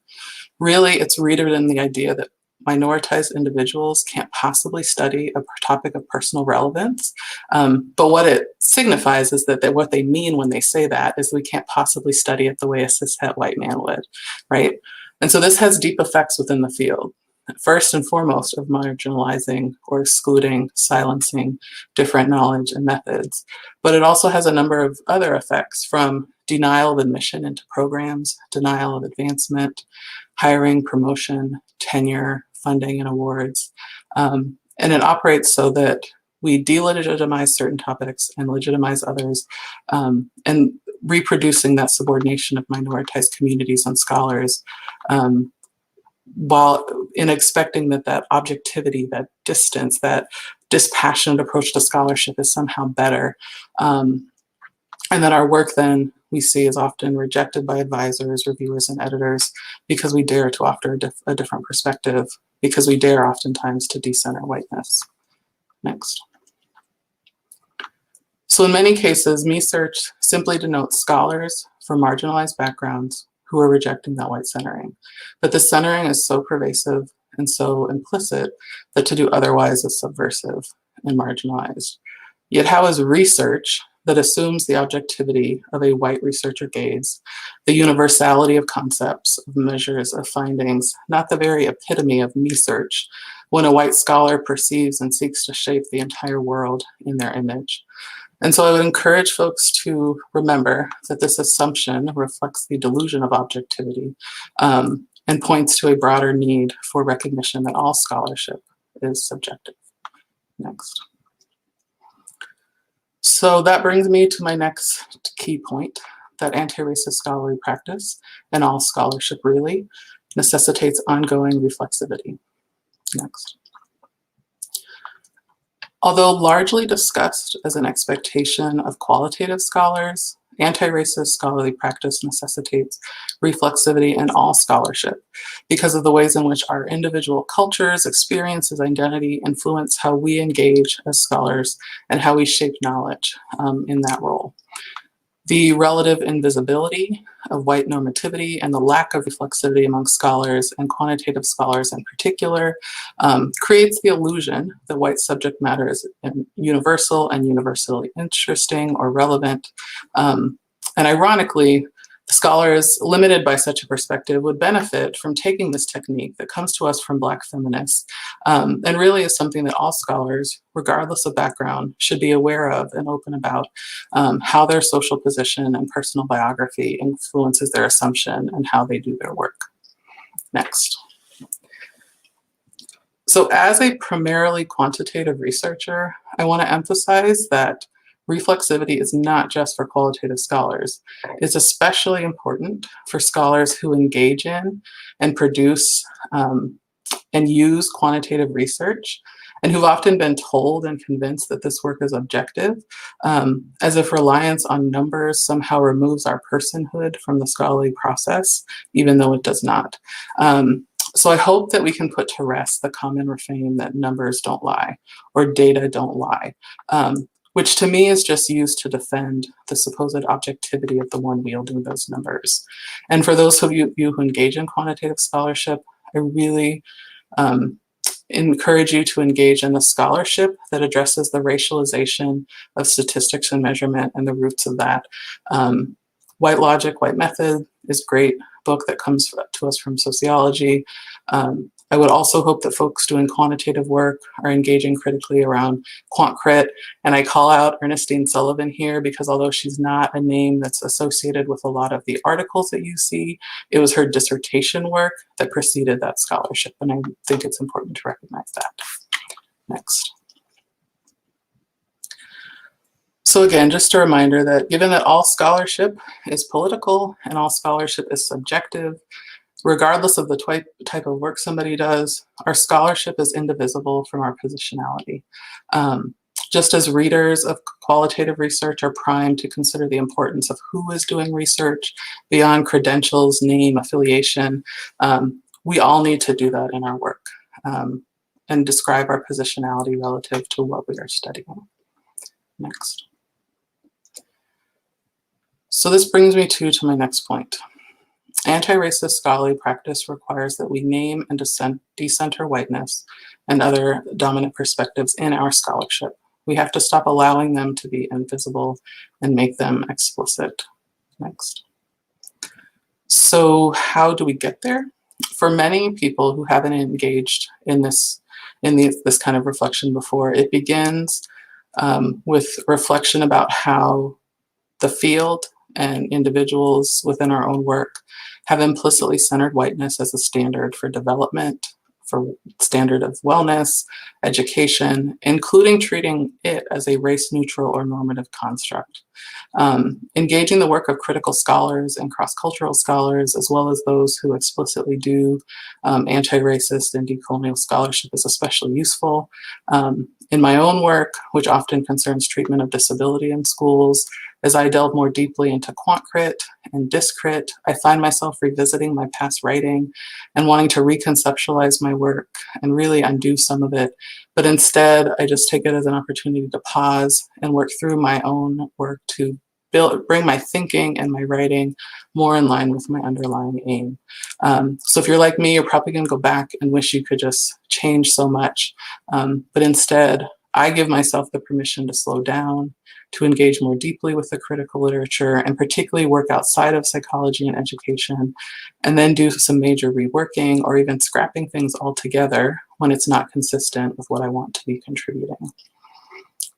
[SPEAKER 13] Really, it's rooted in the idea that minoritized individuals can't possibly study a topic of personal relevance. But what it signifies is that what they mean when they say that is we can't possibly study it the way a cishet white man would, right? And so this has deep effects within the field. First and foremost, of marginalizing or excluding, silencing different knowledge and methods. But it also has a number of other effects, from denial of admission into programs, denial of advancement, hiring, promotion, tenure, funding, and awards. And it operates so that we delegitimize certain topics and legitimize others, and reproducing that subordination of minoritized communities and scholars, while in expecting that objectivity, that distance, that dispassionate approach to scholarship is somehow better. And that our work then we see is often rejected by advisors, reviewers, and editors because we dare to offer a different perspective, because we dare oftentimes to decenter whiteness. Next. So in many cases, me search simply denotes scholars from marginalized backgrounds who are rejecting that white centering. But the centering is so pervasive and so implicit that to do otherwise is subversive and marginalized. Yet how is research that assumes the objectivity of a white researcher gaze, the universality of concepts, of measures, of findings, not the very epitome of me search, when a white scholar perceives and seeks to shape the entire world in their image? And so I would encourage folks to remember that this assumption reflects the delusion of objectivity, and points to a broader need for recognition that all scholarship is subjective. Next. So that brings me to my next key point, that anti-racist scholarly practice, and all scholarship really, necessitates ongoing reflexivity. Next. Although largely discussed as an expectation of qualitative scholars Anti-racist scholarly practice necessitates reflexivity in all scholarship because of the ways in which our individual cultures, experiences, identity influence how we engage as scholars and how we shape knowledge in that role. The relative invisibility of white normativity and the lack of reflexivity among scholars, and quantitative scholars in particular, creates the illusion that white subject matter is universal and universally interesting or relevant. And ironically, scholars limited by such a perspective would benefit from taking this technique that comes to us from Black feminists, and really is something that all scholars, regardless of background, should be aware of and open about, how their social position and personal biography influences their assumption and how they do their work. Next. So as a primarily quantitative researcher, I want to emphasize that reflexivity is not just for qualitative scholars. It's especially important for scholars who engage in and produce and use quantitative research, and who've often been told and convinced that this work is objective, as if reliance on numbers somehow removes our personhood from the scholarly process, even though it does not. So I hope that we can put to rest the common refrain that numbers don't lie or data don't lie, which to me is just used to defend the supposed objectivity of the one wielding those numbers. And for those of you who engage in quantitative scholarship, I really encourage you to engage in the scholarship that addresses the racialization of statistics and measurement and the roots of that. White Logic, White Method is a great book that comes to us from sociology. I would also hope that folks doing quantitative work are engaging critically around quant crit. And I call out Ernestine Sullivan here because although she's not a name that's associated with a lot of the articles that you see, it was her dissertation work that preceded that scholarship. And I think it's important to recognize that. Next. So again, just a reminder that given that all scholarship is political and all scholarship is subjective, regardless of the type of work somebody does, our scholarship is indivisible from our positionality. Just as readers of qualitative research are primed to consider the importance of who is doing research beyond credentials, name, affiliation, we all need to do that in our work and describe our positionality relative to what we are studying. Next. So this brings me to my next point. Anti-racist scholarly practice requires that we name and decenter whiteness and other dominant perspectives in our scholarship. We have to stop allowing them to be invisible and make them explicit. Next. So how do we get there? For many people who haven't engaged in this kind of reflection before, it begins with reflection about how the field and individuals within our own work have implicitly centered whiteness as a standard for development, for standard of wellness, education, including treating it as a race-neutral or normative construct. Engaging the work of critical scholars and cross-cultural scholars, as well as those who explicitly do anti-racist and decolonial scholarship, is especially useful. In my own work, which often concerns treatment of disability in schools, as I delve more deeply into quant crit and discrit, I find myself revisiting my past writing and wanting to reconceptualize my work and really undo some of it. But instead, I just take it as an opportunity to pause and work through my own work to bring my thinking and my writing more in line with my underlying aim. So if you're like me, you're probably gonna go back and wish you could just change so much. But instead, I give myself the permission to slow down, to engage more deeply with the critical literature, and particularly work outside of psychology and education, and then do some major reworking or even scrapping things altogether when it's not consistent with what I want to be contributing.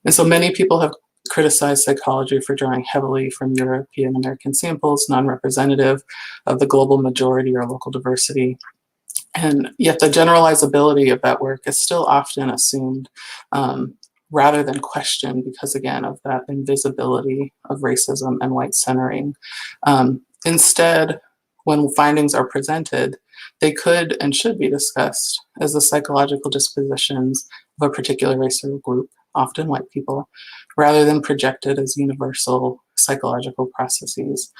[SPEAKER 13] And so many people have criticized psychology for drawing heavily from European American samples, non-representative of the global majority or local diversity. And yet the generalizability of that work is still often assumed rather than questioned because, again, of that invisibility of racism and white centering. Instead, when findings are presented, they could and should be discussed as the psychological dispositions of a particular race or group, often white people, rather than projected as universal psychological processes.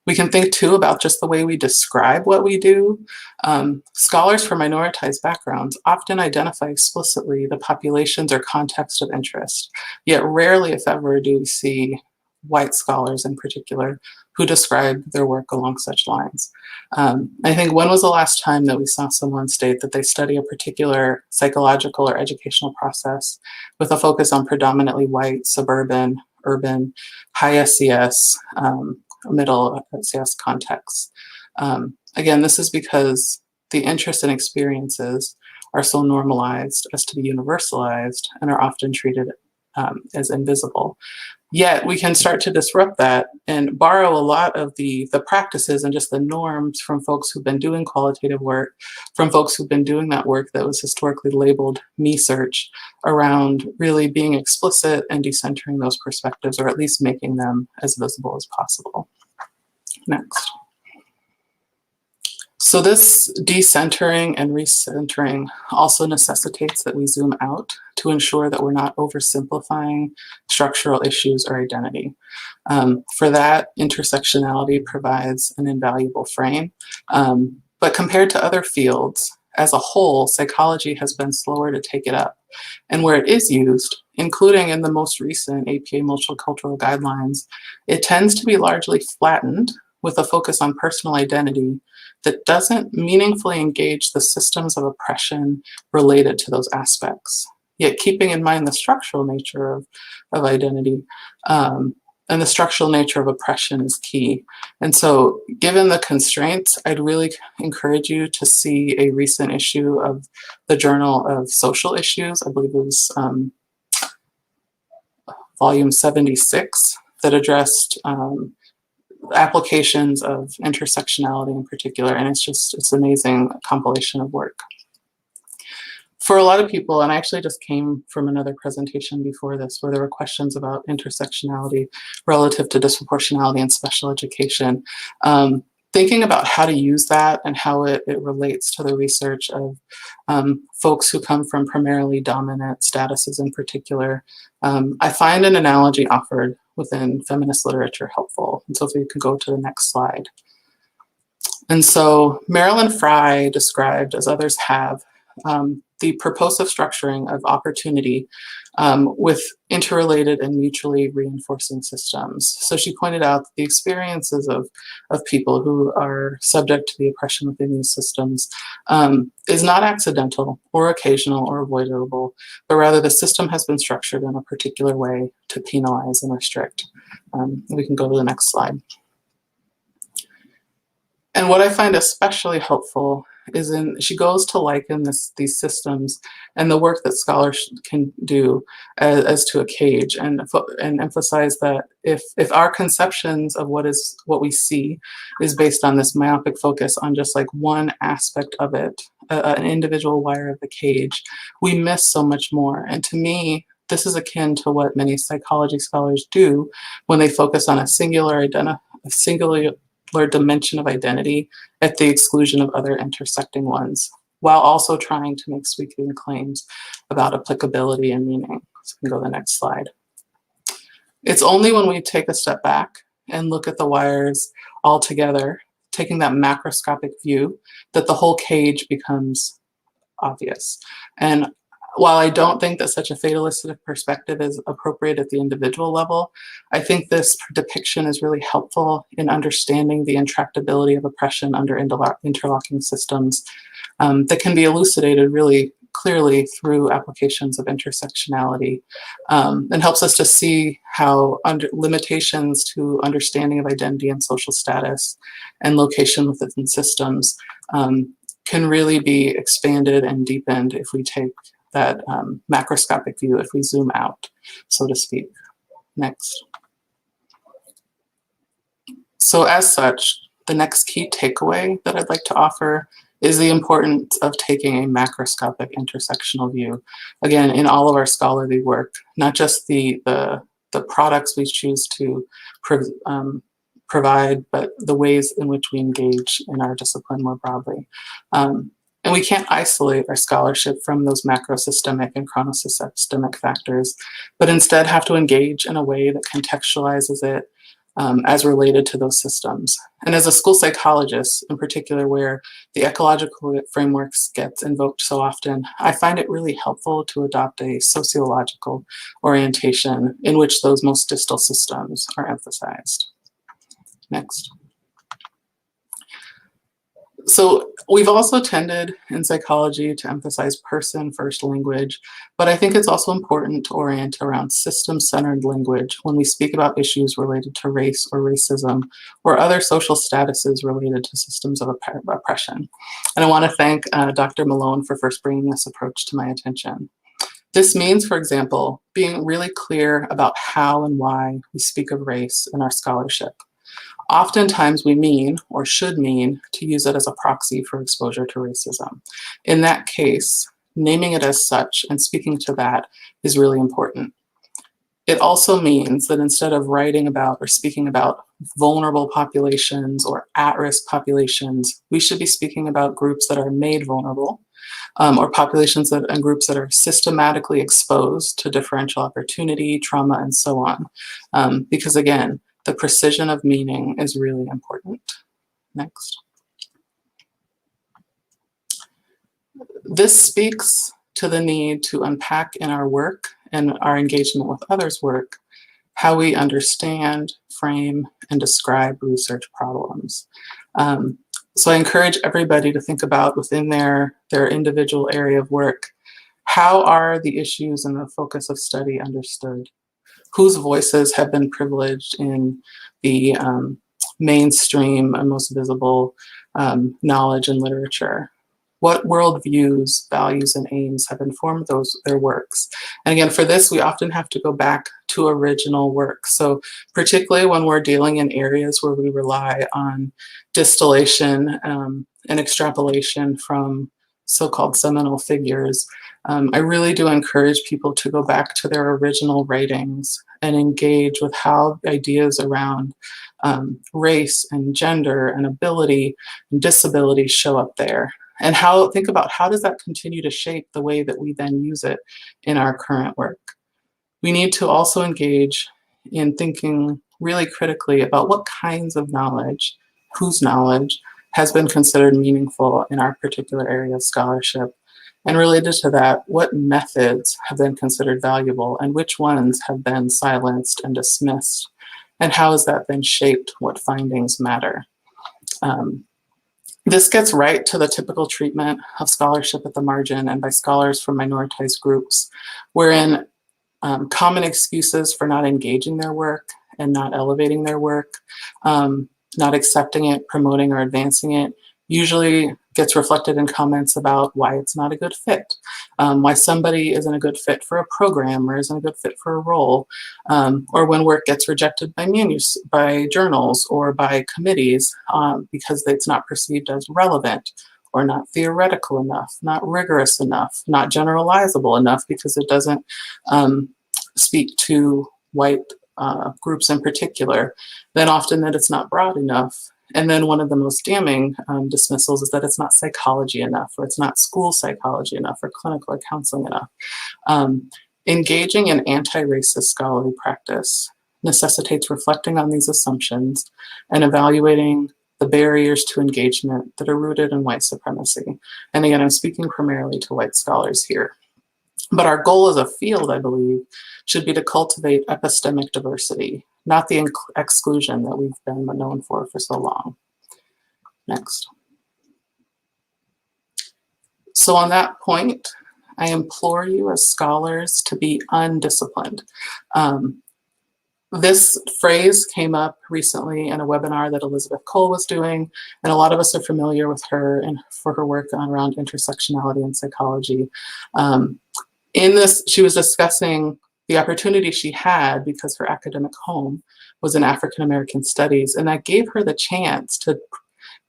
[SPEAKER 13] We can think too about just the way we describe what we do. Scholars from minoritized backgrounds often identify explicitly the populations or context of interest, yet rarely, if ever, do we see white scholars in particular who describe their work along such lines. I think when was the last time that we saw someone state that they study a particular psychological or educational process with a focus on predominantly white, suburban, urban, high SES, middle SES contexts? Again, this is because the interests and experiences are so normalized as to be universalized and are often treated as invisible. Yet we can start to disrupt that and borrow a lot of the practices and just the norms from folks who've been doing qualitative work, from folks who've been doing that work that was historically labeled me search, around really being explicit and decentering those perspectives, or at least making them as visible as possible. Next. So this decentering and recentering also necessitates that we zoom out to ensure that we're not oversimplifying structural issues or identity. For that, intersectionality provides an invaluable frame. But compared to other fields, as a whole, psychology has been slower to take it up. And where it is used, including in the most recent APA multicultural guidelines, it tends to be largely flattened with a focus on personal identity that doesn't meaningfully engage the systems of oppression related to those aspects, yet keeping in mind the structural nature of identity. And the structural nature of oppression is key. And so given the constraints, I'd really encourage you to see a recent issue of the Journal of Social Issues. I believe it was volume 76 that addressed applications of intersectionality in particular. And it's an amazing compilation of work. For a lot of people, and I actually just came from another presentation before this where there were questions about intersectionality relative to disproportionality in special education. Thinking about how to use that and how it relates to the research of folks who come from primarily dominant statuses in particular, I find an analogy offered within feminist literature helpful. And so if you could go to the next slide. And so Marilyn Frye described, as others have, the purposive structuring of opportunity with interrelated and mutually reinforcing systems. So she pointed out that the experiences of people who are subject to the oppression within these systems is not accidental or occasional or avoidable, but rather the system has been structured in a particular way to penalize and restrict. We can go to the next slide. And what I find especially helpful is she goes to liken these systems and the work that scholars can do as to a cage, and emphasize that if our conceptions of what we see is based on this myopic focus on just like one aspect of it, an individual wire of the cage, we miss so much more. And to me, this is akin to what many psychology scholars do when they focus on a singular dimension of identity at the exclusion of other intersecting ones, while also trying to make sweeping claims about applicability and meaning. So we can go to the next slide. It's only when we take a step back and look at the wires all together, taking that macroscopic view, that the whole cage becomes obvious. And while I don't think that such a fatalistic perspective is appropriate at the individual level, I think this depiction is really helpful in understanding the intractability of oppression under interlocking systems that can be elucidated really clearly through applications of intersectionality, and helps us to see how limitations to understanding of identity and social status and location within systems can really be expanded and deepened if we take that macroscopic view, if we zoom out, so to speak. Next. So as such, the next key takeaway that I'd like to offer is the importance of taking a macroscopic intersectional view. Again, in all of our scholarly work, not just the products we choose to provide, but the ways in which we engage in our discipline more broadly. And we can't isolate our scholarship from those macrosystemic and chronosystemic factors, but instead have to engage in a way that contextualizes it as related to those systems. And as a school psychologist, in particular, where the ecological frameworks gets invoked so often, I find it really helpful to adopt a sociological orientation in which those most distal systems are emphasized. Next. So we've also tended in psychology to emphasize person-first language, but I think it's also important to orient around system-centered language when we speak about issues related to race or racism or other social statuses related to systems of oppression. And I want to thank Dr. Malone for first bringing this approach to my attention. This means, for example, being really clear about how and why we speak of race in our scholarship. Oftentimes we mean, or should mean, to use it as a proxy for exposure to racism. In that case, naming it as such and speaking to that is really important. It also means that instead of writing about or speaking about vulnerable populations or at-risk populations, we should be speaking about groups that are made vulnerable, or populations and groups that are systematically exposed to differential opportunity, trauma, and so on. Because again, the precision of meaning is really important. Next. This speaks to the need to unpack in our work and our engagement with others' work how we understand, frame, and describe research problems. So I encourage everybody to think about within their individual area of work, how are the issues and the focus of study understood? Whose voices have been privileged in the mainstream and most visible knowledge and literature? What worldviews, values, and aims have informed their works? And again, for this, we often have to go back to original work. So particularly when we're dealing in areas where we rely on distillation and extrapolation from so-called seminal figures, I really do encourage people to go back to their original writings and engage with how ideas around race and gender and ability and disability show up there. And think about how does that continue to shape the way that we then use it in our current work. We need to also engage in thinking really critically about what kinds of knowledge, whose knowledge, has been considered meaningful in our particular area of scholarship. And related to that, what methods have been considered valuable and which ones have been silenced and dismissed? And how has that then shaped what findings matter? This gets right to the typical treatment of scholarship at the margin and by scholars from minoritized groups, wherein common excuses for not engaging their work and not elevating their work, not accepting it, promoting, or advancing it, usually gets reflected in comments about why it's not a good fit, why somebody isn't a good fit for a program or isn't a good fit for a role, or when work gets rejected by journals or by committees because it's not perceived as relevant or not theoretical enough, not rigorous enough, not generalizable enough because it doesn't speak to white groups in particular, then often that it's not broad enough. And then one of the most damning dismissals is that it's not psychology enough, or it's not school psychology enough, or clinical or counseling enough. Engaging in anti-racist scholarly practice necessitates reflecting on these assumptions and evaluating the barriers to engagement that are rooted in white supremacy. And again, I'm speaking primarily to white scholars here. But our goal as a field, I believe, should be to cultivate epistemic diversity, not the exclusion that we've been known for so long. Next. So on that point, I implore you as scholars to be undisciplined. This phrase came up recently in a webinar that Elizabeth Cole was doing, and a lot of us are familiar with her and for her work around intersectionality and psychology. In this, she was discussing the opportunity she had because her academic home was in African American studies, and that gave her the chance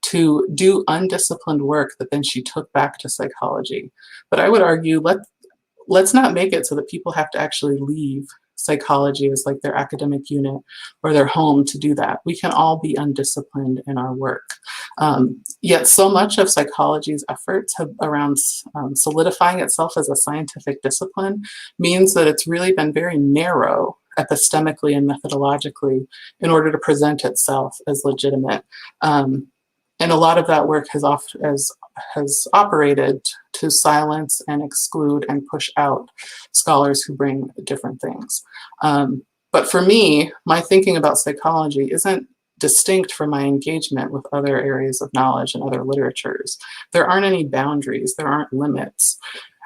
[SPEAKER 13] to do undisciplined work that then she took back to psychology. But I would argue, let's not make it so that people have to actually leave psychology as like their academic unit or their home to do that. We can all be undisciplined in our work. Yet so much of psychology's efforts around solidifying itself as a scientific discipline means that it's really been very narrow epistemically and methodologically in order to present itself as legitimate. And a lot of that work has operated to silence and exclude and push out scholars who bring different things. But for me, my thinking about psychology isn't distinct from my engagement with other areas of knowledge and other literatures. There aren't any boundaries, there aren't limits.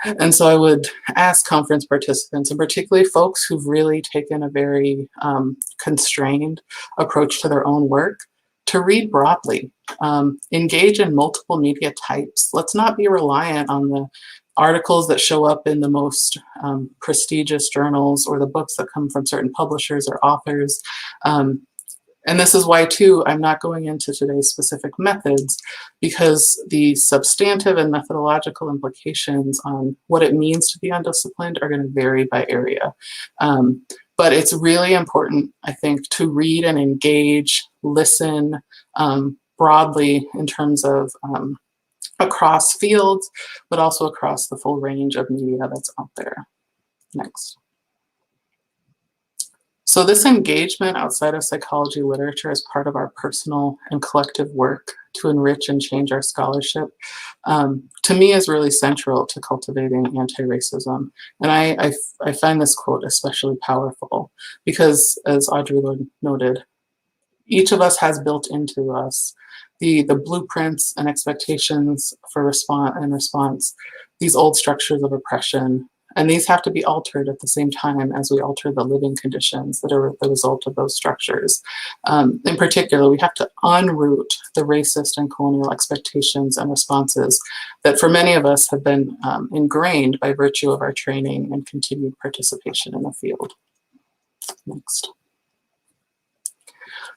[SPEAKER 13] And so I would ask conference participants, and particularly folks who've really taken a very constrained approach to their own work, to read broadly, engage in multiple media types. Let's not be reliant on the articles that show up in the most prestigious journals or the books that come from certain publishers or authors. And this is why, too, I'm not going into today's specific methods, because the substantive and methodological implications on what it means to be undisciplined are going to vary by area. But it's really important, I think, to read and engage, listen broadly in terms of across fields, but also across the full range of media that's out there. Next. So this engagement outside of psychology literature is part of our personal and collective work to enrich and change our scholarship, to me is really central to cultivating anti-racism. And I find this quote especially powerful because, as Audre Lorde noted, each of us has built into us the blueprints and expectations for response, these old structures of oppression. And these have to be altered at the same time as we alter the living conditions that are the result of those structures. In particular, we have to unroot the racist and colonial expectations and responses that for many of us have been ingrained by virtue of our training and continued participation in the field. Next.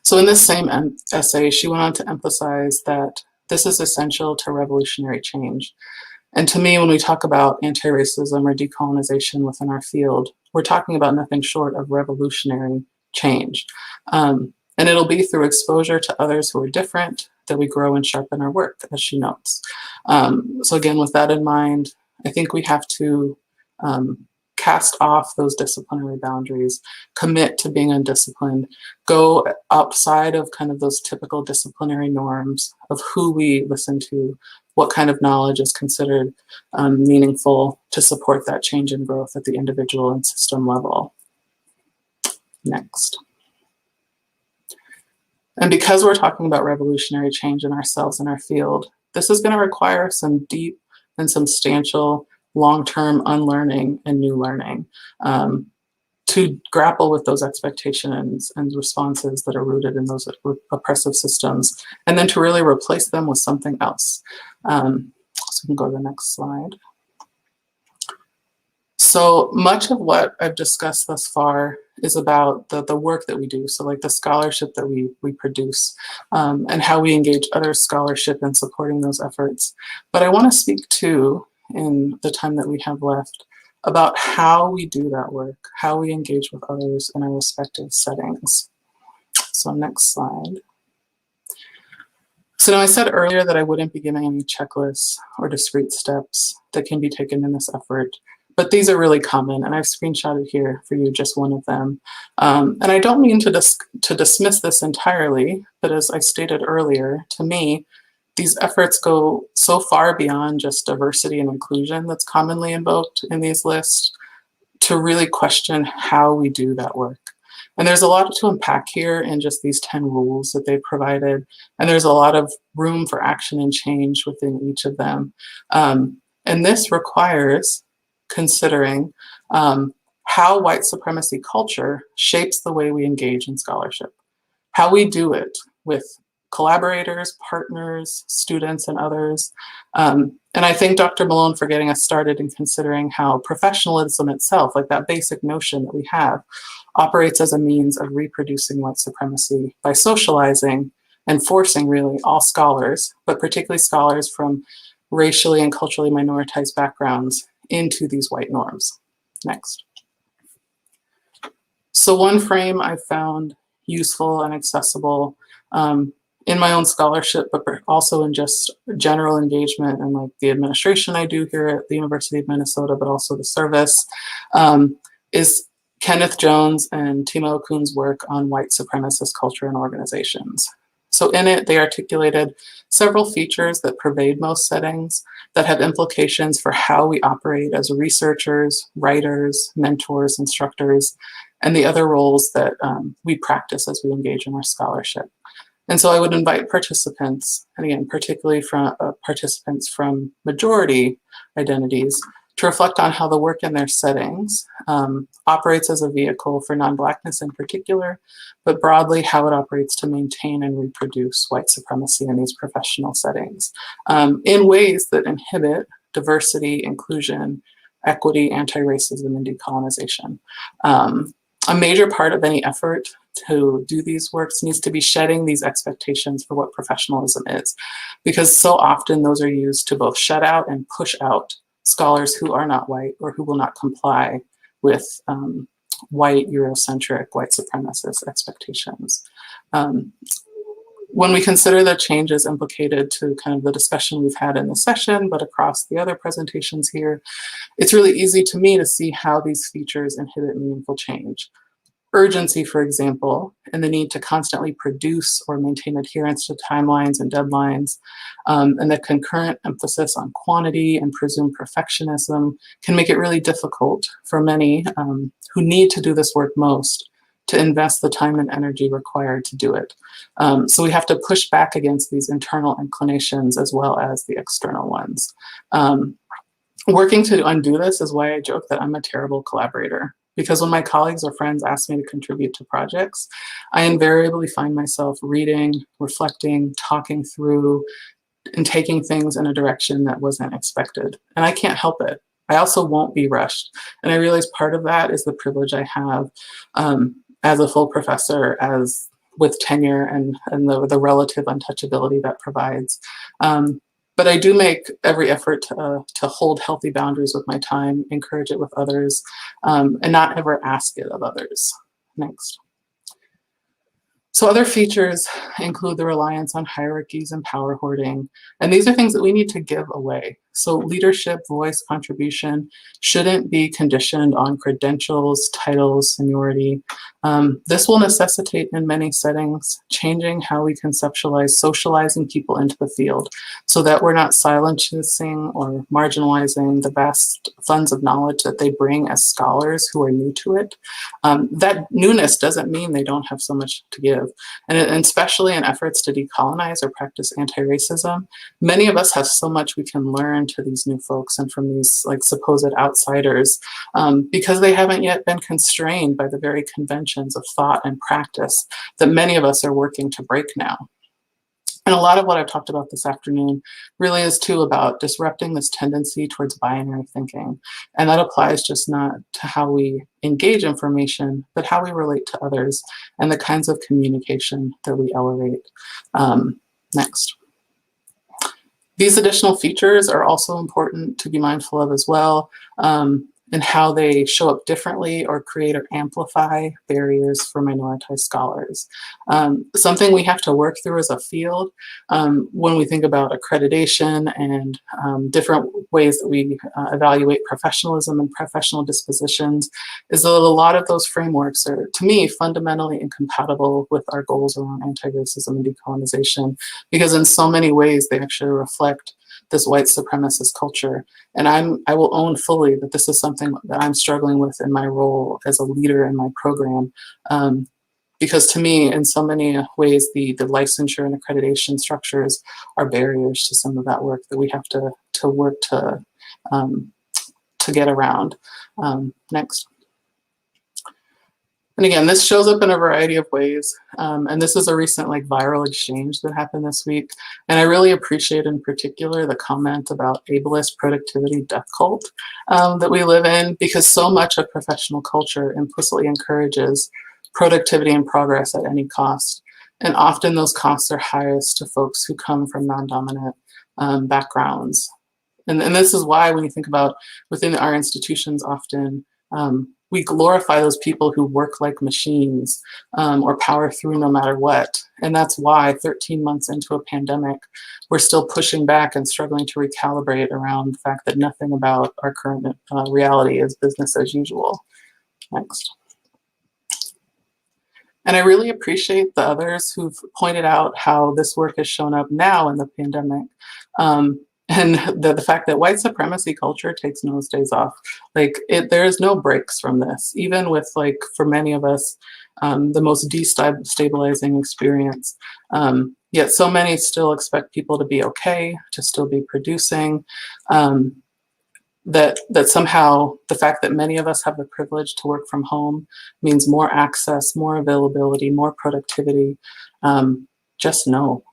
[SPEAKER 13] So in this same essay, she went on to emphasize that this is essential to revolutionary change. And to me, when we talk about anti-racism or decolonization within our field, we're talking about nothing short of revolutionary change. And it'll be through exposure to others who are different that we grow and sharpen our work, as she notes. So again, with that in mind, I think we have to cast off those disciplinary boundaries, commit to being undisciplined, go outside of kind of those typical disciplinary norms of who we listen to, what kind of knowledge is considered meaningful to support that change and growth at the individual and system level. Next. And because we're talking about revolutionary change in ourselves and our field, this is going to require some deep and substantial long-term unlearning and new learning to grapple with those expectations and responses that are rooted in those oppressive systems, and then to really replace them with something else. So we can go to the next slide. So much of what I've discussed thus far is about the work that we do, so like the scholarship that we produce, and how we engage other scholarship in supporting those efforts. But I want to speak to, in the time that we have left, about how we do that work, how we engage with others in our respective settings. So next slide. So now I said earlier that I wouldn't be giving any checklists or discrete steps that can be taken in this effort, but these are really common, and I've screenshotted here for you just one of them. And I don't mean to dismiss this entirely, but as I stated earlier, to me, these efforts go so far beyond just diversity and inclusion that's commonly invoked in these lists to really question how we do that work. And there's a lot to unpack here in just these 10 rules that they provided. And there's a lot of room for action and change within each of them. And this requires considering how white supremacy culture shapes the way we engage in scholarship, how we do it with collaborators, partners, students, and others. And I thank Dr. Malone for getting us started in considering how professionalism itself, like that basic notion that we have, operates as a means of reproducing white supremacy by socializing and forcing really all scholars, but particularly scholars from racially and culturally minoritized backgrounds, into these white norms. Next. So one frame I found useful and accessible in my own scholarship, but also in just general engagement and like the administration I do here at the University of Minnesota, but also the service, is Kenneth Jones and Timo Kuhn's work on white supremacist culture and organizations. So in it, they articulated several features that pervade most settings that have implications for how we operate as researchers, writers, mentors, instructors, and the other roles that we practice as we engage in our scholarship. And so I would invite participants, and again, particularly from participants from majority identities, to reflect on how the work in their settings operates as a vehicle for non-Blackness in particular, but broadly how it operates to maintain and reproduce white supremacy in these professional settings in ways that inhibit diversity, inclusion, equity, anti-racism, and decolonization. A major part of any effort to do these works needs to be shedding these expectations for what professionalism is, because so often those are used to both shut out and push out scholars who are not white or who will not comply with white, Eurocentric, white supremacist expectations. When we consider the changes implicated to kind of the discussion we've had in this session, but across the other presentations here, it's really easy to me to see how these features inhibit meaningful change. Urgency, for example, and the need to constantly produce or maintain adherence to timelines and deadlines, and the concurrent emphasis on quantity and presumed perfectionism can make it really difficult for many who need to do this work most to invest the time and energy required to do it. So we have to push back against these internal inclinations as well as the external ones. Working to undo this is why I joke that I'm a terrible collaborator. Because when my colleagues or friends ask me to contribute to projects, I invariably find myself reading, reflecting, talking through, and taking things in a direction that wasn't expected. And I can't help it. I also won't be rushed. And I realize part of that is the privilege I have as a full professor, as with tenure and the relative untouchability that provides. But I do make every effort to hold healthy boundaries with my time, encourage it with others, and not ever ask it of others. Next. So other features include the reliance on hierarchies and power hoarding. And these are things that we need to give away. So leadership, voice, contribution shouldn't be conditioned on credentials, titles, seniority. This will necessitate in many settings changing how we conceptualize socializing people into the field so that we're not silencing or marginalizing the vast funds of knowledge that they bring as scholars who are new to it. That newness doesn't mean they don't have so much to give. And especially in efforts to decolonize or practice anti-racism, many of us have so much we can learn to these new folks and from these like supposed outsiders because they haven't yet been constrained by the very conventions of thought and practice that many of us are working to break now. And a lot of what I've talked about this afternoon really is too about disrupting this tendency towards binary thinking. And that applies just not to how we engage information, but how we relate to others and the kinds of communication that we elevate. Next. These additional features are also important to be mindful of as well, and how they show up differently or create or amplify barriers for minoritized scholars. Something we have to work through as a field when we think about accreditation and different ways that we evaluate professionalism and professional dispositions is that a lot of those frameworks are, to me, fundamentally incompatible with our goals around anti-racism and decolonization, because in so many ways they actually reflect this white supremacist culture. And I will own fully that this is something that I'm struggling with in my role as a leader in my program. Because to me, in so many ways, the licensure and accreditation structures are barriers to some of that work that we have to work to get around. Next. And again, this shows up in a variety of ways. And this is a recent viral exchange that happened this week. And I really appreciate in particular the comment about ableist productivity death cult that we live in, because so much of professional culture implicitly encourages productivity and progress at any cost. And often those costs are highest to folks who come from non-dominant backgrounds. And this is why when you think about within our institutions often, we glorify those people who work like machines or power through no matter what. And that's why 13 months into a pandemic, we're still pushing back and struggling to recalibrate around the fact that nothing about our current reality is business as usual. Next. And I really appreciate the others who've pointed out how this work has shown up now in the pandemic. And the fact that white supremacy culture takes days off. Like, there is no breaks from this, even with, like, for many of us, the most destabilizing experience. Yet so many still expect people to be okay, to still be producing. That somehow the fact that many of us have the privilege to work from home means more access, more availability, more productivity. Just no.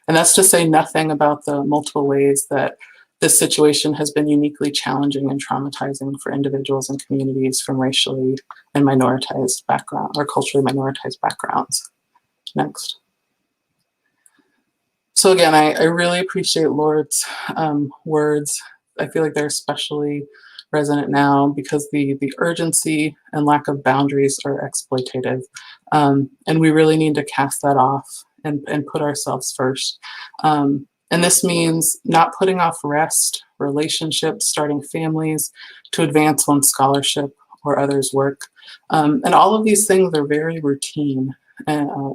[SPEAKER 13] And that's to say nothing about the multiple ways that this situation has been uniquely challenging and traumatizing for individuals and communities from racially and minoritized background or culturally minoritized backgrounds. Next. So again, I really appreciate Lord's words. I feel like they're especially resonant now because the urgency and lack of boundaries are exploitative. And we really need to cast that off and put ourselves first. And this means not putting off rest, relationships, starting families to advance one's scholarship or others' work. And all of these things are very routine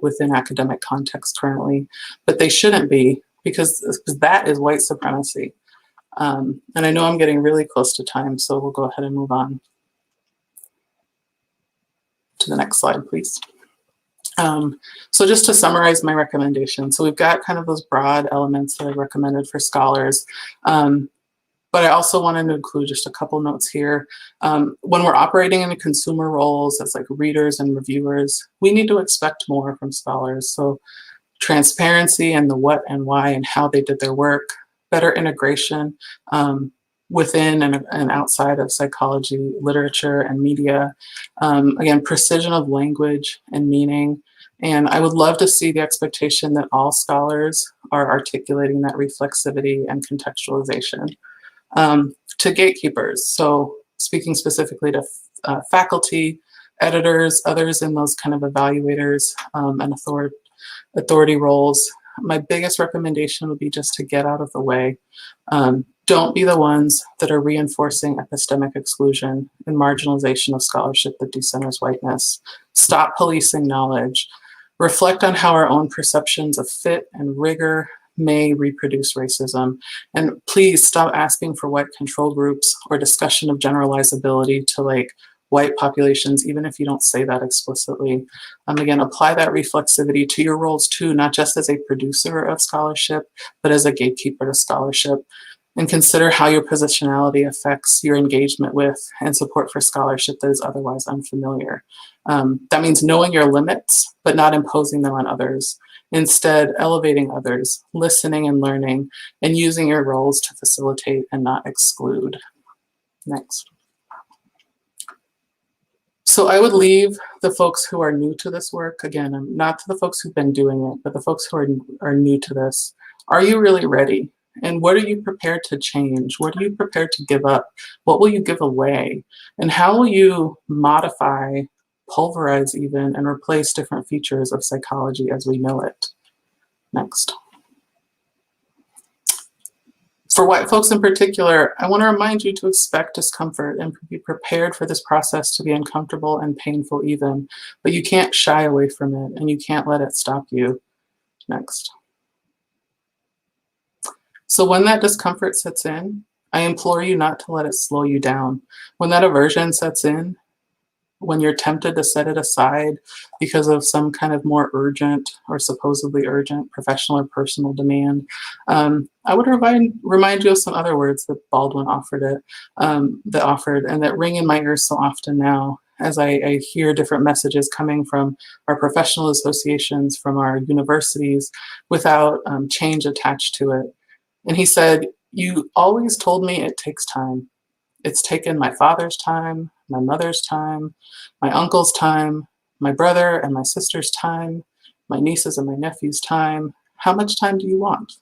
[SPEAKER 13] within academic context currently, but they shouldn't be because that is white supremacy. And I know I'm getting really close to time, so we'll go ahead and move on to the next slide, please. So just to summarize my recommendation, so we've got kind of those broad elements that I recommended for scholars, but I also wanted to include just a couple notes here. When we're operating in consumer roles as like readers and reviewers, we need to expect more from scholars. So transparency and the what and why and how they did their work, better integration within and outside of psychology, literature, and media. Again, precision of language and meaning. And I would love to see the expectation that all scholars are articulating that reflexivity and contextualization. To gatekeepers, so speaking specifically to faculty, editors, others in those kind of evaluators and authority roles, my biggest recommendation would be just to get out of the way. Don't be the ones that are reinforcing epistemic exclusion and marginalization of scholarship that decenters whiteness. Stop policing knowledge. Reflect on how our own perceptions of fit and rigor may reproduce racism. And please stop asking for white control groups or discussion of generalizability to like white populations, even if you don't say that explicitly. Again, apply that reflexivity to your roles too, not just as a producer of scholarship, but as a gatekeeper to scholarship. And consider how your positionality affects your engagement with and support for scholarship that is otherwise unfamiliar. That means knowing your limits, but not imposing them on others. Instead, elevating others, listening and learning, and using your roles to facilitate and not exclude. Next. So I would leave the folks who are new to this work, again, not to the folks who've been doing it, but the folks who are new to this. Are you really ready? And what are you prepared to change? What are you prepared to give up? What will you give away? And how will you modify, pulverize even, and replace different features of psychology as we know it? Next. For white folks in particular, I want to remind you to expect discomfort and be prepared for this process to be uncomfortable and painful even, but you can't shy away from it and you can't let it stop you. Next. So when that discomfort sets in, I implore you not to let it slow you down. When that aversion sets in, when you're tempted to set it aside because of some kind of more urgent or supposedly urgent professional or personal demand, I would remind you of some other words that Baldwin offered and that ring in my ears so often now as I hear different messages coming from our professional associations, from our universities, without change attached to it. And he said, "You always told me it takes time. It's taken my father's time, my mother's time, my uncle's time, my brother and my sister's time, my nieces and my nephew's time. How much time do you want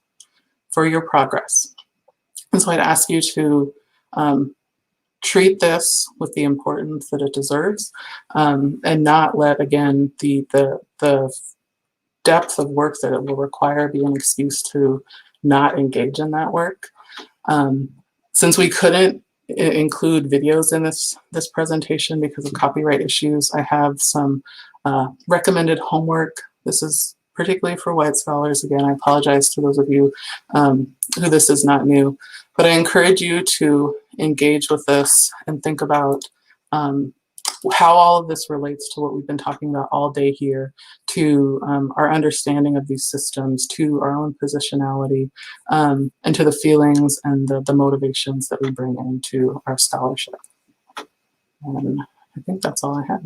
[SPEAKER 13] for your progress?" And so I'd ask you to treat this with the importance that it deserves, and not let, again, the depth of work that it will require be an excuse to not engage in that work. Since we couldn't include videos in this presentation because of copyright issues, I have some recommended homework. This is particularly for white scholars. Again, I apologize to those of you who this is not new, but I encourage you to engage with this and think about how all of this relates to what we've been talking about all day here, to our understanding of these systems, to our own positionality, and to the feelings and the motivations that we bring into our scholarship. And I think that's all I have.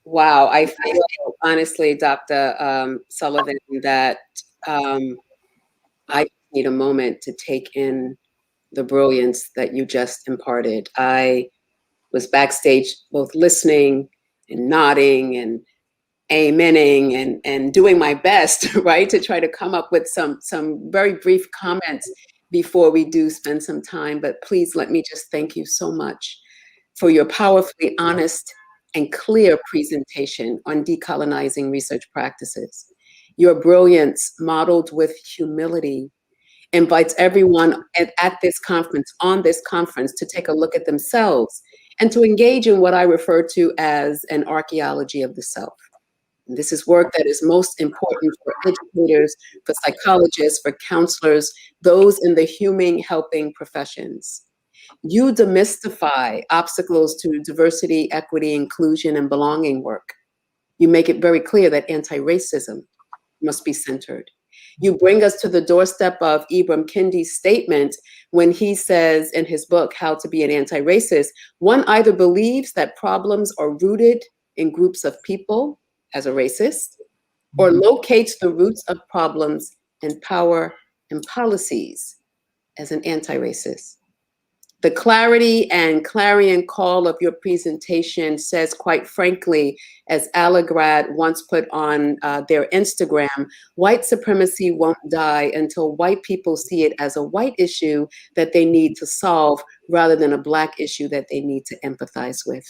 [SPEAKER 12] Wow, I feel honestly, Dr. Sullivan, that I need a moment to take in the brilliance that you just imparted. I was backstage both listening and nodding and amening and doing my best, right, to try to come up with some very brief comments before we do spend some time. But please let me just thank you so much for your powerfully honest and clear presentation on decolonizing research practices. Your brilliance, modeled with humility, invites everyone at this conference, on this conference, to take a look at themselves and to engage in what I refer to as an archaeology of the self. And this is work that is most important for educators, for psychologists, for counselors, those in the human helping professions. You demystify obstacles to diversity, equity, inclusion, and belonging work. You make it very clear that anti-racism must be centered. You bring us to the doorstep of Ibram Kendi's statement when he says in his book, How to Be an Anti-Racist, one either believes that problems are rooted in groups of people as a racist, or locates the roots of problems in power and policies as an anti-racist. The clarity and clarion call of your presentation says, quite frankly, as Allegrad once put on their Instagram, white supremacy won't die until white people see it as a white issue that they need to solve rather than a Black issue that they need to empathize with.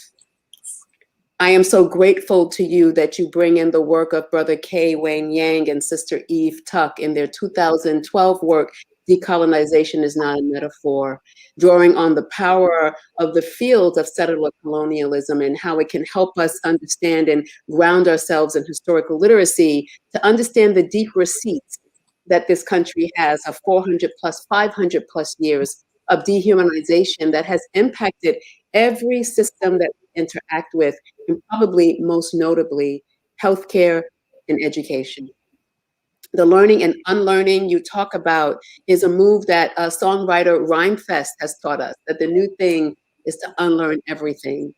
[SPEAKER 12] I am so grateful to you that you bring in the work of Brother K. Wayne Yang and Sister Eve Tuck in their 2012 work, Decolonization is Not a Metaphor, drawing on the power of the field of settler colonialism and how it can help us understand and ground ourselves in historical literacy to understand the deep receipts that this country has of 400 plus, 500 plus years of dehumanization that has impacted every system that we interact with, and probably most notably, healthcare and education. The learning and unlearning you talk about is a move that songwriter Rhymefest has taught us, that the new thing is to unlearn everything.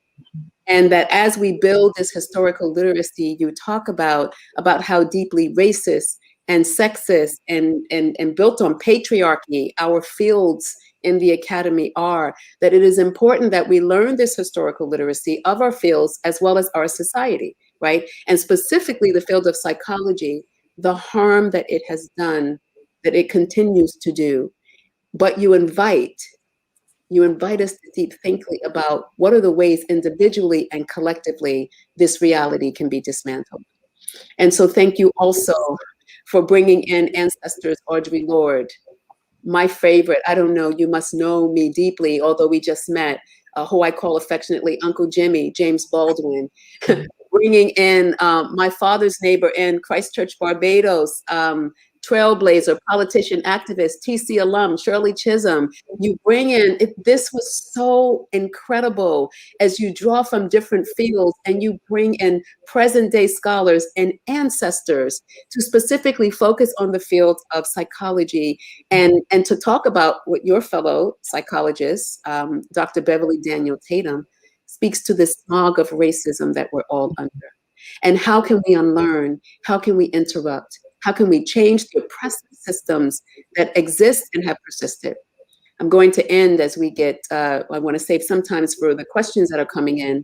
[SPEAKER 12] And that as we build this historical literacy, you talk about how deeply racist and sexist and built on patriarchy our fields in the academy are, that it is important that we learn this historical literacy of our fields as well as our society, right? And specifically the field of psychology, the harm that it has done, that it continues to do. But you invite us to think about what are the ways individually and collectively this reality can be dismantled. And so thank you also for bringing in ancestors, Audre Lorde, my favorite, I don't know, you must know me deeply, although we just met, who I call affectionately Uncle Jimmy, James Baldwin, bringing in my father's neighbor in Christchurch, Barbados, trailblazer, politician, activist, TC alum, Shirley Chisholm. You bring in, this was so incredible as you draw from different fields and you bring in present day scholars and ancestors to specifically focus on the field of psychology and to talk about what your fellow psychologist, Dr. Beverly Daniel Tatum, speaks to this smog of racism that we're all under. And how can we unlearn? How can we interrupt? How can we change the oppressive systems that exist and have persisted? I'm going to end as we get, I want to save some time for the questions that are coming in,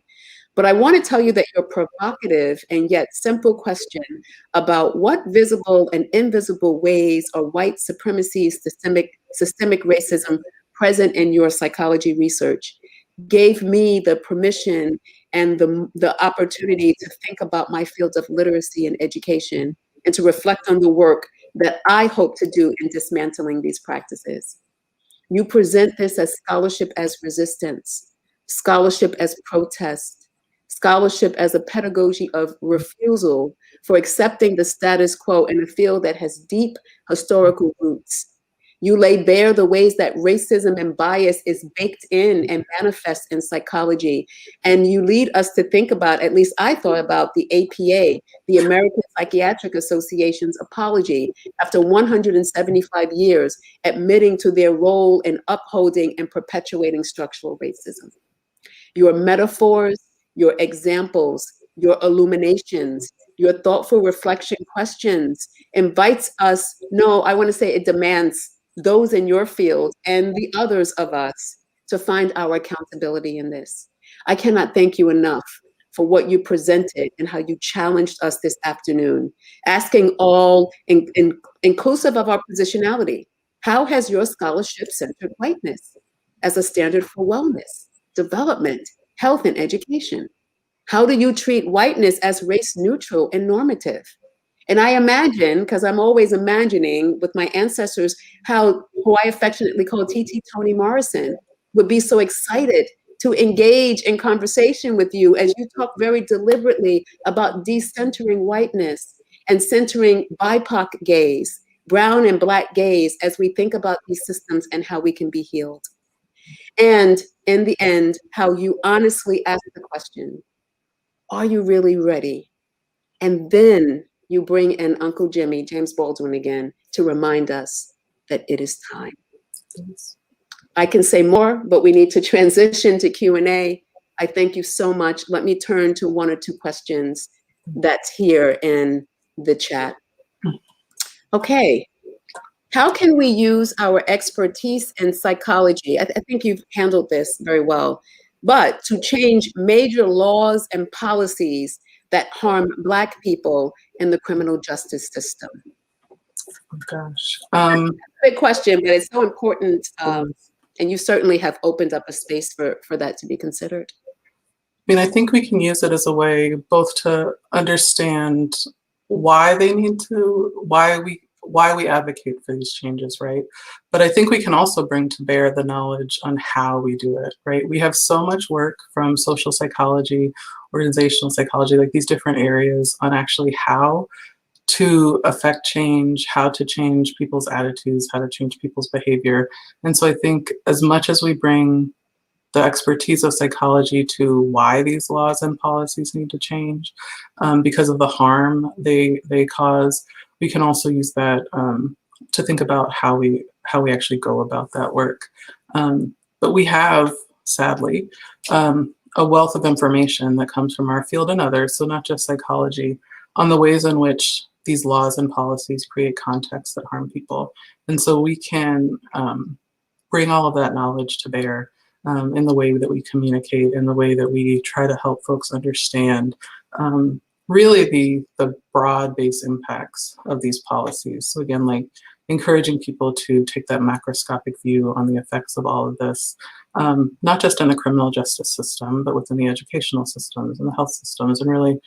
[SPEAKER 12] But I want to tell you that your provocative and yet simple question about what visible and invisible ways are white supremacy, systemic racism present in your psychology research gave me the permission and the opportunity to think about my fields of literacy and education and to reflect on the work that I hope to do in dismantling these practices. You present this as scholarship as resistance, scholarship as protest, scholarship as a pedagogy of refusal for accepting the status quo in a field that has deep historical roots. You lay bare the ways that racism and bias is baked in and manifests in psychology. And you lead us to think about, at least I thought about, the APA, the American Psychiatric Association's apology after 175 years admitting to their role in upholding and perpetuating structural racism. Your metaphors, your examples, your illuminations, your thoughtful reflection questions invites us, no, I want to say it demands those in your field and the others of us to find our accountability in this. I cannot thank you enough for what you presented and how you challenged us this afternoon, asking all, inclusive of our positionality, how has your scholarship centered whiteness as a standard for wellness, development, health, and education? How do you treat whiteness as race neutral and normative? And I imagine, because I'm always imagining with my ancestors, who I affectionately call T.T. Toni Morrison, would be so excited to engage in conversation with you as you talk very deliberately about decentering whiteness and centering BIPOC gaze, brown and Black gaze, as we think about these systems and how we can be healed. And in the end, how you honestly ask the question, are you really ready? And then you bring in Uncle Jimmy, James Baldwin again, to remind us that it is time. I can say more, but we need to transition to Q&A. I thank you so much. Let me turn to one or two questions that's here in the chat. Okay, how can we use our expertise in psychology? I think you've handled this very well, but to change major laws and policies that harm Black people in the criminal justice system?
[SPEAKER 13] Oh gosh.
[SPEAKER 12] Big question, but it's so important. And you certainly have opened up a space for that to be considered.
[SPEAKER 13] I mean, I think we can use it as a way both to understand why they need to, why we advocate for these changes, right? But I think we can also bring to bear the knowledge on how we do it, right? We have so much work from social psychology, organizational psychology, like these different areas on actually how to affect change, how to change people's attitudes, how to change people's behavior. And so I think as much as we bring the expertise of psychology to why these laws and policies need to change because of the harm they cause, we can also use that to think about how we actually go about that work. But we have, sadly, a wealth of information that comes from our field and others, so not just psychology, on the ways in which these laws and policies create contexts that harm people. And so we can bring all of that knowledge to bear in the way that we communicate, in the way that we try to help folks understand really the broad-based impacts of these policies. So again, like encouraging people to take that macroscopic view on the effects of all of this, not just in the criminal justice system, but within the educational systems and the health systems, and really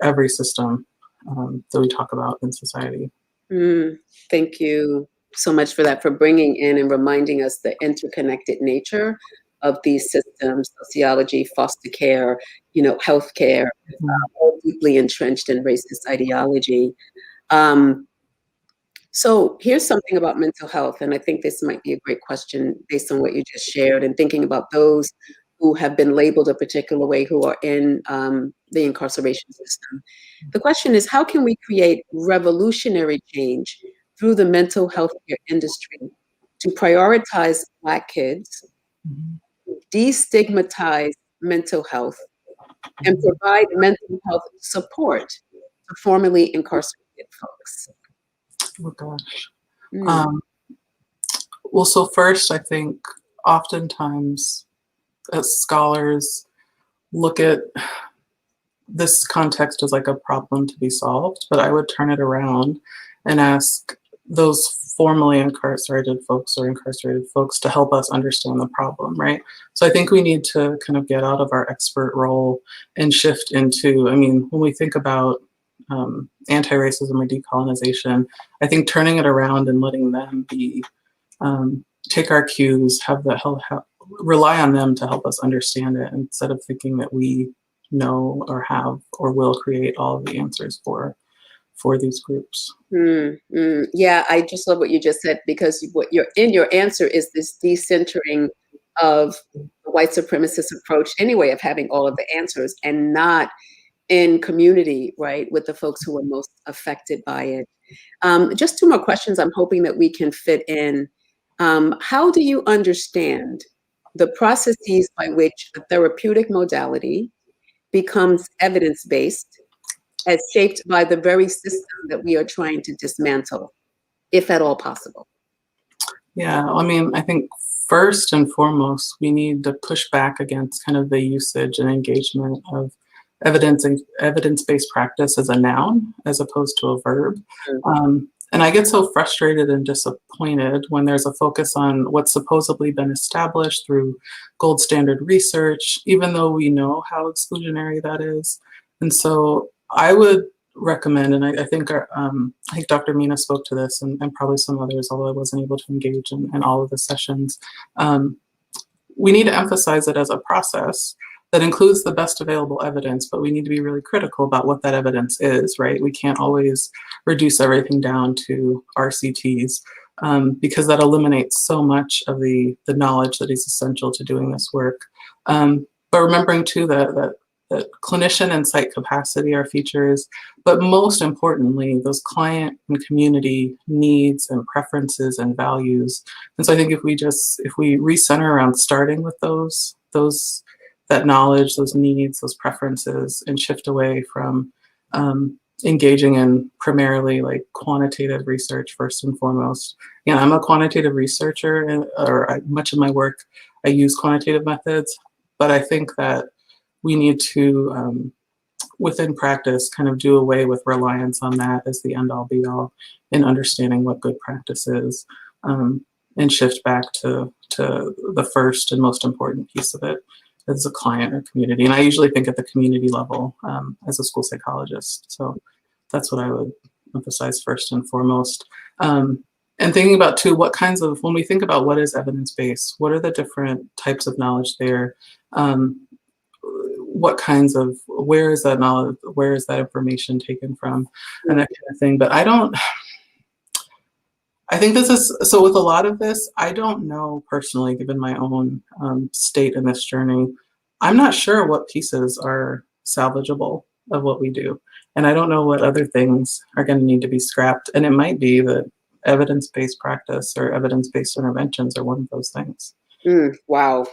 [SPEAKER 13] every system that we talk about in society.
[SPEAKER 12] Thank you so much for that, for bringing in and reminding us the interconnected nature of these systems, sociology, foster care, healthcare, all deeply entrenched in racist ideology. So here's something about mental health, and I think this might be a great question based on what you just shared, and thinking about those who have been labeled a particular way, who are in the incarceration system. The question is, how can we create revolutionary change through the mental health care industry to prioritize Black kids, destigmatize mental health, and provide mental health support to formerly incarcerated folks?
[SPEAKER 13] Oh gosh. Well, so first, I think oftentimes as scholars, look at this context as like a problem to be solved, but I would turn it around and ask those formerly incarcerated folks or incarcerated folks to help us understand the problem, right? So I think we need to kind of get out of our expert role and shift into, I mean, when we think about anti-racism or decolonization, I think turning it around and letting them be, take our cues, rely on them to help us understand it instead of thinking that we know or have or will create all of the answers for these groups.
[SPEAKER 12] Yeah, I just love what you just said, because what you're in your answer is this decentering of the white supremacist approach anyway, of having all of the answers and not in community, right, with the folks who are most affected by it. Just two more questions I'm hoping that we can fit in. How do you understand the processes by which a therapeutic modality becomes evidence-based as shaped by the very system that we are trying to dismantle, if at all possible?
[SPEAKER 13] Yeah, I mean, I think first and foremost, we need to push back against kind of the usage and engagement of evidence-based practice as a noun as opposed to a verb. And I get so frustrated and disappointed when there's a focus on what's supposedly been established through gold standard research, even though we know how exclusionary that is. And so I would recommend, and I think Dr. Mina spoke to this, and probably some others, although I wasn't able to engage in all of the sessions. We need to emphasize it as a process that includes the best available evidence, but we need to be really critical about what that evidence is, right? We can't always reduce everything down to RCTs because that eliminates so much of the knowledge that is essential to doing this work. But remembering too that clinician and site capacity are features, but most importantly, those client and community needs and preferences and values. And so I think if we recenter around starting with that knowledge, those needs, those preferences, and shift away from engaging in primarily like quantitative research first and foremost. Yeah, I'm a quantitative researcher, much of my work, I use quantitative methods, but I think that we need to, within practice, kind of do away with reliance on that as the end-all be-all in understanding what good practice is, and shift back to the first and most important piece of it as a client or community. And I usually think at the community level as a school psychologist. So that's what I would emphasize first and foremost. And thinking about too, when we think about what is evidence-based, what are the different types of knowledge there? Where is that knowledge, where is that information taken from, and that kind of thing. But I think so with a lot of this, I don't know personally, given my own state in this journey, I'm not sure what pieces are salvageable of what we do. And I don't know what other things are going to need to be scrapped. And it might be that evidence-based practice or evidence-based interventions are one of those things.
[SPEAKER 12] Wow.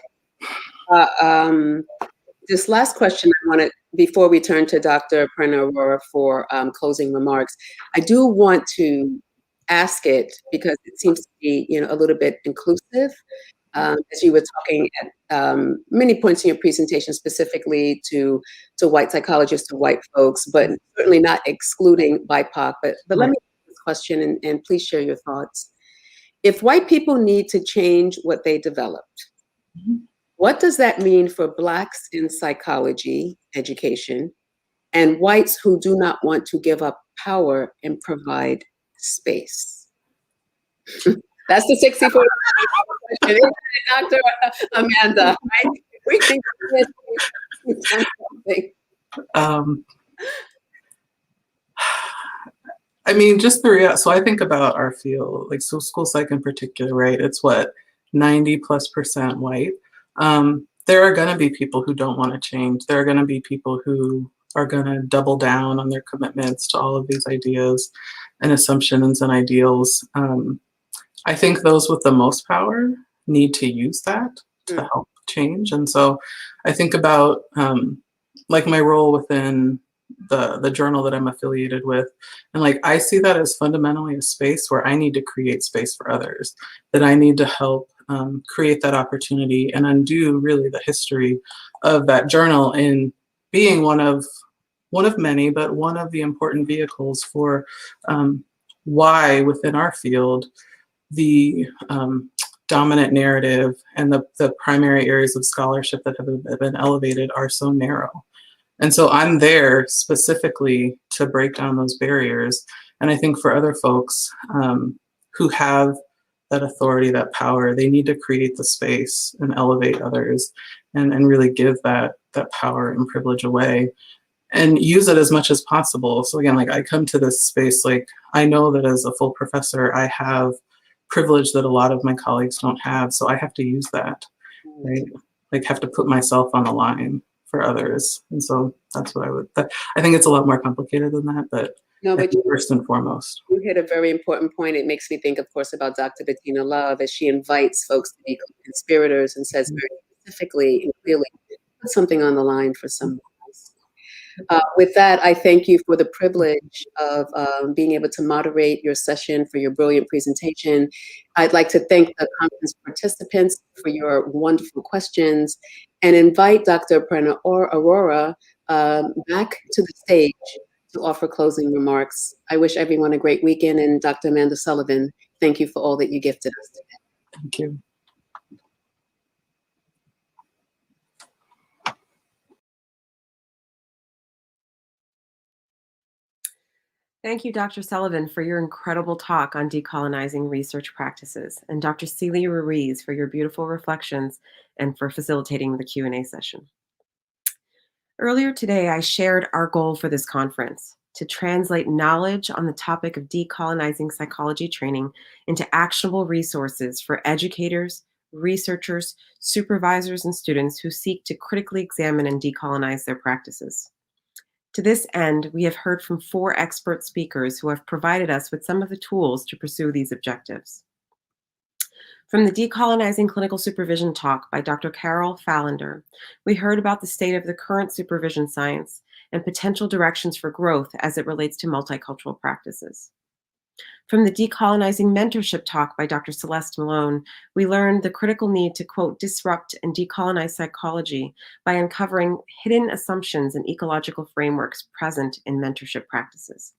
[SPEAKER 12] This last question I wanted, before we turn to Dr. Aurora for closing remarks, I do want to ask it because it seems to be, a little bit inclusive. As you were talking at many points in your presentation, specifically to white psychologists, to white folks, but certainly not excluding BIPOC. But let me ask this question, and please share your thoughts. If white people need to change what they developed, what does that mean for Blacks in psychology education and whites who do not want to give up power and provide space? That's the 64 question. Dr. Amanda, right? We think
[SPEAKER 13] I mean, so I think about our field, like so school psych in particular, right? It's what, 90+% white. There are going to be people who don't want to change. There are going to be people who are going to double down on their commitments to all of these ideas and assumptions and ideals. I think those with the most power need to use that to help change. And so I think about like my role within the journal that I'm affiliated with. And like, I see that as fundamentally a space where I need to create space for others, that I need to help create that opportunity and undo really the history of that journal in being one of many, but one of the important vehicles for why within our field the dominant narrative and the primary areas of scholarship that have been elevated are so narrow. And so I'm there specifically to break down those barriers. And I think for other folks who have that authority, that power, they need to create the space and elevate others and really give that power and privilege away and use it as much as possible. So again, like I come to this space, like I know that as a full professor, I have privilege that a lot of my colleagues don't have. So I have to use that, right? Like have to put myself on the line for others. And so that's what I think it's a lot more complicated than that, but
[SPEAKER 12] No, but
[SPEAKER 13] first and foremost.
[SPEAKER 12] You hit a very important point. It makes me think, of course, about Dr. Bettina Love as she invites folks to be co-conspirators and says very specifically and clearly, put something on the line for someone else. With that, I thank you for the privilege of being able to moderate your session, for your brilliant presentation. I'd like to thank the conference participants for your wonderful questions and invite Dr. Aurora back to the stage to offer closing remarks. I wish everyone a great weekend, and Dr. Amanda Sullivan, thank you for all that you gifted us today.
[SPEAKER 13] Thank you.
[SPEAKER 3] Thank you, Dr. Sullivan, for your incredible talk on decolonizing research practices, and Dr. Celia Ruiz for your beautiful reflections and for facilitating the Q&A session. Earlier today, I shared our goal for this conference: to translate knowledge on the topic of decolonizing psychology training into actionable resources for educators, researchers, supervisors, and students who seek to critically examine and decolonize their practices. To this end, we have heard from 4 expert speakers who have provided us with some of the tools to pursue these objectives. From the Decolonizing Clinical Supervision talk by Dr. Carol Fallander, we heard about the state of the current supervision science and potential directions for growth as it relates to multicultural practices. From the Decolonizing Mentorship talk by Dr. Celeste Malone, we learned the critical need to, quote, disrupt and decolonize psychology by uncovering hidden assumptions and ecological frameworks present in mentorship practices.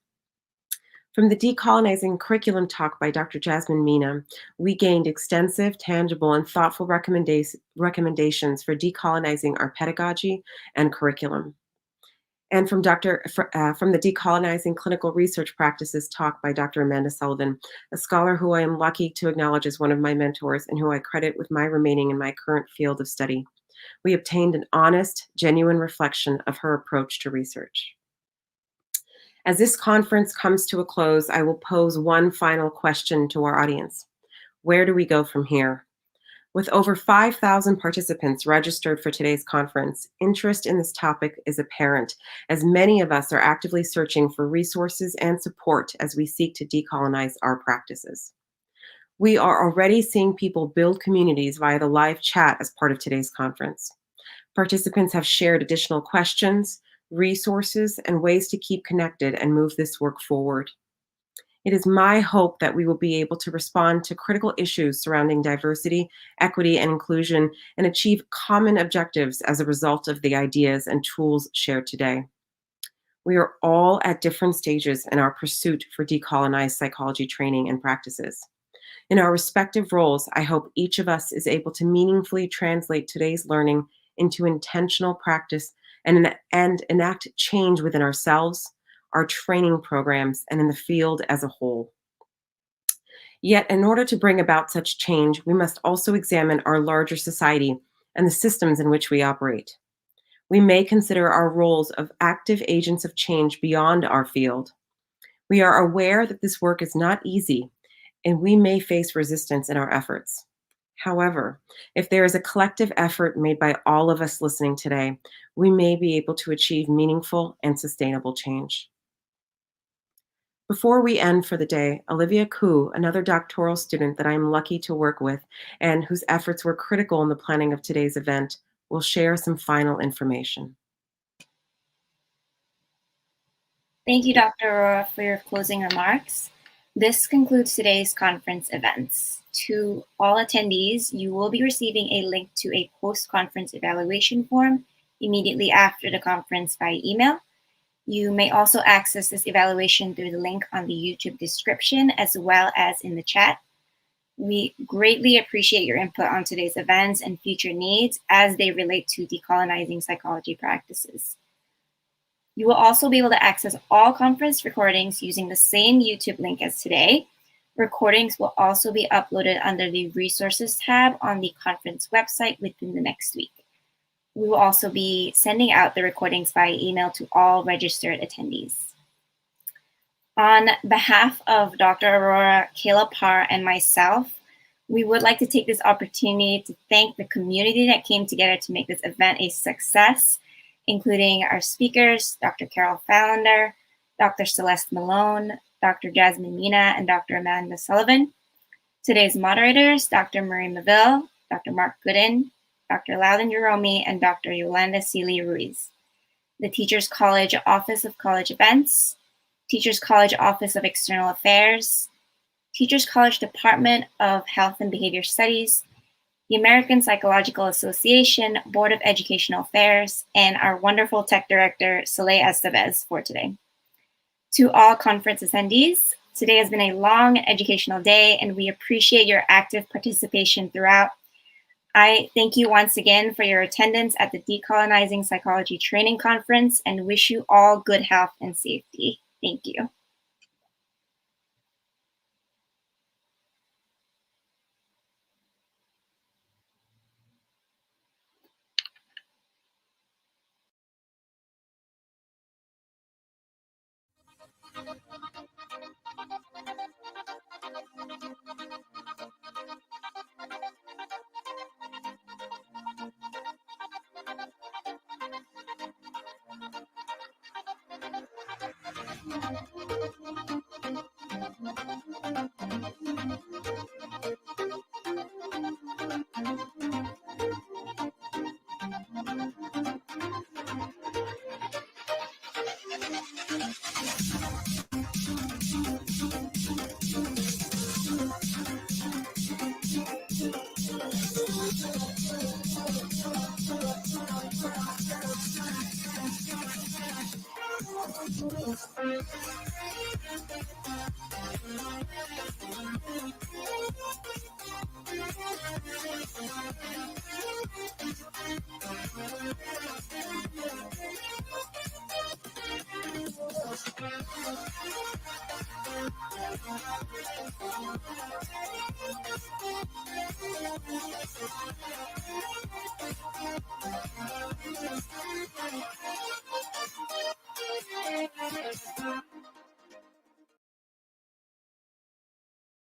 [SPEAKER 3] From the Decolonizing Curriculum talk by Dr. Jasmine Mina, we gained extensive, tangible, and thoughtful recommendations for decolonizing our pedagogy and curriculum. And from the Decolonizing Clinical Research Practices talk by Dr. Amanda Sullivan, a scholar who I am lucky to acknowledge as one of my mentors and who I credit with my remaining in my current field of study, we obtained an honest, genuine reflection of her approach to research. As this conference comes to a close, I will pose one final question to our audience. Where do we go from here? With over 5,000 participants registered for today's conference, interest in this topic is apparent, as many of us are actively searching for resources and support as we seek to decolonize our practices. We are already seeing people build communities via the live chat as part of today's conference. Participants have shared additional questions, resources, and ways to keep connected and move this work forward. It is my hope that we will be able to respond to critical issues surrounding diversity, equity, and inclusion and achieve common objectives as a result of the ideas and tools shared today. We are all at different stages in our pursuit for decolonized psychology training and practices. In our respective roles, I hope each of us is able to meaningfully translate today's learning into intentional practice and enact change within ourselves, our training programs, and in the field as a whole. Yet, in order to bring about such change, we must also examine our larger society and the systems in which we operate. We may consider our roles of active agents of change beyond our field. We are aware that this work is not easy, and we may face resistance in our efforts. However, if there is a collective effort made by all of us listening today, we may be able to achieve meaningful and sustainable change. Before we end for the day, Olivia Koo, another doctoral student that I'm lucky to work with and whose efforts were critical in the planning of today's event, will share some final information.
[SPEAKER 14] Thank you, Dr. Aurora, for your closing remarks. This concludes today's conference events. To all attendees, you will be receiving a link to a post-conference evaluation form immediately after the conference by email. You may also access this evaluation through the link on the YouTube description as well as in the chat. We greatly appreciate your input on today's events and future needs as they relate to decolonizing psychology practices. You will also be able to access all conference recordings using the same YouTube link as today. Recordings will also be uploaded under the Resources tab on the conference website within the next week. We will also be sending out the recordings by email to all registered attendees. On behalf of Dr. Aurora, Kayla Parr, and myself, we would like to take this opportunity to thank the community that came together to make this event a success, including our speakers, Dr. Carol Fallander, Dr. Celeste Malone, Dr. Jasmine Mina, and Dr. Amanda Sullivan. Today's moderators, Dr. Marie Maville, Dr. Mark Gooden, Dr. Loudon Jerome, and Dr. Yolanda Seeley Ruiz. The Teachers College Office of College Events, Teachers College Office of External Affairs, Teachers College Department of Health and Behavior Studies, the American Psychological Association Board of Educational Affairs, and our wonderful tech director, Soleil Estevez, for today. To all conference attendees, today has been a long educational day, and we appreciate your active participation throughout. I thank you once again for your attendance at the Decolonizing Psychology Training Conference and wish you all good health and safety. Thank you.